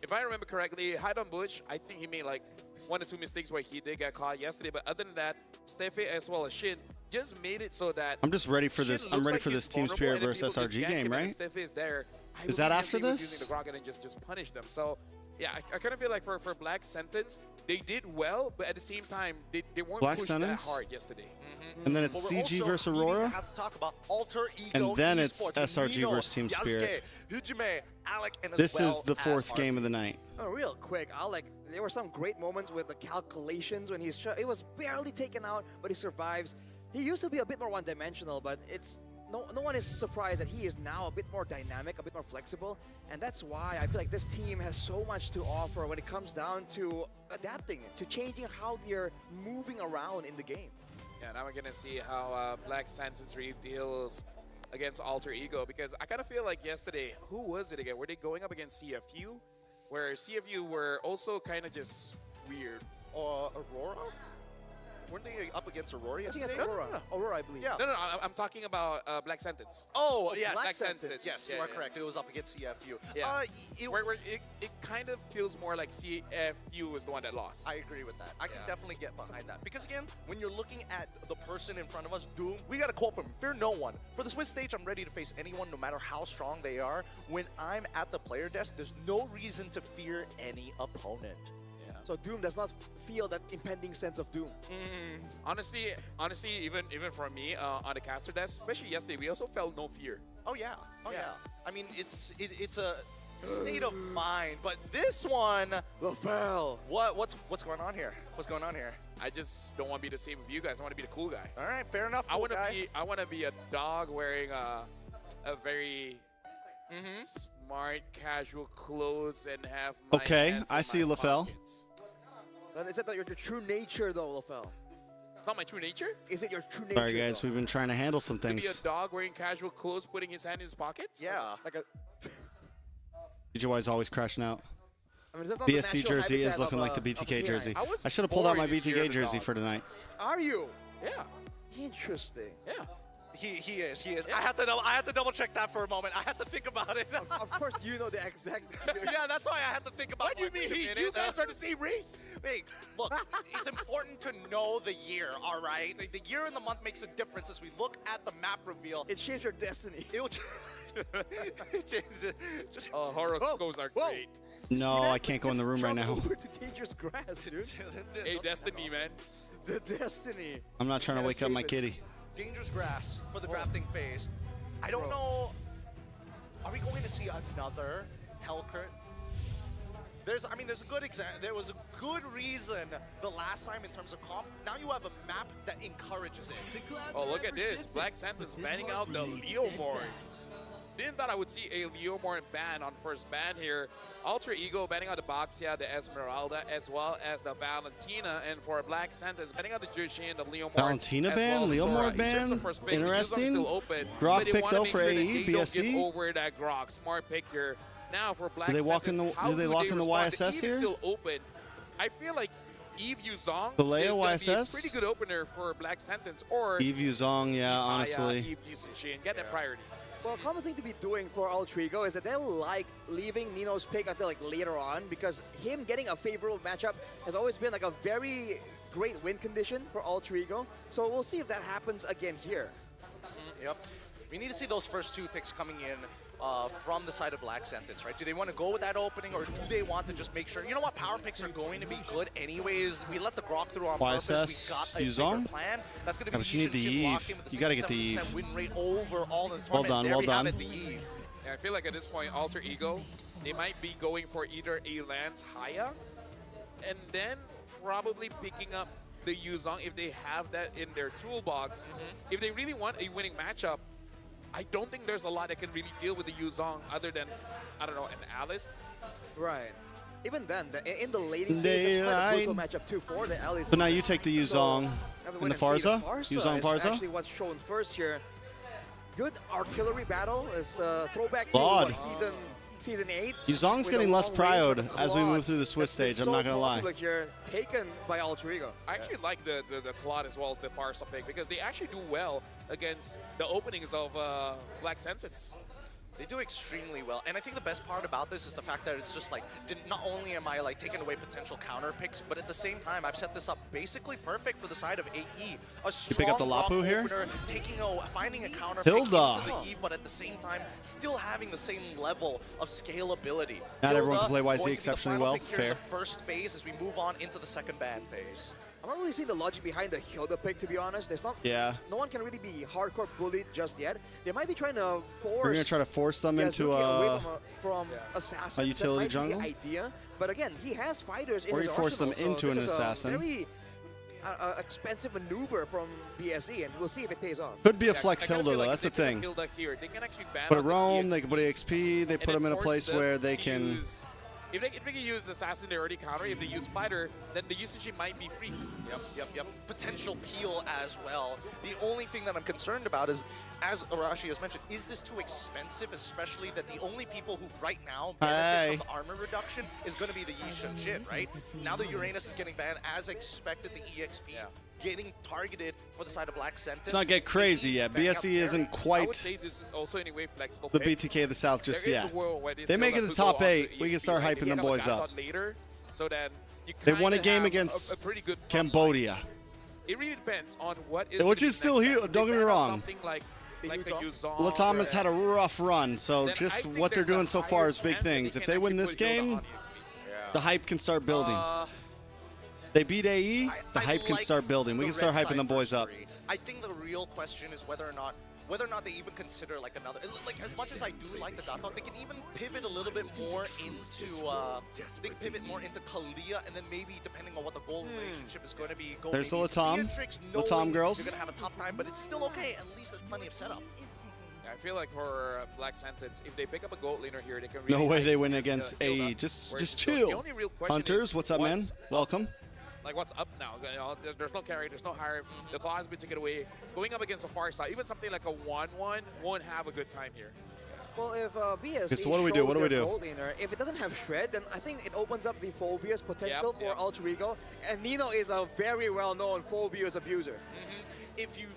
If I remember correctly, Haidon Bush, I think he made like 1 or 2 mistakes where he did get caught yesterday. But other than that, Steffi as well as Shin just made it so that I'm just ready for Shin this. I'm looks ready like for he's this Team vulnerable, Spirit and then versus people just SRG gank game, him, and right? Steffi is there. Is that believe after he was this? using the Rocket and just punish them. So yeah, I kind of feel like for Black Sentence, they did well, but at the same time, they weren't Black pushed Sentence? that hard yesterday. And then it's But we're CG also versus needing to Aurora. have to talk about Alter Ego And then it's Esports, SRG Nino, versus Team Spirit. Yasuke, Hujime, Alec, and as This well is the as 4th game Harvey. of the night. Oh, real quick, there were some great moments with the calculations when it was barely taken out, but he survives. He used to be a bit more one-dimensional, but no one is surprised that he is now a bit more dynamic, a bit more flexible, and that's why I feel like this team has so much to offer when it comes down to adapting, to changing how they're moving around in the game. Yeah, now we're gonna see how Black Sentence really deals against Alter Ego, because I kind of feel like yesterday, who was it again? Were they going up against CFU? Where CFU were also kind of just weird. Aurora? Weren't they up against Aurora I think yesterday? it's Aurora. Aurora, I believe. Yeah. No, I'm talking about Black Sentence. Oh, yes. Black Sentence. Yes, you are correct. It was up against CFU. Yeah. It kind of feels more like CFU was the one that lost. I agree with that. I can definitely get behind that. Because again, when you're looking at the person in front of us, Doom, we got a quote from him, fear no one. For the Swiss stage, I'm ready to face anyone, no matter how strong they are. When I'm at the player desk, there's no reason to fear any opponent. So Doom does not feel that impending sense of doom. Honestly, even for me on the caster desk, especially yesterday, we also felt no fear. Oh yeah. I mean, it's a state of mind, but this one, LaFell. What's going on here? What's going on here? I just don't want to be the same with you guys. I want to be the cool guy. All right, fair enough. I want to be a dog wearing a very smart, casual clothes and have my Okay, hands I in see my LaFell. pockets. But is that your true nature, though, LaFell? It's not my true nature. Is it your true nature? Sorry, guys. though? We've been trying to handle some To be a things. dog wearing casual clothes, putting his hand in his pockets. Yeah. Like a. DJY's always crashing out. I mean, that's not the BSC natural jersey is habitat looking of like a- the of a BTK canine. jersey. I was I should have pulled out my born to fear BTK the jersey dog. for tonight. Are you? Yeah. Interesting. Yeah. He is. I had to double check that for a moment. I had to think about it. Of course, you know the exact. Yeah, that's why I had to think about it. What do you mean? You guys are the same race. Wait, look, it's important to know the year, all right? Like, the year and the month makes a difference as we look at the map reveal. It changed your destiny. It will just horoscopes are great. No, I can't go in the room right now. Over to dangerous grass, dude. Hey, Destiny, man. The destiny. I'm not trying to wake up my kitty. Dangerous grass for the drafting phase. I don't know. Are we going to see another Hellcurt? There's a good example. There was a good reason the last time in terms of comp. Now you have a map that encourages it. Oh, look at this. Black Sentence banning out the Leomord. Didn't thought I would see a Leomord ban on first ban here. Alter Ego banning out the Boxia, the Esmeralda, as well as the Valentina. And for Black Sentence, banning out the Jushin, the Leomord. Valentina as ban? well as Leomord Sora. In terms ban? of first pick, the Interesting. Yuzong's still open, Grok but they picked wanna though make for sure that AE, they don't BSC? get over that Grok. Smart pick here. Now for Black Do they walk in Sentence, the- how do they lock in the respond? YSS Eve here? is still open. I feel like Eve Yuzong The Leia is going to be a YSS? pretty good opener for Black Sentence, or Eve Yuzong, yeah, honestly. Eve Yuzong, get that priority. Well, a common thing to be doing for Alter Ego is that they'll like leaving Nino's pick until like later on, because him getting a favorable matchup has always been like a very great win condition for Alter Ego. So we'll see if that happens again here. Yep. We need to see those first two picks coming in from the side of Black Sentence, right? Do they want to go with that opening, or do they want to just make sure, you know what, power picks are going to be good anyways. We let the Grok through on purpose. YSS, We got a Yuzong? bigger plan. That's going to Yeah, be but you need the Yushin Eve. locked in with a You gotta get the 67% Eve. win rate overall in the Well tournament. done, There well we have done. it, the Eve. Yeah, I feel like at this point, Alter Ego, they might be going for either a Lance Haya, and then probably picking up the Yuzong if they have that in their toolbox. If they really want a winning matchup, I don't think there's a lot that can really deal with the Yuzong other than, I don't know, an Alice. Right. Even then, in the laning phase, it's quite a brutal matchup too for the Alice. So now you take the Yuzong and the Farza. Yuzong Farza. Actually, what's shown first here. Good artillery battle is throwback to Claude. season 8. Yuzong's getting less prioed as we move through the Swiss stage. I'm not gonna lie. Here, taken by Alter Ego. I actually like the Claude as well as the Farsa pick because they actually do well against the openings of Black Sentence. They do extremely well, and I think the best part about this is the fact that it's just like, not only am I like taking away potential counter picks, but at the same time, I've set this up basically perfect for the side of AE. A strong pick up the rock Lapu here? opener, finding a counter Hilda. pick into the Eve, but at the same time, still having the same level of scalability. Not everyone Hilda can play going YZ to be the exceptionally final well. pick here in Fair. the first phase as we move on into the second ban phase. I'm not really seeing the logic behind the Hilda pick, to be honest. There's not. Yeah. No one can really be hardcore bullied just yet. They might be trying to force. We're gonna try to force them into away from assassins. a utility that might be jungle. the idea, but again, he has fighters in Or his you force them arsenal, so into this an is assassin. A very expensive maneuver from BSE, and we'll see if it pays off. Could be a flex Hilda though. That's the thing. Hilda here. They can actually ban Put a on the roam. They EXP, can put EXP. They put them in a force place them where they to can. use- If they can use Assassin, they already counter. If they use Fighter, then the usage might be free. Yep. Potential peel as well. The only thing that I'm concerned about is, as Arashi has mentioned, is this too expensive, especially that the only people who right now benefit from the armor reduction is going to be the Yi Shen Shin, right? Now that Uranus is getting banned, as expected, the EXP getting targeted for the side of Black Sentence. Let's not get crazy yet. BSE isn't I would quite say this is also anyway flexible. the pick. BTK of the South just There is yet. a world where they They still make it have the to go top on to 8. We can EXP, start right? They hyping them have a boys Gatot up. later, so then you They won a kinda game have against a pretty good Cambodia. It really depends on what is. Which gonna is be still next here. step. Don't They get me ban on wrong. Something like the Yuzong. La Thomas or- had a rough run, so Then I just think what they're there's a doing so far higher is big chance that things. they If can they win actually this put Hilda game, on EXP. the hype can start building. They beat AE, the hype can like start building. We the can start red hyping them boys up. side first 3. I think the real question is whether or not they even consider like another, like as much as I do like the Dato, they can even pivot a little bit more into Kalia, and then maybe depending on what the goal relationship is going to be. Go There's the maybe Latam. Beatrix, Latam knowing girls. You're gonna have a tough time, but it's still okay. At least there's plenty of setup. Yeah, I feel like for Black Sentence, if they pick up a gold laner here, they can really No way they hype win the against Hilda, AE. Just whereas the chill. only real question Hunters, is what's up, man? Welcome. Like, what's up now? You know, there's no carry, there's no hire. The claw has been taken away. Going up against a far side, even something like a 1-1 won't have a good time here. Well, if BSE Okay, so what do we do? What do we shows their do? gold laner, if it doesn't have Shred, then I think it opens up the Phobius potential for Alter Ego. And Nino is a very well-known Phobius abuser. If you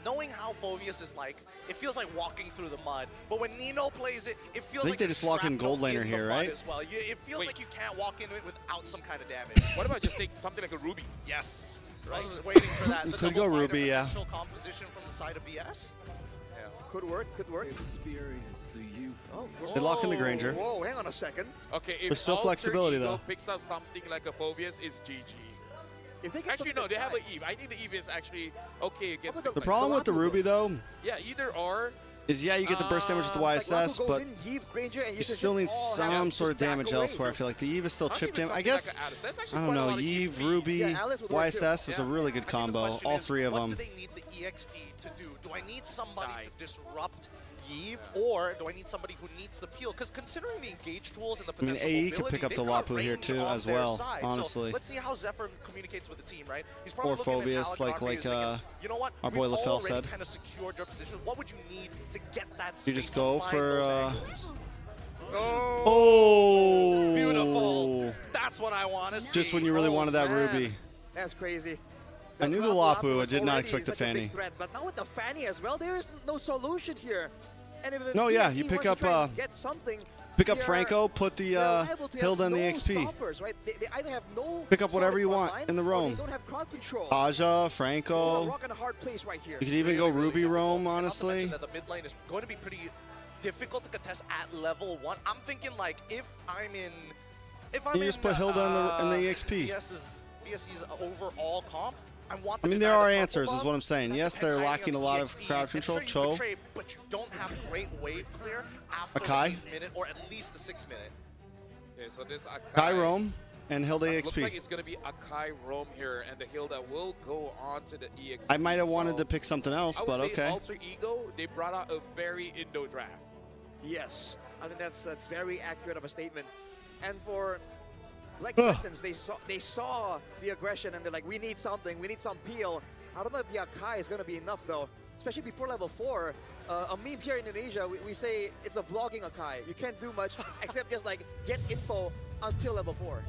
knowing how Phobius is like, it feels like walking through the mud. But when Nino plays it, it feels I think like they you're just lock in trapped gold laner the here, mud right? As well. It feels like you can't walk into it without some kind of damage. What about just take something like a Ruby? Yes. Right. Waiting for that. The Could double go fighter Ruby, yeah. potential composition from the side of BS. Yeah. Could work, could work. They lock in the Granger. Whoa, hang on a second. Okay, if There's still Alter flexibility, Ego though. picks up something like a Phobius, is GG. If they get Actually, something no, they like have that- an Eve. I think the Eve is actually okay against The big problem with the Ruby, though, Yeah, either or. is yeah, you get the burst damage with the YSS, Lapu goes but in, Eve, Granger, and you you still need some sort of back damage away. elsewhere. I feel like the Eve is still Not chipped even in. I something like guess, a Alice. That's actually I don't quite a know, lot of Eve, EXP. Ruby, Yeah, Alice would work too. YSS is a really good combo. Question All is, three of what them. do they need the EXP to do? Do I need somebody to disrupt Yves, or do I need somebody who needs the peel? Because considering the engage tools and the I mean, potential AE could mobility, pick up they've the got Lapu here range too, on as their well, side. honestly. So let's see how Zephyr communicates with the team, right? He's Or probably looking at Phobius, Alec Godfrey, he's thinking, you know what? our boy We've LaFell already said. kind of secured your position. What would you need to get that You space just to go find for, those angles? Oh! Beautiful. That's what I want to see. Just when you really wanted that man. Ruby. That's crazy. I knew the Lapu, I did not expect the such a big Fanny. threat, but now with the Fanny as well, there is no solution here. And if No, yeah, BSE you pick wants to up, try and get something, Pick up they are- Franco, put the they're liable to have Hilda and the no XP. stoppers, right? They either have no Pick up whatever solid you front want line, in the or roam. They don't have crowd control. Aja, We're Franco. rock in a hard place right here. You could even go Ruby roam, Not to honestly. mention that the mid lane is going to be pretty difficult to contest at level 1. I'm thinking like if I'm You just put Hilda in the EXP. BSE's overall comp. I mean, there are answers, is what I'm saying. Yes, they're lacking a lot of crowd control. Cho, but you don't have great wave clear after Akai. the 5th minute or at least the 6th minute. Okay, so this Kai roam. and Hilda Looks EXP. like it's going to be Akai Rome here, and the Hilda will go on to the EXP. I might have wanted So to pick something else, I would but say okay. Alter Ego, they brought out a very Indo draft. Yes, I think that's very accurate of a statement. And for Black Sentence, they saw the aggression and they're like, we need something, we need some peel. I don't know if the Akai is going to be enough though, especially before level 4. A meme here in Indonesia, we say it's a vlogging Akai. You can't do much except just like get info until level 4.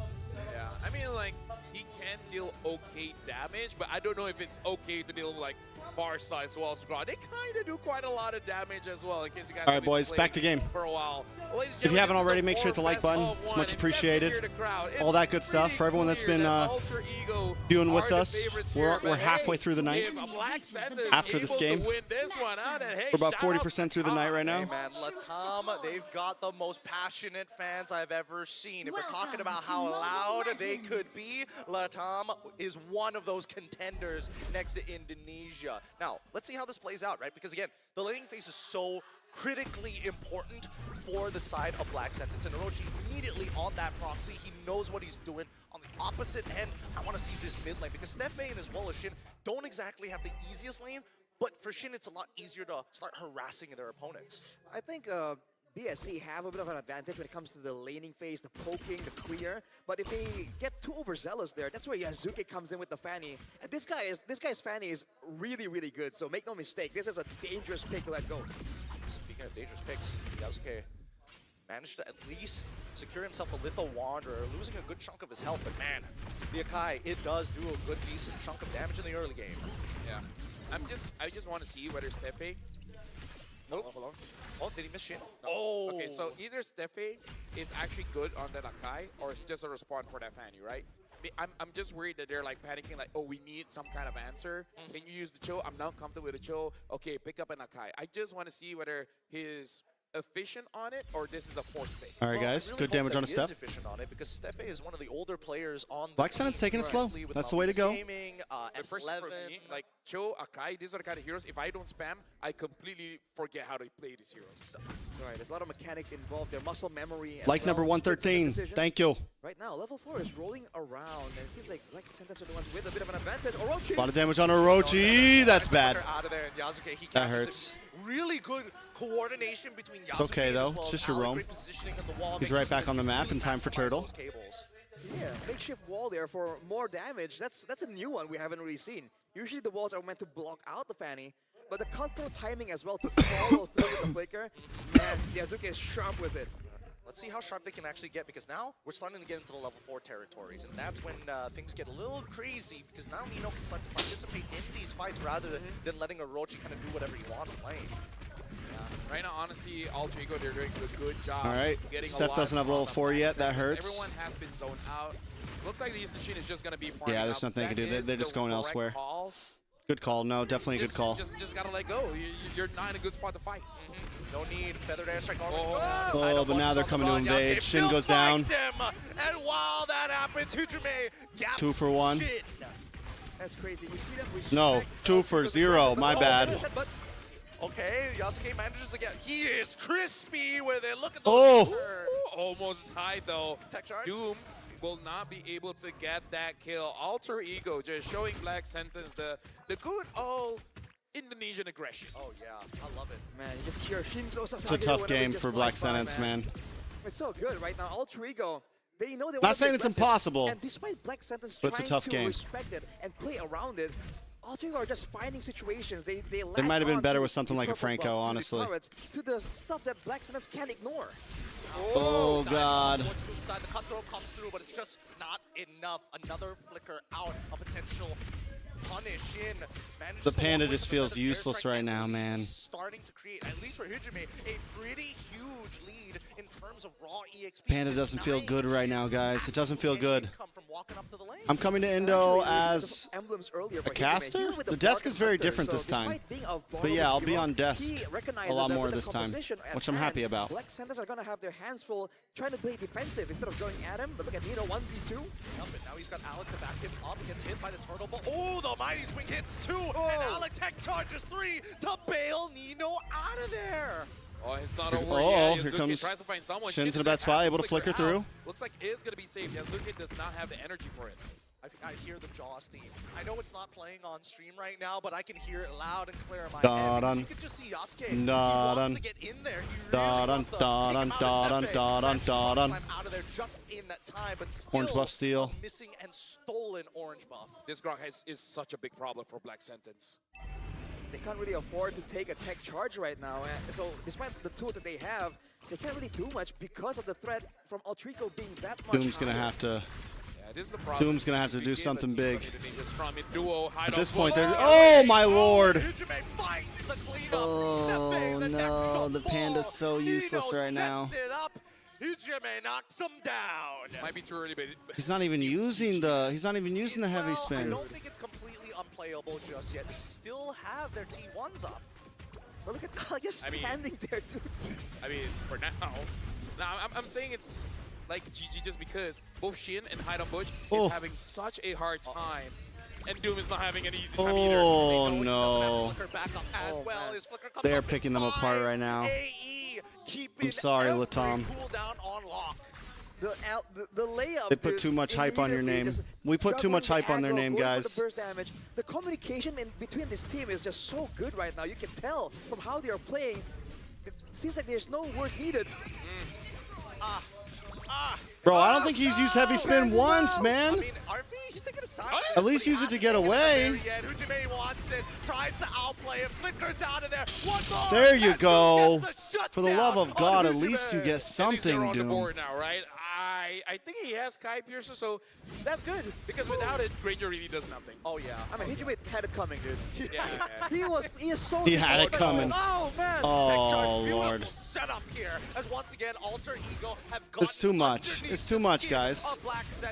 Yeah, I mean, like, he can deal okay damage, but I don't know if it's okay to deal like Farsight as well. They kind of do quite a lot of damage as well. In case you guys All right, have been boys, playing back to game. for a while. Well, ladies and If you gentlemen, haven't this is already, the make sure to like four button. best of It's one, much and appreciated. definitely hear the crowd. All that good stuff for everyone that's been Alter Ego viewing are with the us. favorites We're here, but halfway hey, through the night. if a Black Sentence After is this able game. to win this one out, and hey, We're about shout out 40% through the night right now. Hey man, Latam, they've got the most passionate fans I've ever seen. If we're talking about how loud they could be, Latam is one of those contenders next to Indonesia. Now, let's see how this plays out, right? Because again, the laning phase is so critically important for the side of Black Sentence. And Orochi immediately on that proxy, he knows what he's doing. On the opposite end, I want to see this mid lane because Stefe and as well as Shin don't exactly have the easiest lane, but for Shin it's a lot easier to start harassing their opponents. I think BSC have a bit of an advantage when it comes to the laning phase, the poking, the clear. But if they get too overzealous there, that's where Yazuki comes in with the Fanny. And this guy's Fanny is really, really good. So make no mistake, this is a dangerous pick to let go. Speaking of dangerous picks, Yazuki managed to at least secure himself a Litho Wand or losing a good chunk of his health. But man, the Akai, it does do a good decent chunk of damage in the early game. Yeah, I just want to see whether Stefe. Nope. Hold on. Oh, did he miss Shin? Oh. Okay, so either Stefe is actually good on that Akai, or it's just a respawn for that Fanny, right? I'm just worried that they're like panicking, like, oh, we need some kind of answer. Can you use the Cho? I'm not comfortable with the Cho. Okay, pick up an Akai. I just want to see whether he's efficient on it or this is a force pick. All right, guys, good damage on a Steph. Efficient on it because Stefe is one of the older players on the Black Sentence taking it slow. That's the way to go. Gaming, The first thing for me, like Cho, Akai, these are the kind of heroes. If I don't spam, I completely forget how to play these heroes. All right, there's a lot of mechanics involved there, muscle memory. Like number 113. Thank you. Right now, level 4 is rolling around, and it seems like Black Sentence are the ones with a bit of an advantage. Orochi! A lot of damage on Orochi. That's bad. Out of there, and Yazuki, he That hurts. Really good coordination between Yazuki Okay, though. as well It's as just your Ale. roam. Great positioning on the wall, He's making right sure back that on the he map really in time for maximizes Turtle. those cables. Yeah, makeshift wall there for more damage. That's a new one we haven't really seen. Usually the walls are meant to block out the Fanny, but the cut-through timing as well to follow through with the flicker. Man, Yazuki is sharp with it. Let's see how sharp they can actually get, because now we're starting to get into the level 4 territories, and that's when things get a little crazy, because now Nino can start to participate in these fights rather than letting Orochi kind of do whatever he wants in lane. Right now, honestly, Alter Ego, they're doing a good job. All right, getting Steph a lot doesn't have level from 4 Black yet. That Sentence. hurts. Everyone has been zoned out. Looks like the Eastern Shin is just going to be farming Yeah, there's out. nothing they can That do. is They're just the going correct elsewhere. call. Good call. No, definitely a good call. Just got to let go. You're not in a good spot to fight. No need. Feathered airstrike already. Oh, but now they're coming to invade. Shin goes down. And while that happens, Hujume gaps 2 for 1. Shin. That's crazy. You see them? No, 2 for 0. My bad. Okay, Yasuke manages again. He is crispy with it. Look at the Almost died though. Tech charge. Doom will not be able to get that kill. Alter Ego just showing Black Sentence the good old Indonesian aggression. Oh yeah, I love it. Man, you just hear Shinzo Sasageo. It's a tough whenever game he just for flies Black by, Sentence, man. It's so good right now. Alter Ego, they know they Not want to saying be it's aggressive, impossible, and despite Black Sentence but it's a trying tough to game. respect it and play around it, Alter Ego are just finding situations. They might have been better with something to like a purple Franco, buff, to the honestly. turrets, to the stuff that Black Sentence can't ignore. Oh, God. The cutthroat comes through, but it's just not enough. Another flicker out, a potential punish in. The Panda just feels useless right now, man. Starting to create, at least for Hujume, a pretty huge lead in terms of raw EXP. Panda doesn't feel good right now, guys. It doesn't feel good. Come from walking up to the lane. I'm coming to Indo as emblems earlier a caster? The desk is very different this time. But yeah, I'll be on desk a lot more this time, which I'm happy about. Black Sentence are going to have their hands full trying to play defensive instead of going at him. But look at Nino 1v2. Yep, and now he's got Alec to back him up. Gets hit by the turtle, but oh, the mighty swing hits 2, and Alec tech charges 3 to bail Nino out of there. Oh, it's not Here- over oh, yet. here Yazuki comes tries to find someone. Shin's in a Shin bad has spot, to able to flicker out. through. Looks like it is going to be safe. Yazuki does not have the energy for it. I think I hear the Jaws theme. I know it's not playing on stream right now, but I can hear it loud and clear in my head. Da-dun. You can just see Yasuke. He Da-dun. wants to get in there. He really Da-dun, wants to da-dun, take him out da-dun, of Steppe. da-dun, That da-dun. slam out of there just in that time, but still Orange buff steal. a missing and stolen orange buff. This Grok is such a big problem for Black Sentence. They can't really afford to take a tech charge right now. So despite the tools that they have, they can't really do much because of the threat from Altrico being that much Doom's gonna higher. have to. Yeah, this is the problem. Doom's gonna have to You do give a something team big. from Indonesia strong mid duo, hide At this off point, ball. there's. Oh my lord! Hijime finds the cleanup. Oh Steppe, the next no, the ball. panda's so useless Hino right now. sets it up. Hijime knocks him down. Might be too early, but He's not even using the. He's not even using the heavy I spin. don't think it's completely unplayable just yet. They still have their T1s up. But look at Kyle just I mean- standing there, dude. I mean, for now. Now, I'm saying it's like GG just because both Shin and Haidon Bush Oh. is having such a hard time. And Doom is not having an easy time either. Oh They know he doesn't no! have Flicker back up as well. His Flicker comes They're up picking in them apart time. right now. AE keeping I'm sorry, every Latom. cooldown on lock. The layup. They put dude, too much hype on your immediately name. just We put too much juggling hype on their the name, aggro, going for guys. The burst damage. The communication in between this team is just so good right now. You can tell from how they are playing. It seems like there's no words needed. Bro, I don't think he's used heavy spin once, man. I mean, RP, he's taking a side. At least use it to get away. Hujime wants it, tries to outplay it, flickers out of there. One more. There you and go. Doom gets the For the love of shutdown God, on at least you Hujime. get At least they're something, on the Doom. board now, right? I think he has Kai Piercer, so that's good. Because without it, Granger really does nothing. Oh yeah. I mean, Hijime had it coming, dude. Yeah. He is so. He had it disappointed. coming. Oh man. Oh, Tech charge, beautiful Lord. setup here. As once again, Alter Ego have got It's too much. It's too much, guys.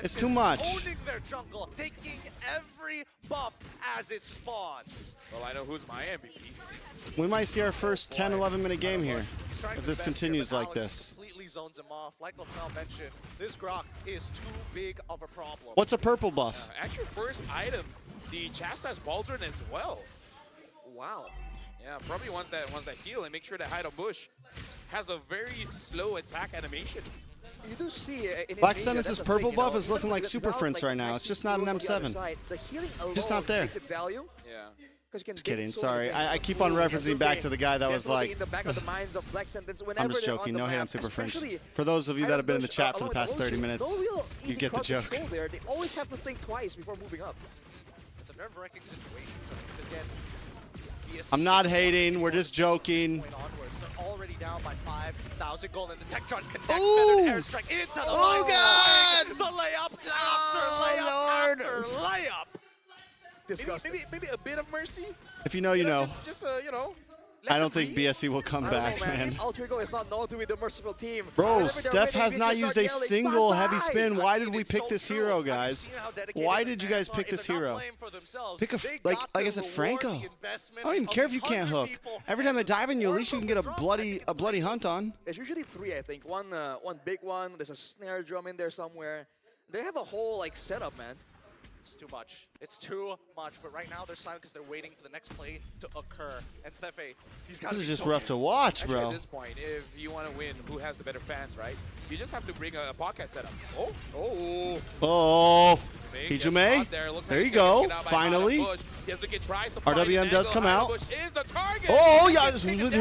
It's too much. Owning their jungle, taking every buff as it spawns. Well, I know who's my MVP. We might see our first 10, 11-minute game here He's trying if his this best continues here, but like Alex this. completely zones him off. Like Lapel mentioned, this Grok is too big of a problem. What's a purple buff? Actually, first item, the Chastise Baldron as well. Wow. Yeah, probably wants that heal and make sure that Haidon Bush has a very slow attack animation. You do see in Black Indonesia, Sentence's that's the purple thing, you buff know, is even looking like without, Super Prince right now. It's just not an on the other M7. side, the healing Just alone not there. makes it value. Yeah. Just kidding. Sorry. I keep on referencing back to the guy that was like. in the back of the minds of Black Sentence I'm whenever just they're joking. on the No hate on map, Super French. especially For those of you that have been in the Bush, chat for the along with past 30 Roshi, minutes, no real you easy get the cross joke. control there. They always have to think twice before moving up. It's a nerve-wracking situation because again, BSC I'm not hating. We're just joking. point onwards. They're already down by 5,000 gold, and the tech charge connects Ooh! an airstrike into the Oh, line. God! The layup Oh, after layup after layup. Disgusting. Maybe a bit of mercy. If you know, you know. Just you know. I don't think BSC will come I don't back, know, man. Altrigo is not known to be the merciful team. Bro, Whenever they're Steph winning, has they not just used start a yelling, single "Bye-bye!" heavy spin. Why did we It's pick so this true. hero, Have you guys? seen how dedicated Why the did you fans guys are? pick If this they're not hero? playing for themselves, Pick a they like got I to said, reward Franco. the I investment don't even of care if these you can't 100 hook. people Every time I dive in you, at and least you can get a drums. bloody hunt on. There's usually three, I think. One big one. There's a snare drum in there somewhere. They have a whole like setup, man. It's too much. It's too much. But right now they're silent because they're waiting for the next play to occur. And Stefe, he's got. This is just rough to watch, Actually, bro. at this point, if you want to win, who has the better fans, right? You just have to bring a podcast setup. Oh. Oh, Big gets Hijime. caught there. Looks There like you he's gonna go. get out by Finally. Haidon Bush. Yasuke tries to find RWM an does angle. come Haidon out. Bush is the target. Oh yeah, He's taken down.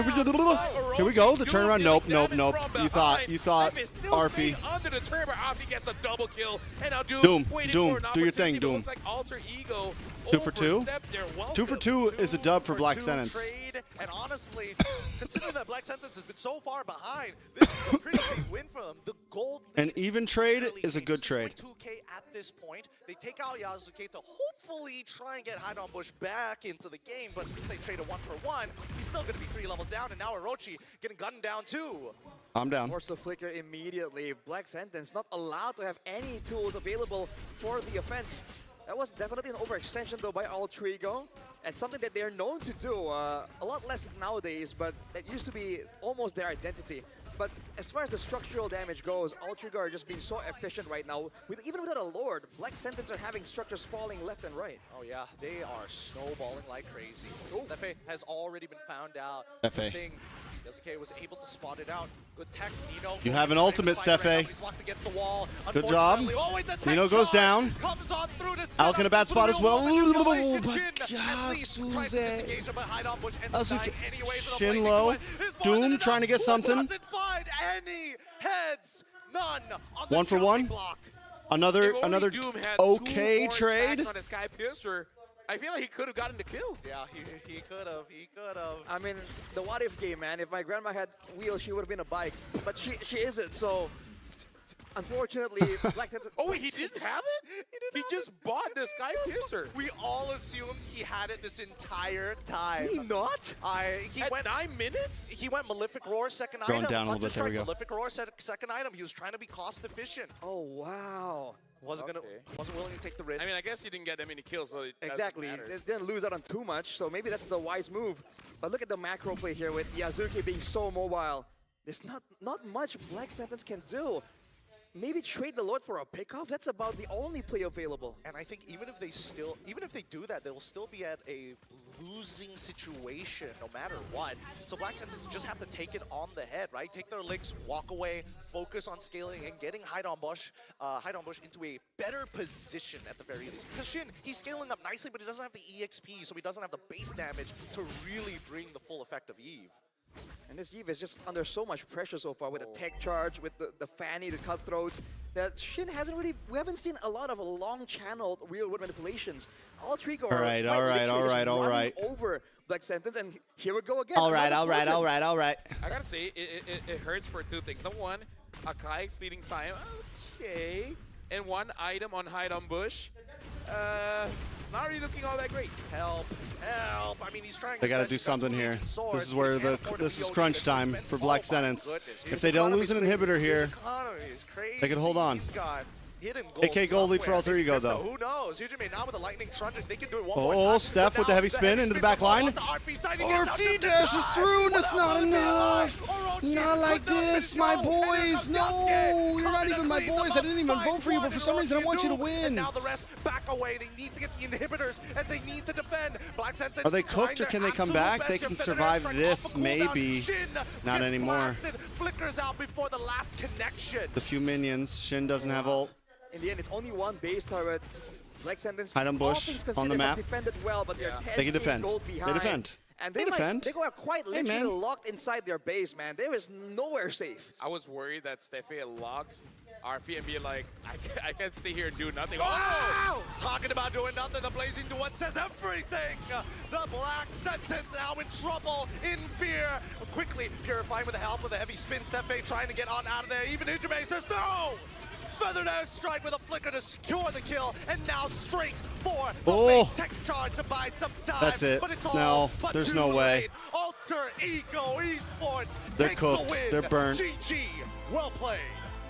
here we go. The turnaround. Doom Nope, dealing nope, damage nope. from You thought behind. Stefe is still Arfie. staying under the turn, but Arfie gets a double kill. And now Doom, waiting Doom, for an do your thing, opportunity, but Doom. looks like Alter Ego 2 for 2. overstepped their welcome. 2 for 2 is a dub for Black two Sentence. trade, and honestly, considering that Black Sentence has been so far behind, this is a pretty big win for them. The gold An even trade early is a game, good trade. 2K at this point. They take out Yasuke to hopefully try and get Haidon Bush back into the game, but since they traded 1-for-1, he's still going to be 3 levels down, and now Orochi getting gunned down too. I'm down. Force the flicker immediately. Black Sentence not allowed to have any tools available for the offense. That was definitely an overextension though by Altrigo, and something that they're known to do a lot less nowadays, but that used to be almost their identity. But as far as the structural damage goes, Altrigo are just being so efficient right now. Even without a Lord, Black Sentence are having structures falling left and right. Oh yeah, they are snowballing like crazy. Stefe has already been found out. FA. The thing Yasuke was able to spot it out. Good tech, Nino. You have an ultimate, Steffe. He's locked against the wall. Good job. Oh, wait, the tech Nino goes charge down. Comes on through to Alec in a bad spot as well. Oh my God, Shin low. Doom trying to get something. Doesn't find any heads. None. On the 1 for 1. block. Another Doom had okay 2 more trade. stacks on his Sky Piercer. I feel like he could have gotten the kill. Yeah, he could have. He could have. I mean, the what if game, man. If my grandma had wheels, she would have been a bike. But she isn't, so unfortunately, Black Sentence. Oh, he didn't have it? He just bought the Sky Piercer. We all assumed he had it this entire time. Did he not? He At went 9 minutes? He went Malefic Roar second Going item. down a little bit, there we go. Malefic Roar second item. He was trying to be cost efficient. Oh wow. Wasn't willing to take the risk. I mean, I guess he didn't get that many kills, so it Exactly. doesn't matter. They didn't lose out on too much, so maybe that's the wise move. But look at the macro play here with Yazuki being so mobile. There's not much Black Sentence can do. Maybe trade the Lord for a pickoff. That's about the only play available. And I think even if they do that, they'll still be at a losing situation no matter what. So Black Sentence just have to take it on the head, right? Take their licks, walk away, focus on scaling and getting Haidonbush into a better position at the very least. Because Shin, he's scaling up nicely, but he doesn't have the EXP, so he doesn't have the base damage to really bring the full effect of Eve. And this Eve is just under so much pressure so far with the tech charge, with the Fanny, the cutthroats, that Shin hasn't really, we haven't seen a lot of long-channeled real-world manipulations. All three go All right. over Black Sentence, and here we go again. All right. I gotta say, it hurts for 2 things. Number one, Akai fleeting time. Okay. And 1 item on Hide on Bush. Not really looking all that great. Help. I mean, he's trying. They got to do something here. This is where this is crunch time for Black Sentence. If they don't lose an inhibitor here, they can hold on. AK Gold lead for Alter Ego, though. Who knows? Hijime now with the lightning truncheon, they can do it one more Oh, time. Steph with the heavy spin into the back line. RP dashes through, and it's not enough. Not like this, my boys. No, you're not even my boys. I didn't even vote for you, but for some reason I want you to win. And now the rest back away. They need to get the inhibitors as they need to defend. Black Sentence. Are they cooked or can they come back? They can survive this, maybe. Not anymore. Flickers out before the last connection. The few minions. Shin doesn't have ult. In the end, it's only 1 base turret. Black Sentence, Hide on bush on the map. Defended well, but they're 10 They can defend. gold behind. They defend. And They defend. They go quite literally locked inside their base, man. There is nowhere safe. I was worried that Steffe locks RP and be like, I can't stay here and do nothing. Oh! Talking about doing nothing, the Blazing Duet says everything. The Black Sentence now in trouble, in fear. Quickly purifying with the help of the heavy spin. Steffe trying to get on out of there. Even Hijime says no! Feathered airstrike with a flicker to secure the kill, and now straight for the base tech charge to buy some time. That's it. But it's all No, but there's too no way. late. Alter Ego Esports. They're takes cooked. The win. They're burnt. GG. Well played.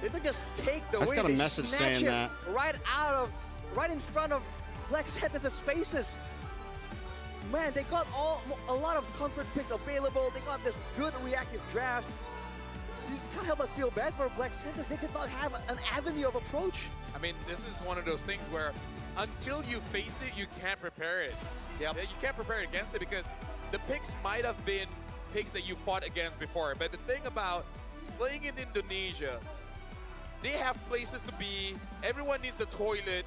They don't just take the I just win. got a They message snatch saying it that. right in front of Black Sentence's faces. Man, they got a lot of comfort picks available. They got this good reactive draft. You can't help but feel bad for Black Sentence. They did not have an avenue of approach. I mean, this is one of those things where until you face it, you can't prepare it. Yep. You can't prepare against it because the picks might have been picks that you fought against before. But the thing about playing in Indonesia, they have places to be. Everyone needs the toilet.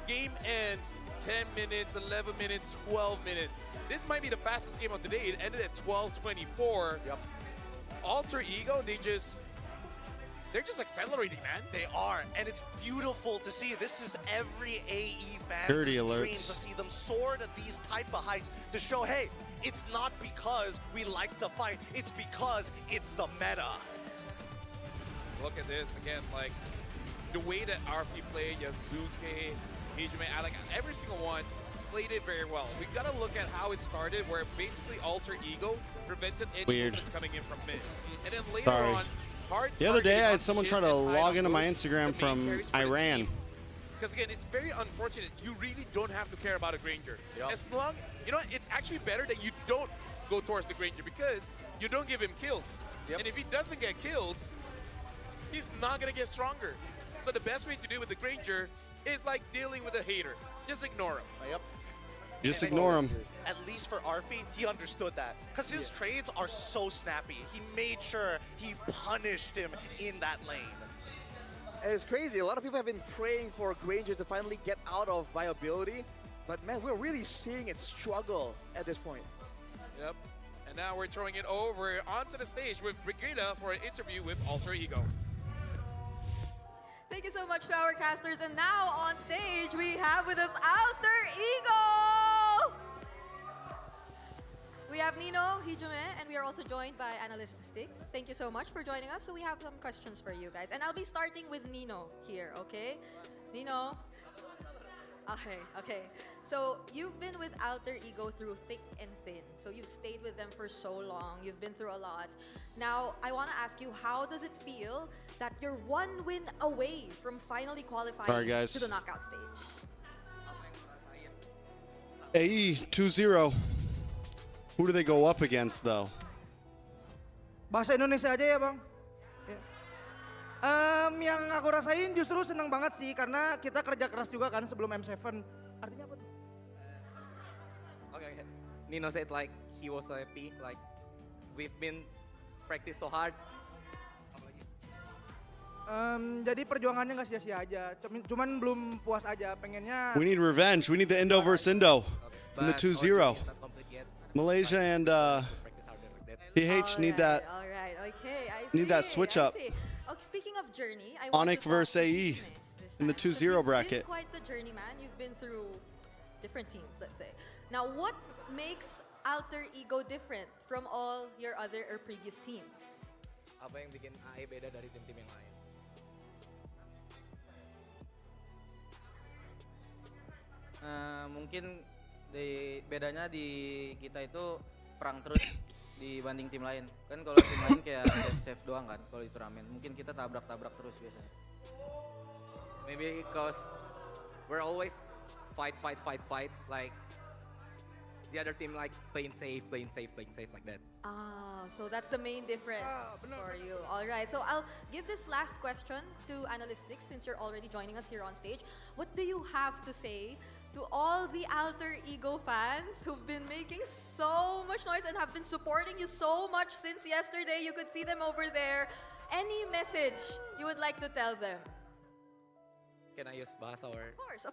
Game ends 10 minutes, 11 minutes, 12 minutes. This might be the fastest game of the day. It ended at 12:24. Yep. Alter Ego, they're just accelerating, man. They are, and it's beautiful to see. This is every AE fan's Dirty dream alerts. to see them soar to these type of heights to show, hey, it's not because we like to fight, it's because it's the meta. Look at this again, like the way that RP played, Yasuke, Hijime, Alec, every single one played it very well. We gotta look at how it started, where basically Alter Ego prevented any movements coming in from mid, and then later on, hard. The other day, I had someone try to log into my Instagram from Iran. Because again, it's very unfortunate. You really don't have to care about a Granger. As long, you know, it's actually better that you don't go towards the Granger because you don't give him kills. And if he doesn't get kills, he's not gonna get stronger. So the best way to deal with the Granger is like dealing with a hater. Just ignore him. Just And ignore him. At least for Arfi, he understood that. Because his trades are so snappy. He made sure he punished him in that lane. And it's crazy. A lot of people have been praying for Granger to finally get out of viability. But man, we're really seeing it struggle at this point. Yep. And now we're throwing it over onto the stage with Brigida for an interview with Alter Ego. Thank you so much to our casters. And now on stage, we have with us Alter Ego! We have Nino, Hijime, and we are also joined by Analyst Sticks. Thank you so much for joining us. So we have some questions for you guys. And I'll be starting with Nino here, okay? Nino. Okay. So you've been with Alter Ego through thick and thin. So you've stayed with them for so long. You've been through a lot. Now, I want to ask you, how does it feel that you're one win away from finally qualifying to the knockout stage? AE 2-0. Who do they go up against, though? Bahasa Indonesia aja ya, Bang. Yang aku rasain justru seneng banget sih karena kita kerja keras juga kan sebelum M7. Artinya apa tuh? Okay. Nino said like he was so happy, like we've been practice so hard. Jadi perjuangannya nggak sia-sia aja. Cuman belum puas aja, pengennya. We need revenge. We need the Indo versus Indo in the 2-0. Malaysia and PH need that. All right. Okay. Need that switch up. Oh, speaking of journey, I Onyx versus AE in the 2-0 bracket. You've been quite the journey, man. You've been through different teams, let's say. Now, what makes Alter Ego different from all your other or previous teams? Apa yang bikin AE beda dari tim-tim yang lain? Mungkin bedanya di kita itu perang terus dibanding tim lain. Kan kalau tim lain kayak save doang kan kalau di turnamen. Mungkin kita tabrak-tabrak terus biasanya. Maybe because we're always fight like the other team like playing safe like that. So that's the main difference for you. All right, so I'll give this last question to Analytics since you're already joining us here on stage. What do you have to say to all the Alter Ego fans who've been making so much noise and have been supporting you so much since yesterday? You could see them over there. Any message you would like to tell them? Can I use bahasa or? Of course.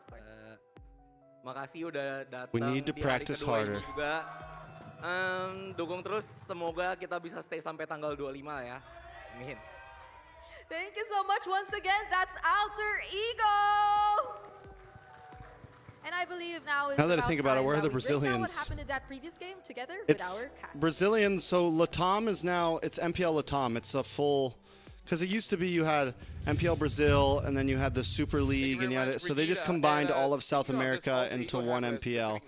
Makasih udah datang. We need to practice harder. Juga dukung terus, semoga kita bisa stay sampai tanggal 25 ya. Amin. Thank you so much once again. That's Alter Ego. And I believe now is Now that I think about it, where are the what Brazilians? happened in that previous game together with our cast. Brazilians. So Latam is now, it's MPL Latam. It's a full, because it used to be you had MPL Brazil and then you had the Super League and you had it. So they just combined all of South America into one MPL.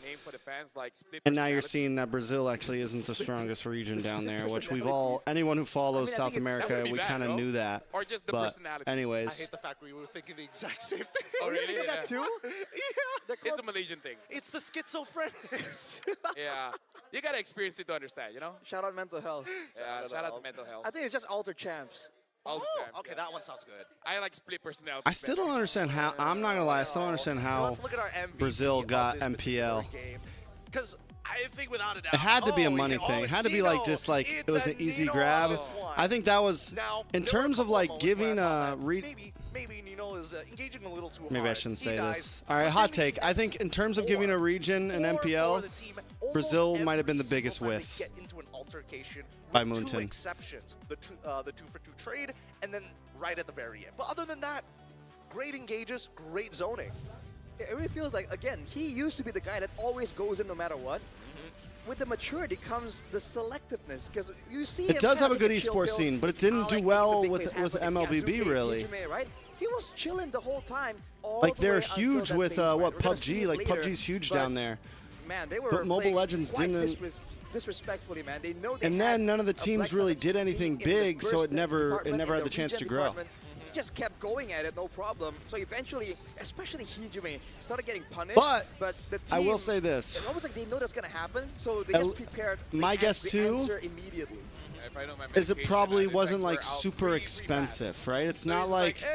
And now you're seeing that Brazil actually isn't the strongest region down there, which we've all, anyone who follows South America, we kind of knew that. Or just the but personalities. anyways. I hate the fact we were thinking the exact same thing. Oh, really? Think of that too? Yeah. It's a Malaysian thing. It's the schizophrenics. Yeah. You gotta experience it to understand, you know? Shout out mental health. Yeah, shout out to mental health. I think it's just Alter Champs. Okay, that one sounds good. I like split personality. I still don't understand how, I'm not going to lie, I still don't understand how Let's look at our MVP Brazil got MPL. Because I think without a doubt, It had to be a money thing. It had to be like just like it was an easy grab. I think that was in terms of like giving a maybe Nino is engaging a little too hard. Maybe I shouldn't say this. All right, hot take. I think in terms of giving a region an MPL, Brazil might have been the biggest whiff Get into an altercation by with two Moonton. exceptions, the 2-for-2 trade, and then right at the very end. But other than that, great engages, great zoning. It really feels like, again, he used to be the guy that always goes in no matter what. With the maturity comes the selectiveness, because you see It him does have a having good chill esports build. scene, but it didn't do well with MLBB Azuke, really. Hijime, right? He was chilling the whole time. All Like the they're way until huge that with phase, right? what We're gonna PUBG. see it Like later, PUBG's huge but down there. Man, they were But Mobile playing Legends quite didn't. disrespectfully, man. They know they And had then none of the a black teams really select did anything in the big, so burst it never department, in had the chance regen to grow. department. He just kept going at it, no problem. So eventually, especially Hijime, started getting punished. But the team, I will say this. it's almost like they know that's gonna happen, so they At just prepared. my guess the too answer immediately. If I know my Is it medication, probably I'd wasn't text like her out super really expensive, right? It's So not it's like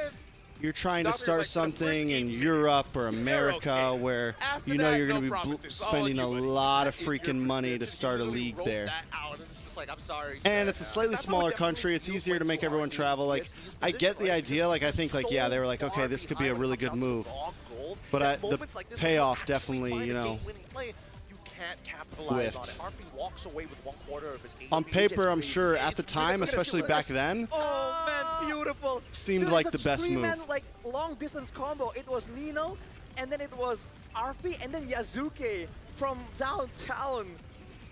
you're trying to Doctor's start like, for the first something 8 in minutes, Europe or you're America okay. where After you know that, you're going no to be promises. It's all spending a on you, buddy. lot of It's not in your freaking money to prescription. start a You literally league wrote there. that out, and it's just like, I'm sorry, And sir. it's a slightly That's smaller what definitely country. It's you easier when to make you everyone are in travel. Like, this I get the idea. Like, I think, like, yeah, they were like, okay, this could be a really good move. But the payoff definitely, you know, Can't capitalize on it. whiffed. Arfi walks away with 1/4 of his HP. On paper, I'm sure at the time, especially back then, Oh man, beautiful. seemed Dude, like it's a the best three-man, move. like long distance combo. It was Nino, and then it was Arfi, and then Yazuke from downtown.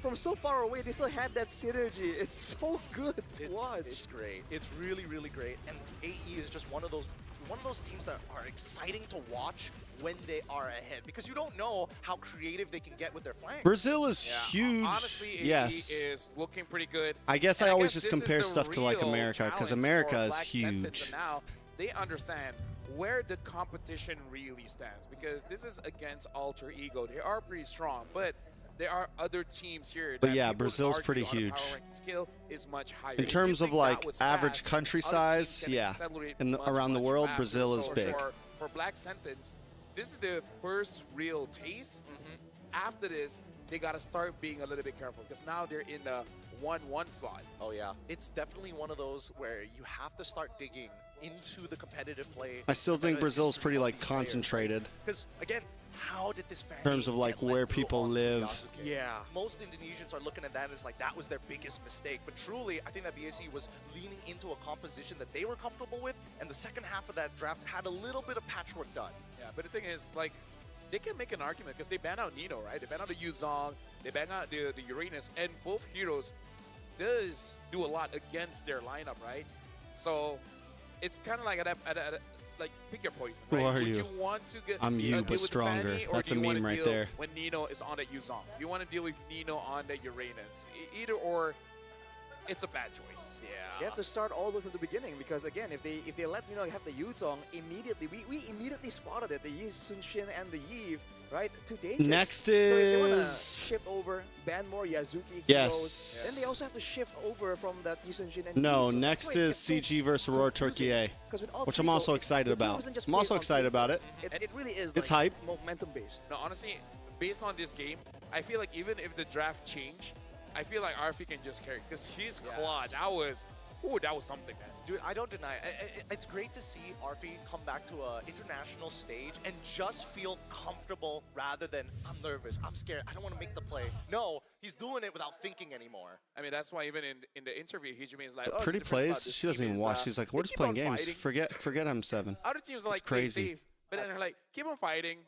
From so far away, they still had that synergy. It's so good to watch. It's great. It's really, really great. And AE is just one of those teams that are exciting to watch when they are ahead, because you don't know how creative they can get with their flanks. Brazil is Yeah, huge. honestly, AE Yes. is looking pretty good. I guess And I always guess just this is compare the stuff to like real America because challenge America for is Black Sentence, huge. and now they understand where the competition really stands, because this is against Alter Ego. They are pretty strong, but there are other teams here. But that yeah, people would Brazil's argue pretty on a huge. power ranking scale is much higher. In If terms you of think like that was average fast, country other size, teams can yeah, accelerate around the much world, faster. Brazil is So big. For Black Sentence, this is the first real taste. After this, they got to start being a little bit careful, because now they're in the 1-1 slot. Oh yeah, it's definitely one of those where you have to start digging into the competitive play. I still think Brazil's pretty like concentrated Because again, how did this fan in terms of like where people live. Yeah. Most Indonesians are looking at that as like that was their biggest mistake. But truly, I think that BSC was leaning into a composition that they were comfortable with, and the second half of that draft had a little bit of patchwork done. Yeah, but the thing is, like, they can make an argument because they ban out Nino, right? They ban out the Yuzong, they ban out the Uranus, and both heroes does do a lot against their lineup, right? So it's kind of like like pick your poison. Who Right? are Would you? you want to get I'm you, deal but with the stronger. Fanny, or That's do a you wanna meme right deal there. When Nino is on that Yuzong, you want to deal with Nino on that Uranus. Either or, it's a bad choice. They have to start all the way from the beginning, because again, if they let Nino have the Yuzong immediately, we immediately spotted it. The Yi Sunshin and the Yve, right? Too dangerous. Next so if they wanna is- shift over, ban more Yazuki Yes. heroes, then they also have to shift over from that Yi Sunshin and No, Yve. next Wait, is it's so CG versus Aurora Turkey, 'Cause with all which three, I'm also though, excited the game about. isn't just I'm played also on excited paper. about it. It really is. It's like hype. momentum based. No, honestly, based on this game, I feel like even if the draft changed, I feel like Arfi can just carry, because his quad, that was something, man. Dude, I don't deny it. It's great to see Arfi come back to an international stage and just feel comfortable rather than, I'm nervous, I'm scared, I don't want to make the play. No, he's doing it without thinking anymore. I mean, that's why even in the interview, Hijime is like, oh, Pretty the difference about plays. this She doesn't team even is, watch. She's like, we're they just keep playing on games. fighting. Forget M7. Other teams are It's like, play crazy. safe. But then they're like, keep on fighting.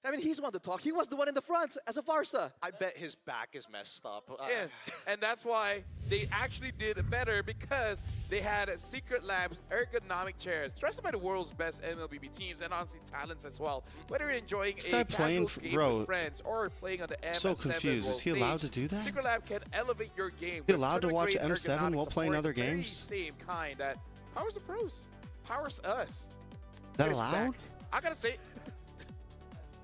I mean, he's the one to talk. He was the one in the front as a Farsa. I bet his back is messed up. Yeah, and that's why they actually did better, because they had Secret Labs ergonomic chairs, trusted by the world's best MLBB teams and honestly talents as well. Whether you're enjoying This a guy casual playing game bro, with friends or playing on the MS7 so confused. world Is he allowed stage, to do that? Secret Lab can elevate your game. He with allowed to watch tournament-grade M7 while ergonomic playing support, other very games? same kind that powers the pros, powers us. That It's allowed? back. I gotta say,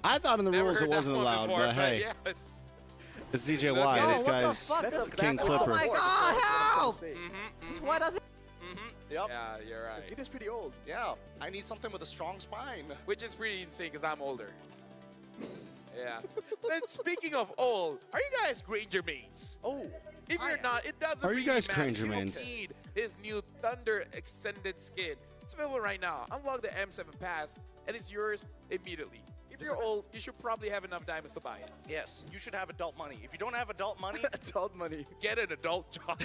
I thought in the never rules heard it that wasn't one allowed, before, but hey, yes. it's DJY. Yo, This what the guy's fuck? That's King back- Clipper. Oh my God! Help! Why does it? Yep. Yeah, you're right. This kid is pretty old. Yeah, I need something with a strong spine. Which is pretty insane because I'm older. Yeah. And speaking of old, are you guys Granger mains? Oh. If you're not, it doesn't Are you really guys matter. Granger You don't mains? need his new Thunder Extended skin. It's available right now. Unlock the M7 Pass, and it's yours immediately. If you're old, you should probably have enough diamonds to buy it. Yes, you should have adult money. If you don't have adult money, adult money. Get an adult job.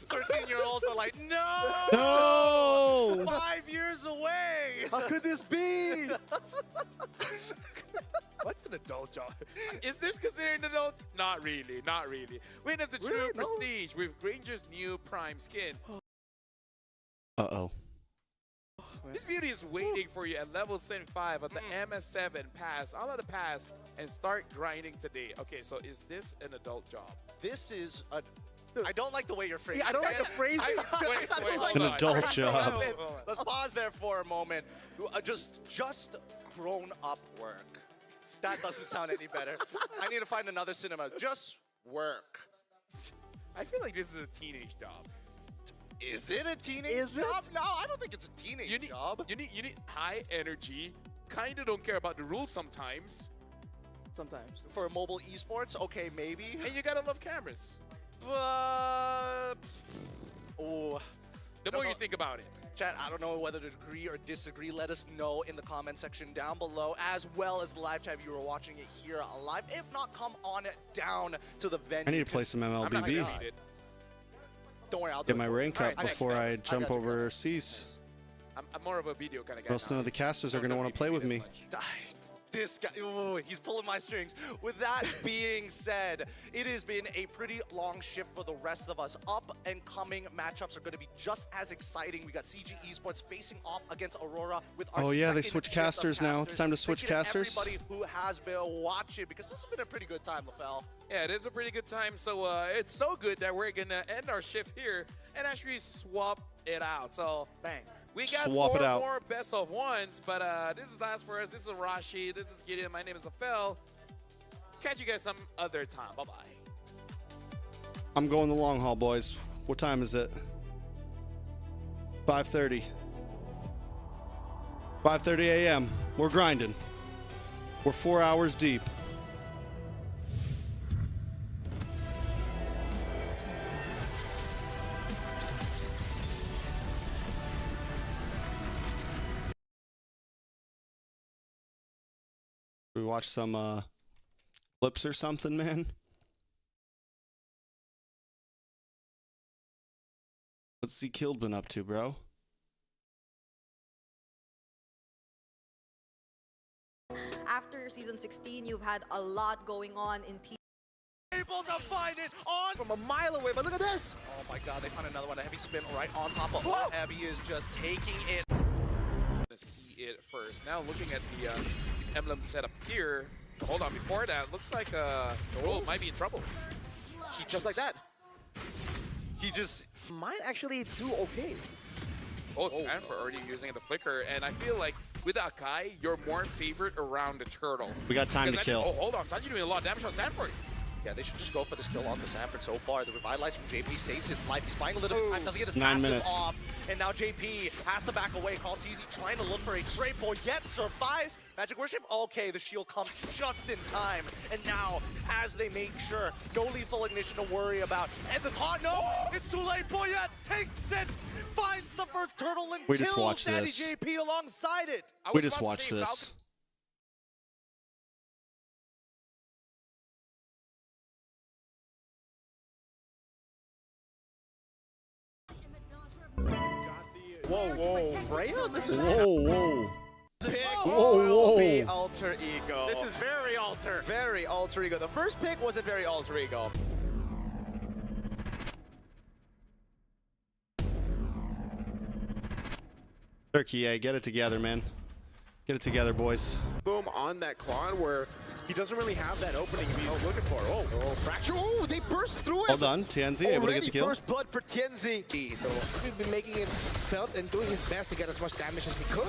13-year-olds are like, no! No! 5 years away! How could this be? What's an adult job? Is this considered an adult? Not really, not really. Witness the true Really? No? prestige with Granger's new Prime skin. Uh-oh. This beauty is waiting for you at level 75 of the MS7 pass. Unlock the pass and start grinding today. Okay, so is this an adult job? This is a... I don't like the way you're phrasing. Yeah, I don't like the phrasing. Wait, hold An on. adult job. Let's pause there for a moment. Just grown-up work. That doesn't sound any better. I need to find another cinema. Just work. I feel like this is a teenage job. Is it a teenage job? No, I don't think it's a teenage job. You need high energy. Kind of don't care about the rules sometimes. Sometimes. For mobile esports, okay, maybe. And you gotta love cameras. But the more you think about it. Chat, I don't know whether to agree or disagree. Let us know in the comment section down below, as well as the live chat if you are watching it here live. If not, come on down to the venue. I need to play some MLBB. Don't worry, I'll Get do my it. rank All up right, before I jump overseas. I'm more of a video kind of guy. Most none of the casters are going to want to play with me. This guy, ooh, he's pulling my strings. With that being said, it has been a pretty long shift for the rest of us. Up and coming matchups are going to be just as exciting. We got CG Esports facing off against Aurora with our Oh yeah, they second switch shift of casters now. It's time to switch Thank you to casters. everybody who has been watching, because this has been a pretty good time, LaFell. Yeah, it is a pretty good time. So it's so good that we're gonna end our shift here and actually swap it out. So bang. We got Swap it four out. more best of ones, but this is last for us. This is Rashi. This is Gideon. My name is LaFell. Catch you guys some other time. Bye-bye. I'm going the long haul, boys. What time is it? 5:30. 5:30 a.m. We're grinding. We're 4 hours deep. We watch some clips or something, man. What's Z Killed been up to, bro? After season 16, you've had a lot going on in team. Able to find it on from a mile away, but look at this. Oh my god, they found another one. A heavy spin right on top of Heavy is just taking it. To see it first. Now looking at the emblem setup here. Hold on, before that, looks like Roll might be in trouble. Just like that. He just might actually do okay. Oh, Sanford already using the flicker, and I feel like with Akai, you're more favored around the turtle. We got time to Because kill. Oh, hold on, Sanji doing a lot of damage on Sanford. Yeah, they should just go for this kill onto Sanford so far. The Revitalize from JP saves his life. He's buying a little bit of time, doesn't get his 9 passive minutes. off. And now JP has to back away. Call TZ trying to look for a trade ball, yet survives. Magic Worship, okay, the shield comes just in time. And now, as they make sure, no lethal ignition to worry about. And the taunt, no, it's too late. Boyet takes it, finds the first turtle and We just kills watched Daddy this. JP alongside it. We just watched this. Whoa, whoa, Freya? This is Whoa. pick Whoa, will be whoa. alter ego. This is very alter. Very alter ego. The first pick wasn't very alter ego. Turkey, yeah, get it together, man. Get it together, boys. Boom on that Klon where he doesn't really have that opening he's looking for. Oh, Fracture. Oh, they burst through it. Well done, Tianzi, able to get the kill. First blood for Tianzi. So he's been making it felt and doing his best to get as much damage as he could.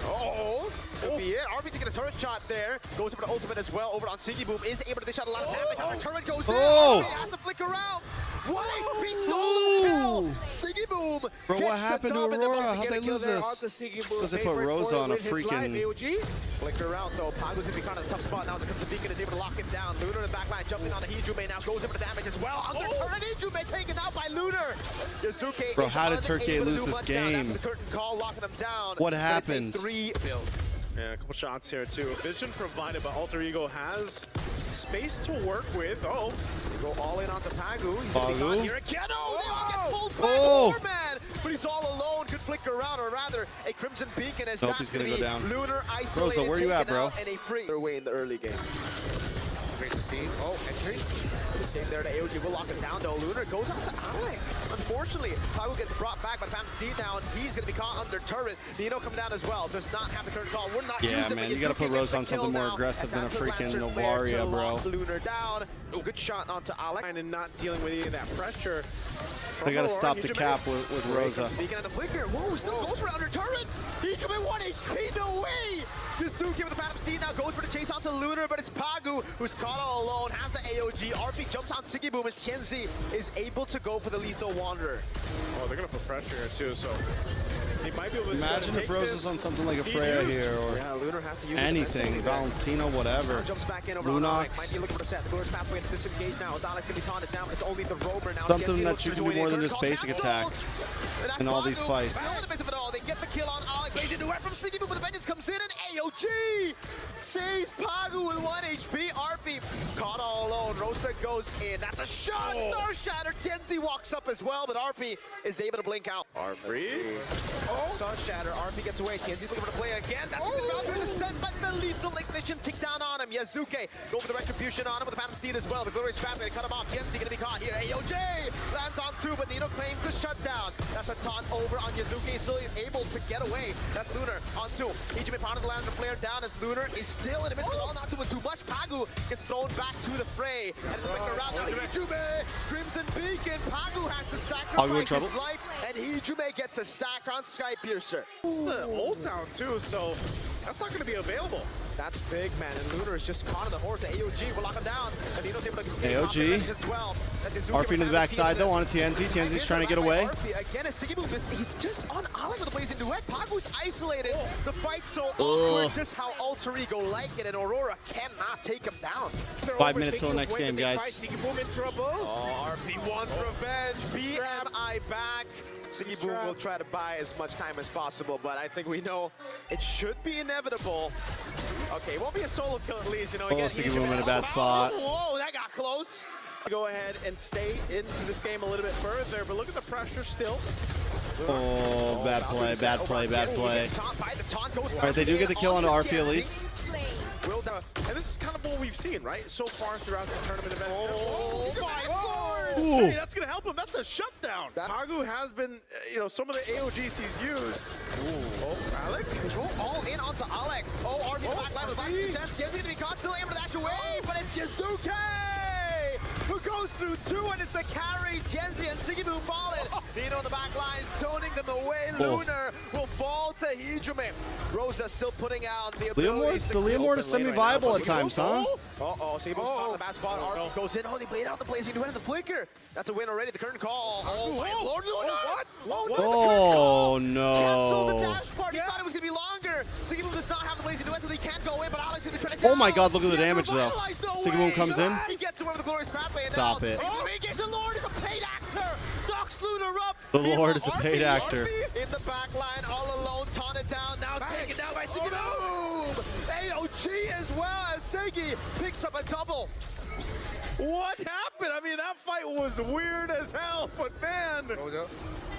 Oh, this could be it. RB to get a turret shot there. Goes over the ultimate as well. Over on Siggy Boom. Is able to dish out a lot of damage. After turret goes in. RB has to flick around. 1 HP stole the kill. Siggy Boom. Bro, what happened to Aurora? How'd they lose this? Because they put Rose on a freaking... Flicker out though. Pagu's gonna be found in a tough spot now as it comes to Beacon, is able to lock him down. Lunar in the back line, jumping on the Hijume now, goes in for the damage as well. Under turret, Hijume taken out by Lunar. Yasuke Bro, is how did unable Turkey to lose do this much down. game? That's the curtain call, locking him down. What But happened? It's a 3 build. Yeah, a couple shots here too. Vision provided, but Alter Ego has space to work with. Oh, they go all in onto Pagu. He's Pagu. gonna be caught here again. Oh, they all get pulled back. Oh. Poor man, but he's all alone. Good flicker around, or rather, a Crimson Beacon as Nope, that's he's gonna gonna go be down. Lunar isolated, Rosa, where you at, taken bro? out, and a free away in the early game. Great to see. Oh, entry. The same there to AOG will lock him down though. Lunar goes out to Alec. Unfortunately, Pagu gets brought back by Phantom Steed now, and he's going to be caught under turret. Nino come down as well. Does not have the current call. Would not use Yeah, it, man, but you gotta Yasuke put gets Rose the on something kill more now, aggressive and than a that's the freaking Lantern flare to Novaria, bro. lock Lunar down. Good shot onto Alec. and not dealing with any of that pressure. They gotta stop the Hijume. cap with Rosa. Beacon at the flicker. Whoa, still goes for it under turret. Hijume 1 HP, no way. Yasuke with the Phantom Steed now goes for the chase onto Lunar, but it's Pagu who's caught all all alone, has the AOG. RP jumps on Siggy Boom as Tianzi is able to go for the Lethal Wanderer. Oh, they're gonna put pressure here too, so he might be able to Imagine if Rose is on something like a Freya here or Lunar has to use anything, Valentino, whatever. Jumps back in over on Alex. Might Lunox. be looking for the set. The Lunar pathway into disengage now as Alex can be taunted down. It's only the Roamer now. Something Tianzi that looks you to can do join more in. than Curtain just call basic canceled. attack And in all these Pagu, fights. the ultimate of it all. They get the kill on Alex. Blazing duet from Siggy Boom with the vengeance comes in and AOG saves Pagu with 1 HP. RP caught all alone. Rosa goes in. That's a shot. Star Shatter. Tianzi walks up as well, but RP is able to blink out. R3. Star Shatter. RP gets away. Tianzi's looking for the play again. That's been found through the set, but the lethal ignition tick down on him. Yazuke go for the retribution on him with the Phantom Steed as well. The glorious pathway to cut him off. Tianzi gonna be caught here. AOJ lands on 2, but Nino claims the shutdown. That's a taunt over on Yazuke. Still able to get away. That's Lunar on 2. Ichime pounded the land and flare down as Lunar is still in the midst of it all, not doing too much. Pagu gets thrown back to the fray. And it's looking around now. Ichime, Crimson Beacon. Pagu has to sacrifice his life, and Ichime gets a stack on Sky Piercer. It's the Old Town too, so that's not going to be available. That's big, man. And Lunar is just caught on the horse. The AOG will lock him down. And Nino's able to escape AOG. as well. RP to the backside though on Tianzi. Tianzi's trying to get away. Again, as Siggy Boom, he's just on Alex with a blazing duet. Pagu's isolated. The fight's so awkward, just how Alter Ego like it, and Aurora cannot take him down. 5 minutes till the next game, guys. Siggy Boom in trouble. Oh, RP wants revenge. BMI back. Siggy Boom will try to buy as much time as possible, but I think we know it should be inevitable. Okay, it won't be a solo kill at least, you know. Siggy Boom in a bad spot. Whoa, that got close. Go ahead and stay into this game a little bit further, but look at the pressure still. Oh, bad play, bad play, bad play. Alright, they do get the kill onto RP at least. And this is kind of what we've seen, right? So far throughout the tournament event. Oh my Ooh. lord! Hey, that's going to help him. That's a shutdown. Pagu has been, you know, some of the AOGs he's used. Ooh. Oh, Alec. Control all in onto Alec. Oh, RP backline with 5%. Tianzi's going to be caught, still able to dash away, but it's Yazuke who goes through 2, and it's the carry. Tianzi and Siggy Boom falling. Nino in the back line, zoning them away. Lunar will fall to Hijime. Rosa still putting out the abilities. The Leomord is semi-viable at times, huh? Uh-oh, Siggy Boom's caught in the bad spot. RP goes in. Oh, they played out the blazing duet in the flicker. That's a win already. The curtain call. Oh, my lord. Lunar! Oh, Cancel the no. dash part. He thought it was going to be longer. Siggy Boom does not have the blazing duet, so he can't go in, but Alex is going to try to Oh my god, look at the damage though. Siggy Boom comes in. He gets to where the glorious pathway. Stop it. Oh, he gets the Lord is a paid actor. Knocks Lunar up. The Lord is a paid actor. In the back line, all alone, taunted down. Now taken down by Siggy Boom. AOG as well as Siggy picks up a double. What happened? I mean, that fight was weird as hell, but man,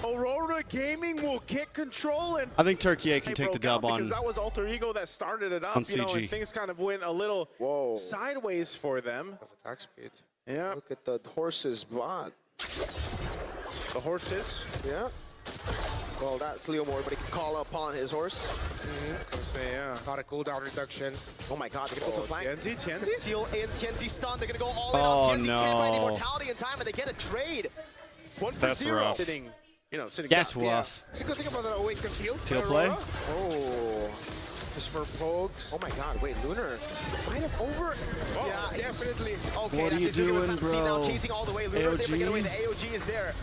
Aurora Gaming will get control and I think Turkey A can take the dub on. because that was Alter Ego that started it up, on you know, CG. and things kind of went a little sideways for them. Attack speed. Yeah. Look at the horse's bot. The horses? Yeah. Well, that's Leomord, but he can call upon his horse. I'm saying, yeah. Not a cooldown reduction. Oh my god, they're going to go for the flank. Tianzi? Seal in, Tianzi stun. They're going to go all in Oh, on Tianzi. Can't find the no. immortality in time, and they get a trade. 1 for That's 0. rough. Sitting, you know, sitting That's down. rough. It's a good thing about the awake conceal. Teal play? Oh. Just for Pogues. Oh my god, wait, Lunar might have over. Oh, yeah, definitely. Okay, What are you that's Yazuki with doing, Fantasy now bro? chasing all the way. Lunar's able to get away. The AOG? AOG is there.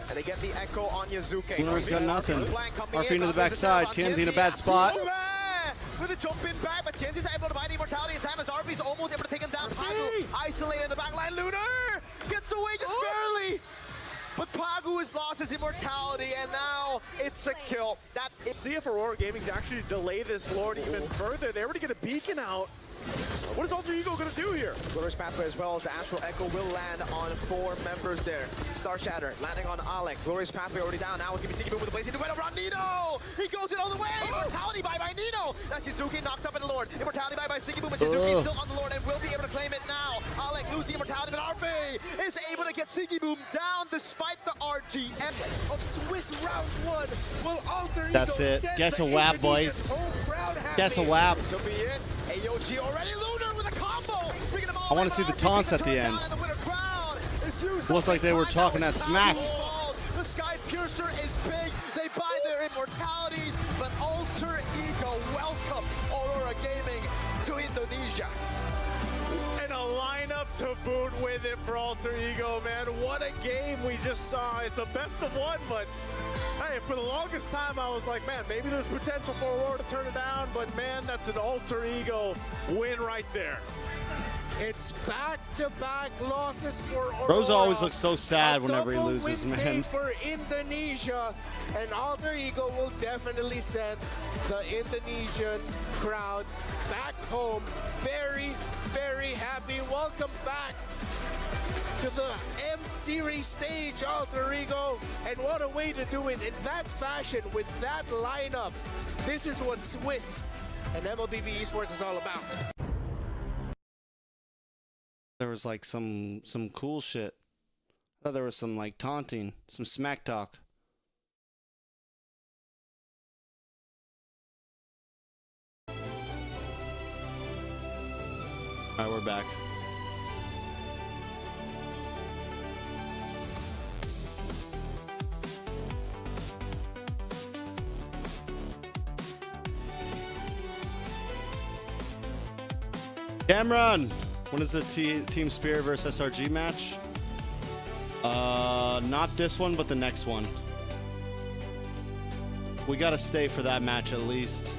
And they get the echo on Yazuke. Lunar's got nothing. RP RP into the backside. Tianzi in a bad spot. With a jump in back, but Tianzi's able to find immortality in time as RP's almost able to take him down. Pagu isolated in the back line. Lunar gets away just barely. But Pagu has lost his immortality, and now it's a kill. That is. See if Aurora Gaming's actually delay this Lord even further. They already get a beacon out. What is Alter Ego going to do here? Glorious Pathway as well as the Astral Echo will land on 4 members there. Star Shatter landing on Alec. Glorious Pathway already down. Now it's going to be Siggy Boom with the blazing duet over on Nino. He goes in all the way. Immortality by Nino. That's Yazuki knocked up in the Lord. Immortality by Siggy Boom, but Yazuki still on the Lord and will be able to claim it now. Alec losing immortality, but RP is able to get Siggy Boom down despite the RGM of Swiss round 1. Will Alter Ego That's it. send Guess the a whap, Introduce boys. home crowd happy? Guess a whap. This could be it. AOG already Lunar with a combo. Bringing them all I want to back. see the taunts at the end. Looked like they were talking that smack. The Sky Piercer is big. They buy their immortalities, but Alter Ego welcome Aurora Gaming to Indonesia. And a lineup to boot with it for Alter Ego, man. What a game we just saw. It's a best of one, but hey, for the longest time I was like, man, maybe there's potential for Aurora to turn it down, but man, that's an Alter Ego win right there. It's back-to-back losses for Aurora. Rosa always looks so sad whenever he Double loses, win day man. for Indonesia, and Alter Ego will definitely send the Indonesian crowd back home very, very happy. Welcome back to the M Series stage, Alter Ego, and what a way to do it in that fashion with that lineup. This is what Swiss and MLBB Esports is all about. There was like some cool shit. I thought there was some like taunting, some smack talk. All right, we're back. Cameron, when is the Team Spirit versus SRG match? Not this one, but the next one. We gotta stay for that match at least.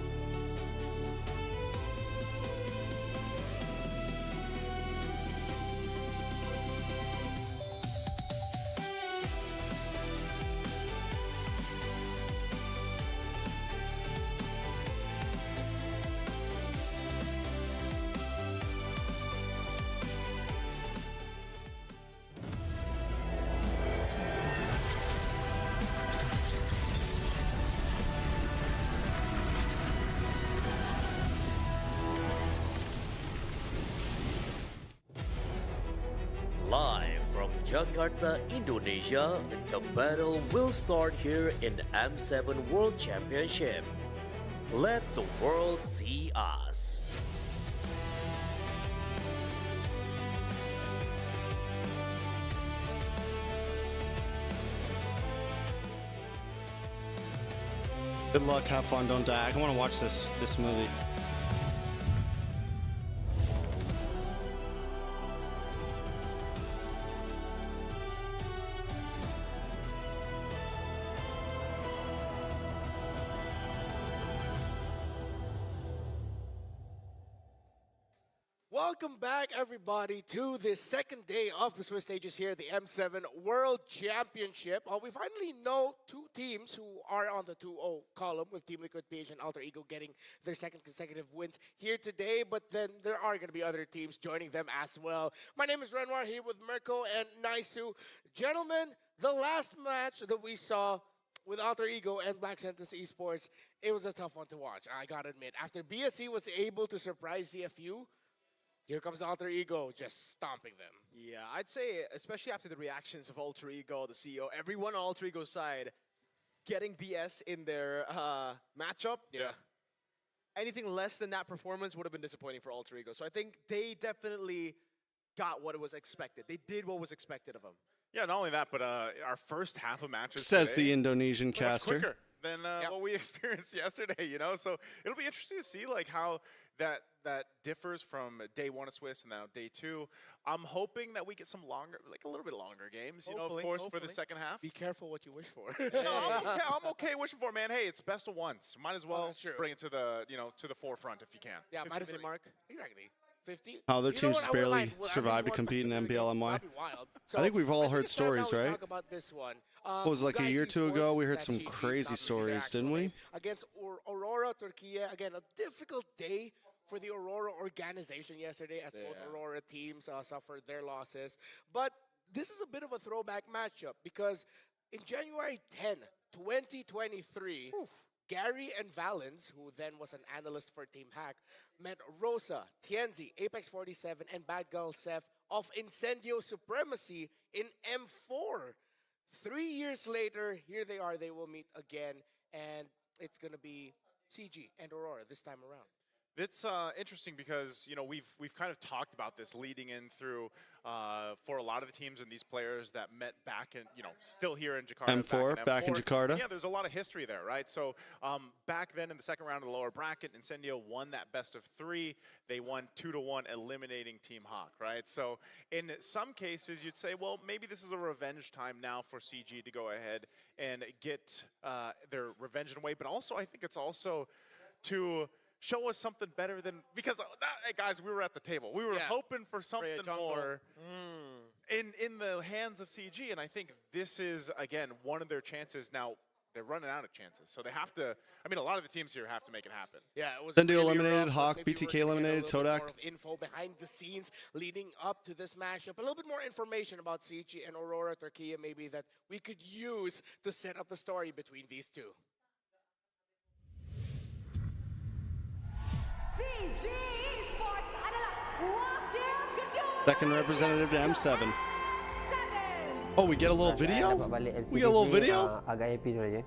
Live from Jakarta, Indonesia, the battle will start here in the M7 World Championship. Let the world see us. Good luck, have fun, don't die. I want to watch this movie. Welcome back, everybody, to the second day of the Swiss stages here at the M7 World Championship. We finally know two teams who are on the 2-0 column, with Team Liquid PH and Alter Ego getting their second consecutive wins here today, but then there are going to be other teams joining them as well. My name is Renoir, here with Mirko and Naisu. Gentlemen, the last match that we saw with Alter Ego and Black Sentence Esports, it was a tough one to watch, I gotta admit. After BSC was able to surprise CFU, here comes Alter Ego just stomping them. Yeah, I'd say, especially after the reactions of Alter Ego, the CEO, everyone on Alter Ego's side getting BS in their matchup. Yeah. Anything less than that performance would have been disappointing for Alter Ego. So I think they definitely got what was expected. They did what was expected of them. Yeah, not only that, but our first half of matches Says today, the Indonesian much caster. quicker than what we experienced yesterday, you know? So it'll be interesting to see like how that differs from day one of Swiss and now day two. I'm hoping that we get some longer, like a little bit longer games, you know, of course, for the second half. Be careful what you wish for. No, I'm okay wishing for it, man. Hey, it's best of ones. Might as well bring it to the, to the forefront if you can. Yeah, might as well. 50-minute mark. Exactly. 50. How their You know teams what? I would barely like- well, survived to everyone compete in back the game. MPLMY. That'd be wild. I think we've all I heard think it's time now stories, we right? talk about this one. What was it, like a year or two ago? We heard some That's crazy GG, stories, didn't we? Against Aurora, Turkey. Again, a difficult day for the Aurora organization yesterday, as both Aurora teams suffered their losses. But this is a bit of a throwback matchup because in January 10, 2023, Gary and Valens, who then was an analyst for Team Hack, met Rosa, Tienzi, Apex 47, and Bad Girl Seth of Incendio Supremacy in M4. 3 years later, here they are. They will meet again, and it's going to be CG and Aurora this time around. It's interesting because we've kind of talked about this leading in through for a lot of the teams and these players that met back in still here in Jakarta. M4 back in Jakarta. Yeah, there's a lot of history there, right? So back then in the second round of the lower bracket, Incendio won that best of 3. They won 2-1, eliminating Team Hawk, right? So in some cases, you'd say, well, maybe this is a revenge time now for CG to go ahead and get their revenge in a way. But also, I think it's also to show us something better than, because hey guys, we were at the table. We were hoping for something more in the hands of CG, and I think this is again one of their chances. Now they're running out of chances, so they have to. I mean, a lot of the teams here have to make it happen. Yeah, it was Incendio really eliminated, rough, Hawk, maybe BTK we're gonna get eliminated, a little bit Todak. more of info behind the scenes leading up to this matchup. A little bit more information about CG and Aurora Turkey, maybe that we could use to set up the story between these two. CG Esports adalah wakil kedua. Second representative to M7. Oh, we get a little video? We get a little video? Agak happy sebenarnya.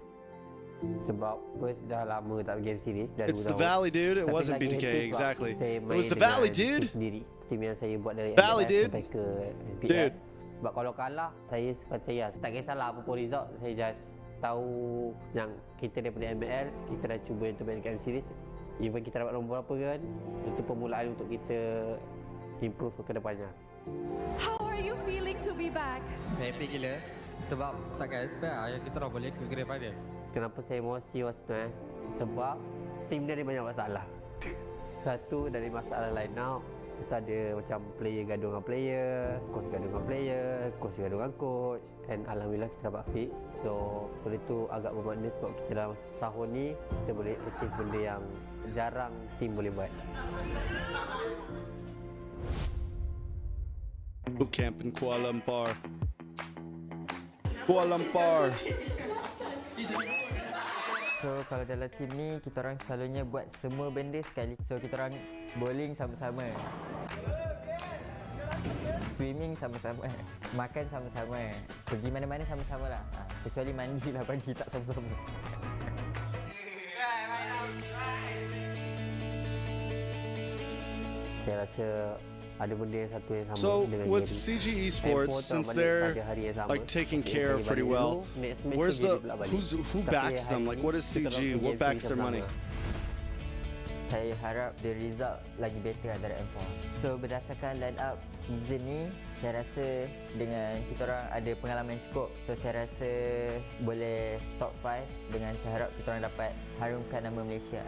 Sebab first dah lama tak pergi game series. It's the Valley, dude. It wasn't BTK, exactly. It was the Valley, dude. Tim yang saya buat dari Valley, dude. Dude. Sebab kalau kalah, saya suka saya. Tak kisahlah apa pun result, saya just tahu yang kita daripada ML, kita dah cuba untuk main game series. Even kita dapat nombor apa kan, itu permulaan untuk kita improve ke depannya. How are you feeling to be back? Happy gila. Sebab tak expect yang kita dah boleh ke grand final. Kenapa saya emosi waktu tu Sebab tim dia ada banyak masalah. Satu dari masalah line out, kita ada macam player gaduh dengan player, coach gaduh dengan player, coach gaduh dengan coach. And alhamdulillah kita dapat fix. So benda tu agak bermakna sebab kita dalam setahun ni kita boleh achieve benda yang jarang tim boleh buat. Boot camp in Kuala Lumpur. Kuala Lumpur. So kalau dalam tim ni kita orang selalunya buat semua benda sekali. So kita orang bowling sama-sama, swimming sama-sama, makan sama-sama, pergi mana-mana sama-sama lah. Kecuali mandi lah pagi tak sama-sama. Saya rasa ada benda yang satu yang sama. So with CG Esports, since they're like taking care of pretty well, where's who backs them? Like what is CG? What backs their money? Saya harap the result lagi better dari M4. So berdasarkan line up season ni, saya rasa dengan kita orang ada pengalaman cukup. So saya rasa boleh top 5 dengan saya harap kita orang dapat harumkan nama Malaysia.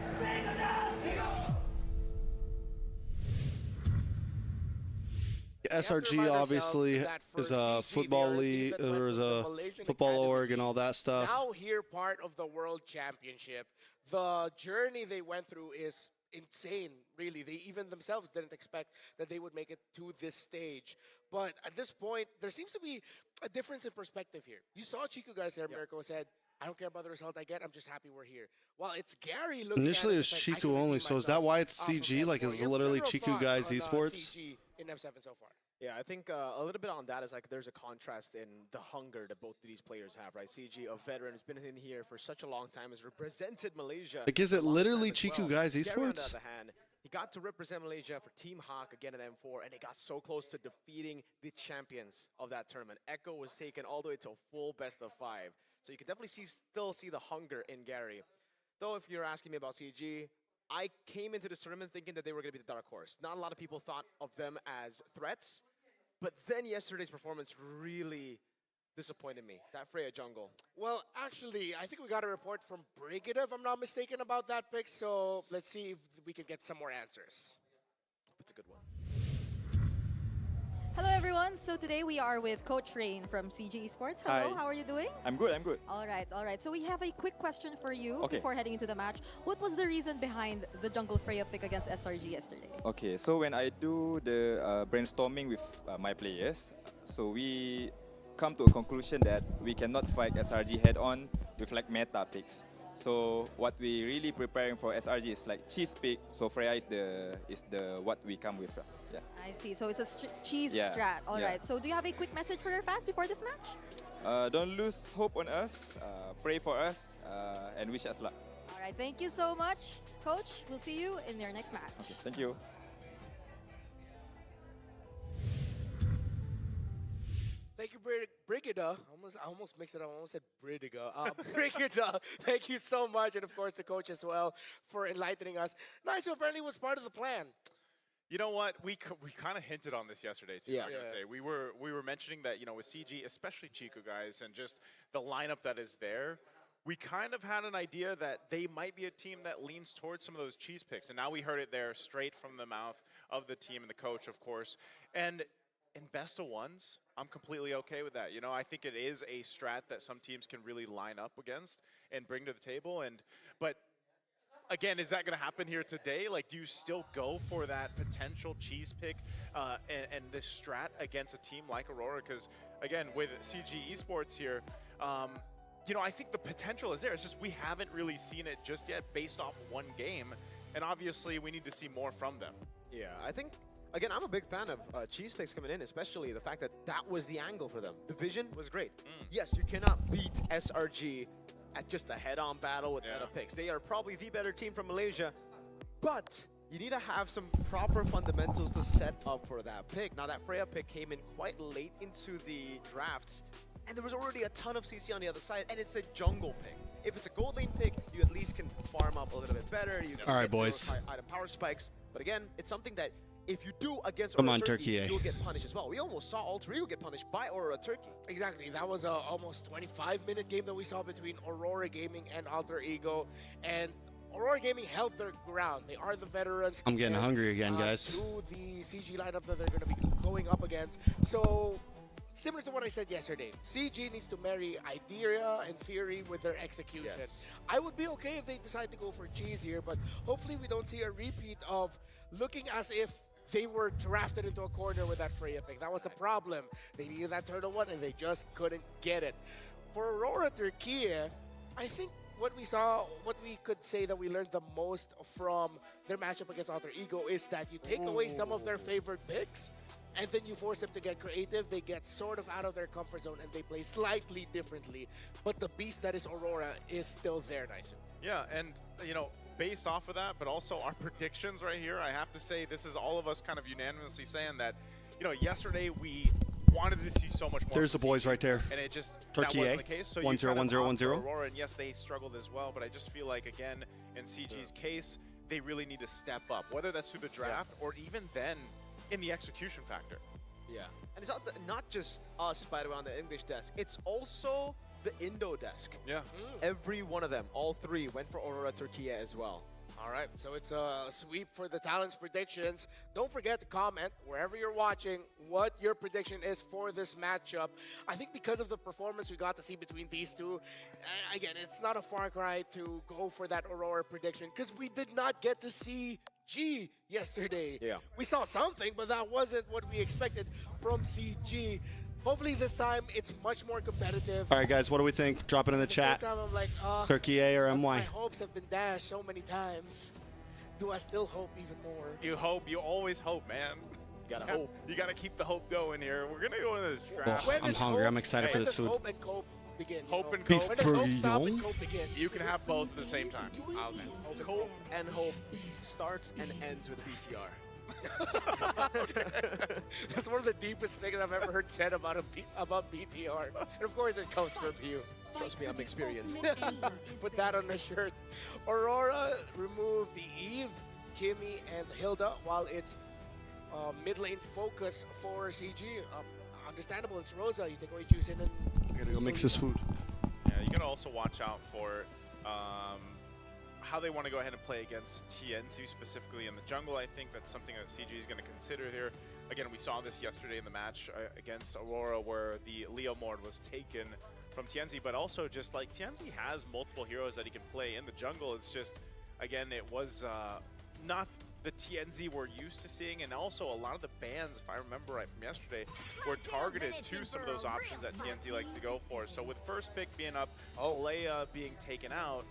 SRG obviously is a football league, or is a football org and all that stuff. Now here part of the World Championship. The journey they went through is insane, really. They even themselves didn't expect that they would make it to this stage. But at this point, there seems to be a difference in perspective here. You saw Chiku guys there, Mirko said, I don't care about the result I get, I'm just happy we're here. Well, it's Gary looking Initially at it was Chiku only, so is that why it's CG? Like it's literally Chiku guys esports? CG in M7 so far. Yeah, I think a little bit on that is like there's a contrast in the hunger that both of these players have, right? CG, a veteran, who's been in here for such a long time, has represented Malaysia. Like is it literally Chiku guys Gary, on the esports? other hand, he got to represent Malaysia for Team Hawk again at M4, and they got so close to defeating the champions of that tournament. Echo was taken all the way to a full best of 5. So you can definitely still see the hunger in Gary. Though if you're asking me about CG, I came into this tournament thinking that they were going to be the dark horse. Not a lot of people thought of them as threats, but then yesterday's performance really disappointed me. That Freya jungle. Well, actually, I think we got a report from Brigida, if I'm not mistaken, about that pick. So let's see if we can get some more answers. It's a good one. Hello, everyone. So today we are with Coach Rain from CG Esports. Hello, Hi. how are you doing? I'm good, I'm good. All right, all right. So we have a quick question for you Okay. before heading into the match. What was the reason behind the Jungle Freya pick against SRG yesterday? Okay, so when I do the brainstorming with my players, so we come to a conclusion that we cannot fight SRG head-on with like meta picks. So what we really preparing for SRG is like cheese pick. So Freya is the what we come with. Yeah. I see. So it's a cheese Yeah, strat. All yeah. right. So do you have a quick message for your fans before this match? Don't lose hope on us. Pray for us and wish us luck. All right, thank you so much, Coach. We'll see you in your next match. Okay, thank you. Thank you, Brigida. I almost mixed it up. I almost said Brigida. Brigida, thank you so much. And of course, the coach as well for enlightening us. Nice, so apparently was part of the plan. You know what? We kind of hinted on this yesterday too. Yeah. I'm gonna say we were mentioning that with CG, especially Chico guys, and just the lineup that is there. We kind of had an idea that they might be a team that leans towards some of those cheese picks, and now we heard it there straight from the mouth of the team and the coach, of course. And in best of ones, I'm completely okay with that. I think it is a strat that some teams can really line up against and bring to the table. But again, is that going to happen here today? Like, do you still go for that potential cheese pick and this strat against a team like Aurora? Because again, with CG Esports here, I think the potential is there. It's just we haven't really seen it just yet based off one game. And obviously, we need to see more from them. Yeah, I think, again, I'm a big fan of cheese picks coming in, especially the fact that that was the angle for them. The vision was great. Yes, you cannot beat SRG at just a head-on battle with meta picks. They are probably the better team from Malaysia, but you need to have some proper fundamentals to set up for that pick. Now, that Freya pick came in quite late into the drafts, and there was already a ton of CC on the other side, and it's a jungle pick. If it's a gold lane pick, you at least can farm up a little bit better. You can All right, get boys. those item power spikes. But again, it's something that if you do against Come Aurora on, Turkey, Turkey. you'll get punished as well. We almost saw Alter Ego get punished by Aurora Turkey. Exactly. That was a almost 25-minute game that we saw between Aurora Gaming and Alter Ego. And Aurora Gaming held their ground. They are the veterans. I'm getting compared, hungry again, guys. To the CG lineup that they're going to be going up against. So, similar to what I said yesterday, CG needs to marry idea and theory with their execution. Yes. I would be okay if they decide to go for cheese here, but hopefully we don't see a repeat of looking as if they were drafted into a corner with that Freya pick. That was the problem. They needed that Turtle 1 and they just couldn't get it. For Aurora Turkey, I think what we could say that we learned the most from their matchup against Alter Ego is that you take away some of their favorite picks and then you force them to get creative. They get sort of out of their comfort zone and they play slightly differently. But the beast that is Aurora is still there, Naisu. Yeah, and based off of that, but also our predictions right here, I have to say this is all of us kind of unanimously saying that, yesterday we wanted to see so much more. There's the boys right there. And it just Turkey that A, wasn't the case. So 1-0, you kind of 1-0, opt for 1-0. Aurora, and yes, they struggled as well, but I just feel like, again, in CG's case, they really need to step up, whether that's through the draft or even then in the execution factor. Yeah, and it's not just us, by the way, on the English desk. It's also the Indo desk. Yeah. Every one of them, all three, went for Aurora Turkey as well. All right, so it's a sweep for the talents predictions. Don't forget to comment wherever you're watching what your prediction is for this matchup. I think because of the performance we got to see between these two, again, it's not a far cry to go for that Aurora prediction because we did not get to see G yesterday. Yeah. We saw something, but that wasn't what we expected from CG. Hopefully this time it's much more competitive. All right, guys, what do we think? Drop it in the At the same chat. time, I'm like, Turkey A or my MY? hopes have been dashed so many times. Do I still hope even more? You hope. You always hope, man. You gotta hope. You gotta keep the hope going here. We're gonna go into this Oh, draft. I'm hungry. I'm excited for this food. Hope and cope begin. Hope and Beef cope. When does hope stop bourguignon. and cope begin? You can have both at the same time. Hope and hope starts and ends with BTR. That's one of the deepest things I've ever heard said about BTR. And of course it comes from you. Trust me, I'm experienced. Put that on the shirt. Aurora removed the Eve, Kimmy, and Hilda, while it's mid lane focus for CG. Understandable, it's Rosa. You take away Juice and then... I gotta go mix this food. Yeah, you gotta also watch out for how they want to go ahead and play against TNC specifically in the jungle. I think that's something that CG is going to consider here. Again, we saw this yesterday in the match against Aurora where the Leo Mord was taken from TNC, but also just like TNC has multiple heroes that he can play in the jungle. It's just, again, it was not the TNZ we're used to seeing, and also a lot of the bans, if I remember right from yesterday, were targeted to some of those options that TNZ likes to go for. So with first pick being up, Leia being taken out,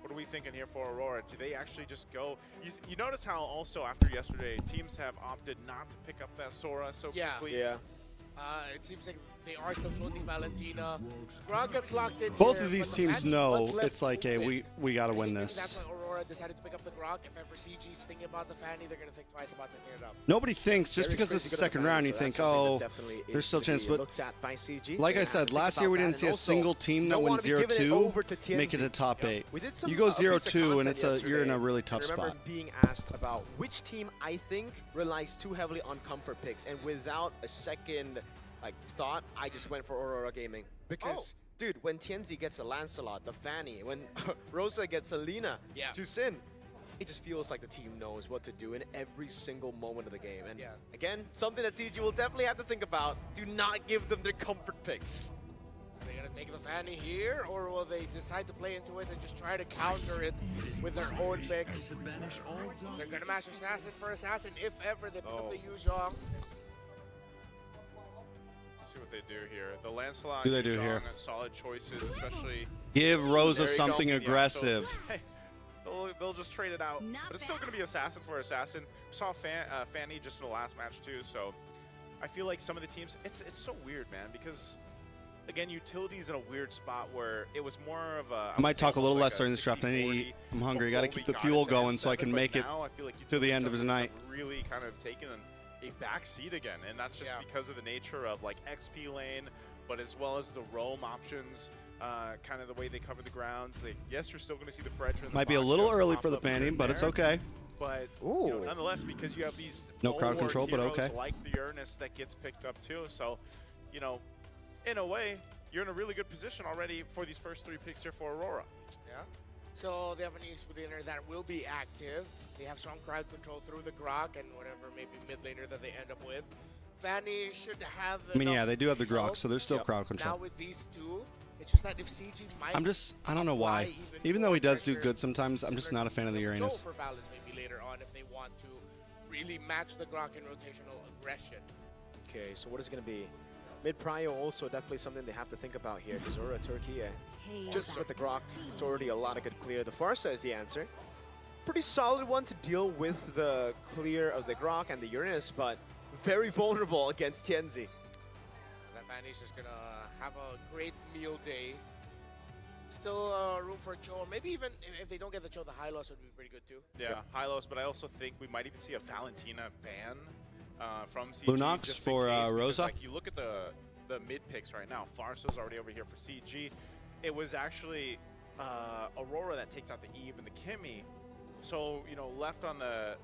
what are we thinking here for Aurora? Do they actually just go? You notice how also after yesterday, teams have opted not to pick up that Sora so quickly? Yeah. It seems like They are still floating Valentina. Grog gets locked in Both here, of these but teams Fanny know was left it's like, hey, open. we got to win Maybe this. that's why Aurora decided to pick up the Grog. If ever CG's thinking about the Fanny, they're going to think twice about picking it up. Nobody thinks just because it's the second round, you think, oh, there's still a chance. But like I said, last year we didn't see a single team that went 0-2 make it to top 8. You go 0-2 and you're in a really tough I remember spot. being asked about which team I think relies too heavily on comfort picks, and without a second thought, I just went for Aurora Gaming because. Dude, when Tianzi gets a Lancelot, the Fanny, when Rosa gets a Lina, Jusin, it just feels like the team knows what to do in every single moment of the game. And again, something that CG will definitely have to think about. Do not give them their comfort picks. Are they going to take the Fanny here, or will they decide to play into it and just try to counter it with their own picks? They're going to match Assassin for Assassin if ever they pick up the Yuzhong. See what they do here. The Lancelot, What do they do Yuzhong, here? solid choices, especially. Give Rosa There you go. something Yeah, so aggressive. they'll just trade it out. But it's still going to be Assassin for Assassin. We saw Fanny just in the last match too, so I feel like some of the teams, it's so weird, man, because again, Utility's in a weird spot where it was more of a. I might talk a little less during this draft. I need to eat. I'm hungry. Got to keep the fuel going so I can make it to the end of the night. Really kind of taken a back seat again, and that's just because of the nature of like XP lane, but as well as the roam options, kind of the way they cover the grounds. Yes, you're still going to see the Fredrin. Might be a little early for the painting, but it's okay. But nonetheless, because you have these No crowd bulwark control, but heroes okay. like the Uranus that gets picked up too. So, in a way, you're in a really good position already for these first 3 picks here for Aurora. Yeah. So they have an Expediter that will be active. They have strong crowd control through the Grok and whatever maybe mid laner that they end up with. Fanny should have. I mean, yeah, enough they do have the Grok, help. so there's still crowd control. Now with these two, it's just that if CG might. I don't know why. Even though he does do good sometimes, I'm just not a fan of the control Uranus. for Valis maybe later on if they want to really match the Grok in rotational aggression. Okay, so what is going to be? Mid-prio also definitely something they have to think about here. Zora, Turkey, just with the Grok, it's already a lot of good clear. The Farsa is the answer. Pretty solid one to deal with the clear of the Grok and the Uranus, but very vulnerable against Tianzi. That Fanny's just going to have a great meal day. Still room for Cho. Maybe even if they don't get the Cho, the Hylos would be pretty good too. Yeah, Hylos, but I also think we might even see a Valentina ban from CG. Lunox just in for case, because, Rosa? like, you look at the mid picks right now. Farsa's already over here for CG. It was actually Aurora that takes out the Eve and the Kimmy. So, left on the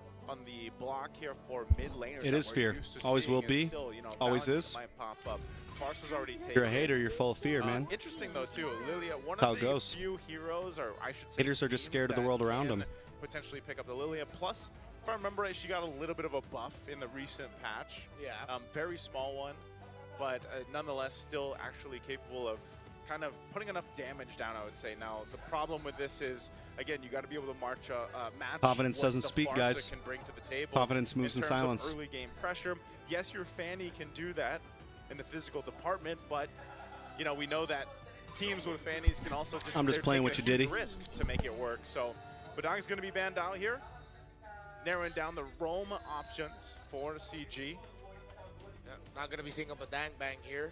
block here for mid laners. It is fear. Always will be. Still, Always Valentina is. might pop up. Farsa's already taken. You're a hater. You're full of fear, man. Interesting though too, Lilia. One How of it the goes. few heroes, or I should say, Haters are just teams scared of the that world around can them. Potentially pick up the Lilia. Plus, if I remember right, she got a little bit of a buff in the recent patch. Yeah. Very small one, but nonetheless, still actually capable of kind of putting enough damage down, I would say. Now, the problem with this is, again, you got to be able to match Confidence what doesn't the speak, Farsa guys. can bring to the table. Confidence moves in terms of silence. early game pressure. Yes, your Fanny can do that in the physical department, but we know that teams with Fannies can also just. I'm just they're playing taking what a you huge did. risk to make it work. So, Badang's going to be banned out here, narrowing down the roam options for CG. Yeah, not going to be seeing a Badang Bang here.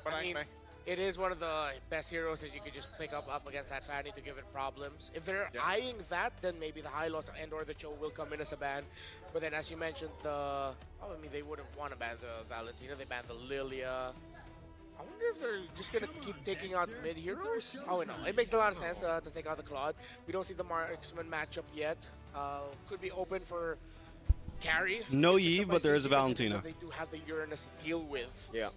Badang I mean, Bang. it is one of the best heroes that you could just pick up against that Fanny to give it problems. If they're eyeing that, then maybe the Hylos and or the Cho will come in as a ban. But then, as you mentioned, they wouldn't want to ban the Valentina. They banned the Lilia. I wonder if they're just going to keep taking out mid heroes. Oh, no. It makes a lot of sense to take out the Claude. We don't see the Marksman matchup yet. Could be open for carry. No Yve, but there is a Valentina. They do have the Uranus to deal with. Yeah.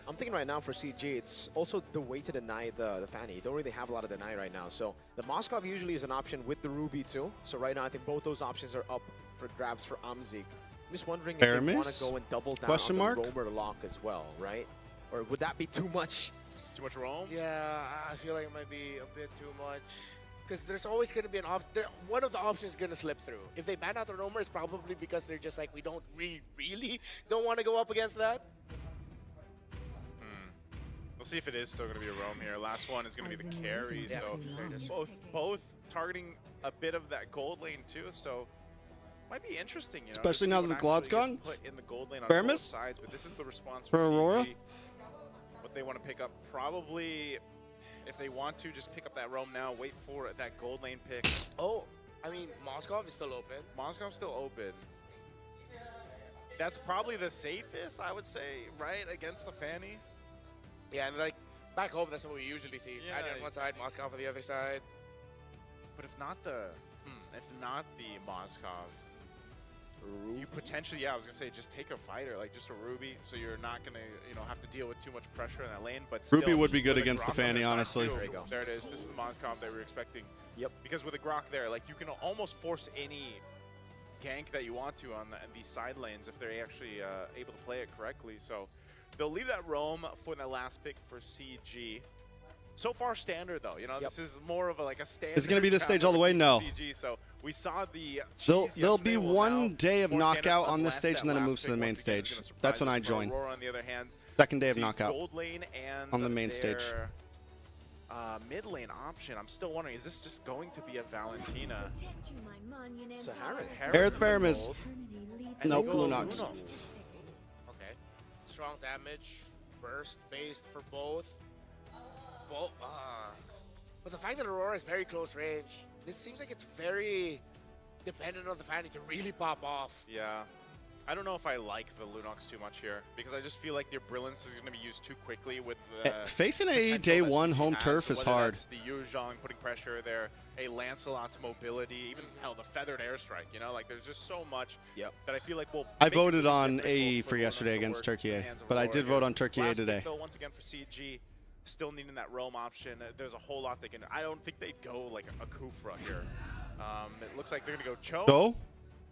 I'm thinking right now for CG, it's also the way to deny the Fanny. You don't really have a lot of deny right now. So the Moskov usually is an option with the Ruby too. So right now, I think both those options are up for grabs for Amzik. I'm just wondering if they want Aramis? to go and double down Question on the mark? roamer lock as well, right? Or would that be too much? Too much roam? Yeah, I feel like it might be a bit too much. Because there's always going to be one of the options is going to slip through. If they ban out the roamer, it's probably because they're just like, we don't really don't want to go up against that. We'll see if it is still going to be a roam here. Last one is going to be the carry. Yeah, So there it is. both targeting a bit of that gold lane too. So might be interesting, to Especially see now what that the Claude's actually gone? gets put in the gold lane on Aramis? both sides, but this is the response For for Aurora? CG. they want to pick up. Probably, if they want to, just pick up that roam now, wait for that gold lane pick. Oh, I mean, Moskov is still open. Moscow's still open. That's probably the safest, I would say, right, against the Fanny. Yeah, and like back home, that's what we usually see. Yeah, Addy on one side, Moskov on the other side. But if not the Moskov, you potentially, I was gonna say, just take a fighter, like just a Ruby, so you're not gonna, have to deal with too much pressure in that lane. But Ruby still, would be good with a against the Grok on Fanny, their side honestly. too. There it is. This is the Moskov that we were expecting. Yep. Because with a Grok there, like you can almost force any gank that you want to on these side lanes if they're actually able to play it correctly. So they'll leave that roam for the last pick for CG. So far standard though, this is more of a standard. Is it going to be this stage all the way? No. CG, so we saw the There'll be one day of knockout on this stage, and then it moves to the main stage. That's when I join. Aurora, on the other hand, Second day of knockout gold lane and on the main stage. Mid lane option. I'm still wondering, is this just going to be a Valentina? So Harith. Aerith Faramis. Nope, Lunox. Okay. Strong damage, burst based for both. But the fact that Aurora is very close range, this seems like it's very dependent on the Fanny to really pop off. Yeah. I don't know if I like the Lunox too much here, because I just feel like their brilliance is going to be used too quickly with the facing a day one home turf is hard. That's the Yuzhong putting pressure there, a Lancelot's mobility, even hell, the feathered airstrike, like there's just so much that I feel like will. I voted on AE for yesterday against Turkey A, but I did vote on Turkey A today. Though, once again for CG, still needing that roam option. There's a whole lot they can. I don't think they'd go like a Kufra here. It looks like they're going to go Cho. Cho?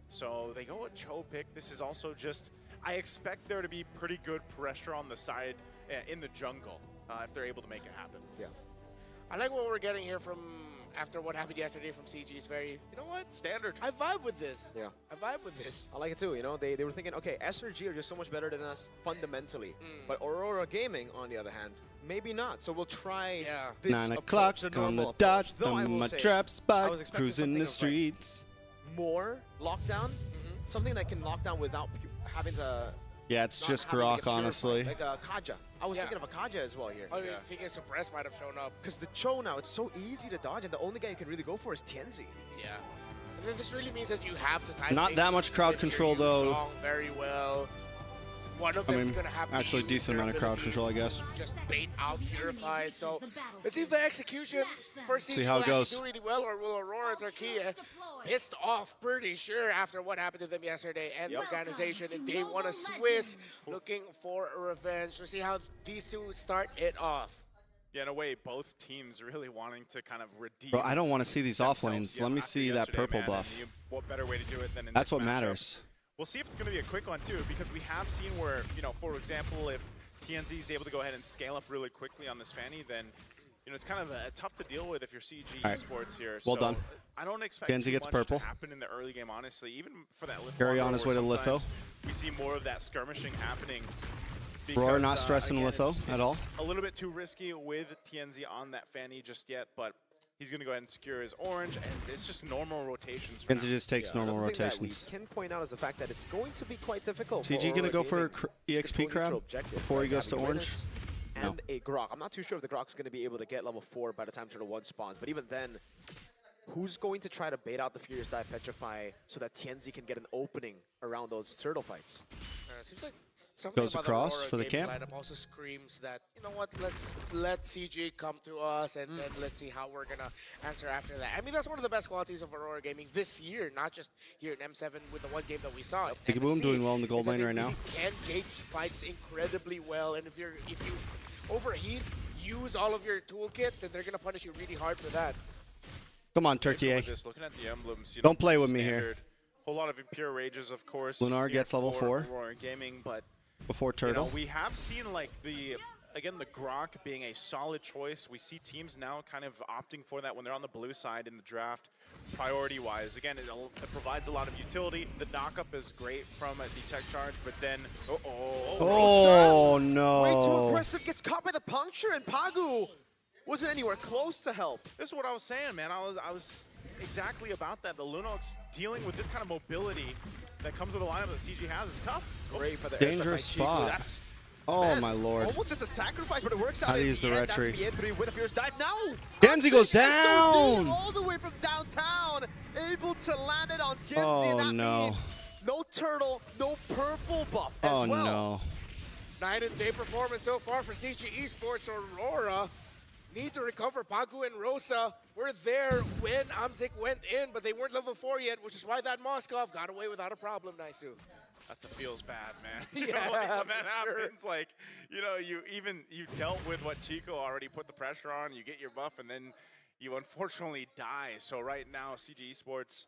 So they go with Cho pick. This is also just, I expect there to be pretty good pressure on the side in the jungle if they're able to make it happen. Yeah. I like what we're getting here from after what happened yesterday from CG. Is very, standard. I vibe with this. Yeah. I vibe with this. I like it too. They were thinking, okay, SRG are just so much better than us fundamentally. But Aurora Gaming, on the other hand, maybe not. So we'll try this 9 approach, o'clock the on the normal dot, approach. Though I on will my say, trap I spot, was expecting cruising something the of, like, streets. more lockdown, something that can lock down without having to. Yeah, it's not just having to Grok, get purified. honestly. Like Kaja. I was thinking of a Kaja as well here. I was thinking Suppress might have shown up. Because the Cho now, it's so easy to dodge, and the only guy you can really go for is Tianzi. Yeah. And then this really means that you have to time Not things that much crowd with control, your though. Yuzhong very well. One of I them is mean, going to have to actually use decent their amount of crowd control, I abilities, guess. Just bait out Purify. So let's see if the execution for CG See how it will goes. actually do really well, or will Aurora Turkey pissed off pretty sure after what happened to them yesterday and the organization in day one of Swiss looking for a revenge. We'll see how these two start it off. Yeah, in a way, both teams really wanting to kind of redeem. Bro, I don't want to see these off themselves, lanes. Let me see that yesterday, purple man, buff. and what better way to do it than in That's this what matchup. matters. We'll see if it's going to be a quick one, too, because we have seen where, for example, if TNZ is able to go ahead and scale up really quickly on this Fanny, then, it's kind of tough to deal with if you're CG Esports here. Well so done. I don't expect Genzi too gets much purple. to happen in the early game, honestly. Even for that Litho. Gary on his way to Litho. We see more of that skirmishing happening. Roar Because, not stressing again, Litho it's at all. A little bit too risky with TNZ on that Fanny just yet, but he's going to go ahead and secure his orange, and it's just normal rotations. For Genzi just takes normal Another thing rotations. that we can point out is the fact that it's going to be quite difficult. CG for gonna go Aurora for Gaming EXP to control crab neutral objective, before he like goes to having orange? Witness and a Grok. I'm not too sure if the Grok's going to be able to get level 4 by the time Turtle 1 spawns, but even then, who's going to try to bait out the Furious Die Petrify so that Tianzi can get an opening around those turtle fights? Seems like something Goes about across Aurora for the Gaming camp. lineup also screams that, you know what, let's let CG come to us and then let's see how we're going to answer after that. I mean, that's one of the best qualities of Aurora Gaming this year, not just here in M7 with the one game that we saw. Big Boom doing well in the gold lane right now. Can gauge fights incredibly well, and if you overheat, use all of your toolkit, then they're going to punish you really hard for that. Come on, Turkey A. Just looking at the emblems, Don't play with me here. Whole lot of Impure Rages, of course. Lunar gets level 4 Aurora Gaming, but before Turtle. we have seen like the Grok being a solid choice. We see teams now kind of opting for that when they're on the blue side in the draft, priority-wise. Again, it provides a lot of utility. The knock-up is great from a detect charge, but then Oh no! Way too aggressive, gets caught by the puncture, and Pagu wasn't anywhere close to help. This is what I was saying, man. I was exactly about that. The Lunox dealing with this kind of mobility that comes with a lineup that CG has is tough. Great for the dangerous spot. Oh Man, my lord. Almost just a sacrifice, but it works out. How to in use the end. red That's tree. gonna be it with a fierce dive. Now, Tianzi goes Amzik and Sodine down. all the way from downtown, able to land it on Tianzi. Oh and that no. means no turtle, no purple buff Oh as well. no. Night and day performance so far for CG Esports. Aurora need to recover. Pagu and Rosa were there when Amzik went in, but they weren't level 4 yet, which is why that Moskov got away without a problem, Naisu. That feels bad, man. Yeah, You know, like, when that sure. happens, like, you know, you dealt with what Chico already put the pressure on. You get your buff, and then you unfortunately die. So right now, CG Esports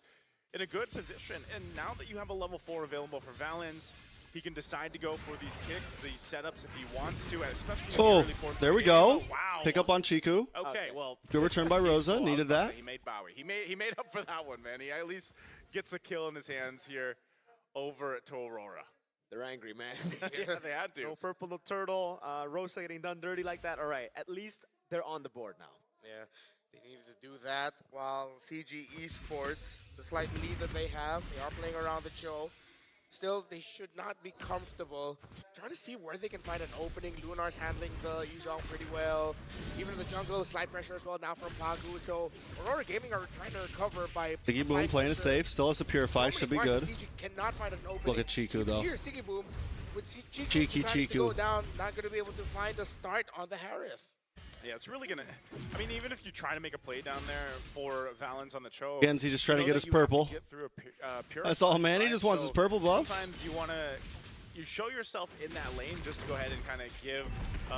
in a good position. And now that you have a level 4 available for Valens, he can decide to go for these kicks, these setups if he wants to, and especially in the Oh, early portion of there the we game. go. Oh, wow. Pick up on Chiku. Okay, well. Good return by Rosa. Well, I was Needed about to that. say, He made Bowie. He made up for that one, man. He at least gets a kill in his hands here over to Aurora. They're angry, man. Yeah, they had to. No purple, no turtle. Rosa getting done dirty like that. All right, at least they're on the board now. Yeah, they needed to do that while CG Esports, the slight lead that they have, they are playing around the show. Still, they should not be comfortable. Trying to see where they can find an opening. Lunar's handling the Yuzhong pretty well. Even in the jungle, slight pressure as well now from Pagu. So Aurora Gaming are trying to recover by Siggy Boom playing it safe. Still has a Purify. Should be good. CG cannot find an opening. Look at Chiku, though. Here, Siggy Boom with Chiku Cheeky deciding to go Chiku. down, not going to be able to find a start on the Harith. Yeah, it's really going to... I mean, even if you try to make a play down there for Valens on the Cho... Genzi just trying to you know get that his you have to purple. get through a Purify, That's all, man. He right? just wants his purple buff. Sometimes you want to... You show yourself in that lane just to go ahead and kind of give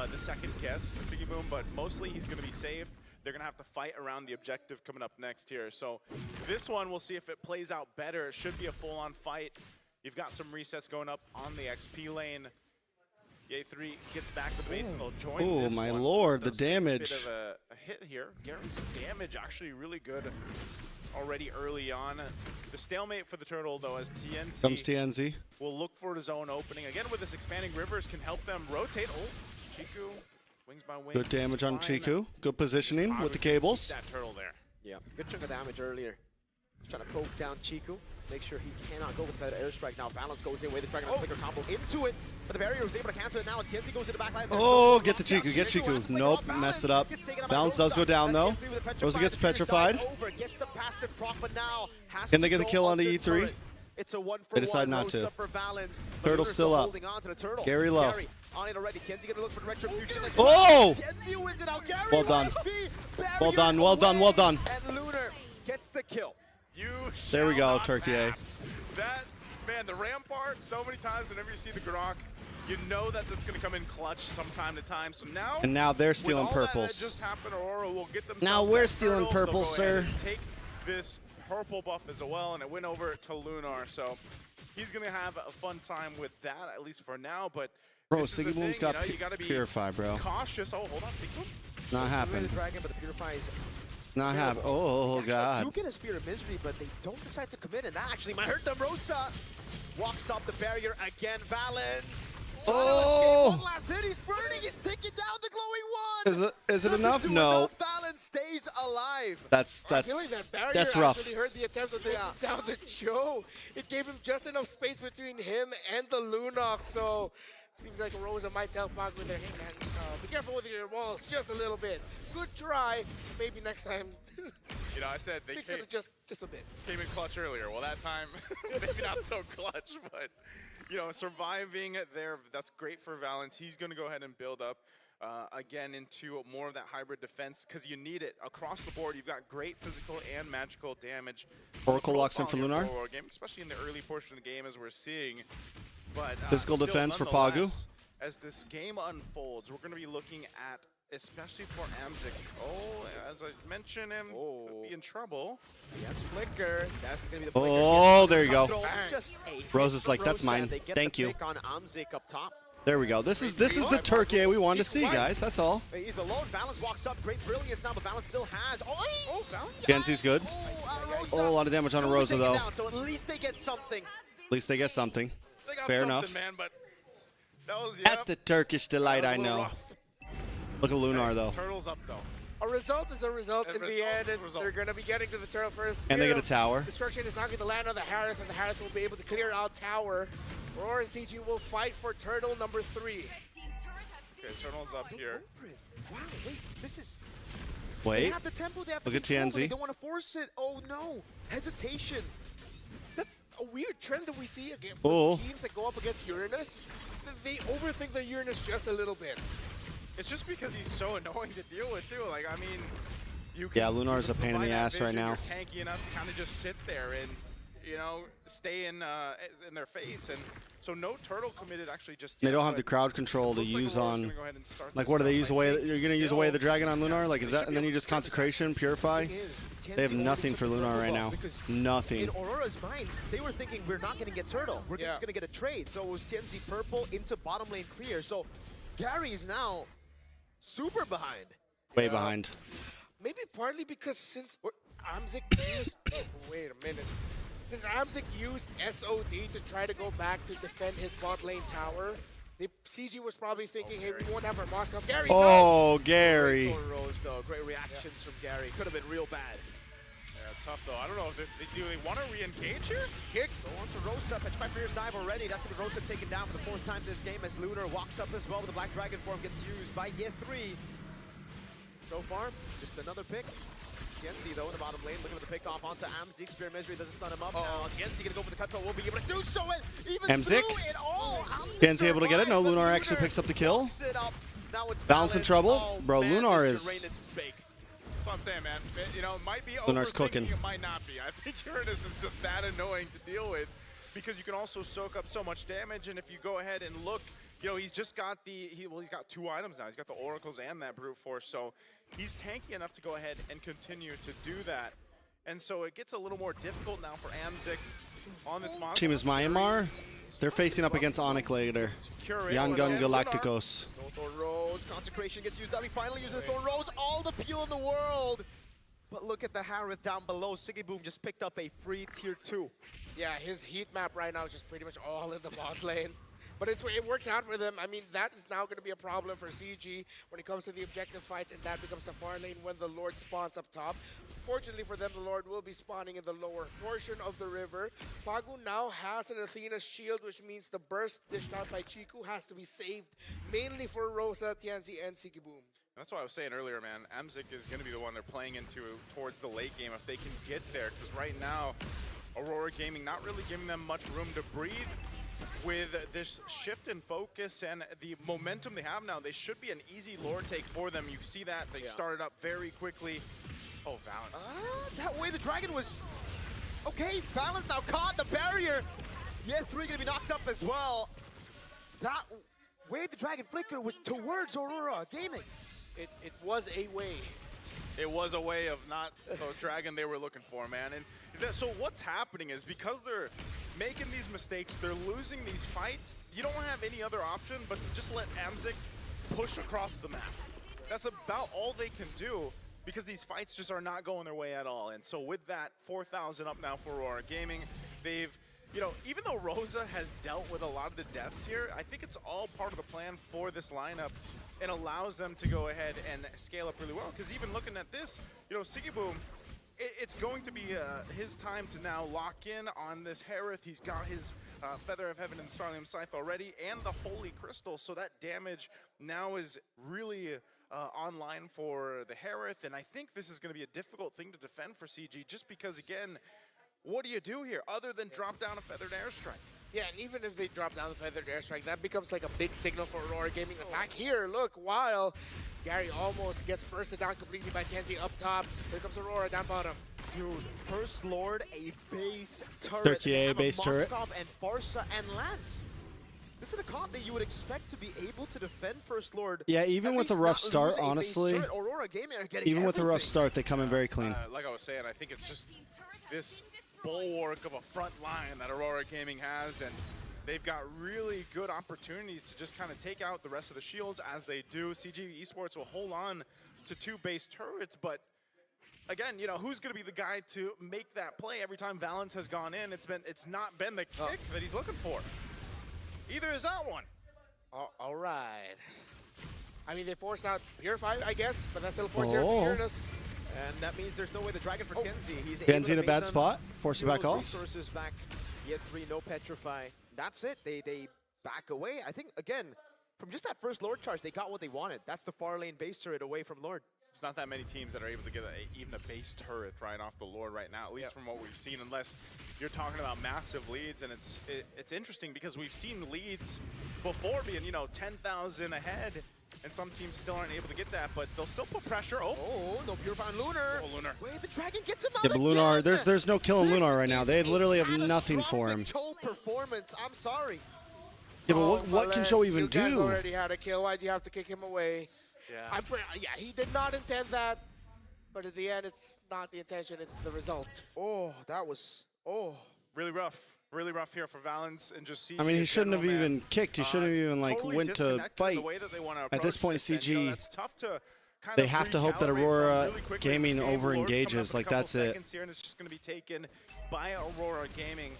the second kiss to Siggy Boom, but mostly he's going to be safe. They're going to have to fight around the objective coming up next here. So this one, we'll see if it plays out better. It should be a full-on fight. You've got some resets going up on the XP lane. Ye3 gets back to base and they'll join Oh this my one. lord, the Does take a damage. bit of a hit here. Gary's damage actually really good already early on. The stalemate for the turtle though, as TNC Comes TNZ. will look for his own opening. Again, with this expanding rivers can help them rotate. Oh, Chiku, wings by wings. Good damage on fine. Chiku. Good positioning with the cables. That turtle there. Yeah, good chunk of damage earlier. Just trying to poke down Chiku. Make sure he cannot go with that airstrike now. Balance goes in with the Dragon Flicker combo into it. But the barrier was able to cancel it now as Tienzi goes into the backline. Oh, get the Chiku. Get Chiku. Nope, messed it up. Balance does go down though. Rosa gets petrified. Gets the passive proc, but now has Can they to get the go kill on under the E3? turret. It's a 1 for They decide 1 not to. Rosa for Valens, but Turtle's Lunar still up. holding on to the turtle. Gary low. Gary on it already. Tienzi gonna look for the retribution. Oh! Tienzi wins it out. Gary Well done. with the barrier Well done, well done, well done. And Lunar gets the kill. There we shall go, not Turkey A. pass. That, man, the Rampart, so many times whenever you see the Grok, you know that that's going to come in clutch from time to time. So now, And now they're stealing with all purples. That just happened, Aurora will get themselves Now we're that stealing turtle. They'll purple, go ahead sir. and take this purple buff as well, and it went over to Lunar. So he's going to have a fun time with that, at least for now. But Bro, this is the Siggy Boom's thing, got you gotta be Purify, bro. cautious. Oh, hold on, Siggy Boom. Not The happening. Dragon, but the Purify is Not happening. Oh, God. do get a Spear of Misery, but they don't decide to commit, and that actually might hurt them. Rosa walks up the barrier again. Valens. Oh! One last hit. He's burning. He's taking down the glowing one. Is it Doesn't enough? do No. enough. Valens stays alive. That's That's rough. Actually heard the attempt to take down the Joe. It gave him just enough space between him and the Lunok. So seems like Rosa might tell Pac with their hey man, be careful with your walls just a little bit. Good try. Maybe next time. You know, I said they Fix came, it just a bit. came in clutch earlier. Well, that time, maybe not so clutch, but, you know, surviving there, that's great for Valens. He's going to go ahead and build up again into more of that hybrid defense because you need it across the board. You've got great physical and magical damage. Oracle locks in for Profile Lunar. your forward game, especially in the early portion of the game as we're seeing. But Physical still, defense for Pagu. nonetheless, as this game unfolds, we're going to be looking at, especially for Amzik. Oh, as I mentioned, him could be in trouble. Yes, Flicker. That's going to be the Flicker. Oh, there you go. Just a hit Rosa's from like, that's Rosa. mine. They get Thank the you. pick on Amzik up top. There we go. This is the Turkey we wanted to see, guys. That's all. He's alone. Valens walks up. Great brilliance now, but Valens still has. Oh, Valens. Genzi's good. Oh, a lot of damage on a Rosa, though. Down, so at least they get something. At least they get something. They got Fair something, enough. man, but that was, That's the Turkish delight I a little know. rough. Look at Lunar, though. Turtle's up, though. A result is a result A in the result end, is a and result. they're going to be getting to the turtle first. And they Spear get a tower. of Destruction is not going to land on the Harith, and the Harith will be able to clear out tower. Aurora and CG will fight for turtle number 3. Okay, Eternal's up here. Wow, wait, this is... Wait. They have the tempo, they have Look the at control, but TNZ. They don't want to force it. Oh no, hesitation. That's a weird trend that we see again Oh. with teams that go up against Uranus. They overthink the Uranus just a little bit. It's just because he's so annoying to deal with too. Like, I mean, you can, Yeah, Lunar's you a can pain in the provide that ass right vision, now. You're tanky enough to kind of just sit there and, you know, stay in their face. And so no turtle committed actually just They yet, don't have but the crowd control to looks like use Aurora's on. gonna go ahead and start Like, this what do they up. use I away? think You're gonna use away the dragon on Lunar? Like, is that? And then you just spread this consecration, purify. They have nothing for Lunar right now. Nothing. In Aurora's minds, they were thinking we're not going to get turtle. We're just going to get a trade. So it was TNZ purple into bottom lane clear. So Gary is now super behind. Way behind. Maybe partly because since Amzik used... wait a minute. Since Amzik used SOD to try to go back to defend his bot lane tower, the CG was probably thinking, hey, we won't have our Moscow. Gary, Oh, no! Gary. Great Rose, though. Great reactions from Gary. Could have been real bad. Yeah, tough though. I don't know if do they want to re-engage here? Kick. Go on to Rosa. Fetch by Fierce Dive already. That's going to be Rosa taken down for the 4th time this game as Lunar walks up as well with the Black Dragon form gets used by Year 3. So far, just another pick. TNC though in the bottom lane, looking for the pick off onto Amzik. Spear Misery doesn't stun him up. Now TNC gonna go for the cutthroat. Will be able to do so. And even Amzik? through it all, TNZ able to get it? No, Lunar actually picks up the kill. Balance in trouble. Bro, Lunar is... That's what I'm saying, man. You know, it might be Lunar's overthinking, cooking. It might not be. I think Uranus is just that annoying to deal with because you can also soak up so much damage. And if you go ahead and look, you know, he's just got he's got 2 items now. He's got the Oracles and that Brute Force. So he's tanky enough to go ahead and continue to do that. And so it gets a little more difficult now for Amzik on this monster. Team is Myanmar. They're facing up against Onyx later. Yangon Galacticos. Thorn Rose, Consecration gets used up. He finally uses Thorn Rose, all the peel in the world. But look at the Harith down below. Siggy Boom just picked up a free tier 2. Yeah, his heat map right now is just pretty much all in the bot lane. But it works out for them. I mean, that is now going to be a problem for CG when it comes to the objective fights, and that becomes the far lane when the Lord spawns up top. Fortunately for them, the Lord will be spawning in the lower portion of the river. Pagu now has an Athena's shield, which means the burst dished out by Chiku has to be saved, mainly for Rosa, Tianzi, and Sikiboom. That's what I was saying earlier, man. Amzik is going to be the one they're playing into towards the late game if they can get there. Because right now, Aurora Gaming not really giving them much room to breathe. With this shift in focus and the momentum they have now, they should be an easy lore take for them. You see that. They started up very quickly. Oh, Valence. That way the dragon was... Okay, Valence now caught the barrier. Yeah, 3 gonna be knocked up as well. That way the dragon flicker was towards Aurora Gaming. It was a way. It was a way of not the dragon they were looking for, man. And so what's happening is because they're making these mistakes, they're losing these fights, you don't have any other option but to just let Amzik push across the map. That's about all they can do because these fights just are not going their way at all. And so with that, 4,000 up now for Aurora Gaming. They've, you know, even though Rosa has dealt with a lot of the deaths here, I think it's all part of the plan for this lineup and allows them to go ahead and scale up really well. Because even looking at this, you know, Sigiboom, it's going to be his time to now lock in on this Harith. He's got his Feather of Heaven and Starlium Scythe already, and the Holy Crystal. So that damage now is really online for the Harith, and I think this is going to be a difficult thing to defend for CG, just because, again, what do you do here other than drop down a Feathered Airstrike? Yeah, and even if they drop down the Feathered Airstrike, that becomes like a big signal for Aurora Gaming. Attack here, look, while Gary almost gets bursted down completely by Tenzi up top. Here comes Aurora down bottom. Dude, First Lord, a base turret. Turkey A base turret. Moskov and Farsa and Lance. This is a comp that you would expect to be able to defend First Lord. Yeah, even with a rough start, honestly, Aurora Gaming are getting even with a rough start, they come in very clean. Like I was saying, I think it's just this bulwark of a front line that Aurora Gaming has, and they've got really good opportunities to just kind of take out the rest of the shields as they do. CG Esports will hold on to 2 base turrets, but again, you know, who's going to be the guy to make that play every time Valence has gone in? It's not been the kick that he's looking for. Either is that one. All right. I mean, they forced out Purify, I guess, but that's still a 4-0 for Uranus. And that means there's no way the dragon for Kenzie. He's Kenzie in a bad spot. Force it back off. Resources back. Yet 3, no Petrify. That's it. They back away. I think, again, from just that first Lord charge, they got what they wanted. That's the far lane base turret away from Lord. It's not that many teams that are able to get even a base turret right off the Lord right now, at least from what we've seen, unless you're talking about massive leads. And it's interesting because we've seen leads before being, 10,000 ahead, and some teams still aren't able to get that, but they'll still put pressure. Oh, no Purifying Lunar. Oh, Lunar. Wait, the dragon gets him out Yeah, but Lunar, there's no killing Lunar right now. They literally have nothing for him. Performance, I'm sorry. Yeah, but what can Cho even you guys do? already had a kill. Why'd you have to kick him away? Yeah. Yeah, he did not intend that, but at the end, it's not the intention, it's the result. Oh, that was, really rough. Really rough here for Valens and just CG. I mean, he shouldn't have even kicked. He shouldn't have even totally went to disconnected fight. the way that they wanna At this approach point, this, and, CG, that's tough to kind they of have to hope that recalibrate from Aurora really quickly in Gaming this game. over Lord's coming up engages. in a Like, couple that's it. seconds here, and it's just going to be taken by Aurora Gaming.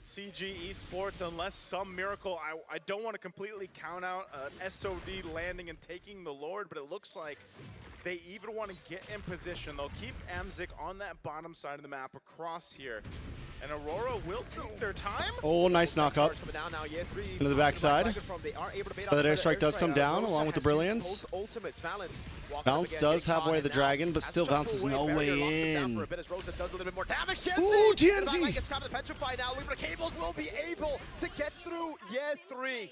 CG Esports, unless some miracle, I don't want to completely count out SOD landing and taking the Lord, but it looks like they even want to get in position. They'll keep Amzik on that bottom side of the map across here. And Aurora will take their time. Oh, nice knock up into the backside. But the airstrike does come down along with the Brilliance. Valence does have Way of the Dragon, but still Valence is no way in. Ooh, TNZ! The cables will be able to get through Year 3.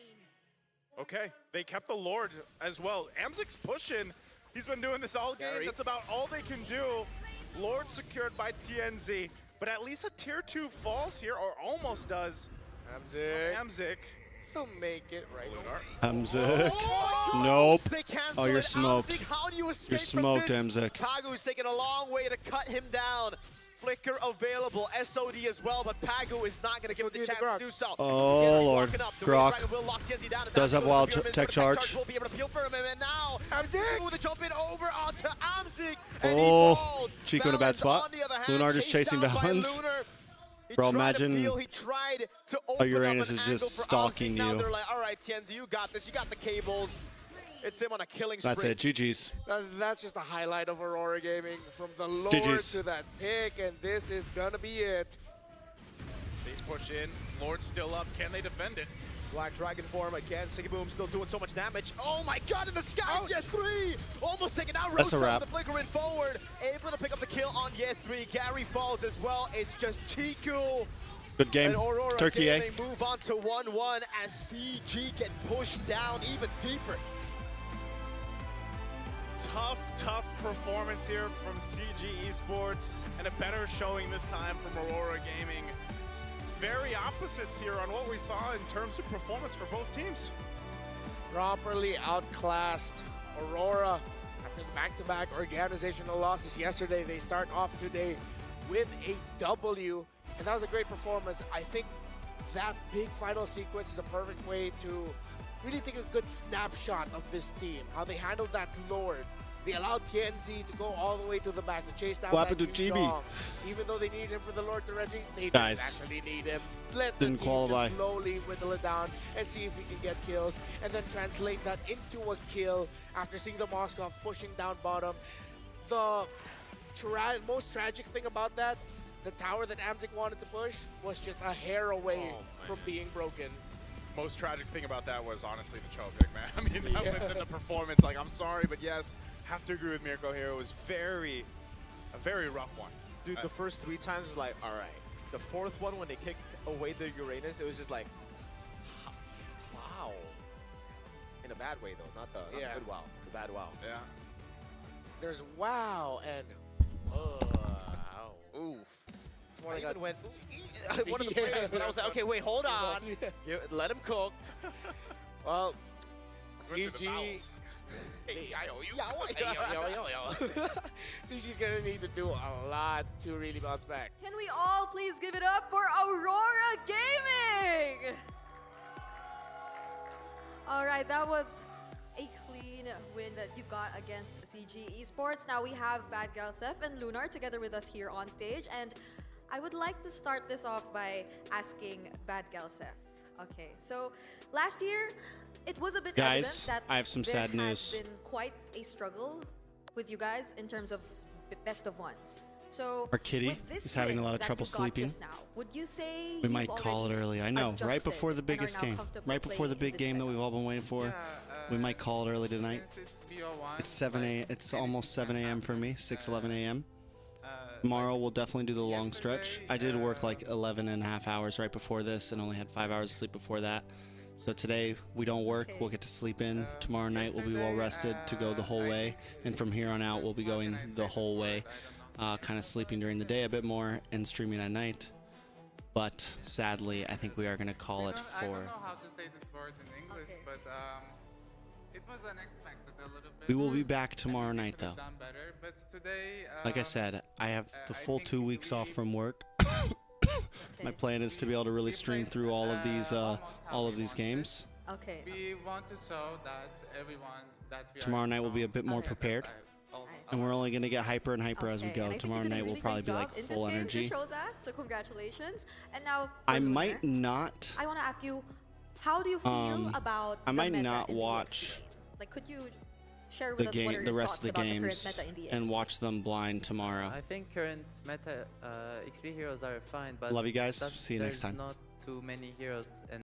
Okay, they kept the Lord as well. Amzik's pushing. He's been doing this all game. That's about all they can do. Lord secured by TNZ. But at least a tier 2 falls here, or almost does. Amzik. They'll make it, right? Amzik. Oh, Nope. they canceled Oh, you're it. smoked. Amzik, how do you escape You're smoked, from this? Amzik. Pagu's taking a long way to cut him down. Flicker available, SOD as well, but Pagu is not going to give him the chance to do so. Oh, Lord. Grok does have wild tech charge. Will be able to peel for him, and now Amzik with a jump in over onto Amzik. Oh, Chico in a bad spot. Lunar just chasing Valens. Bro, imagine how Uranus is just stalking Now you. they're like, all right, TNZ, you got this. You got the cables. It's him on a killing spree. That's it. GG's. That's just a highlight of Aurora Gaming. From the Lord GG's. to that pick, and this is going to be it. Base push in. Lord's still up. Can they defend it? Black Dragon form again. Siggy Boom still doing so much damage. Oh my god, in the skies, Year 3! Almost taken out. That's a Rosa wrap. with the flicker in forward. Able to pick up the kill on Year 3. Gary falls as well. It's just Chiku. Good game. And Aurora Turkey, eh? Gaming move on to 1-1 as CG get pushed down even deeper. Tough performance here from CG Esports, and a better showing this time from Aurora Gaming. Very opposites here on what we saw in terms of performance for both teams. Properly outclassed Aurora after the back-to-back organizational losses yesterday. They start off today with a W, and that was a great performance. I think that big final sequence is a perfect way to really take a good snapshot of this team, how they handled that Lord. They allowed TNZ to go all the way to the back to chase down What that happened to Yu GB? Dong. Even though they need him for the Lord to Reggie, they didn't Nice. actually need him. Let the Didn't team qualify. just slowly whittle it down and see if he can get kills, and then translate that into a kill after seeing the Moskov pushing down bottom. The most tragic thing about that, the tower that Amzik wanted to push was just a hair away from being broken. Most tragic thing about that was honestly the Cho pick, man. I mean, that was in the performance. Like, I'm sorry, but yes, have to agree with Mirko here. It was a very rough one. Dude, the first 3 times was like, all right. The 4th one, when they kicked away the Uranus, it was just like, wow. In a bad way, though, not the good wow. It's a bad wow. Yeah. There's wow and oof. It's more I like even a- went one of the players, but I was like, okay, wait, hold on. Let him cook. Well, Went through the CG. bowels. Hey, I owe you. CG's gonna need to do a lot to really bounce back. Can we all please give it up for Aurora Gaming? All right, that was a clean win that you got against CG Esports. Now we have Bad Gal Seth and Lunar together with us here on stage, and I would like to start this off by asking Bad Gal Seth. Okay, so last year it was a bit Guys, evident that I have some there sad has news. been quite a struggle with you guys in terms of best of ones. So Our kitty with this is having a win lot of that trouble you got sleeping. just now, would you say We you've might call it already early. I know, right adjusted before the and are biggest now game, comfortable right before the playing big in game this that we've all been waiting for. We might call it early tonight. It's 7 a. It's almost 7 a.m. for me. 6:11 a.m. Tomorrow we'll definitely do the long stretch. I did work like 11 and a half hours right before this and only had 5 hours of sleep before that. So today we don't work. We'll get to sleep in. Tomorrow night we'll be well rested to go the whole way. And from here on out we'll be going the whole way. Kind of sleeping during the day a bit more and streaming at night. But sadly, I think we are going to call it for... I don't know how to say this word in English, but it was unexpected a little bit. We will be back tomorrow night, though. Done better, but today, Like I said, I have the full 2 weeks off from work. My plan is to be able to really stream through all of these games. Okay. We want to show that everyone that we Tomorrow are night we'll be a bit more prepared. And we're only going to get hyper and hyper as we Okay, go. and I think Tomorrow you did a night we'll really probably great be job like in full this game energy. to show that, so congratulations. And now, for I the might winner, not. I want to ask you, how do you feel about I the might meta not in the watch like, could you share with the us what are game, your the rest of the thoughts about games, the current meta in the and watch them blind tomorrow. I think current meta XP heroes are fine, but Love you guys. that See you next there's time. not too many heroes, and